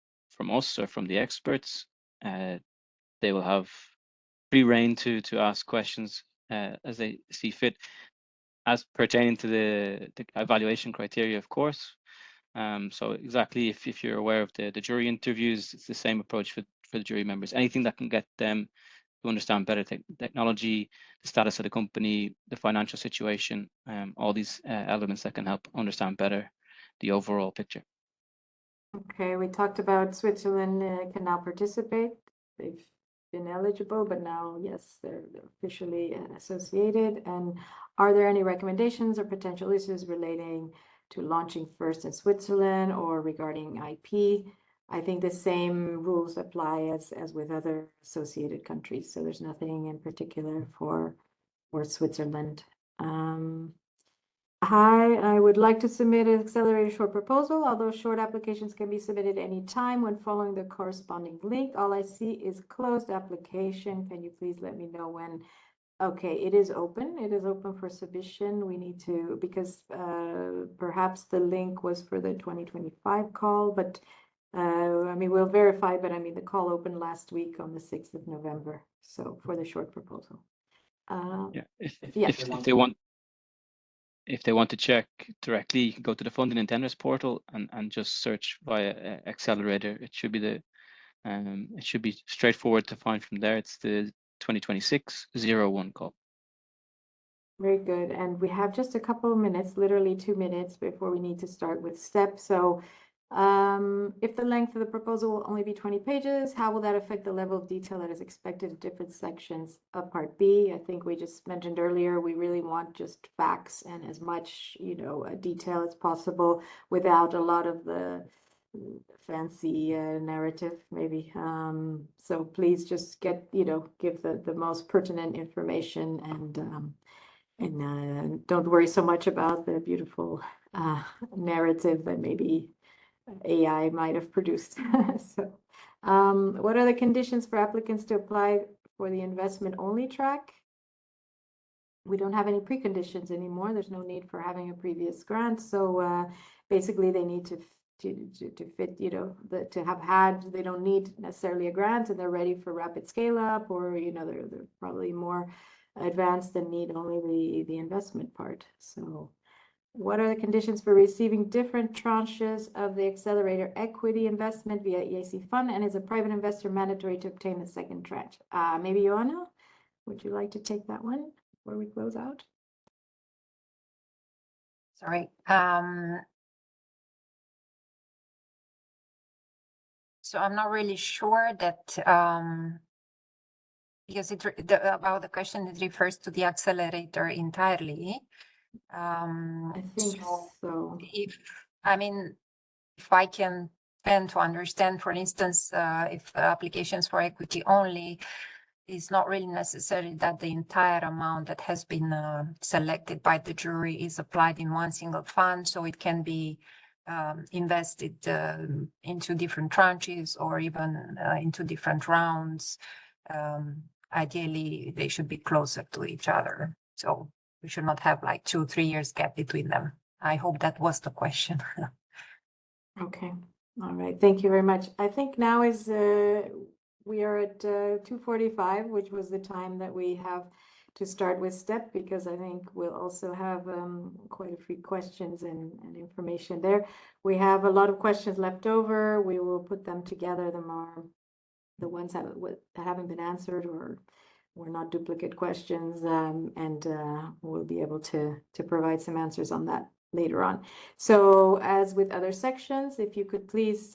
us or from the experts. They will have free rein to ask questions as they see fit, as pertaining to the evaluation criteria, of course. So exactly, if you're aware of the jury interviews, it's the same approach for the jury members. Anything that can get them to understand better technology, the status of the company, the financial situation, all these elements that can help understand better the overall picture. Okay, we talked about Switzerland can now participate. They've been eligible, but now, yes, they're officially associated. And are there any recommendations or potential issues relating to launching first in Switzerland or regarding IP? I think the same rules apply as with other associated countries. So there's nothing in particular for Switzerland. Hi, I would like to submit an accelerated short proposal, although short applications can be submitted anytime when following the corresponding link. All I see is closed application. Can you please let me know when? Okay, it is open. It is open for submission. We need to, because perhaps the link was for the 2025 call, but I mean, we'll verify, but I mean, the call opened last week on the 6th of November. So for the short proposal. Yeah, Yes. if they want to check directly, you can go to the funding and tenders portal and just search via Accelerator. It should be it should be straightforward to find from there. It's the 2026-01 call. Very good. And we have just a couple of minutes, literally 2 minutes before we need to start with STEP. So if the length of the proposal will only be 20 pages, how will that affect the level of detail that is expected in different sections of Part B? I think we just mentioned earlier, we really want just facts and as much, detail as possible without a lot of the fancy narrative, maybe. So please just give the most pertinent information and don't worry so much about the beautiful narrative that maybe AI might have produced. So, what are the conditions for applicants to apply for the investment only track? We don't have any preconditions anymore. There's no need for having a previous grant. So basically they need to fit, to have had, they don't need necessarily a grant and they're ready for rapid scale up, or, they're probably more advanced and need only the investment part. So what are the conditions for receiving different tranches of the accelerator equity investment via EIC fund, and is a private investor mandatory to obtain the second tranche? Maybe Joanna, would you like to take that one before we close out? Sorry. So I'm not really sure that because about the question, it refers to the accelerator entirely. I think so. If I can tend to understand, for instance, if applications for equity only, it's not really necessary that the entire amount that has been selected by the jury is applied in one single fund, so it can be invested into different tranches or even into different rounds. Ideally, they should be closer to each other. So we should not have like 2-3 years gap between them. I hope that was the question. Okay. All right. Thank you very much. I think now is we are at 2:45, which was the time that we have to start with STEP, because I think we'll also have quite a few questions and information there. We have a lot of questions left over. We will put them together, the ones that haven't been answered or were not duplicate questions, and we'll be able to provide some answers on that later on. So as with other sections, if you could please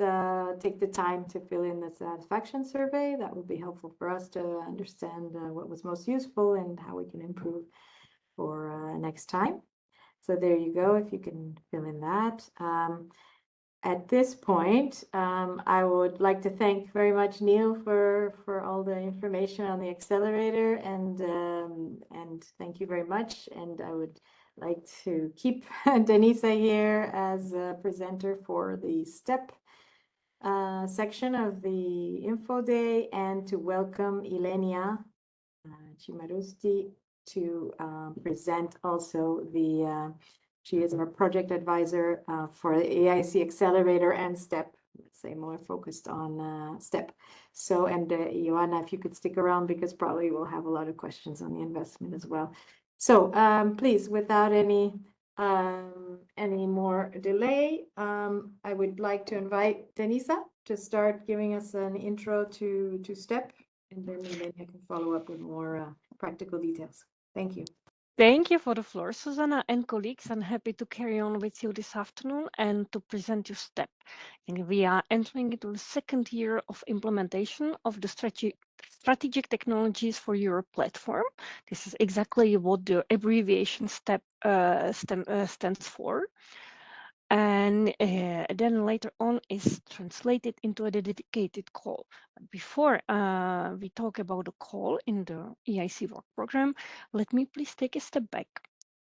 take the time to fill in the satisfaction survey, that would be helpful for us to understand what was most useful and how we can improve for next time. So there you go, if you can fill in that. At this point, I would like to thank very much Neil for all the information on the accelerator, and thank you very much. And I would like to keep Denisa here as a presenter for the STEP section of the Info Day, and to welcome Ilenia Cimarusti to present also she is our project advisor for the EIC Accelerator and STEP, let's say more focused on STEP. So, and Joanna, if you could stick around, because probably we'll have a lot of questions on the investment as well. So please, without any more delay, I would like to invite Denisa to start giving us an intro to STEP, and then I can follow up with more practical details. Thank you. Thank you for the floor, Susanna, and colleagues. I'm happy to carry on with you this afternoon and to present you STEP. And we are entering into the second year of implementation of the Strategic Technologies for Europe platform. This is exactly what the abbreviation STEP stands for. And then later on is translated into a dedicated call. But before we talk about the call in the EIC work program, let me please take a step back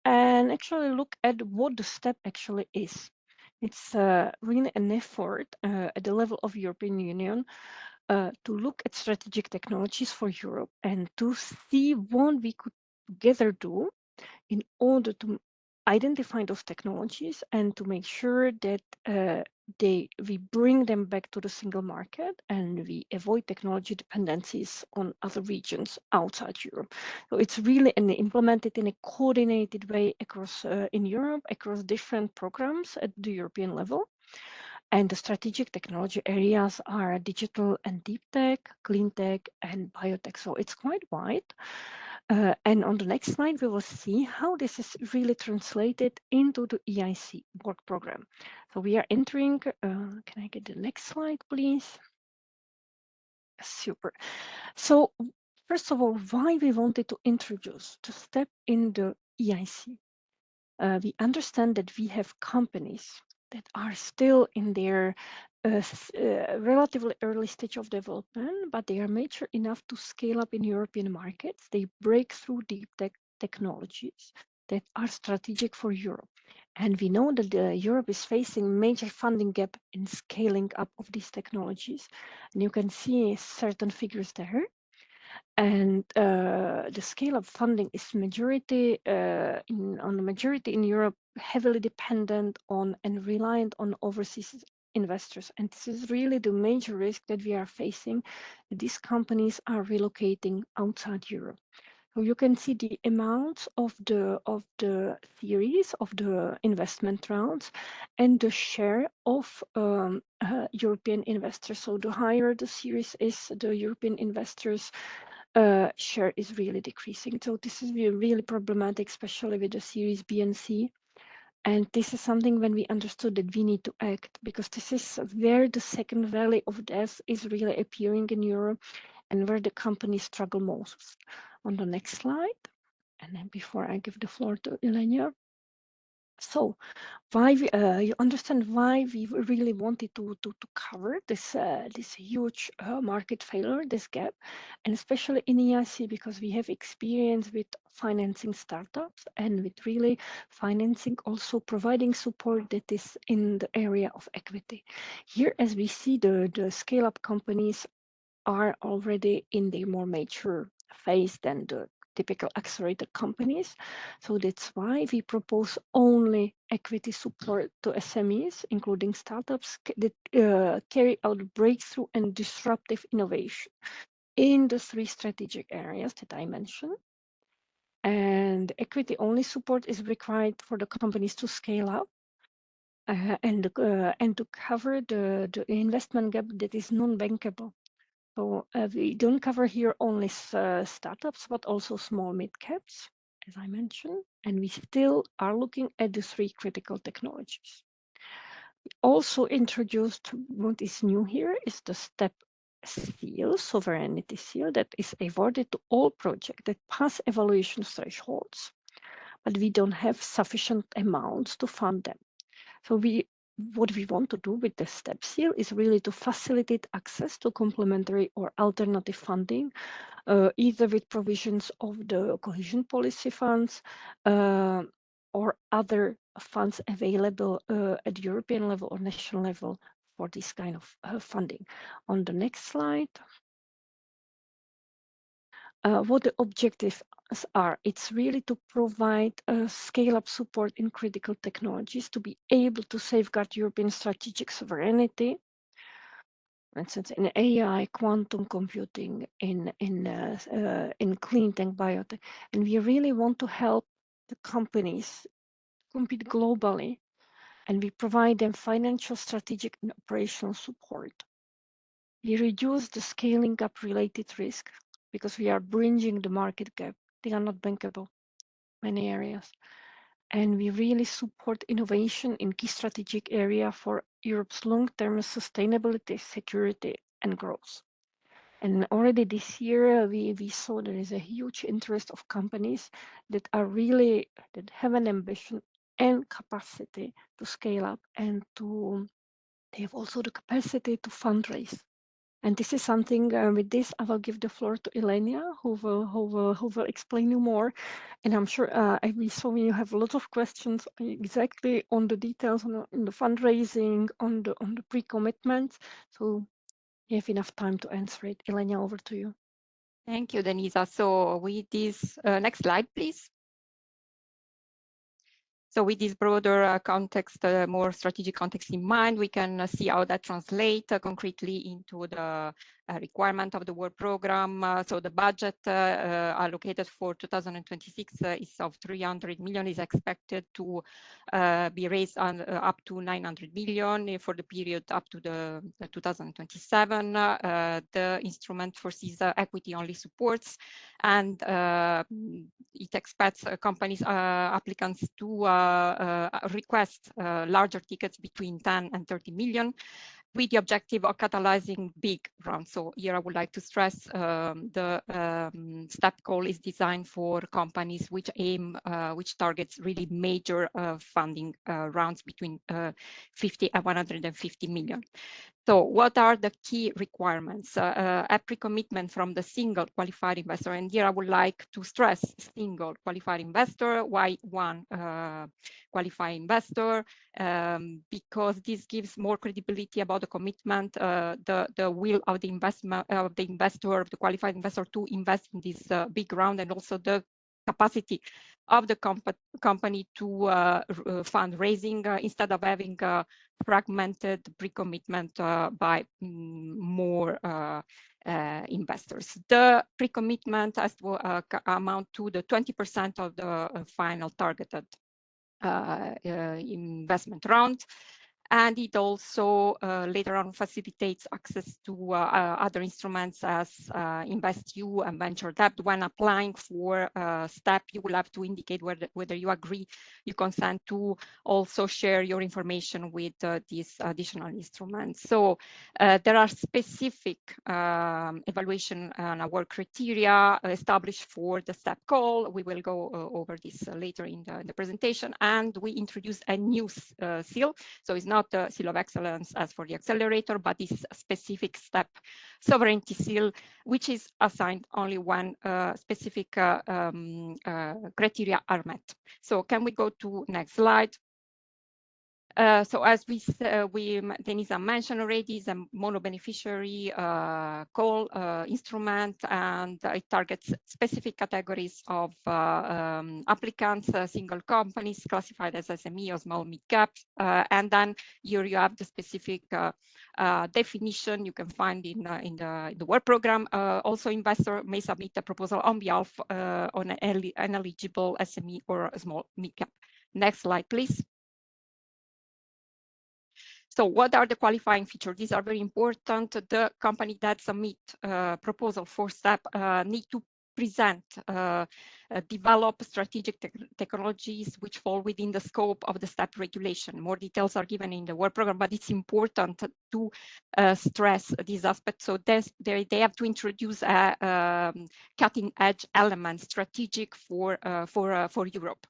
and actually look at what the STEP actually is. It's really an effort at the level of European Union to look at strategic technologies for Europe and to see what we could together do in order to identify those technologies and to make sure that we bring them back to the single market and we avoid technology dependencies on other regions outside Europe. So it's really implemented in a coordinated way across in Europe, across different programs at the European level. And the strategic technology areas are digital and deep tech, clean tech, and biotech. So it's quite wide. And on the next slide, we will see how this is really translated into the EIC work program. So we are entering, can I get the next slide, please? Super. So first of all, why we wanted to introduce the step in the EIC. We understand that we have companies that are still in their relatively early stage of development, but they are mature enough to scale up in European markets. They break through deep tech technologies that are strategic for Europe. And we know that Europe is facing major funding gap in scaling up of these technologies. And you can see certain figures there. And the scale of funding is majority in Europe, heavily dependent on and reliant on overseas investors. And this is really the major risk that we are facing. These companies are relocating outside Europe. So you can see the amounts of the series of the investment rounds and the share of European investors. So the higher the series is, the European investors share is really decreasing. So this is really problematic, especially with the series B and C. And this is something when we understood that we need to act, because this is where the second valley of death is really appearing in Europe and where the companies struggle most. On the next slide, and then before I give the floor to Ilenia. So why you understand why we really wanted to cover this this huge market failure, this gap, and especially in EIC, because we have experience with financing startups and with really financing, also providing support that is in the area of equity. Here, as we see, the scale-up companies are already in the more mature phase than the typical accelerator companies. So that's why we propose only equity support to SMEs, including startups that carry out breakthrough and disruptive innovation in the three strategic areas that I mentioned. And equity only support is required for the companies to scale up and to cover the investment gap that is non-bankable. So we don't cover here only startups, but also small mid-caps, as I mentioned, and we still are looking at the three critical technologies. We also introduced what is new here is the STEP seal, sovereignty seal, that is awarded to all projects that pass evaluation thresholds, but we don't have sufficient amounts to fund them. So what we want to do with the STEP seal is really to facilitate access to complementary or alternative funding, either with provisions of the cohesion policy funds or other funds available at European level or national level for this kind of funding. On the next slide. What the objectives are. It's really to provide scale-up support in critical technologies to be able to safeguard European strategic sovereignty, for instance, in AI, quantum computing, in clean tech, biotech. And we really want to help the companies compete globally, and we provide them financial, strategic, and operational support. We reduce the scaling up related risk, because we are bridging the market gap. They are not bankable, many areas. And we really support innovation in key strategic area for Europe's long-term sustainability, security, and growth. And already this year, we saw there is a huge interest of companies that have an ambition and capacity to scale up, and they have also the capacity to fundraise. And this is something, with this, I will give the floor to Ilenia, who will explain you more. And I'm sure we saw you have a lot of questions exactly on the details on the fundraising, on the pre-commitments. So you have enough time to answer it. Ilenia, over to you. Thank you, Denisa. So with this, next slide, please. So with this broader context, more strategic context in mind, we can see how that translates concretely into the requirement of the work program. So the budget allocated for 2026 is of 300 million, is expected to be raised on up to 900 million for the period up to the 2027. The instrument foresees equity only supports, and it expects companies, applicants to request larger tickets between 10 and 30 million, with the objective of catalyzing big rounds. So here I would like to stress the STEP call is designed for companies which which targets really major funding rounds between 50 and 150 million. So what are the key requirements? A pre-commitment from the single qualified investor. And here I would like to stress single qualified investor. Why one qualified investor? Because this gives more credibility about the commitment, the will of the investment of the investor, of the qualified investor to invest in this big round, and also the capacity of the company to fundraising instead of having fragmented pre-commitment by more investors. The pre-commitment has to amount to the 20% of the final targeted investment round. And it also later on facilitates access to other instruments as InvestEU and venture debt. When applying for STEP, you will have to indicate whether you agree, you consent to also share your information with these additional instruments. So there are specific evaluation and award criteria established for the STEP call. We will go over this later in the presentation. And we introduce a new seal. So it's not the seal of excellence as for the accelerator, but this specific STEP sovereignty seal, which is assigned only when specific criteria are met. So can we go to next slide? So as Denisa mentioned already, is a mono-beneficiary call instrument, and it targets specific categories of applicants, single companies classified as SME or small mid-cap, and then here you have the specific definition you can find in the work program. Also, investor may submit a proposal on behalf on an eligible SME or a small mid-cap. Next slide, please. So what are the qualifying features? These are very important. The company that submit proposal for STEP need to present, develop strategic technologies which fall within the scope of the STEP regulation. More details are given in the work program, but it's important to stress these aspects. So they have to introduce a cutting edge element strategic for Europe.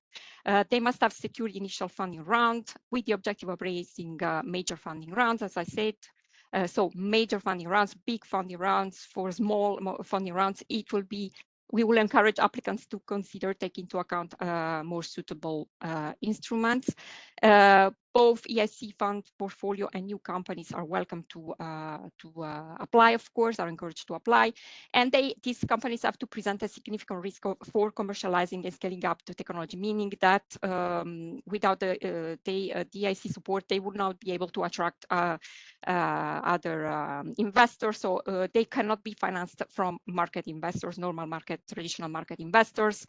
They must have secured initial funding round with the objective of raising major funding rounds, as I said. So major funding rounds, big funding rounds. For small funding rounds, we will encourage applicants to consider taking into account more suitable instruments. Both EIC fund portfolio and new companies are welcome to apply, of course, are encouraged to apply. And these companies have to present a significant risk for commercializing and scaling up the technology, meaning that without the EIC support, they would not be able to attract other investors. So they cannot be financed from market investors, normal market, traditional market investors.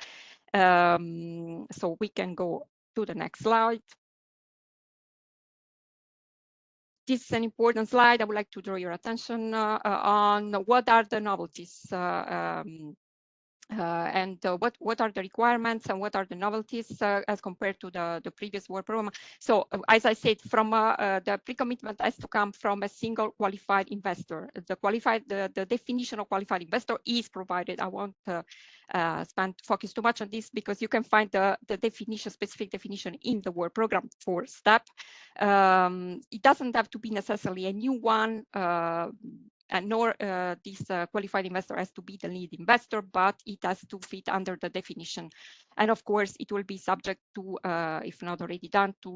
So we can go to the next slide. This is an important slide. I would like to draw your attention on what are the novelties and what are the requirements and what are the novelties as compared to the previous work program. So as I said, from the pre-commitment has to come from a single qualified investor. The definition of qualified investor is provided. I won't focus too much on this because you can find the definition, specific definition in the work program for STEP. It doesn't have to be necessarily a new one. And nor this qualified investor has to be the lead investor, but it has to fit under the definition. And of course, it will be subject to, if not already done, to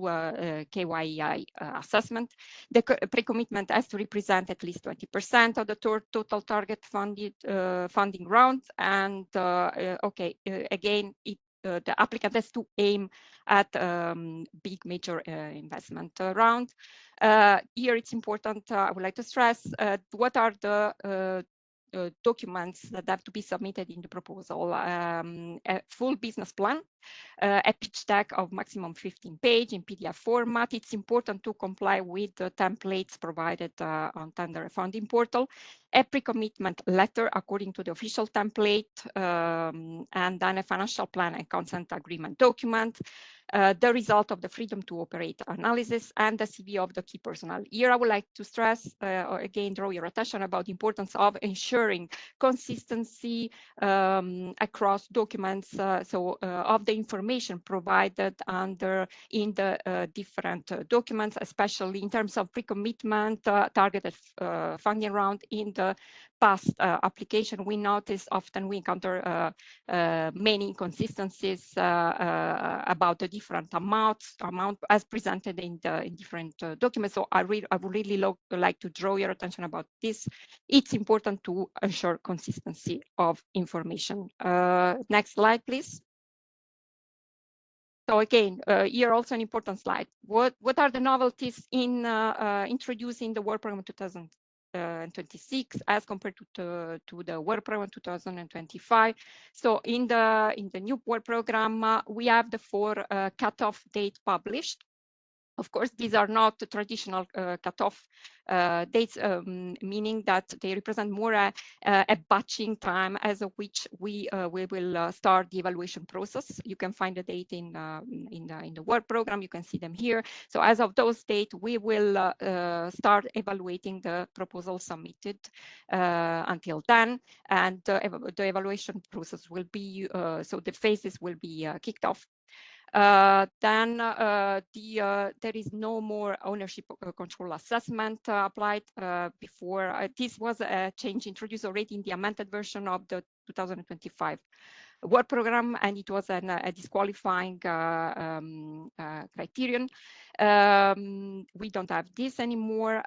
KYEI assessment. The pre-commitment has to represent at least 20% of the total target funding round. And again, the applicant has to aim at big major investment round. Here it's important, I would like to stress, what are the documents that have to be submitted in the proposal. A full business plan, a pitch deck of maximum 15 page in PDF format. It's important to comply with the templates provided on tender funding portal, a pre-commitment letter according to the official template, and then a financial plan and consent agreement document, the result of the freedom to operate analysis, and the CV of the key personnel. Here I would like to stress, again, draw your attention about the importance of ensuring consistency across documents, of the information provided in the different documents, especially in terms of pre-commitment, targeted funding round. In the past application, we notice often we encounter many inconsistencies about the different amount as presented in different documents. So I would really like to draw your attention about this. It's important to ensure consistency of information. Next slide, please. So again, here also an important slide. What are the novelties in introducing the work program 2026 as compared to the work program 2025? So in the new work program, we have the 4 cutoff date published. Of course, these are not traditional cutoff dates, meaning that they represent more a batching time as of which we will start the evaluation process. You can find the date in the work program. You can see them here. So as of those dates, we will start evaluating the proposal submitted until then, and the evaluation process will be so the phases will be kicked off. Then there is no more ownership control assessment applied before. This was a change introduced already in the amended version of the 2025 work program, and it was a disqualifying criterion. We don't have this anymore.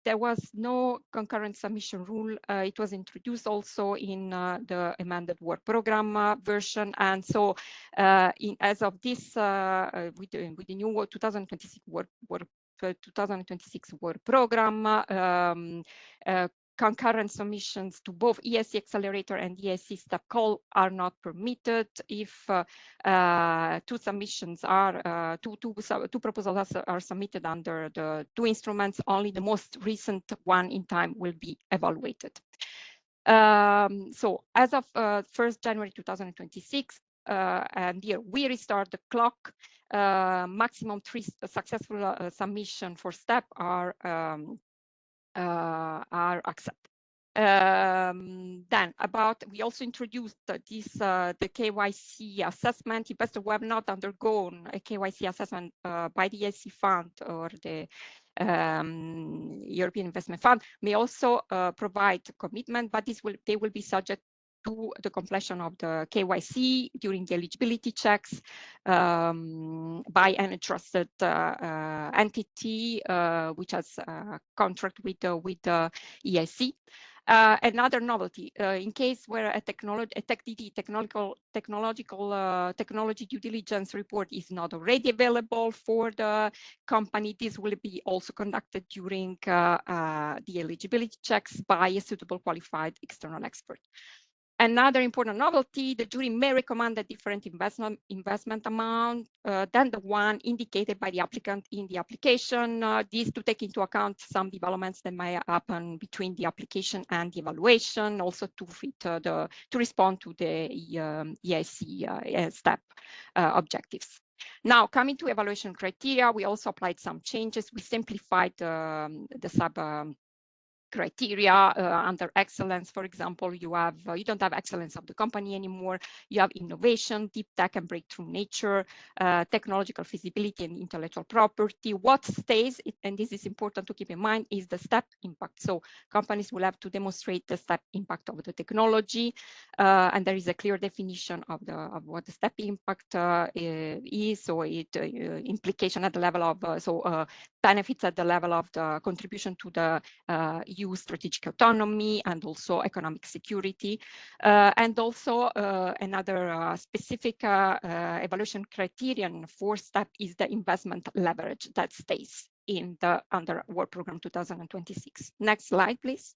There was no concurrent submission rule. It was introduced also in the amended work program version, and so as of this, with the new 2026 work program, concurrent submissions to both EIC Accelerator and EIC Step call are not permitted. If two proposals are submitted under the 2 instruments, only the most recent one in time will be evaluated. So as of 1st January 2026, and here we restart the clock. Maximum 3 successful submission for Step are accepted. Then we also introduced this the KYC assessment. Investors who have not undergone a KYC assessment by the EIC fund or the European Investment Fund may also provide commitment, but they will be subject to the completion of the KYC during the eligibility checks by an entrusted entity which has a contract with the EIC. Another novelty, in case where a technology due diligence report is not already available for the company, this will be also conducted during the eligibility checks by a suitable qualified external expert. Another important novelty, the jury may recommend a different investment amount than the one indicated by the applicant in the application. This to take into account some developments that may happen between the application and the evaluation, also to respond to the EIC Step objectives. Now, coming to evaluation criteria, we also applied some changes. We simplified the sub criteria under excellence. For example, you don't have excellence of the company anymore. You have innovation, deep tech and breakthrough nature, technological feasibility and intellectual property. What stays, and this is important to keep in mind, is the step impact. So companies will have to demonstrate the step impact of the technology, and there is a clear definition of what the step impact is. So implication at the level of benefits at the level of the contribution to the review strategic autonomy and also economic security. And also another specific evaluation criterion for STEP is the investment leverage that stays in the under work program 2026. Next slide, please.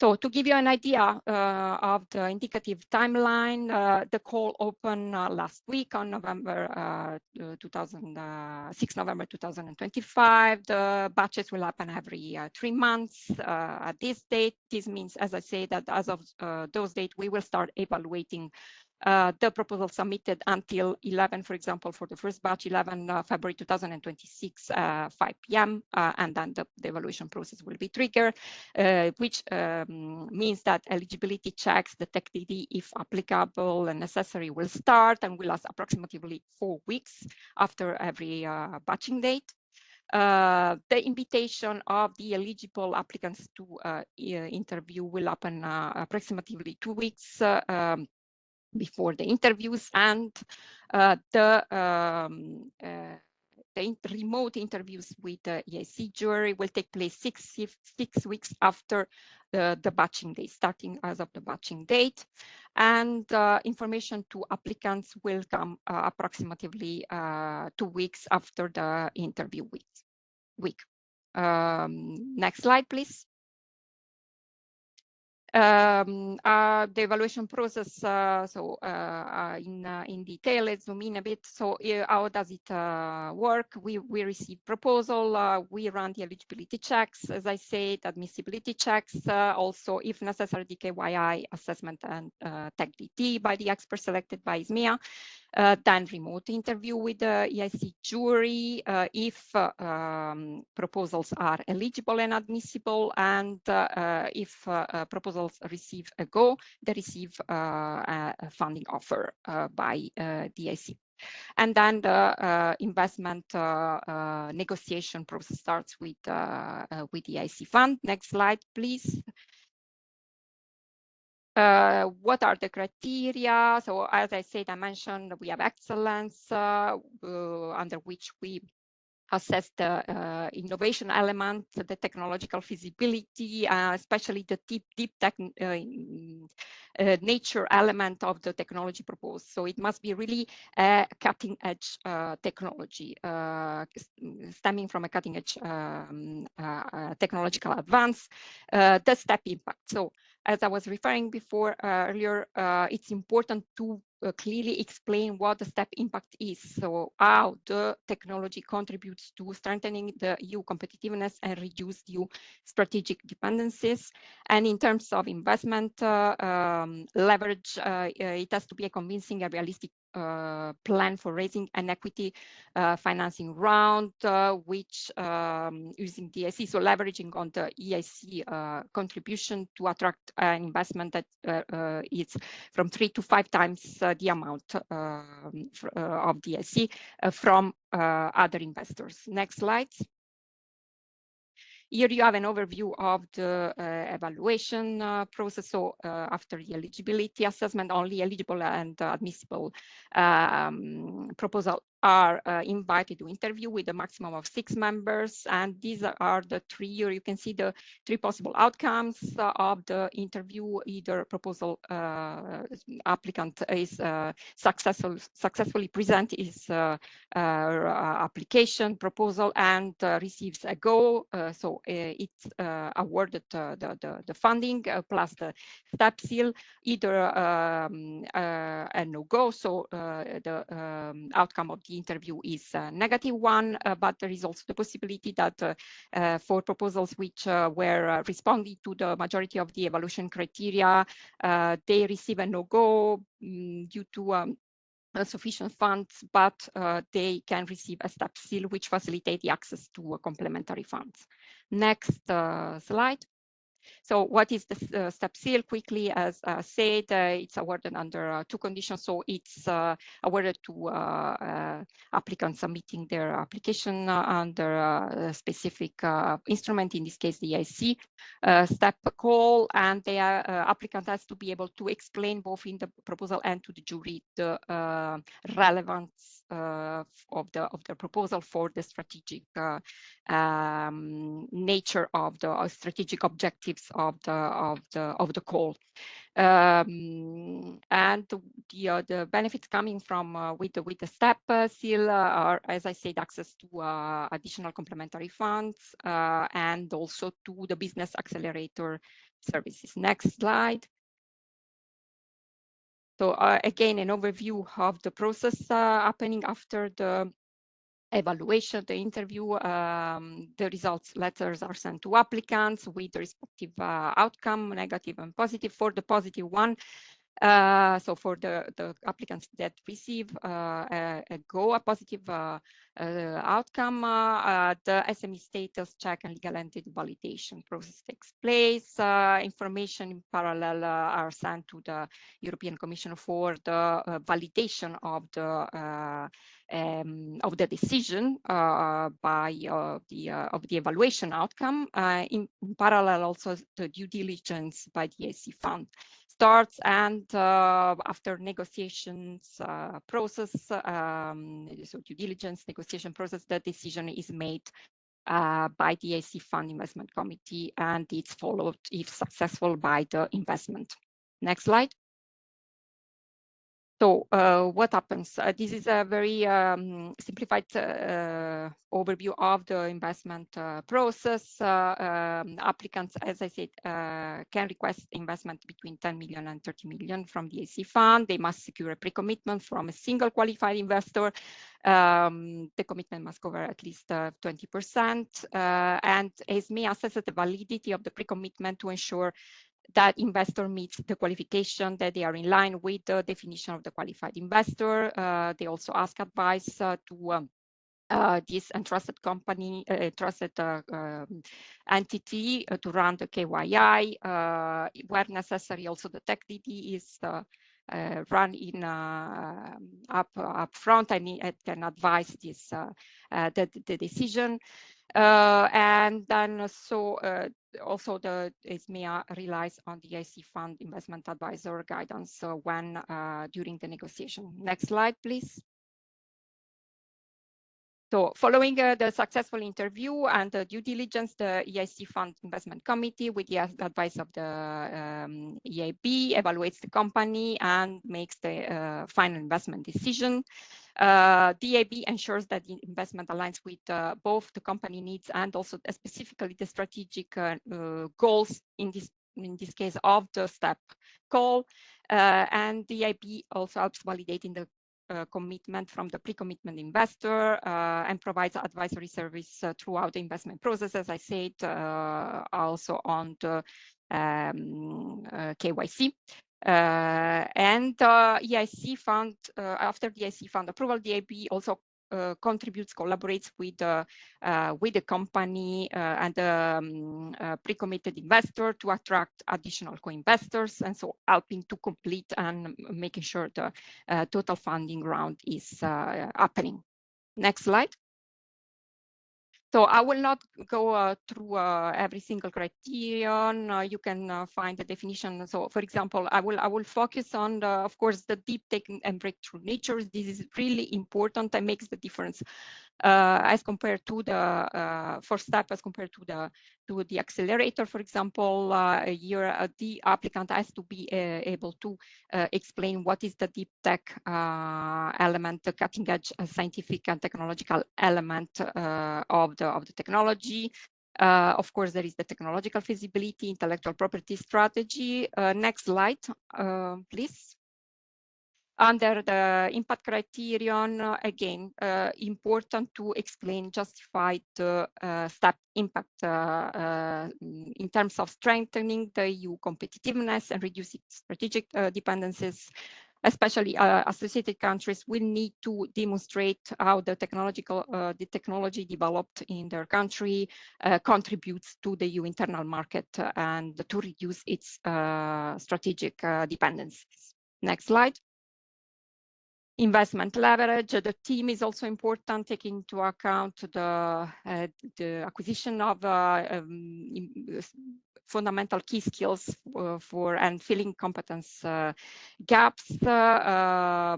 So to give you an idea of the indicative timeline, the call opened last week on November 6 November 2025. The batches will happen every 3 months at this date. This means, as I say, that as of those dates, we will start evaluating the proposal submitted until 11, for example, for the first batch, 11 February 2026, 5 p.m. And then the evaluation process will be triggered, which means that eligibility checks, the tech DD, if applicable and necessary, will start and will last approximately 4 weeks after every batching date. The invitation of the eligible applicants to interview will happen approximately 2 weeks before the interviews, and the remote interviews with the EIC jury will take place 6 weeks after the batching date, starting as of the batching date. And information to applicants will come approximately 2 weeks after the interview week. Next slide, please. The evaluation process, in detail, let's zoom in a bit. So how does it work? We receive proposal, we run the eligibility checks, as I said, admissibility checks, also if necessary, the KYI assessment and tech DD by the expert selected by ISMEA. Then remote interview with the EIC jury if proposals are eligible and admissible, and if proposals receive a go, they receive a funding offer by the EIC. And then the investment negotiation process starts with the EIC fund. Next slide, please. What are the criteria? So as I said, I mentioned we have excellence under which we assess the innovation element, the technological feasibility, especially the deep tech nature element of the technology proposed. So it must be really a cutting edge technology, stemming from a cutting edge technological advance, the STEP impact. So as I was referring before earlier, it's important to clearly explain what the STEP impact is. So how the technology contributes to strengthening the EU competitiveness and reduce EU strategic dependencies. And in terms of investment leverage, it has to be a convincing and realistic plan for raising an equity financing round, which using the EIC, so leveraging on the EIC contribution to attract an investment that is from 3 to 5 times the amount of the EIC from other investors. Next slide. Here you have an overview of the evaluation process. So after the eligibility assessment, only eligible and admissible proposal are invited to interview with a maximum of 6 members. And these are the 3, you can see the 3 possible outcomes of the interview. Either proposal applicant is successfully present his application proposal and receives a go. So it's awarded the funding plus the STEP seal, either a no-go. So the outcome of the interview is a negative one, but there is also the possibility that for proposals which were responding to the majority of the evaluation criteria, they receive a no-go due to sufficient funds, but they can receive a STEP seal, which facilitate the access to complementary funds. Next slide. So what is the step seal? Quickly, as said, it's awarded under 2 conditions. So it's awarded to applicants submitting their application under a specific instrument, in this case, the EIC Step call, and the applicant has to be able to explain both in the proposal and to the jury the relevance of the proposal for the strategic nature of the strategic objectives of the call. And the benefits coming from with the step seal are, as I said, access to additional complementary funds and also to the business accelerator services. Next slide. So again, an overview of the process happening after the evaluation, the interview. The results letters are sent to applicants with the respective outcome, negative and positive. For the positive one, so for the applicants that receive a positive outcome, the SME status check and legal entity validation process takes place. Information in parallel are sent to the European Commission for the validation of the decision by the evaluation outcome. In parallel, also the due diligence by the EIC fund starts, and after negotiations process, so due diligence negotiation process, the decision is made by the EIC Fund Investment Committee, and it's followed, if successful, by the investment. Next slide. So what happens? This is a very simplified overview of the investment process. Applicants, as I said, can request investment between 10 million and 30 million from the EIC fund. They must secure a pre-commitment from a single qualified investor. The commitment must cover at least 20%. And EISME assesses the validity of the pre-commitment to ensure that investor meets the qualification, that they are in line with the definition of the qualified investor. They also ask advice to this entrusted company, trusted entity to run the KYI. Where necessary, also the tech DD is run in up front. I mean, it can advise this the decision. And then also the EISME relies on the EIC Fund Investment Advisor guidance when during the negotiation. Next slide, please. So following the successful interview and the due diligence, the EIC Fund Investment Committee, with the advice of the EIB, evaluates the company and makes the final investment decision. The EIB ensures that the investment aligns with both the company needs and also specifically the strategic goals in this case of the step call. And the EIB also helps validating the commitment from the pre-commitment investor and provides advisory service throughout the investment process, as I said, also on the KYC. And EIC fund, after the EIC fund approval, the EIB also contributes, collaborates with the company and the pre-committed investor to attract additional co-investors, and so helping to complete and making sure the total funding round is happening. Next slide. So I will not go through every single criterion. You can find the definition. So, for example, I will focus on, of course, the deep tech and breakthrough natures. This is really important and makes the difference as compared to the first step, as compared to the accelerator. For example, the applicant has to be able to explain what is the deep tech element, the cutting edge scientific and technological element of the technology. Of course, there is the technological feasibility, intellectual property strategy. Next slide, please. Under the impact criterion, again, important to explain, justify the step impact in terms of strengthening the EU competitiveness and reducing strategic dependencies, especially associated countries, will need to demonstrate how the technology developed in their country contributes to the EU internal market and to reduce its strategic dependencies. Next slide. Investment leverage. The team is also important, taking into account the acquisition of fundamental key skills for and filling competence gaps, the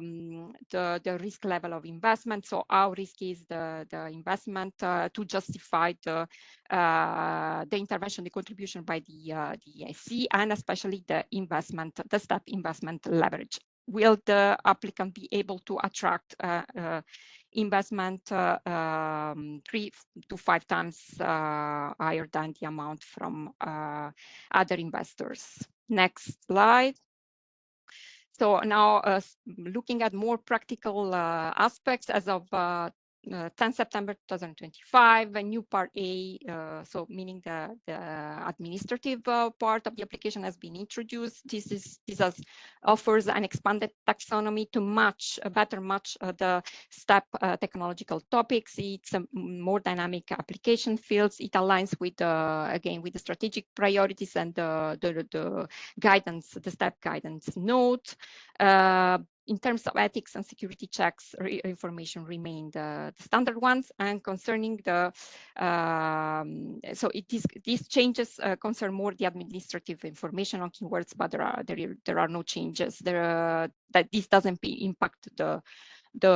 risk level of investment. So how risky is the investment to justify the intervention, the contribution by the EIC, and especially the step investment leverage. Will the applicant be able to attract investment 3 to 5 times higher than the amount from other investors? Next slide. So now looking at more practical aspects, as of 10 September 2025, a new Part A, so meaning the administrative part of the application has been introduced. This offers an expanded taxonomy to better match the STEP technological topics. It's a more dynamic application fields. It aligns with again with the strategic priorities and the guidance, the STEP guidance note. In terms of ethics and security checks, information remain the standard ones. And concerning these changes concern more the administrative information on keywords, but there are no changes that this doesn't impact the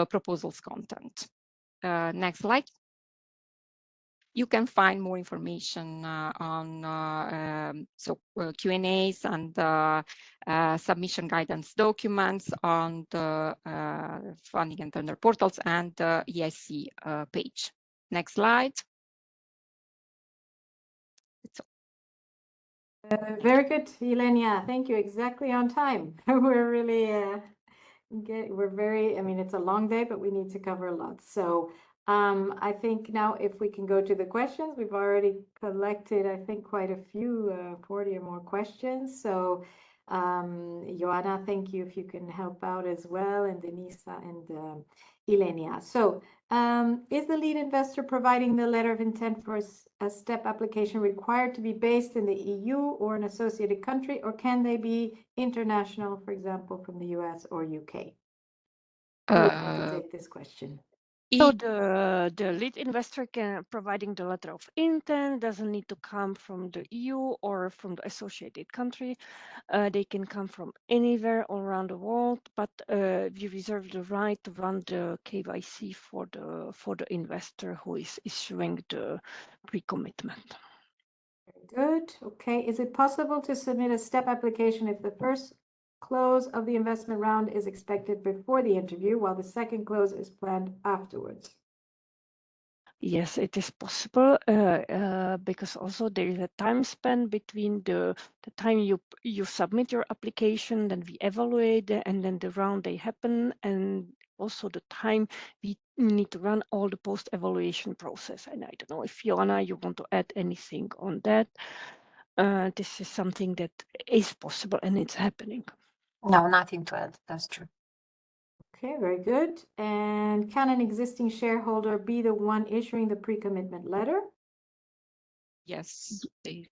proposal's content. Next slide. You can find more information on Q&As and submission guidance documents on the funding and tender portals and the EIC page. Next slide. Very good, Ilenia. Thank you. Exactly on time. We're really, I mean, it's a long day, but we need to cover a lot. So I think now if we can go to the questions, we've already collected, I think, quite a few, 40 or more questions. So Joanna, thank you if you can help out as well, and Denisa and Ilenia. So is the lead investor providing the letter of intent for a STEP application required to be based in the EU or an associated country, or can they be international, for example, from the US or UK? Who would like to take this question? So the lead investor providing the letter of intent doesn't need to come from the EU or from the associated country. They can come from anywhere all around the world, but we reserve the right to run the KYC for the investor who is issuing the pre-commitment. Good. Okay. Is it possible to submit a STEP application if the first close of the investment round is expected before the interview, while the second close is planned afterwards? Yes, it is possible because also there is a time span between the time you submit your application, then we evaluate, and then the round they happen, and also the time we need to run all the post-evaluation process. And I don't know if Joanna, you want to add anything on that. This is something that is possible and it's happening. No, nothing to add. That's true. Okay, very good. And can an existing shareholder be the one issuing the pre-commitment letter? Yes. Yes,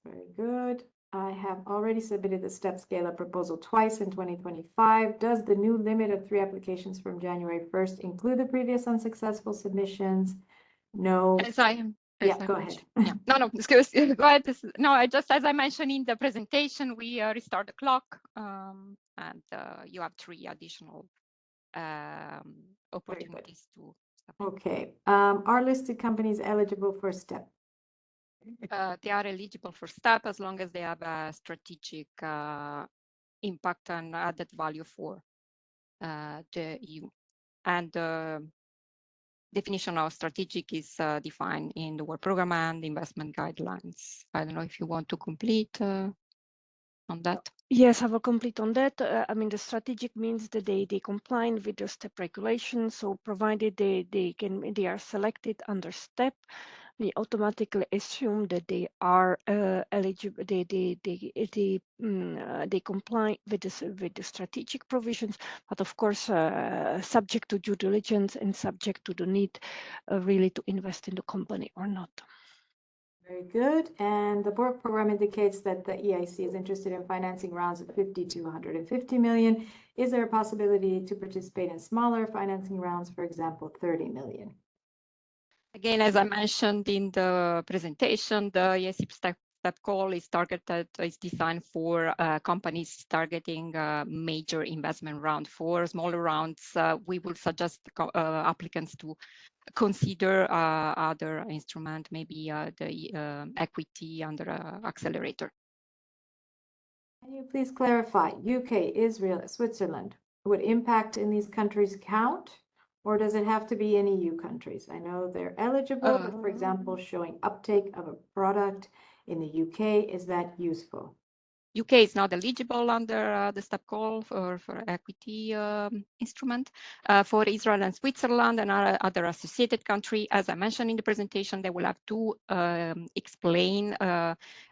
very good. I have already submitted the STEP scale-up proposal twice in 2025. Does the new limit of 3 applications from January 1st include the previous unsuccessful submissions? No. Go ahead. Yeah. No, excuse me. No, just as I mentioned in the presentation, we restart the clock, and you have 3 additional opportunities to. Okay. Are listed companies eligible for STEP? They are eligible for STEP as long as they have a strategic impact and added value for the EU. And the definition of strategic is defined in the work program and investment guidelines. I don't know if you want to complete on that. Yes, I will complete on that. I mean, the strategic means that they comply with the STEP regulations. So provided they are selected under STEP, we automatically assume that they are eligible, they comply with the strategic provisions, but of course subject to due diligence and subject to the need really to invest in the company or not. Very good. And the work program indicates that the EIC is interested in financing rounds of 50 to 150 million. Is there a possibility to participate in smaller financing rounds, for example, 30 million? Again, as I mentioned in the presentation, the EIC Step call is designed for companies targeting major investment round. For smaller rounds, we will suggest applicants to consider other instrument, maybe the equity under Accelerator. Can you please clarify, UK, Israel, Switzerland, would impact in these countries count? Or does it have to be in EU countries? I know they're eligible, but for example, showing uptake of a product in the UK, is that useful? UK is not eligible under the Step call for equity instrument. For Israel and Switzerland and other associated countries, as I mentioned in the presentation, they will have to explain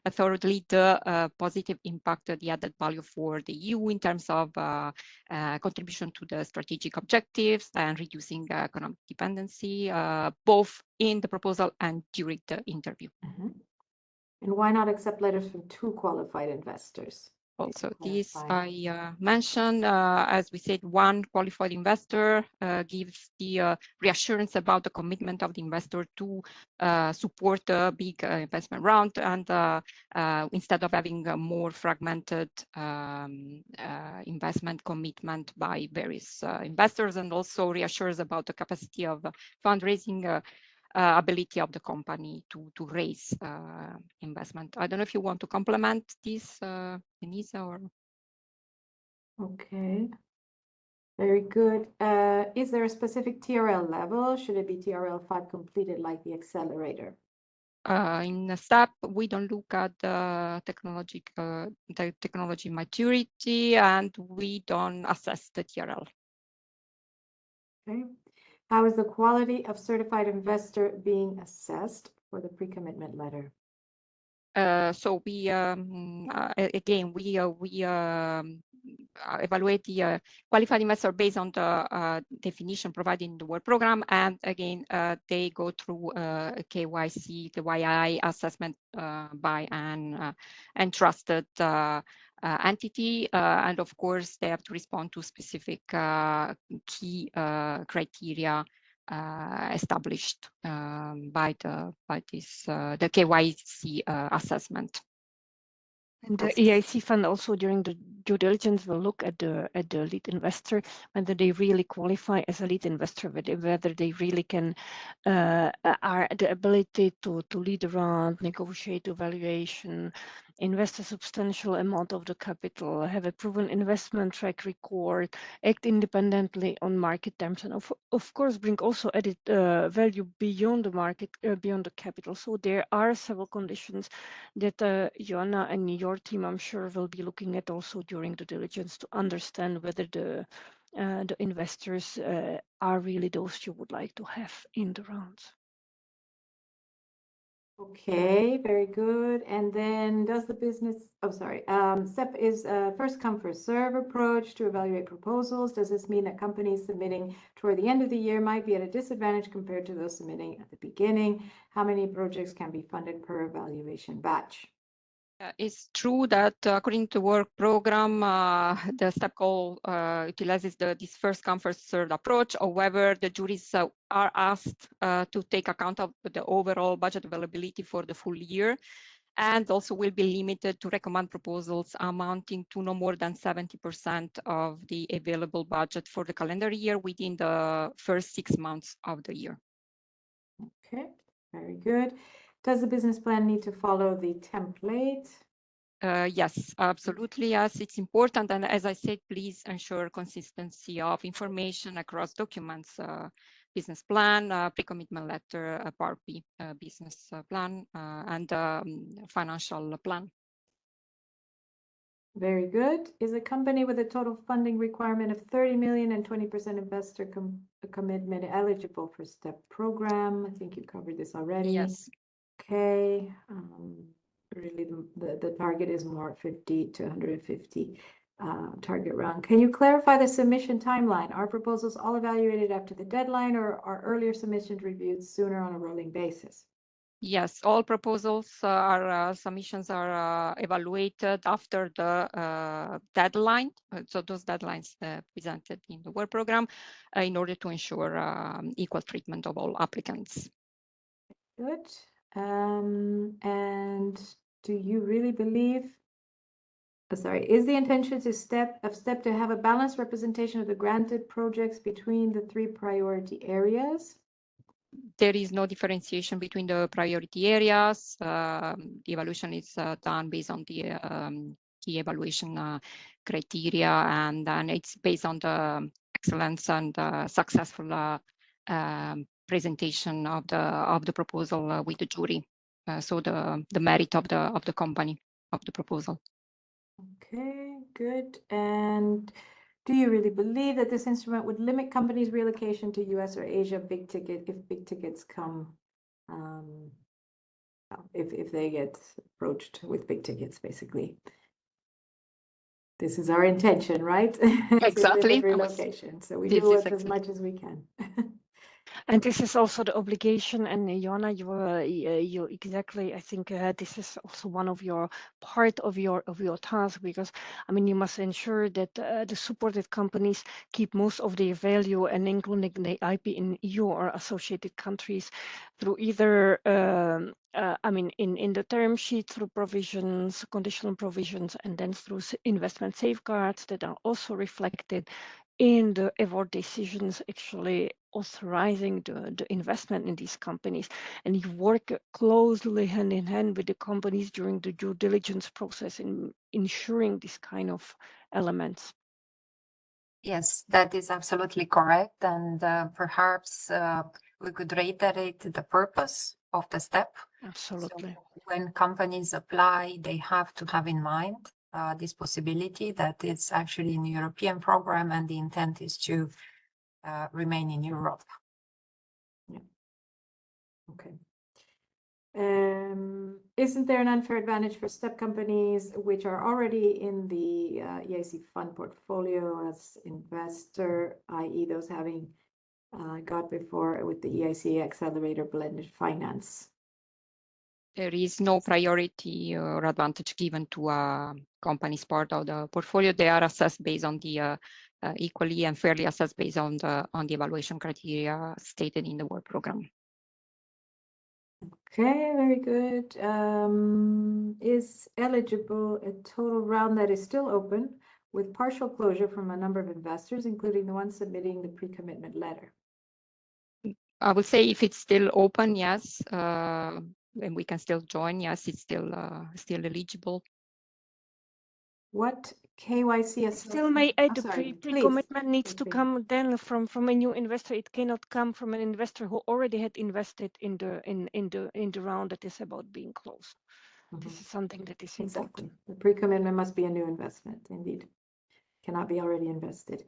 thoroughly the positive impact, the added value for the EU in terms of contribution to the strategic objectives and reducing economic dependency, both in the proposal and during the interview. Mm-hmm. And why not accept letters from 2 qualified investors? Also, this I mentioned, as we said, 1 qualified investor gives the reassurance about the commitment of the investor to support a big investment round, and instead of having a more fragmented investment commitment by various investors, and also reassures about the capacity of fundraising ability of the company to raise investment. I don't know if you want to complement this, Denise, or? Okay, very good. Is there a specific TRL level? Should it be TRL 5 completed like the Accelerator? In the Step, we don't look at the technology maturity, and we don't assess the TRL. Okay. How is the quality of certified investor being assessed for the pre-commitment letter? So we again we evaluate the qualified investor based on the definition provided in the work program, and again they go through a KYC, KYI assessment by an entrusted entity, and of course they have to respond to specific key criteria established by this the KYC assessment. And the EIC fund also during the due diligence will look at the lead investor, whether they really qualify as a lead investor, whether they really can are the ability to lead around, negotiate evaluation, invest a substantial amount of the capital, have a proven investment track record, act independently on market terms, and of course bring also added value beyond the market, beyond the capital. So there are several conditions that Joanna and your team, I'm sure, will be looking at also during the diligence to understand whether the investors are really those you would like to have in the rounds. Okay, very good. And then does the business, STEP is a first come first serve approach to evaluate proposals. Does this mean that companies submitting toward the end of the year might be at a disadvantage compared to those submitting at the beginning? How many projects can be funded per evaluation batch? It's true that according to work program, the Step call utilizes this first come first served approach. However, the juries are asked to take account of the overall budget availability for the full year, and also will be limited to recommend proposals amounting to no more than 70% of the available budget for the calendar year within the first 6 months of the year. Okay, very good. Does the business plan need to follow the template? Yes, absolutely. Yes, it's important. And as I said, please ensure consistency of information across documents, business plan, pre-commitment letter, Part B, business plan, and financial plan. Very good. Is a company with a total funding requirement of 30 million and 20% investor commitment eligible for STEP program? I think you covered this already. Yes. Okay. Really, the target is more 50 to 150 target round. Can you clarify the submission timeline? Are proposals all evaluated after the deadline, or are earlier submissions reviewed sooner on a rolling basis? Yes, all proposals submissions are evaluated after the deadline. So those deadlines presented in the work program in order to ensure equal treatment of all applicants. Good. And do you really believe, sorry, is the intention to step to have a balanced representation of the granted projects between the 3 priority areas? There is no differentiation between the priority areas. The evaluation is done based on the key evaluation criteria, and then it's based on the excellence and successful presentation of the proposal with the jury. So the merit of the company, of the proposal. Okay, good. And do you really believe that this instrument would limit companies' relocation to US or Asia big ticket if big tickets come, if they get approached with big tickets, basically? This is our intention, right? Exactly. Relocation. So we do it as much as we can. And this is also the obligation, and Joanna, you exactly. I think this is also one of your part of your task, because I mean you must ensure that the supported companies keep most of their value, and including the IP in EU or associated countries through either I mean in the term sheet, through provisions, conditional provisions, and then through investment safeguards that are also reflected in the award decisions, actually authorizing the investment in these companies. And you work closely hand in hand with the companies during the due diligence process in ensuring this kind of elements. Yes, that is absolutely correct. And perhaps we could reiterate the purpose of the step. Absolutely. So when companies apply, they have to have in mind this possibility that it's actually in a European program, and the intent is to remain in Europe. Yeah. Okay. Isn't there an unfair advantage for STEP companies which are already in the EIC fund portfolio as investor, i.e. those having got before with the EIC Accelerator blended finance? There is no priority or advantage given to companies part of the portfolio. They are assessed based on the equally and fairly assessed based on the evaluation criteria stated in the work program. Okay, very good. Is eligible a total round that is still open with partial closure from a number of investors, including the ones submitting the pre-commitment letter? I would say if it's still open, yes, and we can still join, yes, it's still eligible. What KYC Still may add the pre-commitment needs to come then from a new investor. It cannot come from an investor who already had invested in the round that is about being closed. This is something that is important. The pre-commitment must be a new investment, indeed. Cannot be already invested.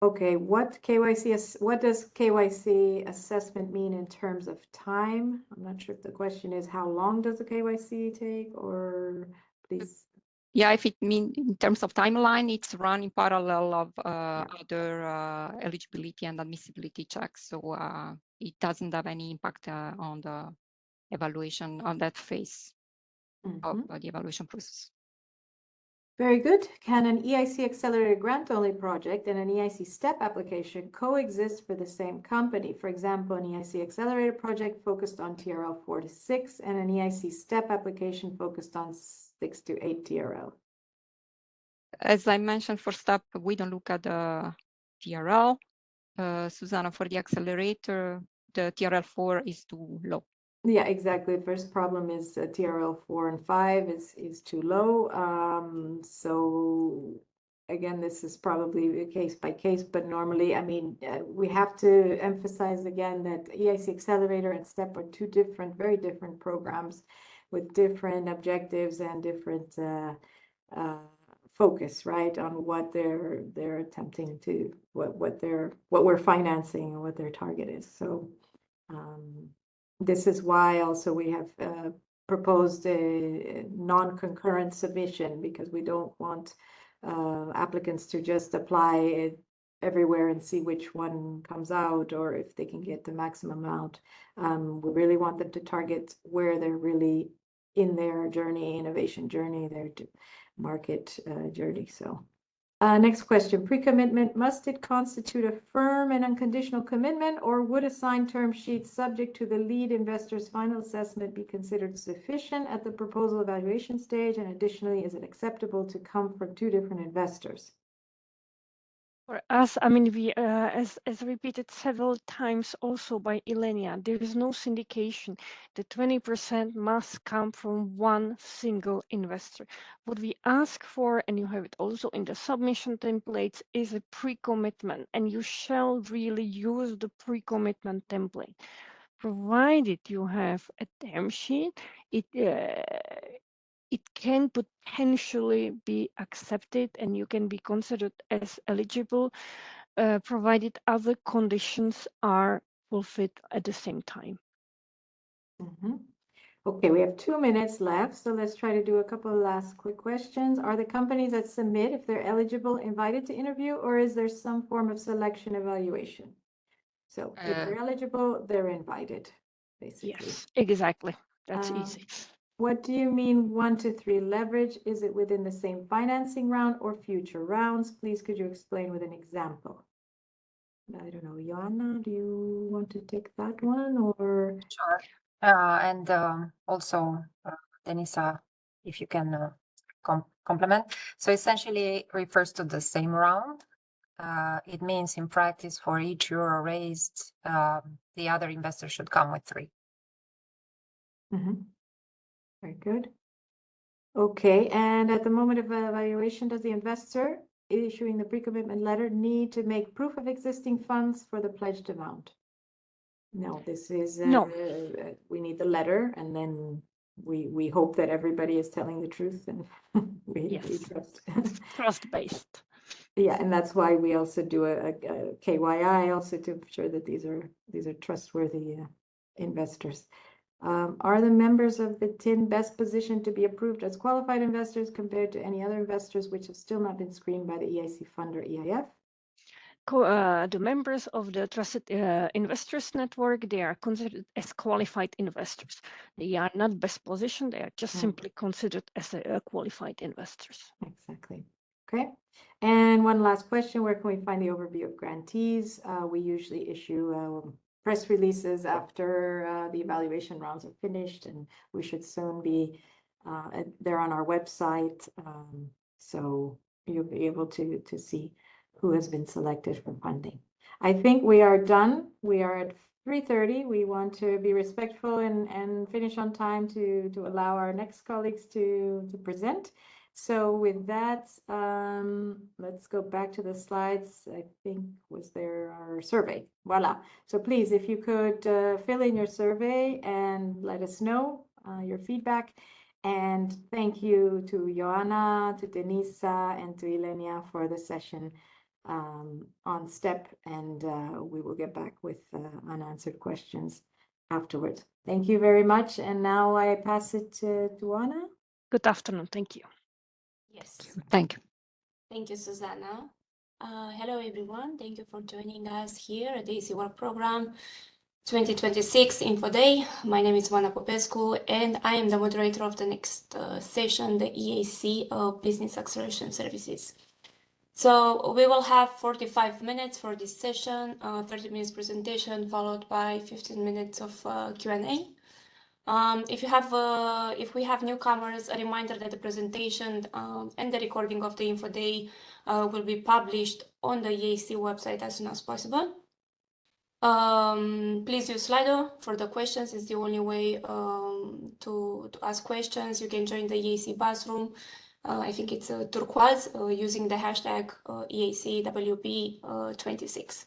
Okay, what does KYC assessment mean in terms of time? I'm not sure if the question is how long does the KYC take, or please. Yeah, if it means in terms of timeline, it's run in parallel of other eligibility and admissibility checks. So it doesn't have any impact on the evaluation on that phase of the evaluation process. Very good. Can an EIC Accelerator grant-only project and an EIC Step application coexist for the same company? For example, an EIC Accelerator project focused on TRL 4 to 6 and an EIC Step application focused on 6 to 8 TRL. As I mentioned, for Step, we don't look at the TRL. Susanna, for the Accelerator, the TRL 4 is too low. Yeah, exactly. First problem is TRL 4 and 5 is too low. So again, this is probably a case by case, but normally, I mean, we have to emphasize again that EIC Accelerator and Step are two very different programs with different objectives and different focus, right, on what they're attempting to, what we're financing and what their target is. So this is why also we have proposed a non-concurrent submission, because we don't want applicants to just apply it everywhere and see which one comes out or if they can get the maximum amount. We really want them to target where they're really in their journey, innovation journey, their market journey. So next question, pre-commitment, must it constitute a firm and unconditional commitment, or would a signed term sheet subject to the lead investor's final assessment be considered sufficient at the proposal evaluation stage? And additionally, is it acceptable to come from two different investors? For us, I mean, we, as repeated several times also by Ilenia, there is no syndication. The 20% must come from one single investor. What we ask for, and you have it also in the submission templates, is a pre-commitment, and you shall really use the pre-commitment template. Provided you have a term sheet, it can potentially be accepted and you can be considered as eligible, provided other conditions are fulfilled at the same time. Okay, we have 2 minutes left, so let's try to do a couple of last quick questions. Are the companies that submit, if they're eligible, invited to interview, or is there some form of selection evaluation? So if they're eligible, they're invited, basically. Yes, exactly. That's easy. What do you mean 1 to 3 leverage? Is it within the same financing round or future rounds? Please, could you explain with an example? I don't know, Joanna, do you want to take that one, or? Sure. And also, Denisa, if you can complement. So essentially refers to the same round. It means in practice for each euro raised, the other investor should come with 3. Very good. Okay, and at the moment of evaluation, does the investor issuing the pre-commitment letter need to make proof of existing funds for the pledged amount? No, this is, No. We need the letter, and then we hope that everybody is telling the truth, and we trust. Trust-based. Yeah, and that's why we also do a KYI also to ensure that these are trustworthy investors. Are the members of the TIN best positioned to be approved as qualified investors compared to any other investors which have still not been screened by the EIC Fund or EIF? The members of the Trusted Investors Network, they are considered as qualified investors. They are not best positioned, they are just simply considered as qualified investors. Exactly. Okay. And one last question, where can we find the overview of grantees? We usually issue press releases after the evaluation rounds are finished, and we should soon be there on our website. So you'll be able to see who has been selected for funding. I think we are done. We are at 3:30. We want to be respectful and finish on time to allow our next colleagues to present. So with that, let's go back to the slides. I think was there our survey. Voila. So please, if you could fill in your survey and let us know your feedback. And thank you to Joanna, to Denisa, and to Ilenia for the session on STEP. And we will get back with unanswered questions afterwards. Thank you very much. And now I pass it to Anna. Good afternoon. Thank you. Yes. Thank you. Thank you, Susanna. Hello, everyone. Thank you for joining us here at the EIC Work Program 2026 Info Day. My name is Vana Popescu, and I am the moderator of the next session, the EIC Business Acceleration Services. So we will have 45 minutes for this session, 30 minutes presentation, followed by 15 minutes of Q&A. If we have newcomers, a reminder that the presentation and the recording of the Info Day will be published on the EIC website as soon as possible. Please use Slido for the questions. It's the only way to ask questions. You can join the EIC Bathroom. I think it's turquoise using the hashtag EICWP26.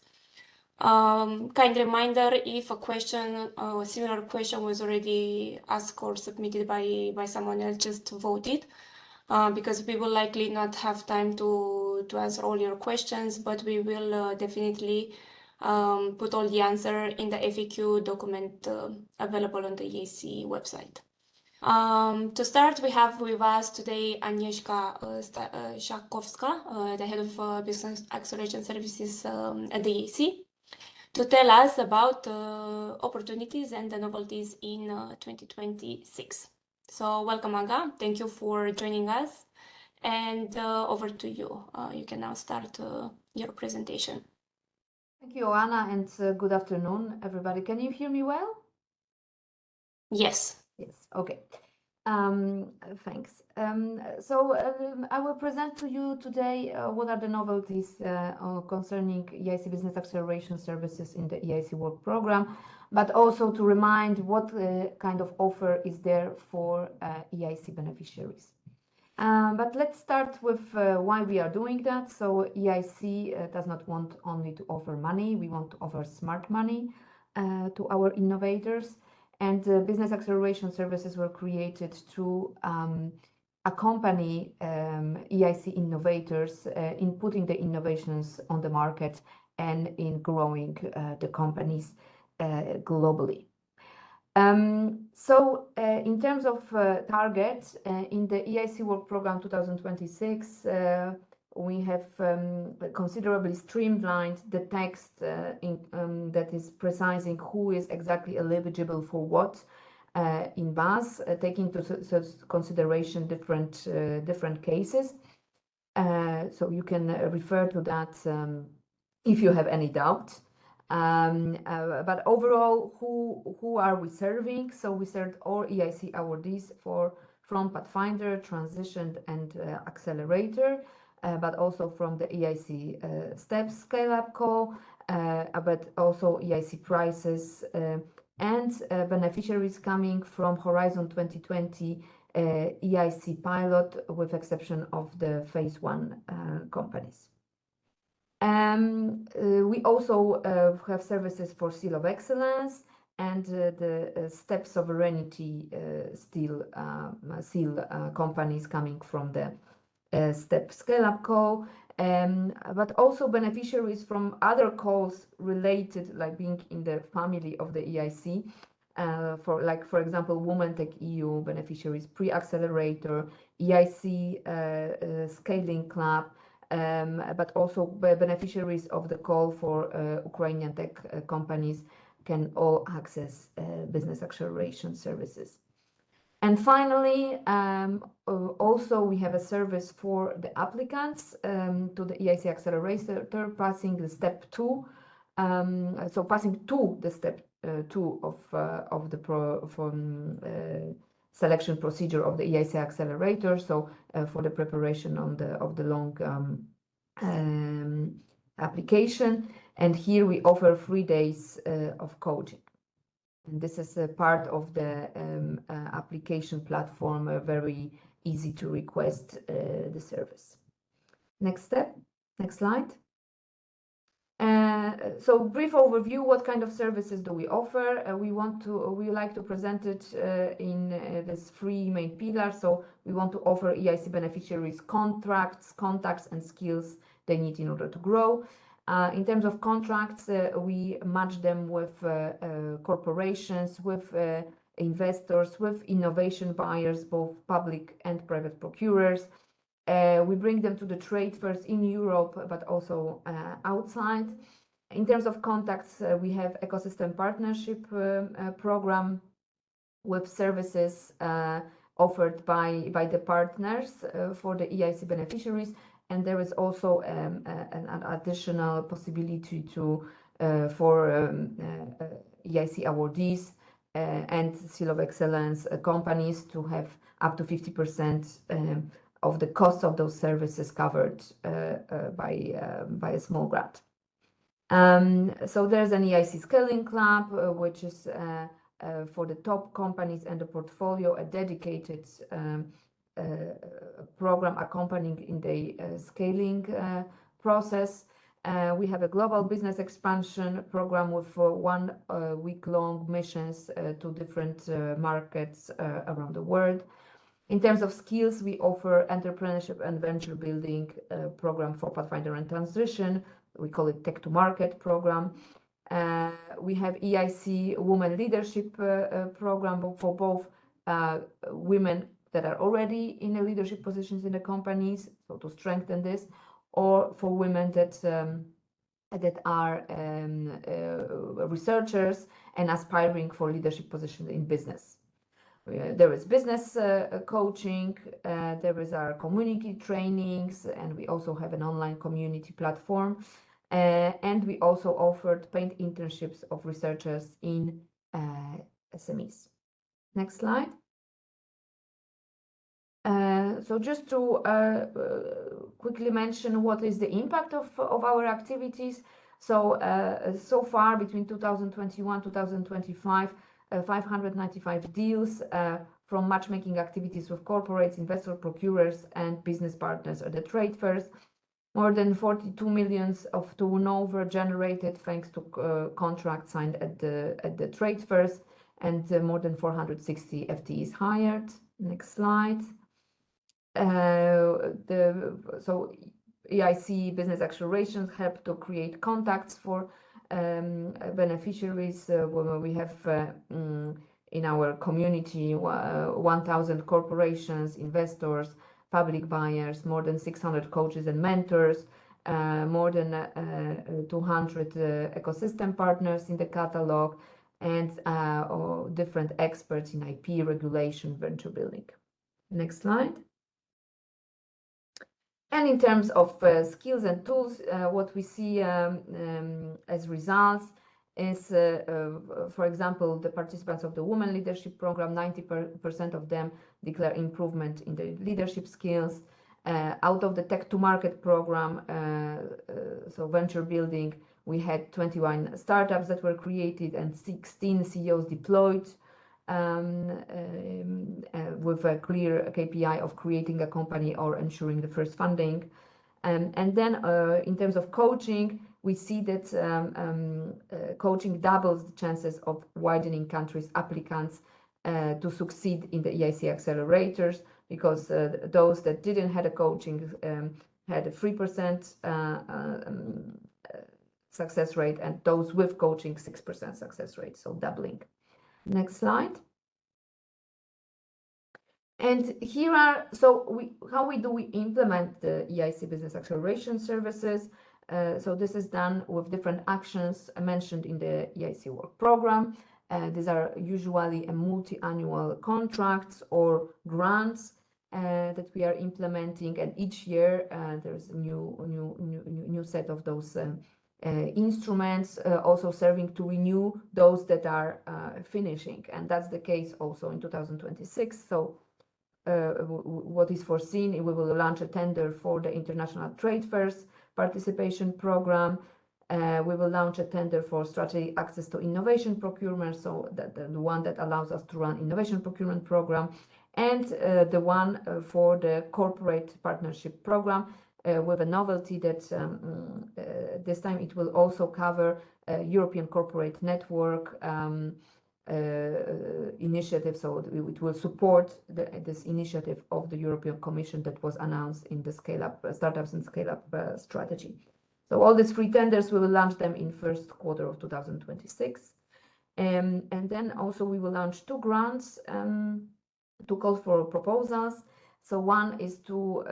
Kind reminder, if a question, a similar question was already asked or submitted by someone else, just vote it. because we will likely not have time to answer all your questions, but we will definitely put all the answer in the FAQ document available on the EIC website. To start, we have with us today Agnieszka Szakowska, the head of Business Acceleration Services at the EIC, to tell us about opportunities and the novelties in 2026. So welcome, Aga. Thank you for joining us. And over to you. You can now start your presentation. Thank you, Anna, and good afternoon, everybody. Can you hear me well? Yes. Yes, okay. Thanks. I will present to you today what are the novelties concerning EIC Business Acceleration Services in the EIC Work Program, but also to remind what kind of offer is there for EIC beneficiaries. But let's start with why we are doing that. So EIC does not want only to offer money, we want to offer smart money to our innovators. And business acceleration services were created to accompany EIC innovators in putting the innovations on the market and in growing the companies globally. In terms of targets, in the EIC Work Program 2026, we have considerably streamlined the text that is precising who is exactly eligible for what in BAS, taking into consideration different cases. So you can refer to that if you have any doubt. But overall, who are we serving? So we served all EIC awardees from Pathfinder, Transition, and Accelerator, but also from the EIC Step Scale-Up Call, but also EIC Prices, and beneficiaries coming from Horizon 2020 EIC Pilot, with exception of the Phase 1 companies. We also have services for Seal of Excellence and the Step Sovereignty Seal companies coming from the Step Scale-Up Call, but also beneficiaries from other calls related, like being in the family of the EIC, for example, Women Tech EU beneficiaries, Pre-Accelerator, EIC Scaling Club, but also beneficiaries of the call for Ukrainian tech companies can all access business acceleration services. And finally, also we have a service for the applicants to the EIC Accelerator, passing the Step 2. So passing to the Step 2 of the selection procedure of the EIC Accelerator. So for the preparation of the long application. And here we offer 3 days of coaching. And this is a part of the application platform, very easy to request the service. Next step, next slide. So brief overview, what kind of services do we offer? We like to present it in these 3 main pillars. So we want to offer EIC beneficiaries contracts, contacts, and skills they need in order to grow. In terms of contracts, we match them with corporations, with investors, with innovation buyers, both public and private procurers. We bring them to the trade fairs in Europe, but also outside. In terms of contacts, we have ecosystem partnership program with services offered by the partners for the EIC beneficiaries. And there is also an additional possibility for EIC awardees and Seal of Excellence companies to have up to 50% of the cost of those services covered by a small grant. So there's an EIC Scaling Club, which is for the top companies and the portfolio, a dedicated program accompanying in the scaling process. We have a global business expansion program with 1 week-long missions to different markets around the world. In terms of skills, we offer entrepreneurship and venture building program for Pathfinder and Transition. We call it Tech to Market program. We have EIC Women Leadership program for both women that are already in a leadership positions in the companies, so to strengthen this, or for women that are researchers and aspiring for leadership positions in business. There is business coaching, there is our community trainings, and we also have an online community platform. And we also offered paid internships of researchers in SMEs. Next slide. So just to quickly mention what is the impact of our activities. So so far between 2021-2025, 595 deals from matchmaking activities with corporates, investor procurers, and business partners at the trade fairs. More than 42 million of turnover generated thanks to contracts signed at the trade fairs, and more than 460 FTEs hired. Next slide. So EIC Business Acceleration help to create contacts for beneficiaries. We have in our community 1,000 corporations, investors, public buyers, more than 600 coaches and mentors, more than 200 ecosystem partners in the catalog, and different experts in IP, regulation, venture building. Next slide. And in terms of skills and tools, what we see as results is, for example, the participants of the Women Leadership Program, 90% of them declare improvement in their leadership skills. Out of the Tech to Market program, so venture building, we had 21 startups that were created and 16 CEOs deployed with a clear KPI of creating a company or ensuring the first funding. And then in terms of coaching, we see that coaching doubles the chances of widening countries' applicants to succeed in the EIC accelerators, because those that didn't have a coaching had a 3% success rate, and those with coaching 6% success rate, so doubling. Next slide. And here are, so how do we implement the EIC Business Acceleration services? So this is done with different actions mentioned in the EIC work program. These are usually a multi-annual contracts or grants that we are implementing, and each year there's a new set of those instruments, also serving to renew those that are finishing, and that's the case also in 2026. So what is foreseen, we will launch a tender for the international trade fairs participation program. We will launch a tender for strategic access to innovation procurement, so that the one that allows us to run innovation procurement program, and the one for the corporate partnership program, with a novelty that this time it will also cover European corporate network initiative, so it will support this initiative of the European Commission that was announced in the Scale Up Startups and Scale Up strategy. So all these free tenders, we will launch them in first quarter of 2026. And then also we will launch 2 grants to call for proposals. So one is to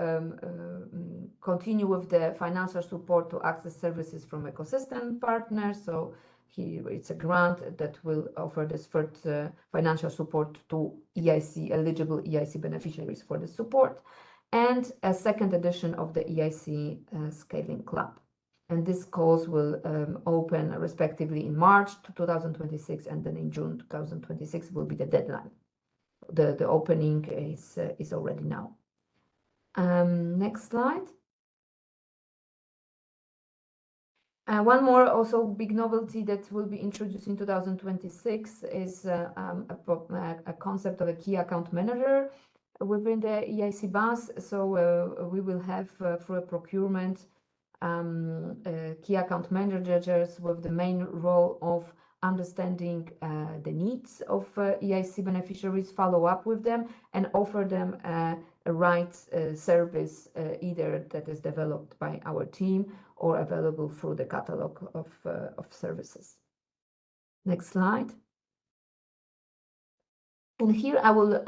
continue with the financial support to access services from ecosystem partners. So here it's a grant that will offer this first financial support to EIC, eligible EIC beneficiaries for the support, and a second edition of the EIC Scaling Club. And these calls will open respectively in March 2026, and then in June 2026 will be the deadline. The opening is already now. Next slide. One more also big novelty that will be introduced in 2026 is a concept of a key account manager within the EIC bus. So we will have for a procurement key account managers with the main role of understanding the needs of EIC beneficiaries, follow up with them, and offer them a right service, either that is developed by our team or available through the catalog of services. Next slide. And here I will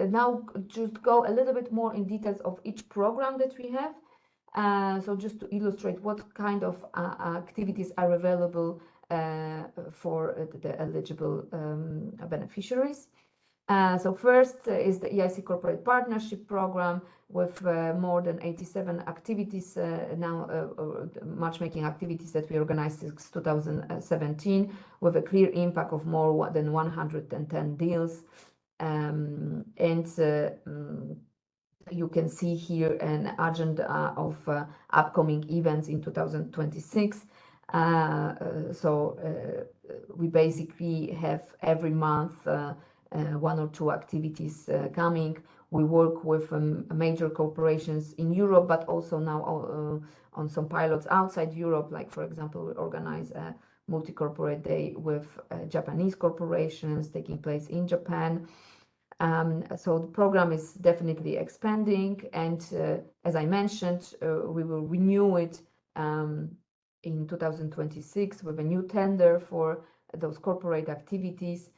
now just go a little bit more in details of each program that we have. So just to illustrate what kind of activities are available for the eligible beneficiaries. So first is the EIC Corporate Partnership Program with more than 87 activities now, matchmaking activities that we organized since 2017, with a clear impact of more than 110 deals. You can see here an agenda of upcoming events in 2026. We basically have every month one or two activities coming. We work with major corporations in Europe, but also now on some pilots outside Europe. Like, for example, we organize a multi-corporate day with Japanese corporations taking place in Japan. So the program is definitely expanding, and as I mentioned, we will renew it in 2026 with a new tender for those corporate activities.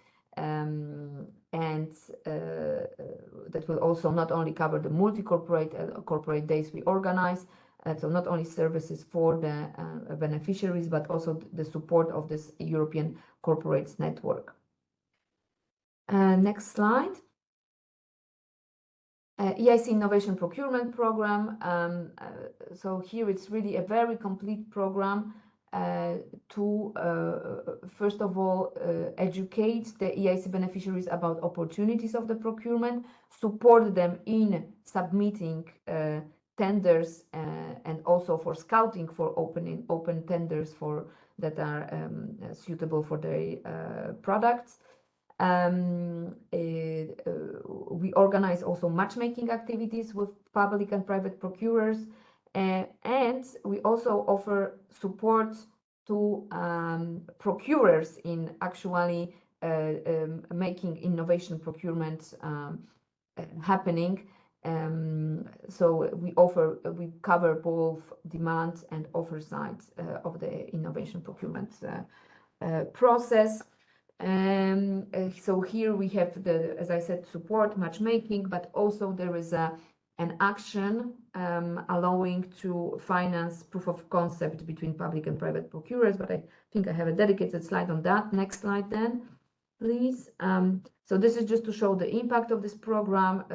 That will also not only cover the corporate days we organize, so not only services for the beneficiaries, but also the support of this European corporates network. Next slide. EIC Innovation Procurement Program. So here it's really a very complete program to first of all educate the EIC beneficiaries about opportunities of the procurement, support them in submitting tenders, and also for scouting for open tenders that are suitable for their products. We organize also matchmaking activities with public and private procurers, and we also offer support to procurers in actually making innovation procurement happening. So we cover both demand and offer sides of the innovation procurement process. So here we have as I said, support, matchmaking, but also there is an action allowing to finance proof of concept between public and private procurers, but I think I have a dedicated slide on that. Next slide then, please. So this is just to show the impact of this program.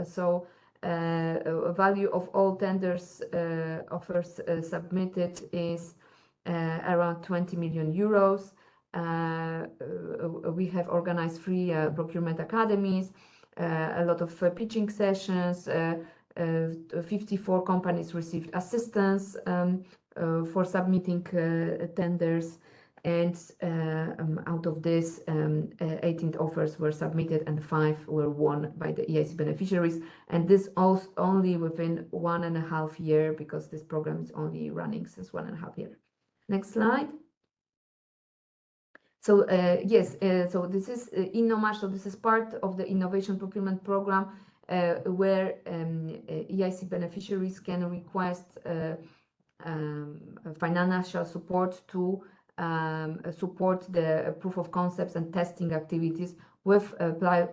Value of all tenders offers submitted is around 20 million euros. We have organized free procurement academies, a lot of pitching sessions. 54 companies received assistance for submitting tenders, and out of this 18 offers were submitted and 5 were won by the EIC beneficiaries, and this also only within 1.5 years, because this program is only running since 1.5 years. Next slide. So yes, so this is InnoMatch. So this is part of the innovation procurement program where EIC beneficiaries can request financial support to support the proof of concepts and testing activities with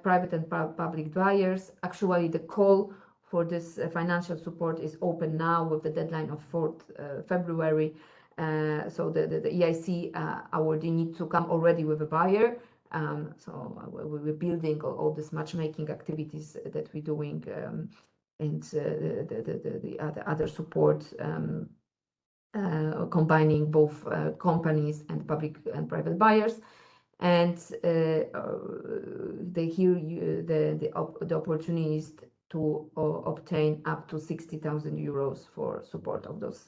private and public buyers. Actually, the call for this financial support is open now with the deadline of 4th February. So the EIC awardee need to come already with a buyer. So we're building all this matchmaking activities that we're doing, and the other support, combining both companies and public and private buyers. And the opportunities to obtain up to 60,000 euros for support of those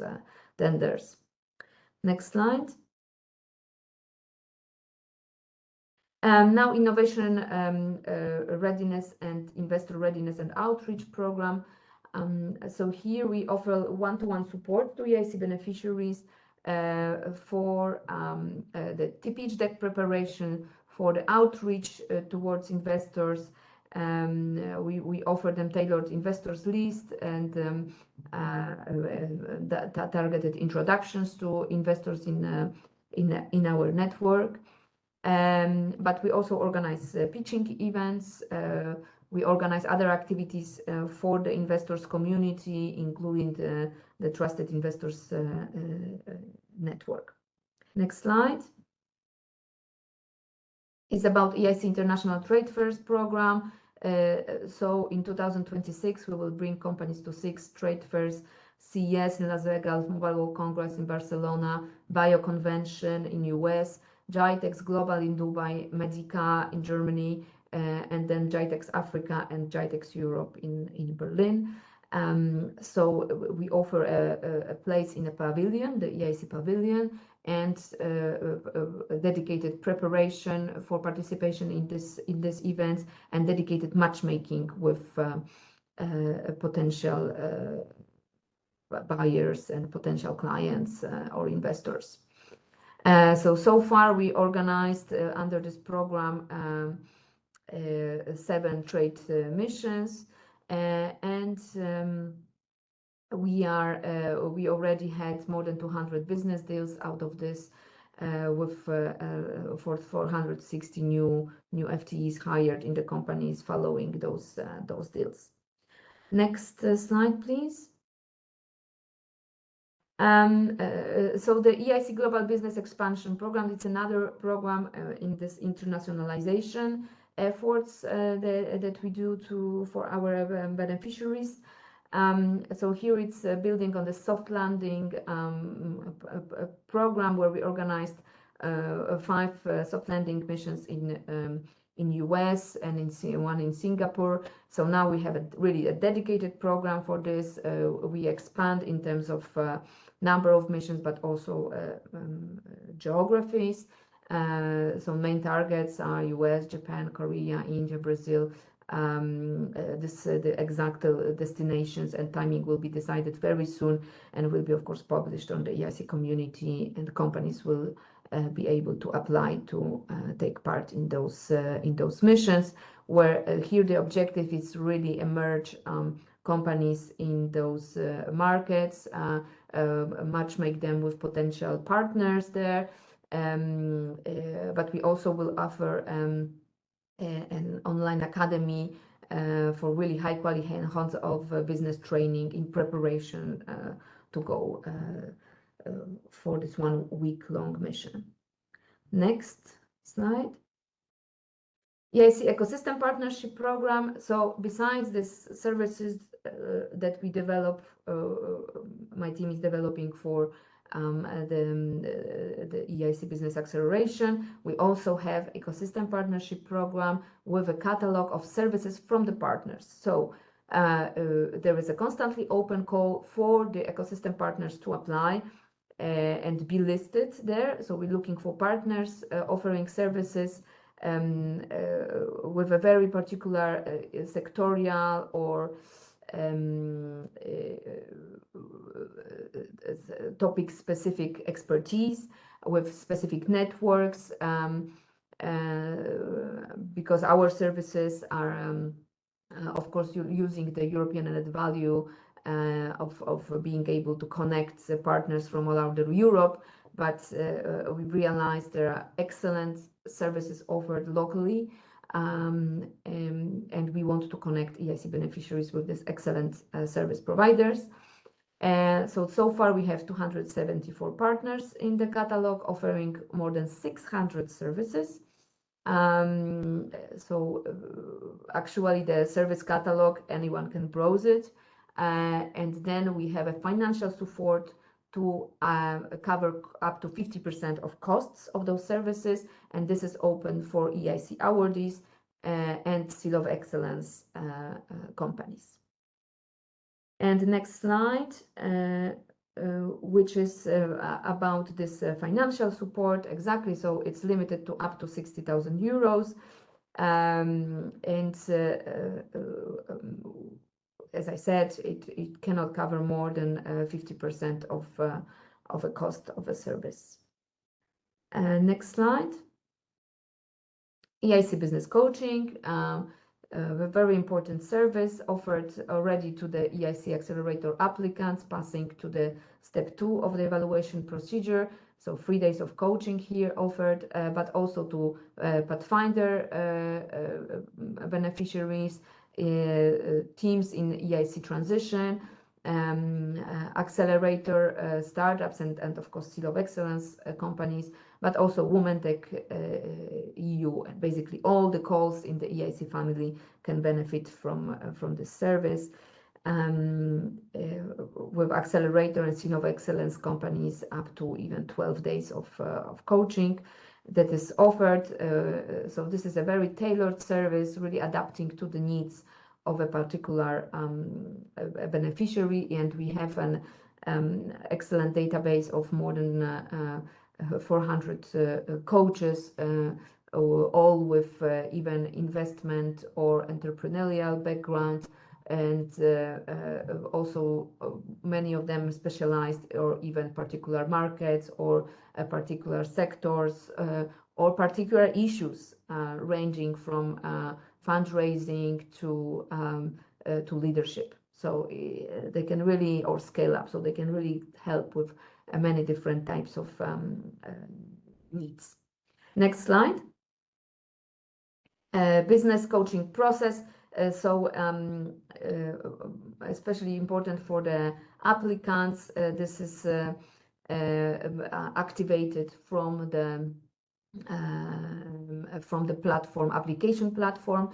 tenders. Next slide. Now innovation readiness and investor readiness and outreach program. So here we offer one-to-one support to EIC beneficiaries for the pitch deck preparation, for the outreach towards investors. We offer them tailored investors list and targeted introductions to investors in our network. But we also organize pitching events. We organize other activities for the investors community, including the Trusted Investors Network. Next slide is about EIC International Trade Fairs program. So in 2026, we will bring companies to 6 trade fairs: CES in Las Vegas, Mobile World Congress in Barcelona, Bio Convention in US, GITEX Global in Dubai, Medica in Germany, and then GITEX Africa and GITEX Europe in Berlin. So we offer a place in a pavilion, the EIC pavilion, and dedicated preparation for participation in this event, and dedicated matchmaking with potential buyers and potential clients or investors. So far we organized under this program 7 trade missions, and we already had more than 200 business deals out of this, with 460 new FTEs hired in the companies following those deals. Next slide, please. So the EIC Global Business Expansion Program, it's another program in this internationalization efforts that we do for our beneficiaries. So here it's building on the soft landing program, where we organized 5 soft landing missions in US and one in Singapore. So now we have really a dedicated program for this. We expand in terms of number of missions, but also geographies. So main targets are US, Japan, Korea, India, Brazil. The exact destinations and timing will be decided very soon, and will be of course published on the EIC community, and companies will be able to apply to take part in those missions, where here the objective is really emerge companies in those markets, matchmake them with potential partners there, but we also will offer an online academy for really high quality hands of business training in preparation to go for this 1 week long mission. Next slide. EIC Ecosystem Partnership Program. So besides this services that we develop, my team is developing for the EIC Business Acceleration, we also have Ecosystem Partnership Program with a catalog of services from the partners. So there is a constantly open call for the ecosystem partners to apply and be listed there. So we're looking for partners offering services with a very particular sectorial or topic specific expertise, with specific networks, because our services are of course using the European added value of being able to connect the partners from all over Europe, but we realized there are excellent services offered locally, and we want to connect EIC beneficiaries with these excellent service providers. So far we have 274 partners in the catalog, offering more than 600 services. Actually the service catalog, anyone can browse it, and then we have a financial support to cover up to 50% of costs of those services, and this is open for EIC awardees and Seal of Excellence companies. And the next slide, which is about this financial support. Exactly, so it's limited to up to 60,000 euros, and as I said, it cannot cover more than 50% of a cost of a service. Next slide. EIC Business Coaching, a very important service offered already to the EIC Accelerator applicants passing to the step 2 of the evaluation procedure. So 3 days of coaching here offered, but also to Pathfinder beneficiaries, teams in EIC Transition, Accelerator startups, and of course Seal of Excellence companies, but also Women Tech EU, and basically all the calls in the EIC family can benefit from this service. With Accelerator and Seal of Excellence companies, up to even 12 days of coaching that is offered. So this is a very tailored service, really adapting to the needs of a particular beneficiary, and we have an excellent database of more than 400 coaches, all with even investment or entrepreneurial background, and also many of them specialized or even particular markets or particular sectors or particular issues, ranging from fundraising to leadership. So they can really, or scale up, so they can really help with many different types of needs. Next slide. Business coaching process. Especially important for the applicants, this is activated from the platform, application platform,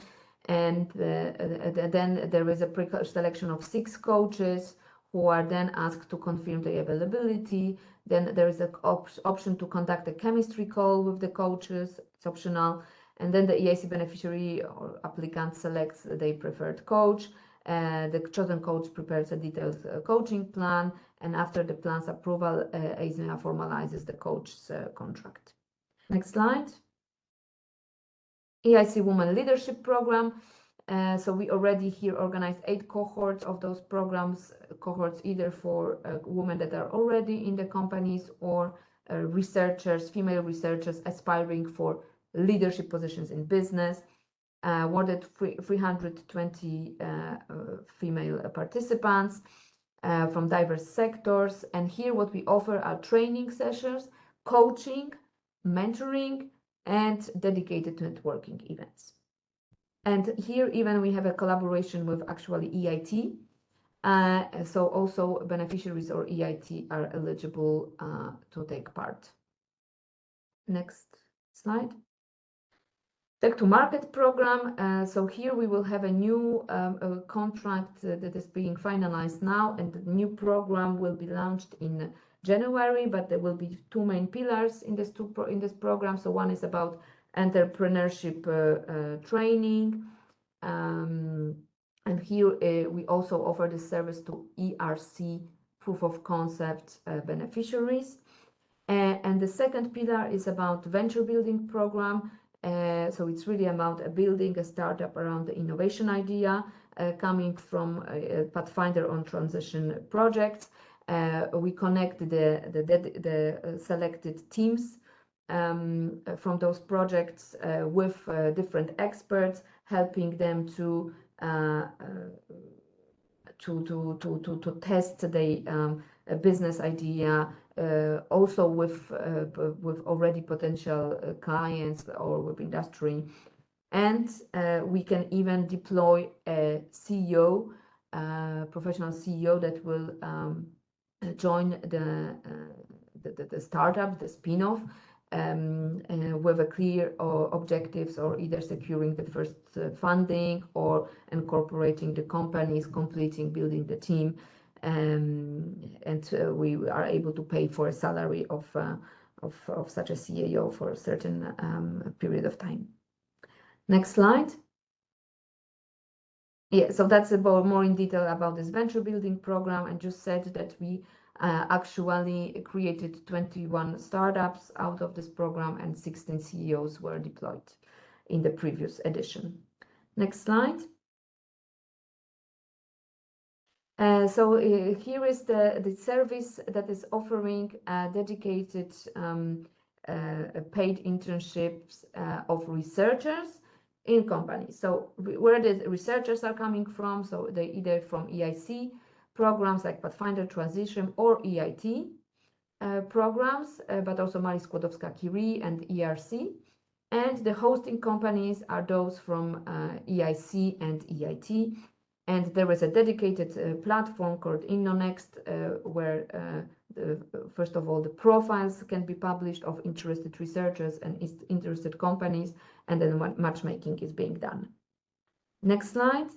and then there is a pre-selection of 6 coaches who are then asked to confirm their availability. Then there is an option to conduct a chemistry call with the coaches. It's optional. And then the EIC beneficiary or applicant selects their preferred coach. The chosen coach prepares a detailed coaching plan, and after the plan's approval, EICMEA formalizes the coach's contract. Next slide. EIC Women Leadership Program. So we already here organized 8 cohorts of those programs, cohorts either for women that are already in the companies or researchers, female researchers aspiring for leadership positions in business. More than 320 female participants from diverse sectors. And here what we offer are training sessions, coaching, mentoring, and dedicated networking events. And here even we have a collaboration with actually EIT. So also beneficiaries or EIT are eligible to take part. Next slide. Tech to Market program. So here we will have a new contract that is being finalized now, and the new program will be launched in January, but there will be 2 main pillars in this program. So one is about entrepreneurship training, and here we also offer the service to ERC proof of concept beneficiaries. And the second pillar is about venture building program. So it's really about building a startup around the innovation idea coming from Pathfinder on transition projects. We connect the selected teams from those projects with different experts, helping them to test the business idea, also with already potential clients or with industry. And we can even deploy a CEO, professional CEO that will join the startup, the spin-off, with a clear objectives, or either securing the first funding or incorporating the companies, completing, building the team. And we are able to pay for a salary of such a CEO for a certain period of time. Next slide. Yeah, so that's about more in detail about this venture building program, and just said that we actually created 21 startups out of this program, and 16 CEOs were deployed in the previous edition. Next slide. Here is the service that is offering dedicated paid internships of researchers in companies. So where the researchers are coming from, so they either from EIC programs like Pathfinder, Transition, or EIT programs, but also Marii Skłodowska-Curie and ERC. And the hosting companies are those from EIC and EIT. And there is a dedicated platform called InnoNext, where first of all, the profiles can be published of interested researchers and interested companies, and then matchmaking is being done. Next slide.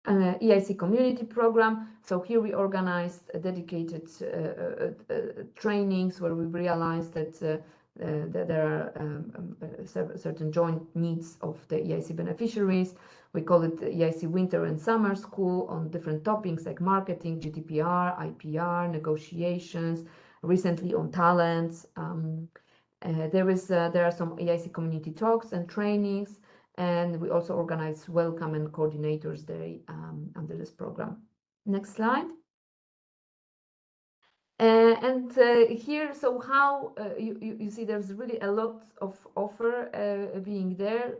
EIC Community Program. So here we organized dedicated trainings where we realized that there are certain joint needs of the EIC beneficiaries. We call it the EIC Winter and Summer School on different topics like marketing, GDPR, IPR, negotiations, recently on talents. There are some EIC community talks and trainings, and we also organize Welcome and Coordinators Day under this program. Next slide. Here, so how you see there's really a lot of offer being there,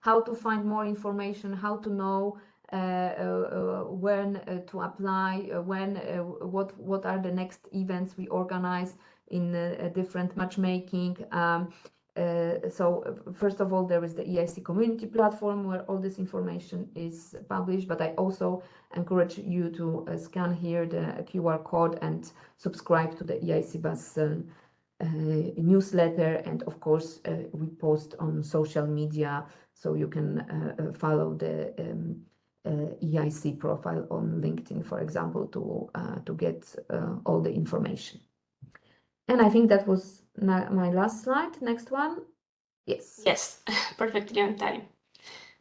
how to find more information, how to know when to apply, what are the next events we organize in different matchmaking. So first of all, there is the EIC community platform where all this information is published, but I also encourage you to scan here the QR code and subscribe to the EIC Bus newsletter. And of course, we post on social media, so you can follow the EIC profile on LinkedIn, for example, to get all the information. And I think that was my last slide. Next one. Yes. Yes, perfectly on time.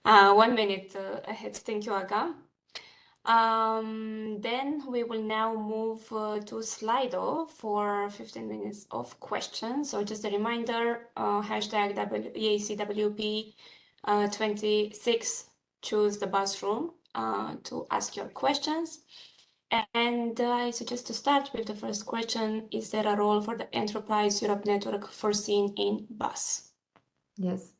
1 minute ahead. Thank you, Aga. Then we will now move to Slido for 15 minutes of questions. So just a reminder, hashtag EICWP 26, choose the bus room to ask your questions. And I suggest to start with the first question. Is there a role for the Enterprise Europe Network foreseen in BUS? Yes.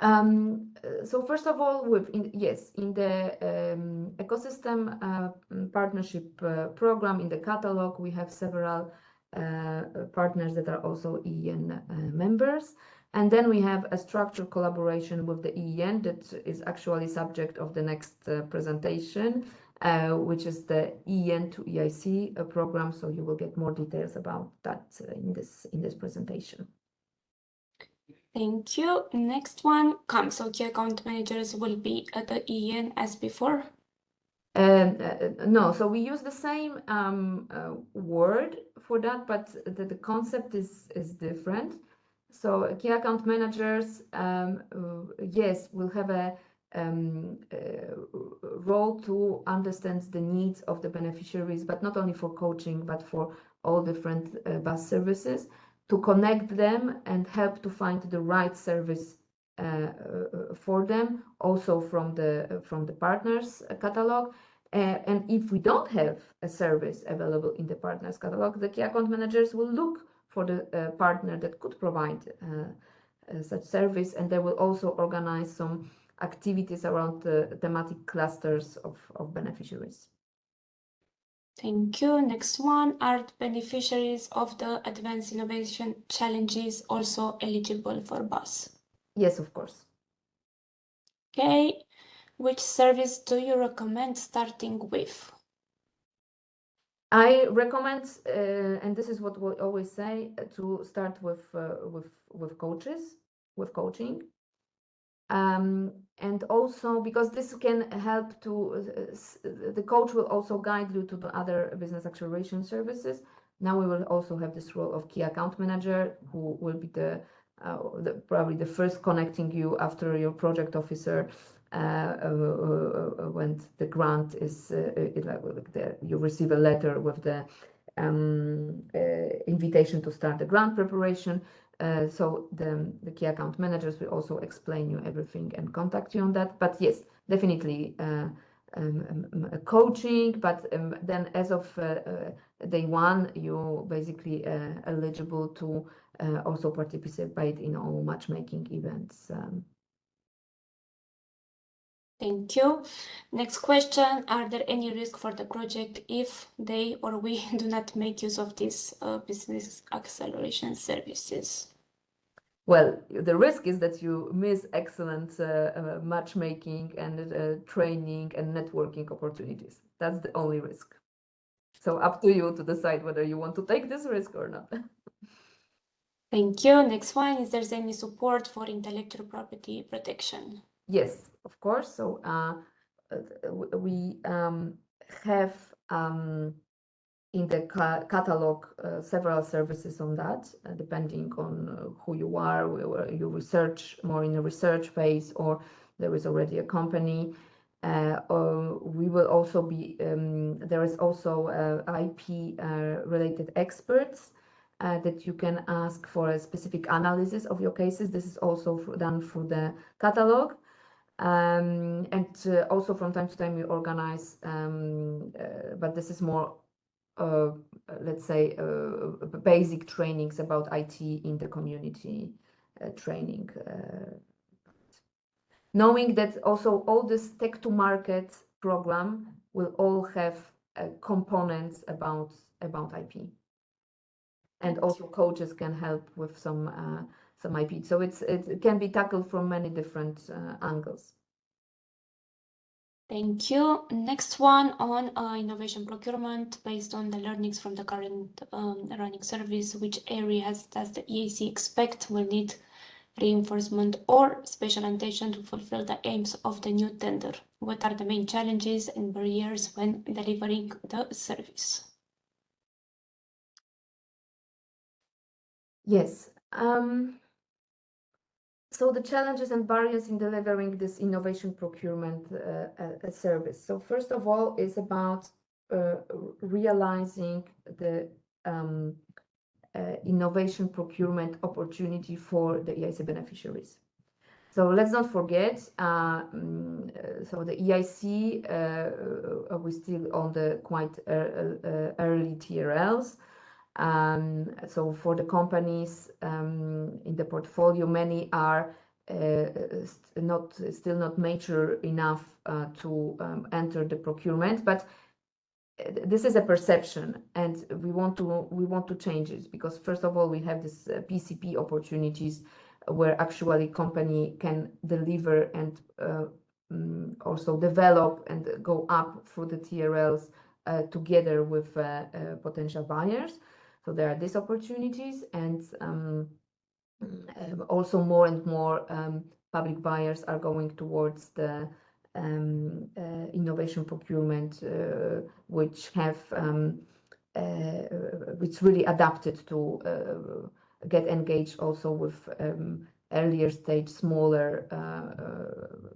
So first of all, in the ecosystem partnership program, in the catalog, we have several partners that are also EEN members. And then we have a structured collaboration with the EEN that is actually subject of the next presentation, which is the EEN to EIC program. So you will get more details about that in this presentation. Thank you. Next one comes. So key account managers will be at the EEN as before? No, so we use the same word for that, but the concept is different. So key account managers, yes, will have a role to understand the needs of the beneficiaries, but not only for coaching, but for all different bus services, to connect them and help to find the right service for them, also from the partners catalog. And if we don't have a service available in the partners catalog, the key account managers will look for the partner that could provide such service, and they will also organize some activities around the thematic clusters of beneficiaries. Thank you. Next one, are beneficiaries of the Advanced Innovation Challenges also eligible for BUS? Yes, of course. Okay. Which service do you recommend starting with? I recommend, and this is what we always say, to start with coaching. And also because this can help to, the coach will also guide you to the other business acceleration services. Now we will also have this role of key account manager, who will be probably the first connecting you after your project officer when the grant is, you receive a letter with the invitation to start the grant preparation. So the key account managers will also explain you everything and contact you on that. But yes, definitely coaching, but then as of day one, you basically eligible to also participate in all matchmaking events. Thank you. Next question, are there any risk for the project if they or we do not make use of these business acceleration services? Well, the risk is that you miss excellent matchmaking and training and networking opportunities. That's the only risk. So up to you to decide whether you want to take this risk or not. Thank you. Next one, is there any support for intellectual property protection? Yes, of course. So we have in the catalog several services on that, depending on who you are, whether you research more in a research phase or there is already a company. We will also be, there is also IP related experts that you can ask for a specific analysis of your cases. This is also done through the catalog. And also from time to time we organize, but this is more let's say basic trainings about IT in the community training. Knowing that also all this tech to market program will all have components about IP, and also coaches can help with some IP. So it can be tackled from many different angles. Thank you. Next one on innovation procurement based on the learnings from the current running service. Which areas does the EIC expect will need reinforcement or special attention to fulfill the aims of the new tender? What are the main challenges and barriers when delivering the service? Yes. So the challenges and barriers in delivering this innovation procurement service. So first of all, is about realizing the innovation procurement opportunity for the EIC beneficiaries. So let's not forget, so the EIC, we're still on the quite early TRLs. So for the companies in the portfolio, many are still not mature enough to enter the procurement, but this is a perception, and we want to change it, because first of all we have this PCP opportunities where actually company can deliver and also develop and go up through the TRLs together with potential buyers. So there are these opportunities, and also more and more public buyers are going towards the innovation procurement, which really adapted to get engaged also with earlier stage, smaller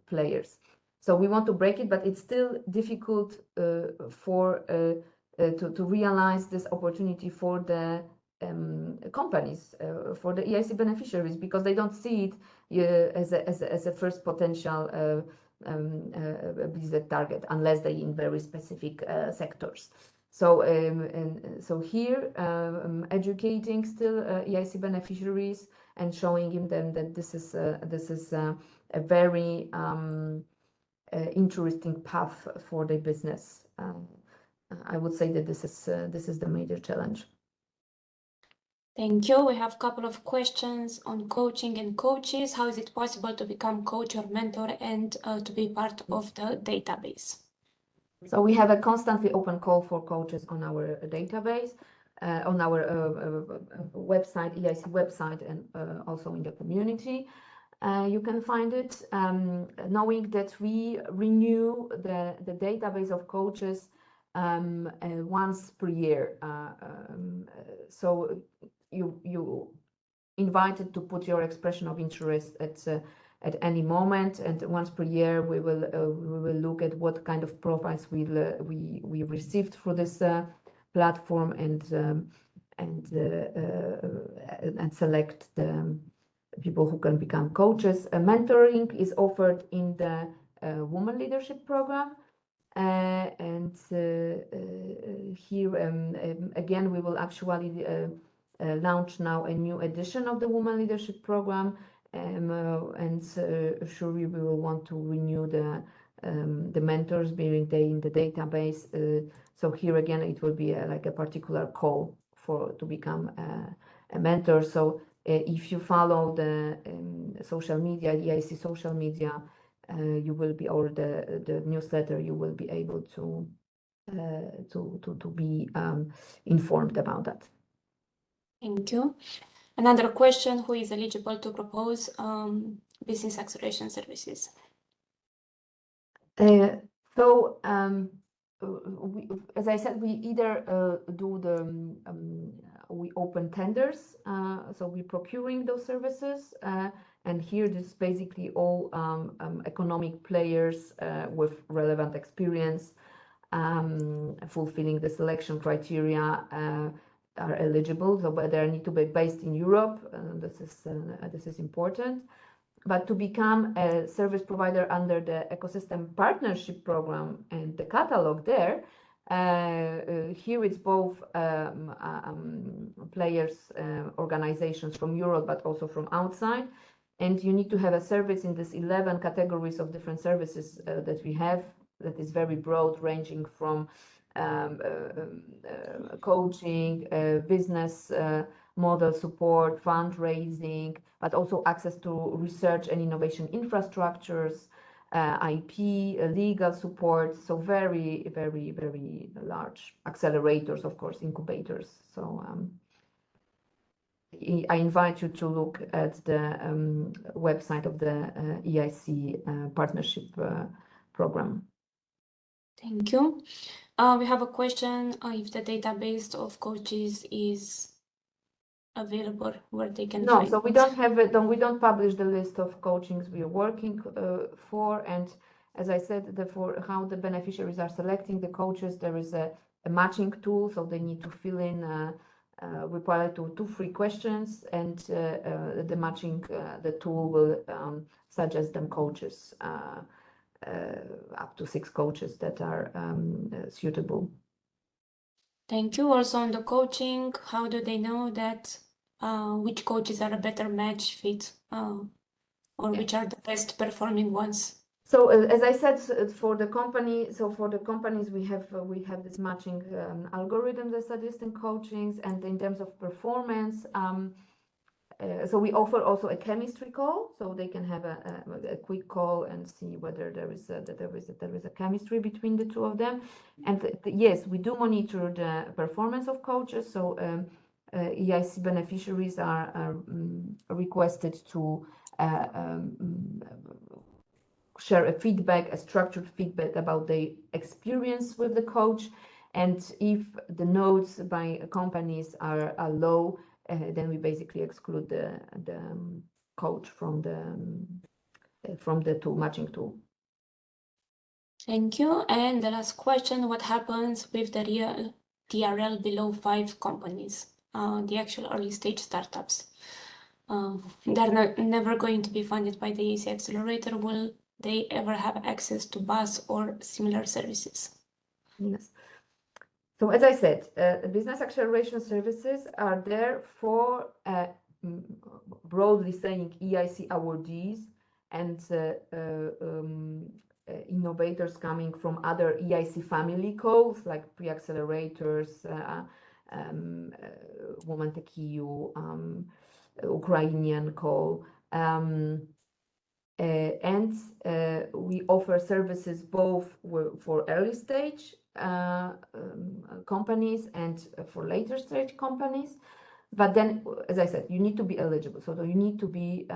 players. So we want to break it, but it's still difficult to realize this opportunity for the companies, for the EIC beneficiaries, because they don't see it as a first potential business target unless they're in very specific sectors. So so here educating still EIC beneficiaries and showing them that this is a very interesting path for the business. I would say that this is the major challenge. Thank you. We have a couple of questions on coaching and coaches. How is it possible to become coach or mentor and to be part of the database? So we have a constantly open call for coaches on our database, on our website, EIC website, and also in the community. You can find it, knowing that we renew the database of coaches once per year. So you invited to put your expression of interest at any moment, and once per year we will look at what kind of profiles we received through this platform and select the people who can become coaches. Mentoring is offered in the Women Leadership Program. And here again, we will actually launch now a new edition of the Women Leadership Program, and surely we will want to renew the mentors being in the database. So here again, it will be like a particular call to become a mentor. So if you follow the social media, EIC social media, you will be, or the newsletter, you will be able to be informed about that. Thank you. Another question: who is eligible to propose business acceleration services? As I said, we either we open tenders, so we're procuring those services, and here this is basically all economic players with relevant experience, fulfilling the selection criteria, are eligible. So, but they need to be based in Europe. This is important. But to become a service provider under the Ecosystem Partnership Program and the catalog there, here it's both players, organizations from Europe, but also from outside. And you need to have a service in this 11 categories of different services that we have, that is very broad, ranging from coaching, business model support, fundraising, but also access to research and innovation infrastructures, IP, legal support. So very, very, very large accelerators, of course, incubators. So I invite you to look at the website of the EIC Partnership Program. Thank you. We have a question if the database of coaches is available, where they can No, find so we don't have it. We don't publish the list of coachings we are working for. And as I said, for how the beneficiaries are selecting the coaches, there is a matching tool, so they need to fill in reply to 2 free questions, and the matching the tool will suggest them coaches, up to 6 coaches that are suitable. Thank you. Also on the coaching, how do they know that which coaches are a better match fit, or which are the best performing ones? So as I said, for the company, so for the companies, we have this matching algorithm that suggesting coachings, and in terms of performance, so we offer also a chemistry call, so they can have a quick call and see whether there is a chemistry between the 2 of them. And yes, we do monitor the performance of coaches. So EIC beneficiaries are requested to share a structured feedback about their experience with the coach. And if the notes by companies are low, then we basically exclude the coach from the tool, matching tool. Thank you. And the last question: what happens with the real TRL below 5 companies, the actual early stage startups? They're never going to be funded by the EIC Accelerator. Will they ever have access to BUS or similar services? Yes. So as I said, business acceleration services are there for, broadly saying, EIC awardees and innovators coming from other EIC family calls, like pre-accelerators, Women Tech EU, Ukrainian call. And we offer services both for early stage companies and for later stage companies. But then, as I said, you need to be eligible. So you need to be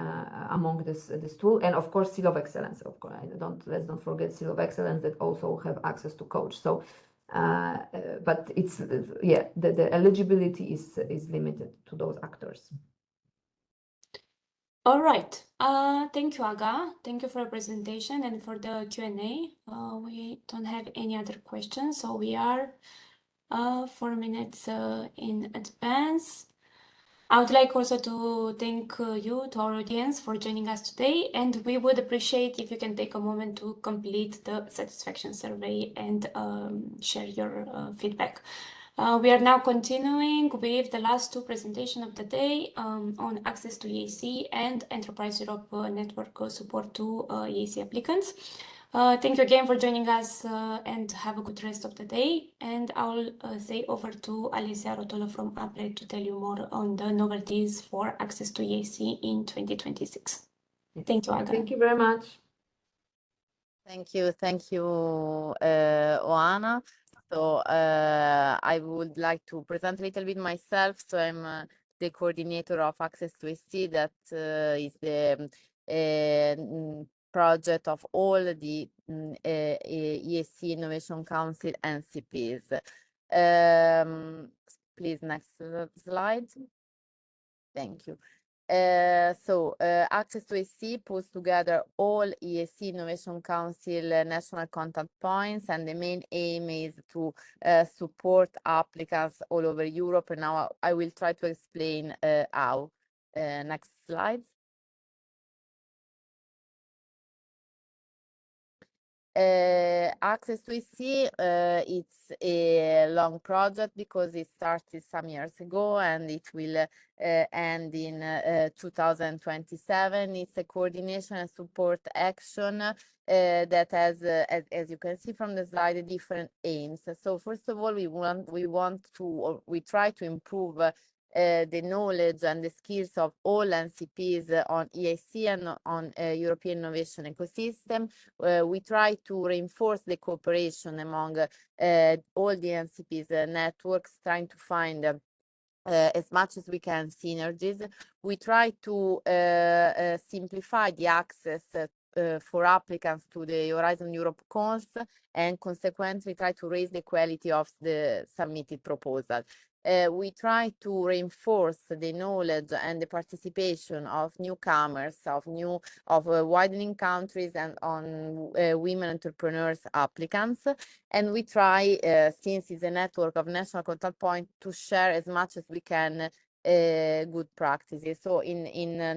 among this tool, and of course, Seal of Excellence. Of course, let's not forget Seal of Excellence that also have access to coach. So, but it's the eligibility is limited to those actors. All right. Thank you, Aga. Thank you for your presentation and for the Q&A. We don't have any other questions, so we are 4 minutes in advance. I would like also to thank you, to our audience, for joining us today, and we would appreciate if you can take a moment to complete the satisfaction survey and share your feedback. We are now continuing with the last two presentations of the day on access to EIC and Enterprise Europe network support to EIC applicants. Thank you again for joining us and have a good rest of the day. And I'll say over to Alicia Rotolo from APRE to tell you more on the novelties for access to EIC in 2026. Yes. Thank you, Aga. Thank you very much. Thank you, Oana. So I would like to present a little bit myself. So I'm the coordinator of Access to EIC, that is the project of all the EIC Innovation Council NCPs. Please, next slide. Thank you. Access to EIC pulls together all EIC Innovation Council national contact points, and the main aim is to support applicants all over Europe. And now I will try to explain how. Next slide. Access to EIC, it's a long project because it started some years ago and it will end in 2027. It's a coordination and support action that has, as you can see from the slide, different aims. So first of all, we try to improve the knowledge and the skills of all NCPs on EIC and on European innovation ecosystem. We try to reinforce the cooperation among all the NCPs networks, trying to find as much as we can synergies. We try to simplify the access for applicants to the Horizon Europe cons, and consequently try to raise the quality of the submitted proposal. We try to reinforce the knowledge and the participation of newcomers, of widening countries, and on women entrepreneurs applicants. And we try, since it's a network of national contact points, to share as much as we can good practices. So in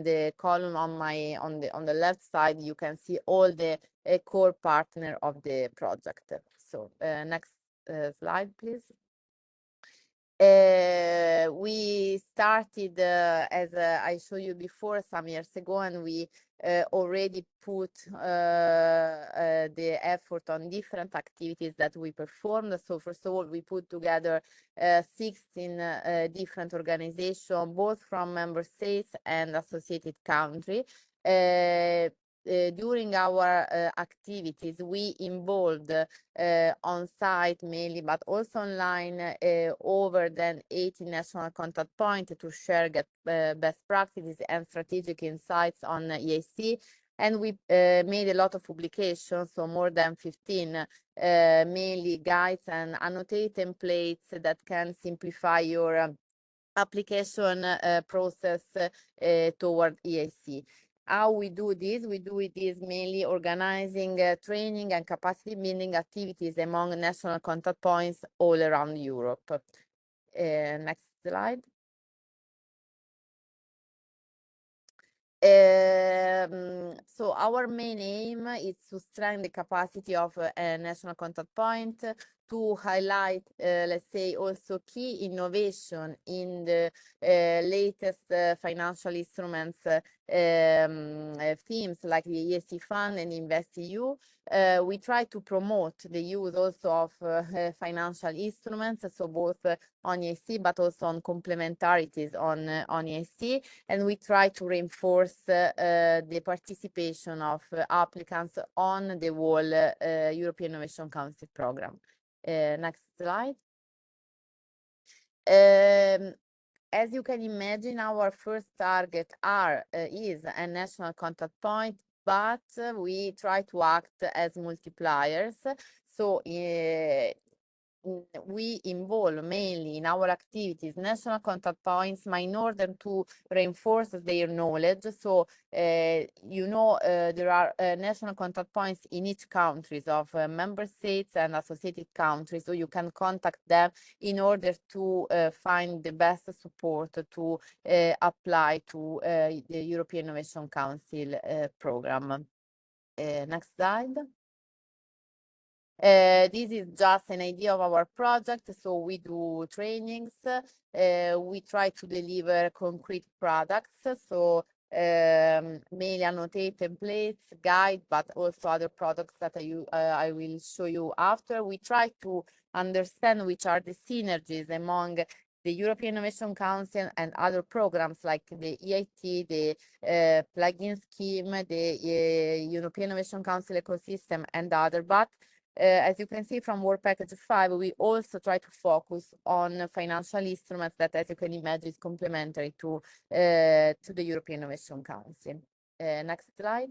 the column on the left side, you can see all the core partner of the project. So next slide, please. We started, as I showed you before, some years ago, and we already put the effort on different activities that we performed. So first of all, we put together 16 different organizations, both from member states and associated countries. During our activities, we involved on site mainly, but also online, over than 80 national contact points to share best practices and strategic insights on EIC. And we made a lot of publications, so more than 15, mainly guides and annotated templates that can simplify your application process toward EIC. How we do this? We do it is mainly organizing training and capacity building activities among national contact points all around Europe. Next slide. So our main aim is to strengthen the capacity of a national contact point, to highlight, let's say, also key innovation in the latest financial instruments themes like the EIC Fund and InvestEU. We try to promote the use also of financial instruments, so both on EIC but also on complementarities on EIC, and we try to reinforce the participation of applicants on the whole European Innovation Council program. Next slide. As you can imagine, our first target is a national contact point, but we try to act as multipliers. So we involve mainly in our activities national contact points in order to reinforce their knowledge. So, there are national contact points in each countries of member states and associated countries. So you can contact them in order to find the best support to apply to the European Innovation Council program. Next slide. This is just an idea of our project. So we do trainings. We try to deliver concrete products. So mainly annotate templates, guide, but also other products that I will show you after. We try to understand which are the synergies among the European Innovation Council and other programs like the EIT, the plugin scheme, the European Innovation Council ecosystem, and other. But as you can see from Work Package 5, we also try to focus on financial instruments that, as you can imagine, is complementary to the European Innovation Council. Next slide.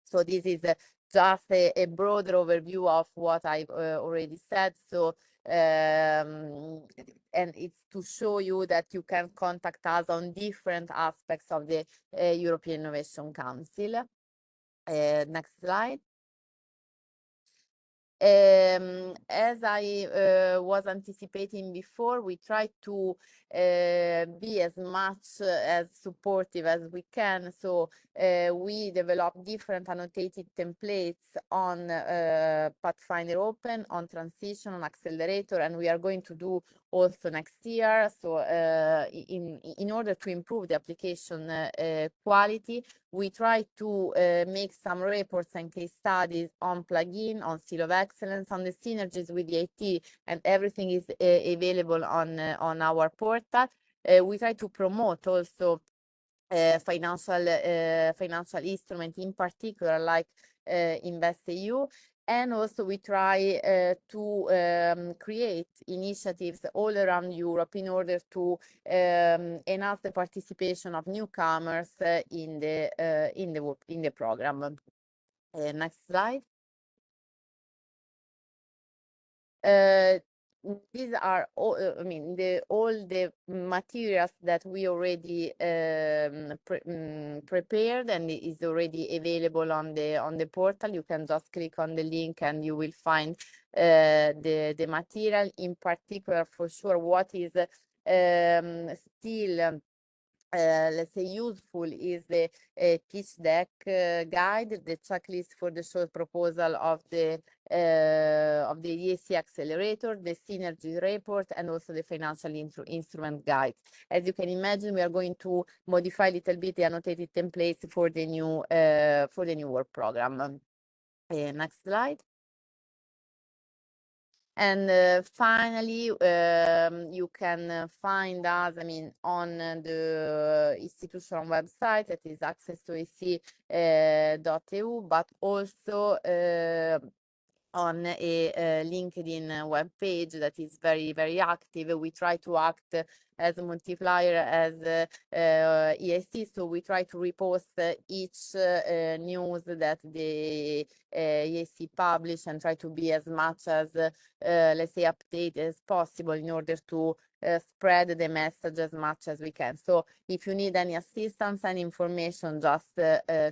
So this is just a broader overview of what I've already said. So, and it's to show you that you can contact us on different aspects of the European Innovation Council. Next slide. As I was anticipating before, we try to be as much as supportive as we can. So we develop different annotated templates on Pathfinder Open, on Transition, on Accelerator, and we are going to do also next year. So in order to improve the application quality, we try to make some reports and case studies on plugin, on Seal of Excellence, on the synergies with the IT, and everything is available on our portal. We try to promote also financial instrument, in particular like InvestEU. And also we try to create initiatives all around Europe in order to enhance the participation of newcomers in the program. Next slide. These are all, all the materials that we already prepared and is already available on the portal. You can just click on the link and you will find the material. In particular, for sure, what is still let's say useful is the pitch deck guide, the checklist for the short proposal of the EIC Accelerator, the synergy report, and also the financial instrument guide. As you can imagine, we are going to modify a little bit the annotated templates for the new work program. Next slide. And finally, you can find us, on the institutional website, that is access to EIC.eu, but also on a LinkedIn web page that is very, very active. We try to act as a multiplier as EIC, so we try to repost each news that the EIC publish and try to be as much as, let's say, updated as possible in order to spread the message as much as we can. So if you need any assistance and information, just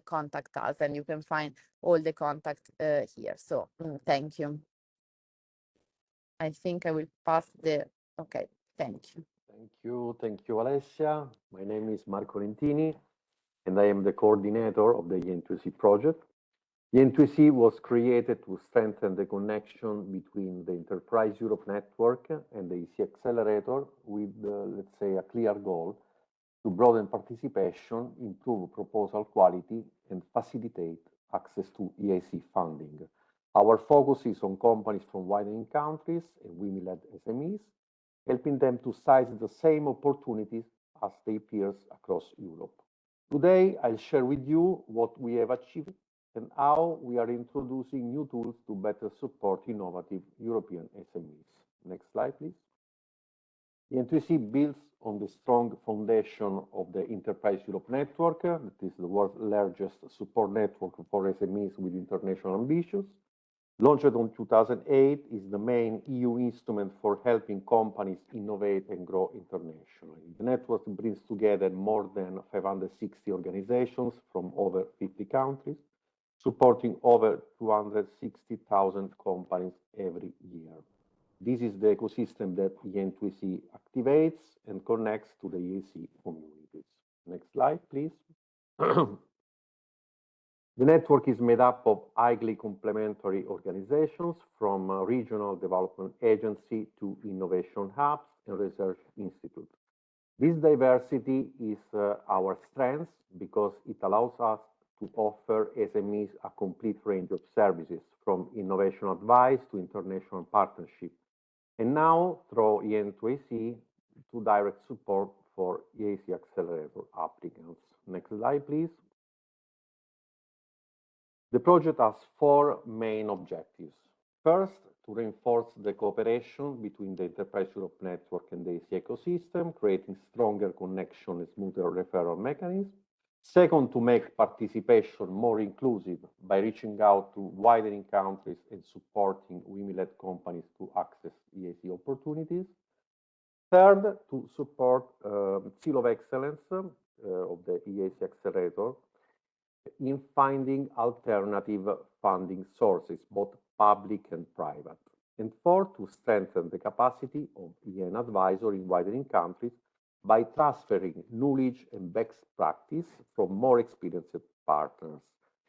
contact us, and you can find all the contact here. So thank you. I think I will pass the, okay, thank you. Thank you, Alessia. My name is Marco Lentini, and I am the coordinator of the EN2C project. The EN2C was created to strengthen the connection between the Enterprise Europe Network and the EIC Accelerator with, let's say, a clear goal to broaden participation, improve proposal quality, and facilitate access to EIC funding. Our focus is on companies from widening countries and women-led SMEs, helping them to seize the same opportunities as their peers across Europe. Today, I'll share with you what we have achieved and how we are introducing new tools to better support innovative European SMEs. Next slide, please. The EN2C builds on the strong foundation of the Enterprise Europe Network, that is the world's largest support network for SMEs with international ambitions. Launched in 2008, is the main EU instrument for helping companies innovate and grow internationally. The network brings together more than 560 organizations from over 50 countries, supporting over 260,000 companies every year. This is the ecosystem that EN2C activates and connects to the EIC communities. Next slide, please. The network is made up of highly complementary organizations, from regional development agency to innovation hubs and research institutes. This diversity is our strength because it allows us to offer SMEs a complete range of services, from innovation advice to international partnership. And now, through EN2AC, to direct support for EIC Accelerator applicants. Next slide, please. The project has four main objectives. First, to reinforce the cooperation between the Enterprise Europe Network and the EIC ecosystem, creating stronger connection and smoother referral mechanisms. Second, to make participation more inclusive by reaching out to widening countries and supporting women-led companies to access EIC opportunities. Third, to support Seal of Excellence of the EIC Accelerator in finding alternative funding sources, both public and private. And fourth, to strengthen the capacity of EN advisor in widening countries by transferring knowledge and best practice from more experienced partners.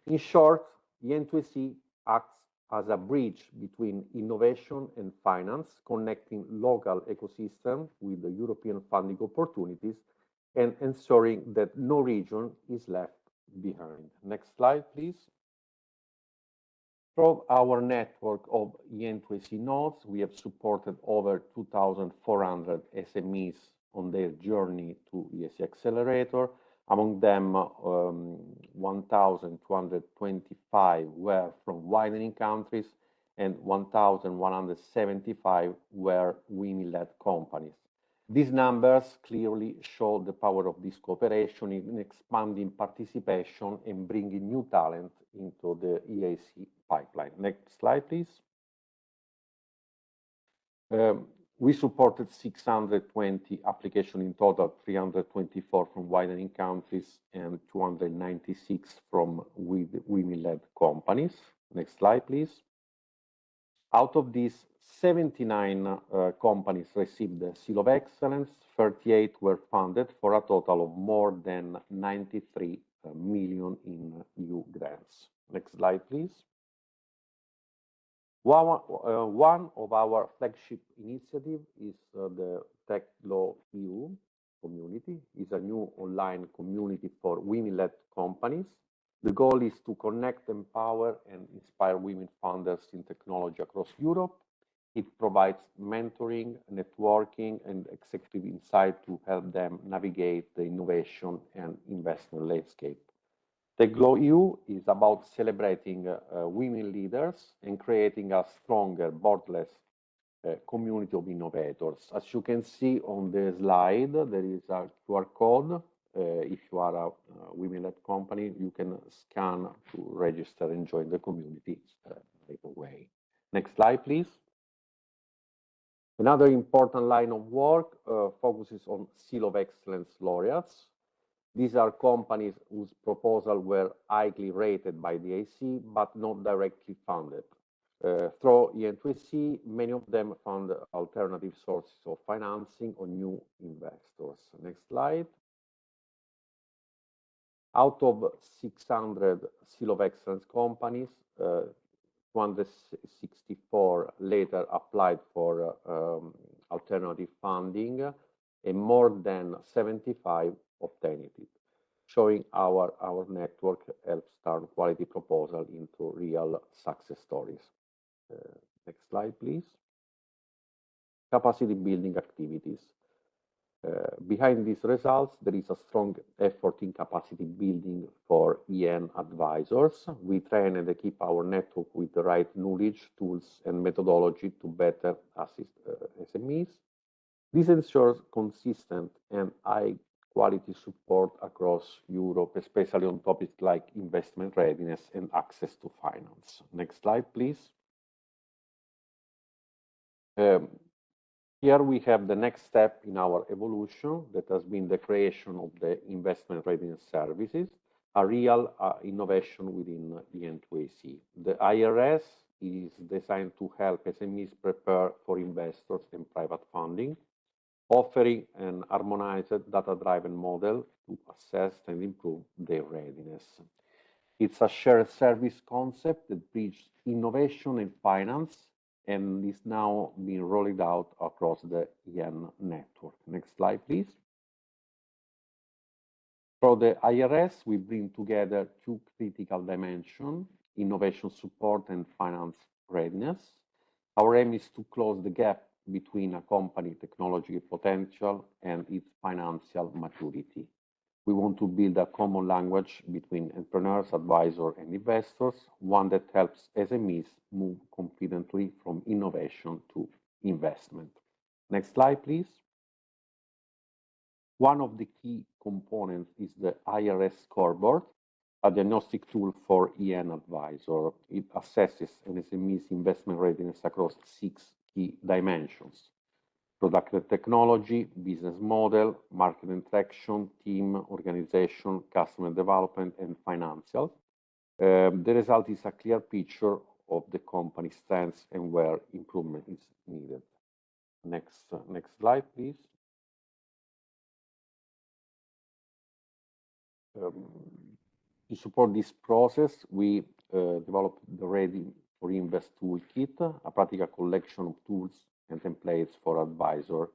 In short, EN2C acts as a bridge between innovation and finance, connecting local ecosystems with the European funding opportunities and ensuring that no region is left behind. Next slide, please. Through our network of EN2AC nodes, we have supported over 2,400 SMEs on their journey to EIC Accelerator. Among them, 1,225 were from widening countries and 1,175 were women-led companies. These numbers clearly show the power of this cooperation in expanding participation and bringing new talent into the EIC pipeline. Next slide, please. We supported 620 applications in total, 324 from widening countries and 296 from women-led companies. Next slide, please. Out of these, 79 companies received the Seal of Excellence, 38 were funded for a total of more than 93 million in EU grants. Next slide, please. One of our flagship initiatives is the TechLaw EU community. It's a new online community for women-led companies. The goal is to connect, empower, and inspire women founders in technology across Europe. It provides mentoring, networking, and executive insight to help them navigate the innovation and investment landscape. TechLaw EU is about celebrating women leaders and creating a stronger, borderless community of innovators. As you can see on the slide, there is a QR code. If you are a women-led company, you can scan to register and join the community right away. Next slide, please. Another important line of work focuses on Seal of Excellence laureates. These are companies whose proposals were highly rated by the EIC, but not directly funded. Through EN2C, many of them found alternative sources of financing or new investors. Next slide. Out of 600 Seal of Excellence companies, 264 later applied for alternative funding, and more than 75 obtained it, showing our network helps turn quality proposal into real success stories. Next slide, please. Capacity building activities. Behind these results, there is a strong effort in capacity building for EN advisors. We train and equip our network with the right knowledge, tools, and methodology to better assist SMEs. This ensures consistent and high quality support across Europe, especially on topics like investment readiness and access to finance. Next slide, please. Here we have the next step in our evolution that has been the creation of the investment readiness services, a real innovation within EN2AC. The IRS is designed to help SMEs prepare for investors and private funding, offering an harmonized data-driven model to assess and improve their readiness. It's a shared service concept that bridges innovation and finance and is now being rolled out across the EN network. Next slide, please. For the IRS, we bring together two critical dimensions, innovation support and finance readiness. Our aim is to close the gap between a company technology potential and its financial maturity. We want to build a common language between entrepreneurs, advisors, and investors, one that helps SMEs move confidently from innovation to investment. Next slide, please. One of the key components is the IRS scoreboard, a diagnostic tool for EN advisor. It assesses an SME's investment readiness across 6 key dimensions: product and technology, business model, market interaction, team, organization, customer development, and financial. The result is a clear picture of the company's strengths and where improvement is needed. Next slide, please. To support this process, we developed the Ready for Invest Toolkit, a practical collection of tools and templates for advisors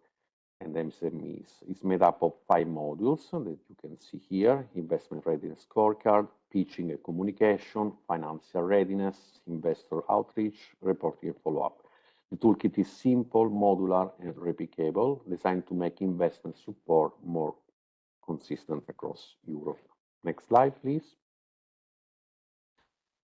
and SMEs. It's made up of 5 modules that you can see here: investment readiness scorecard, pitching and communication, financial readiness, investor outreach, reporting and follow-up. The toolkit is simple, modular, and replicable, designed to make investment support more consistent across Europe. Next slide, please.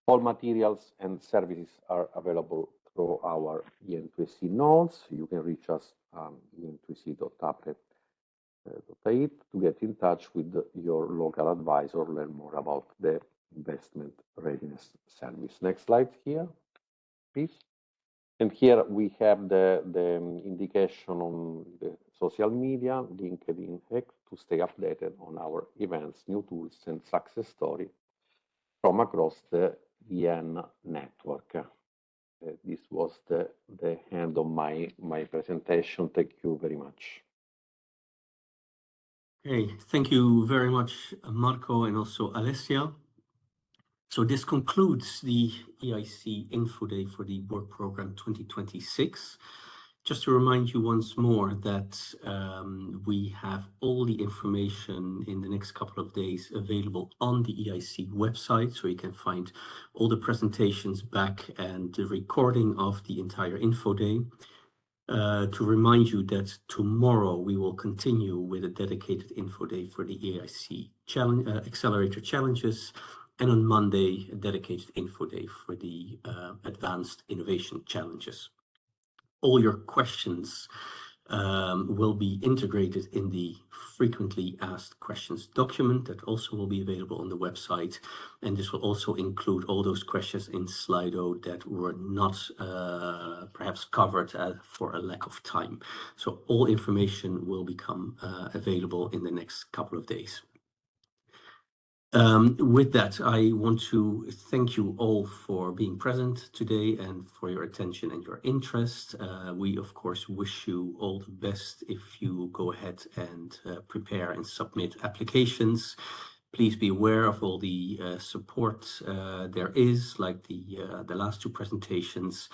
All materials and services are available through our EN2AC nodes. You can reach us on en2ac.apre.it to get in touch with your local advisor, learn more about the investment readiness service. Next slide here, please. And here we have the indication on the social media, LinkedIn, X, to stay updated on our events, new tools, and success story from across the EN network. This was the end of my presentation. Thank you very much. Okay, thank you very much, Marco, and also Alessia. So this concludes the EIC Info Day for the Work Program 2026. Just to remind you once more that we have all the information in the next couple of days available on the EIC website, so you can find all the presentations back and the recording of the entire Info Day. To remind you that tomorrow we will continue with a dedicated Info Day for the EIC Accelerator challenges, and on Monday, a dedicated Info Day for the Advanced Innovation Challenges. All your questions will be integrated in the frequently asked questions document that also will be available on the website. And this will also include all those questions in Slido that were not perhaps covered for a lack of time. So all information will become available in the next couple of days. With that, I want to thank you all for being present today and for your attention and your interest. We, of course, wish you all the best if you go ahead and prepare and submit applications. Please be aware of all the support there is, like the last 2 presentations,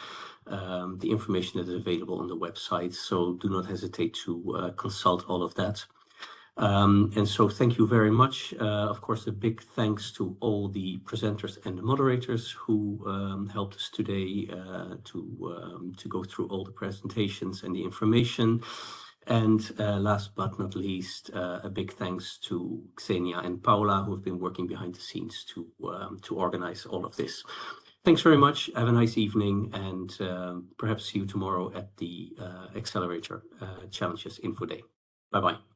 the information that is available on the website. So do not hesitate to consult all of that. And so thank you very much. Of course, a big thanks to all the presenters and the moderators who helped us today to go through all the presentations and the information. And last but not least, a big thanks to Xenia and Paula, who have been working behind the scenes to organize all of this. Thanks very much. Have a nice evening, and perhaps see you tomorrow at the Accelerator Challenges Info Day. Bye-bye.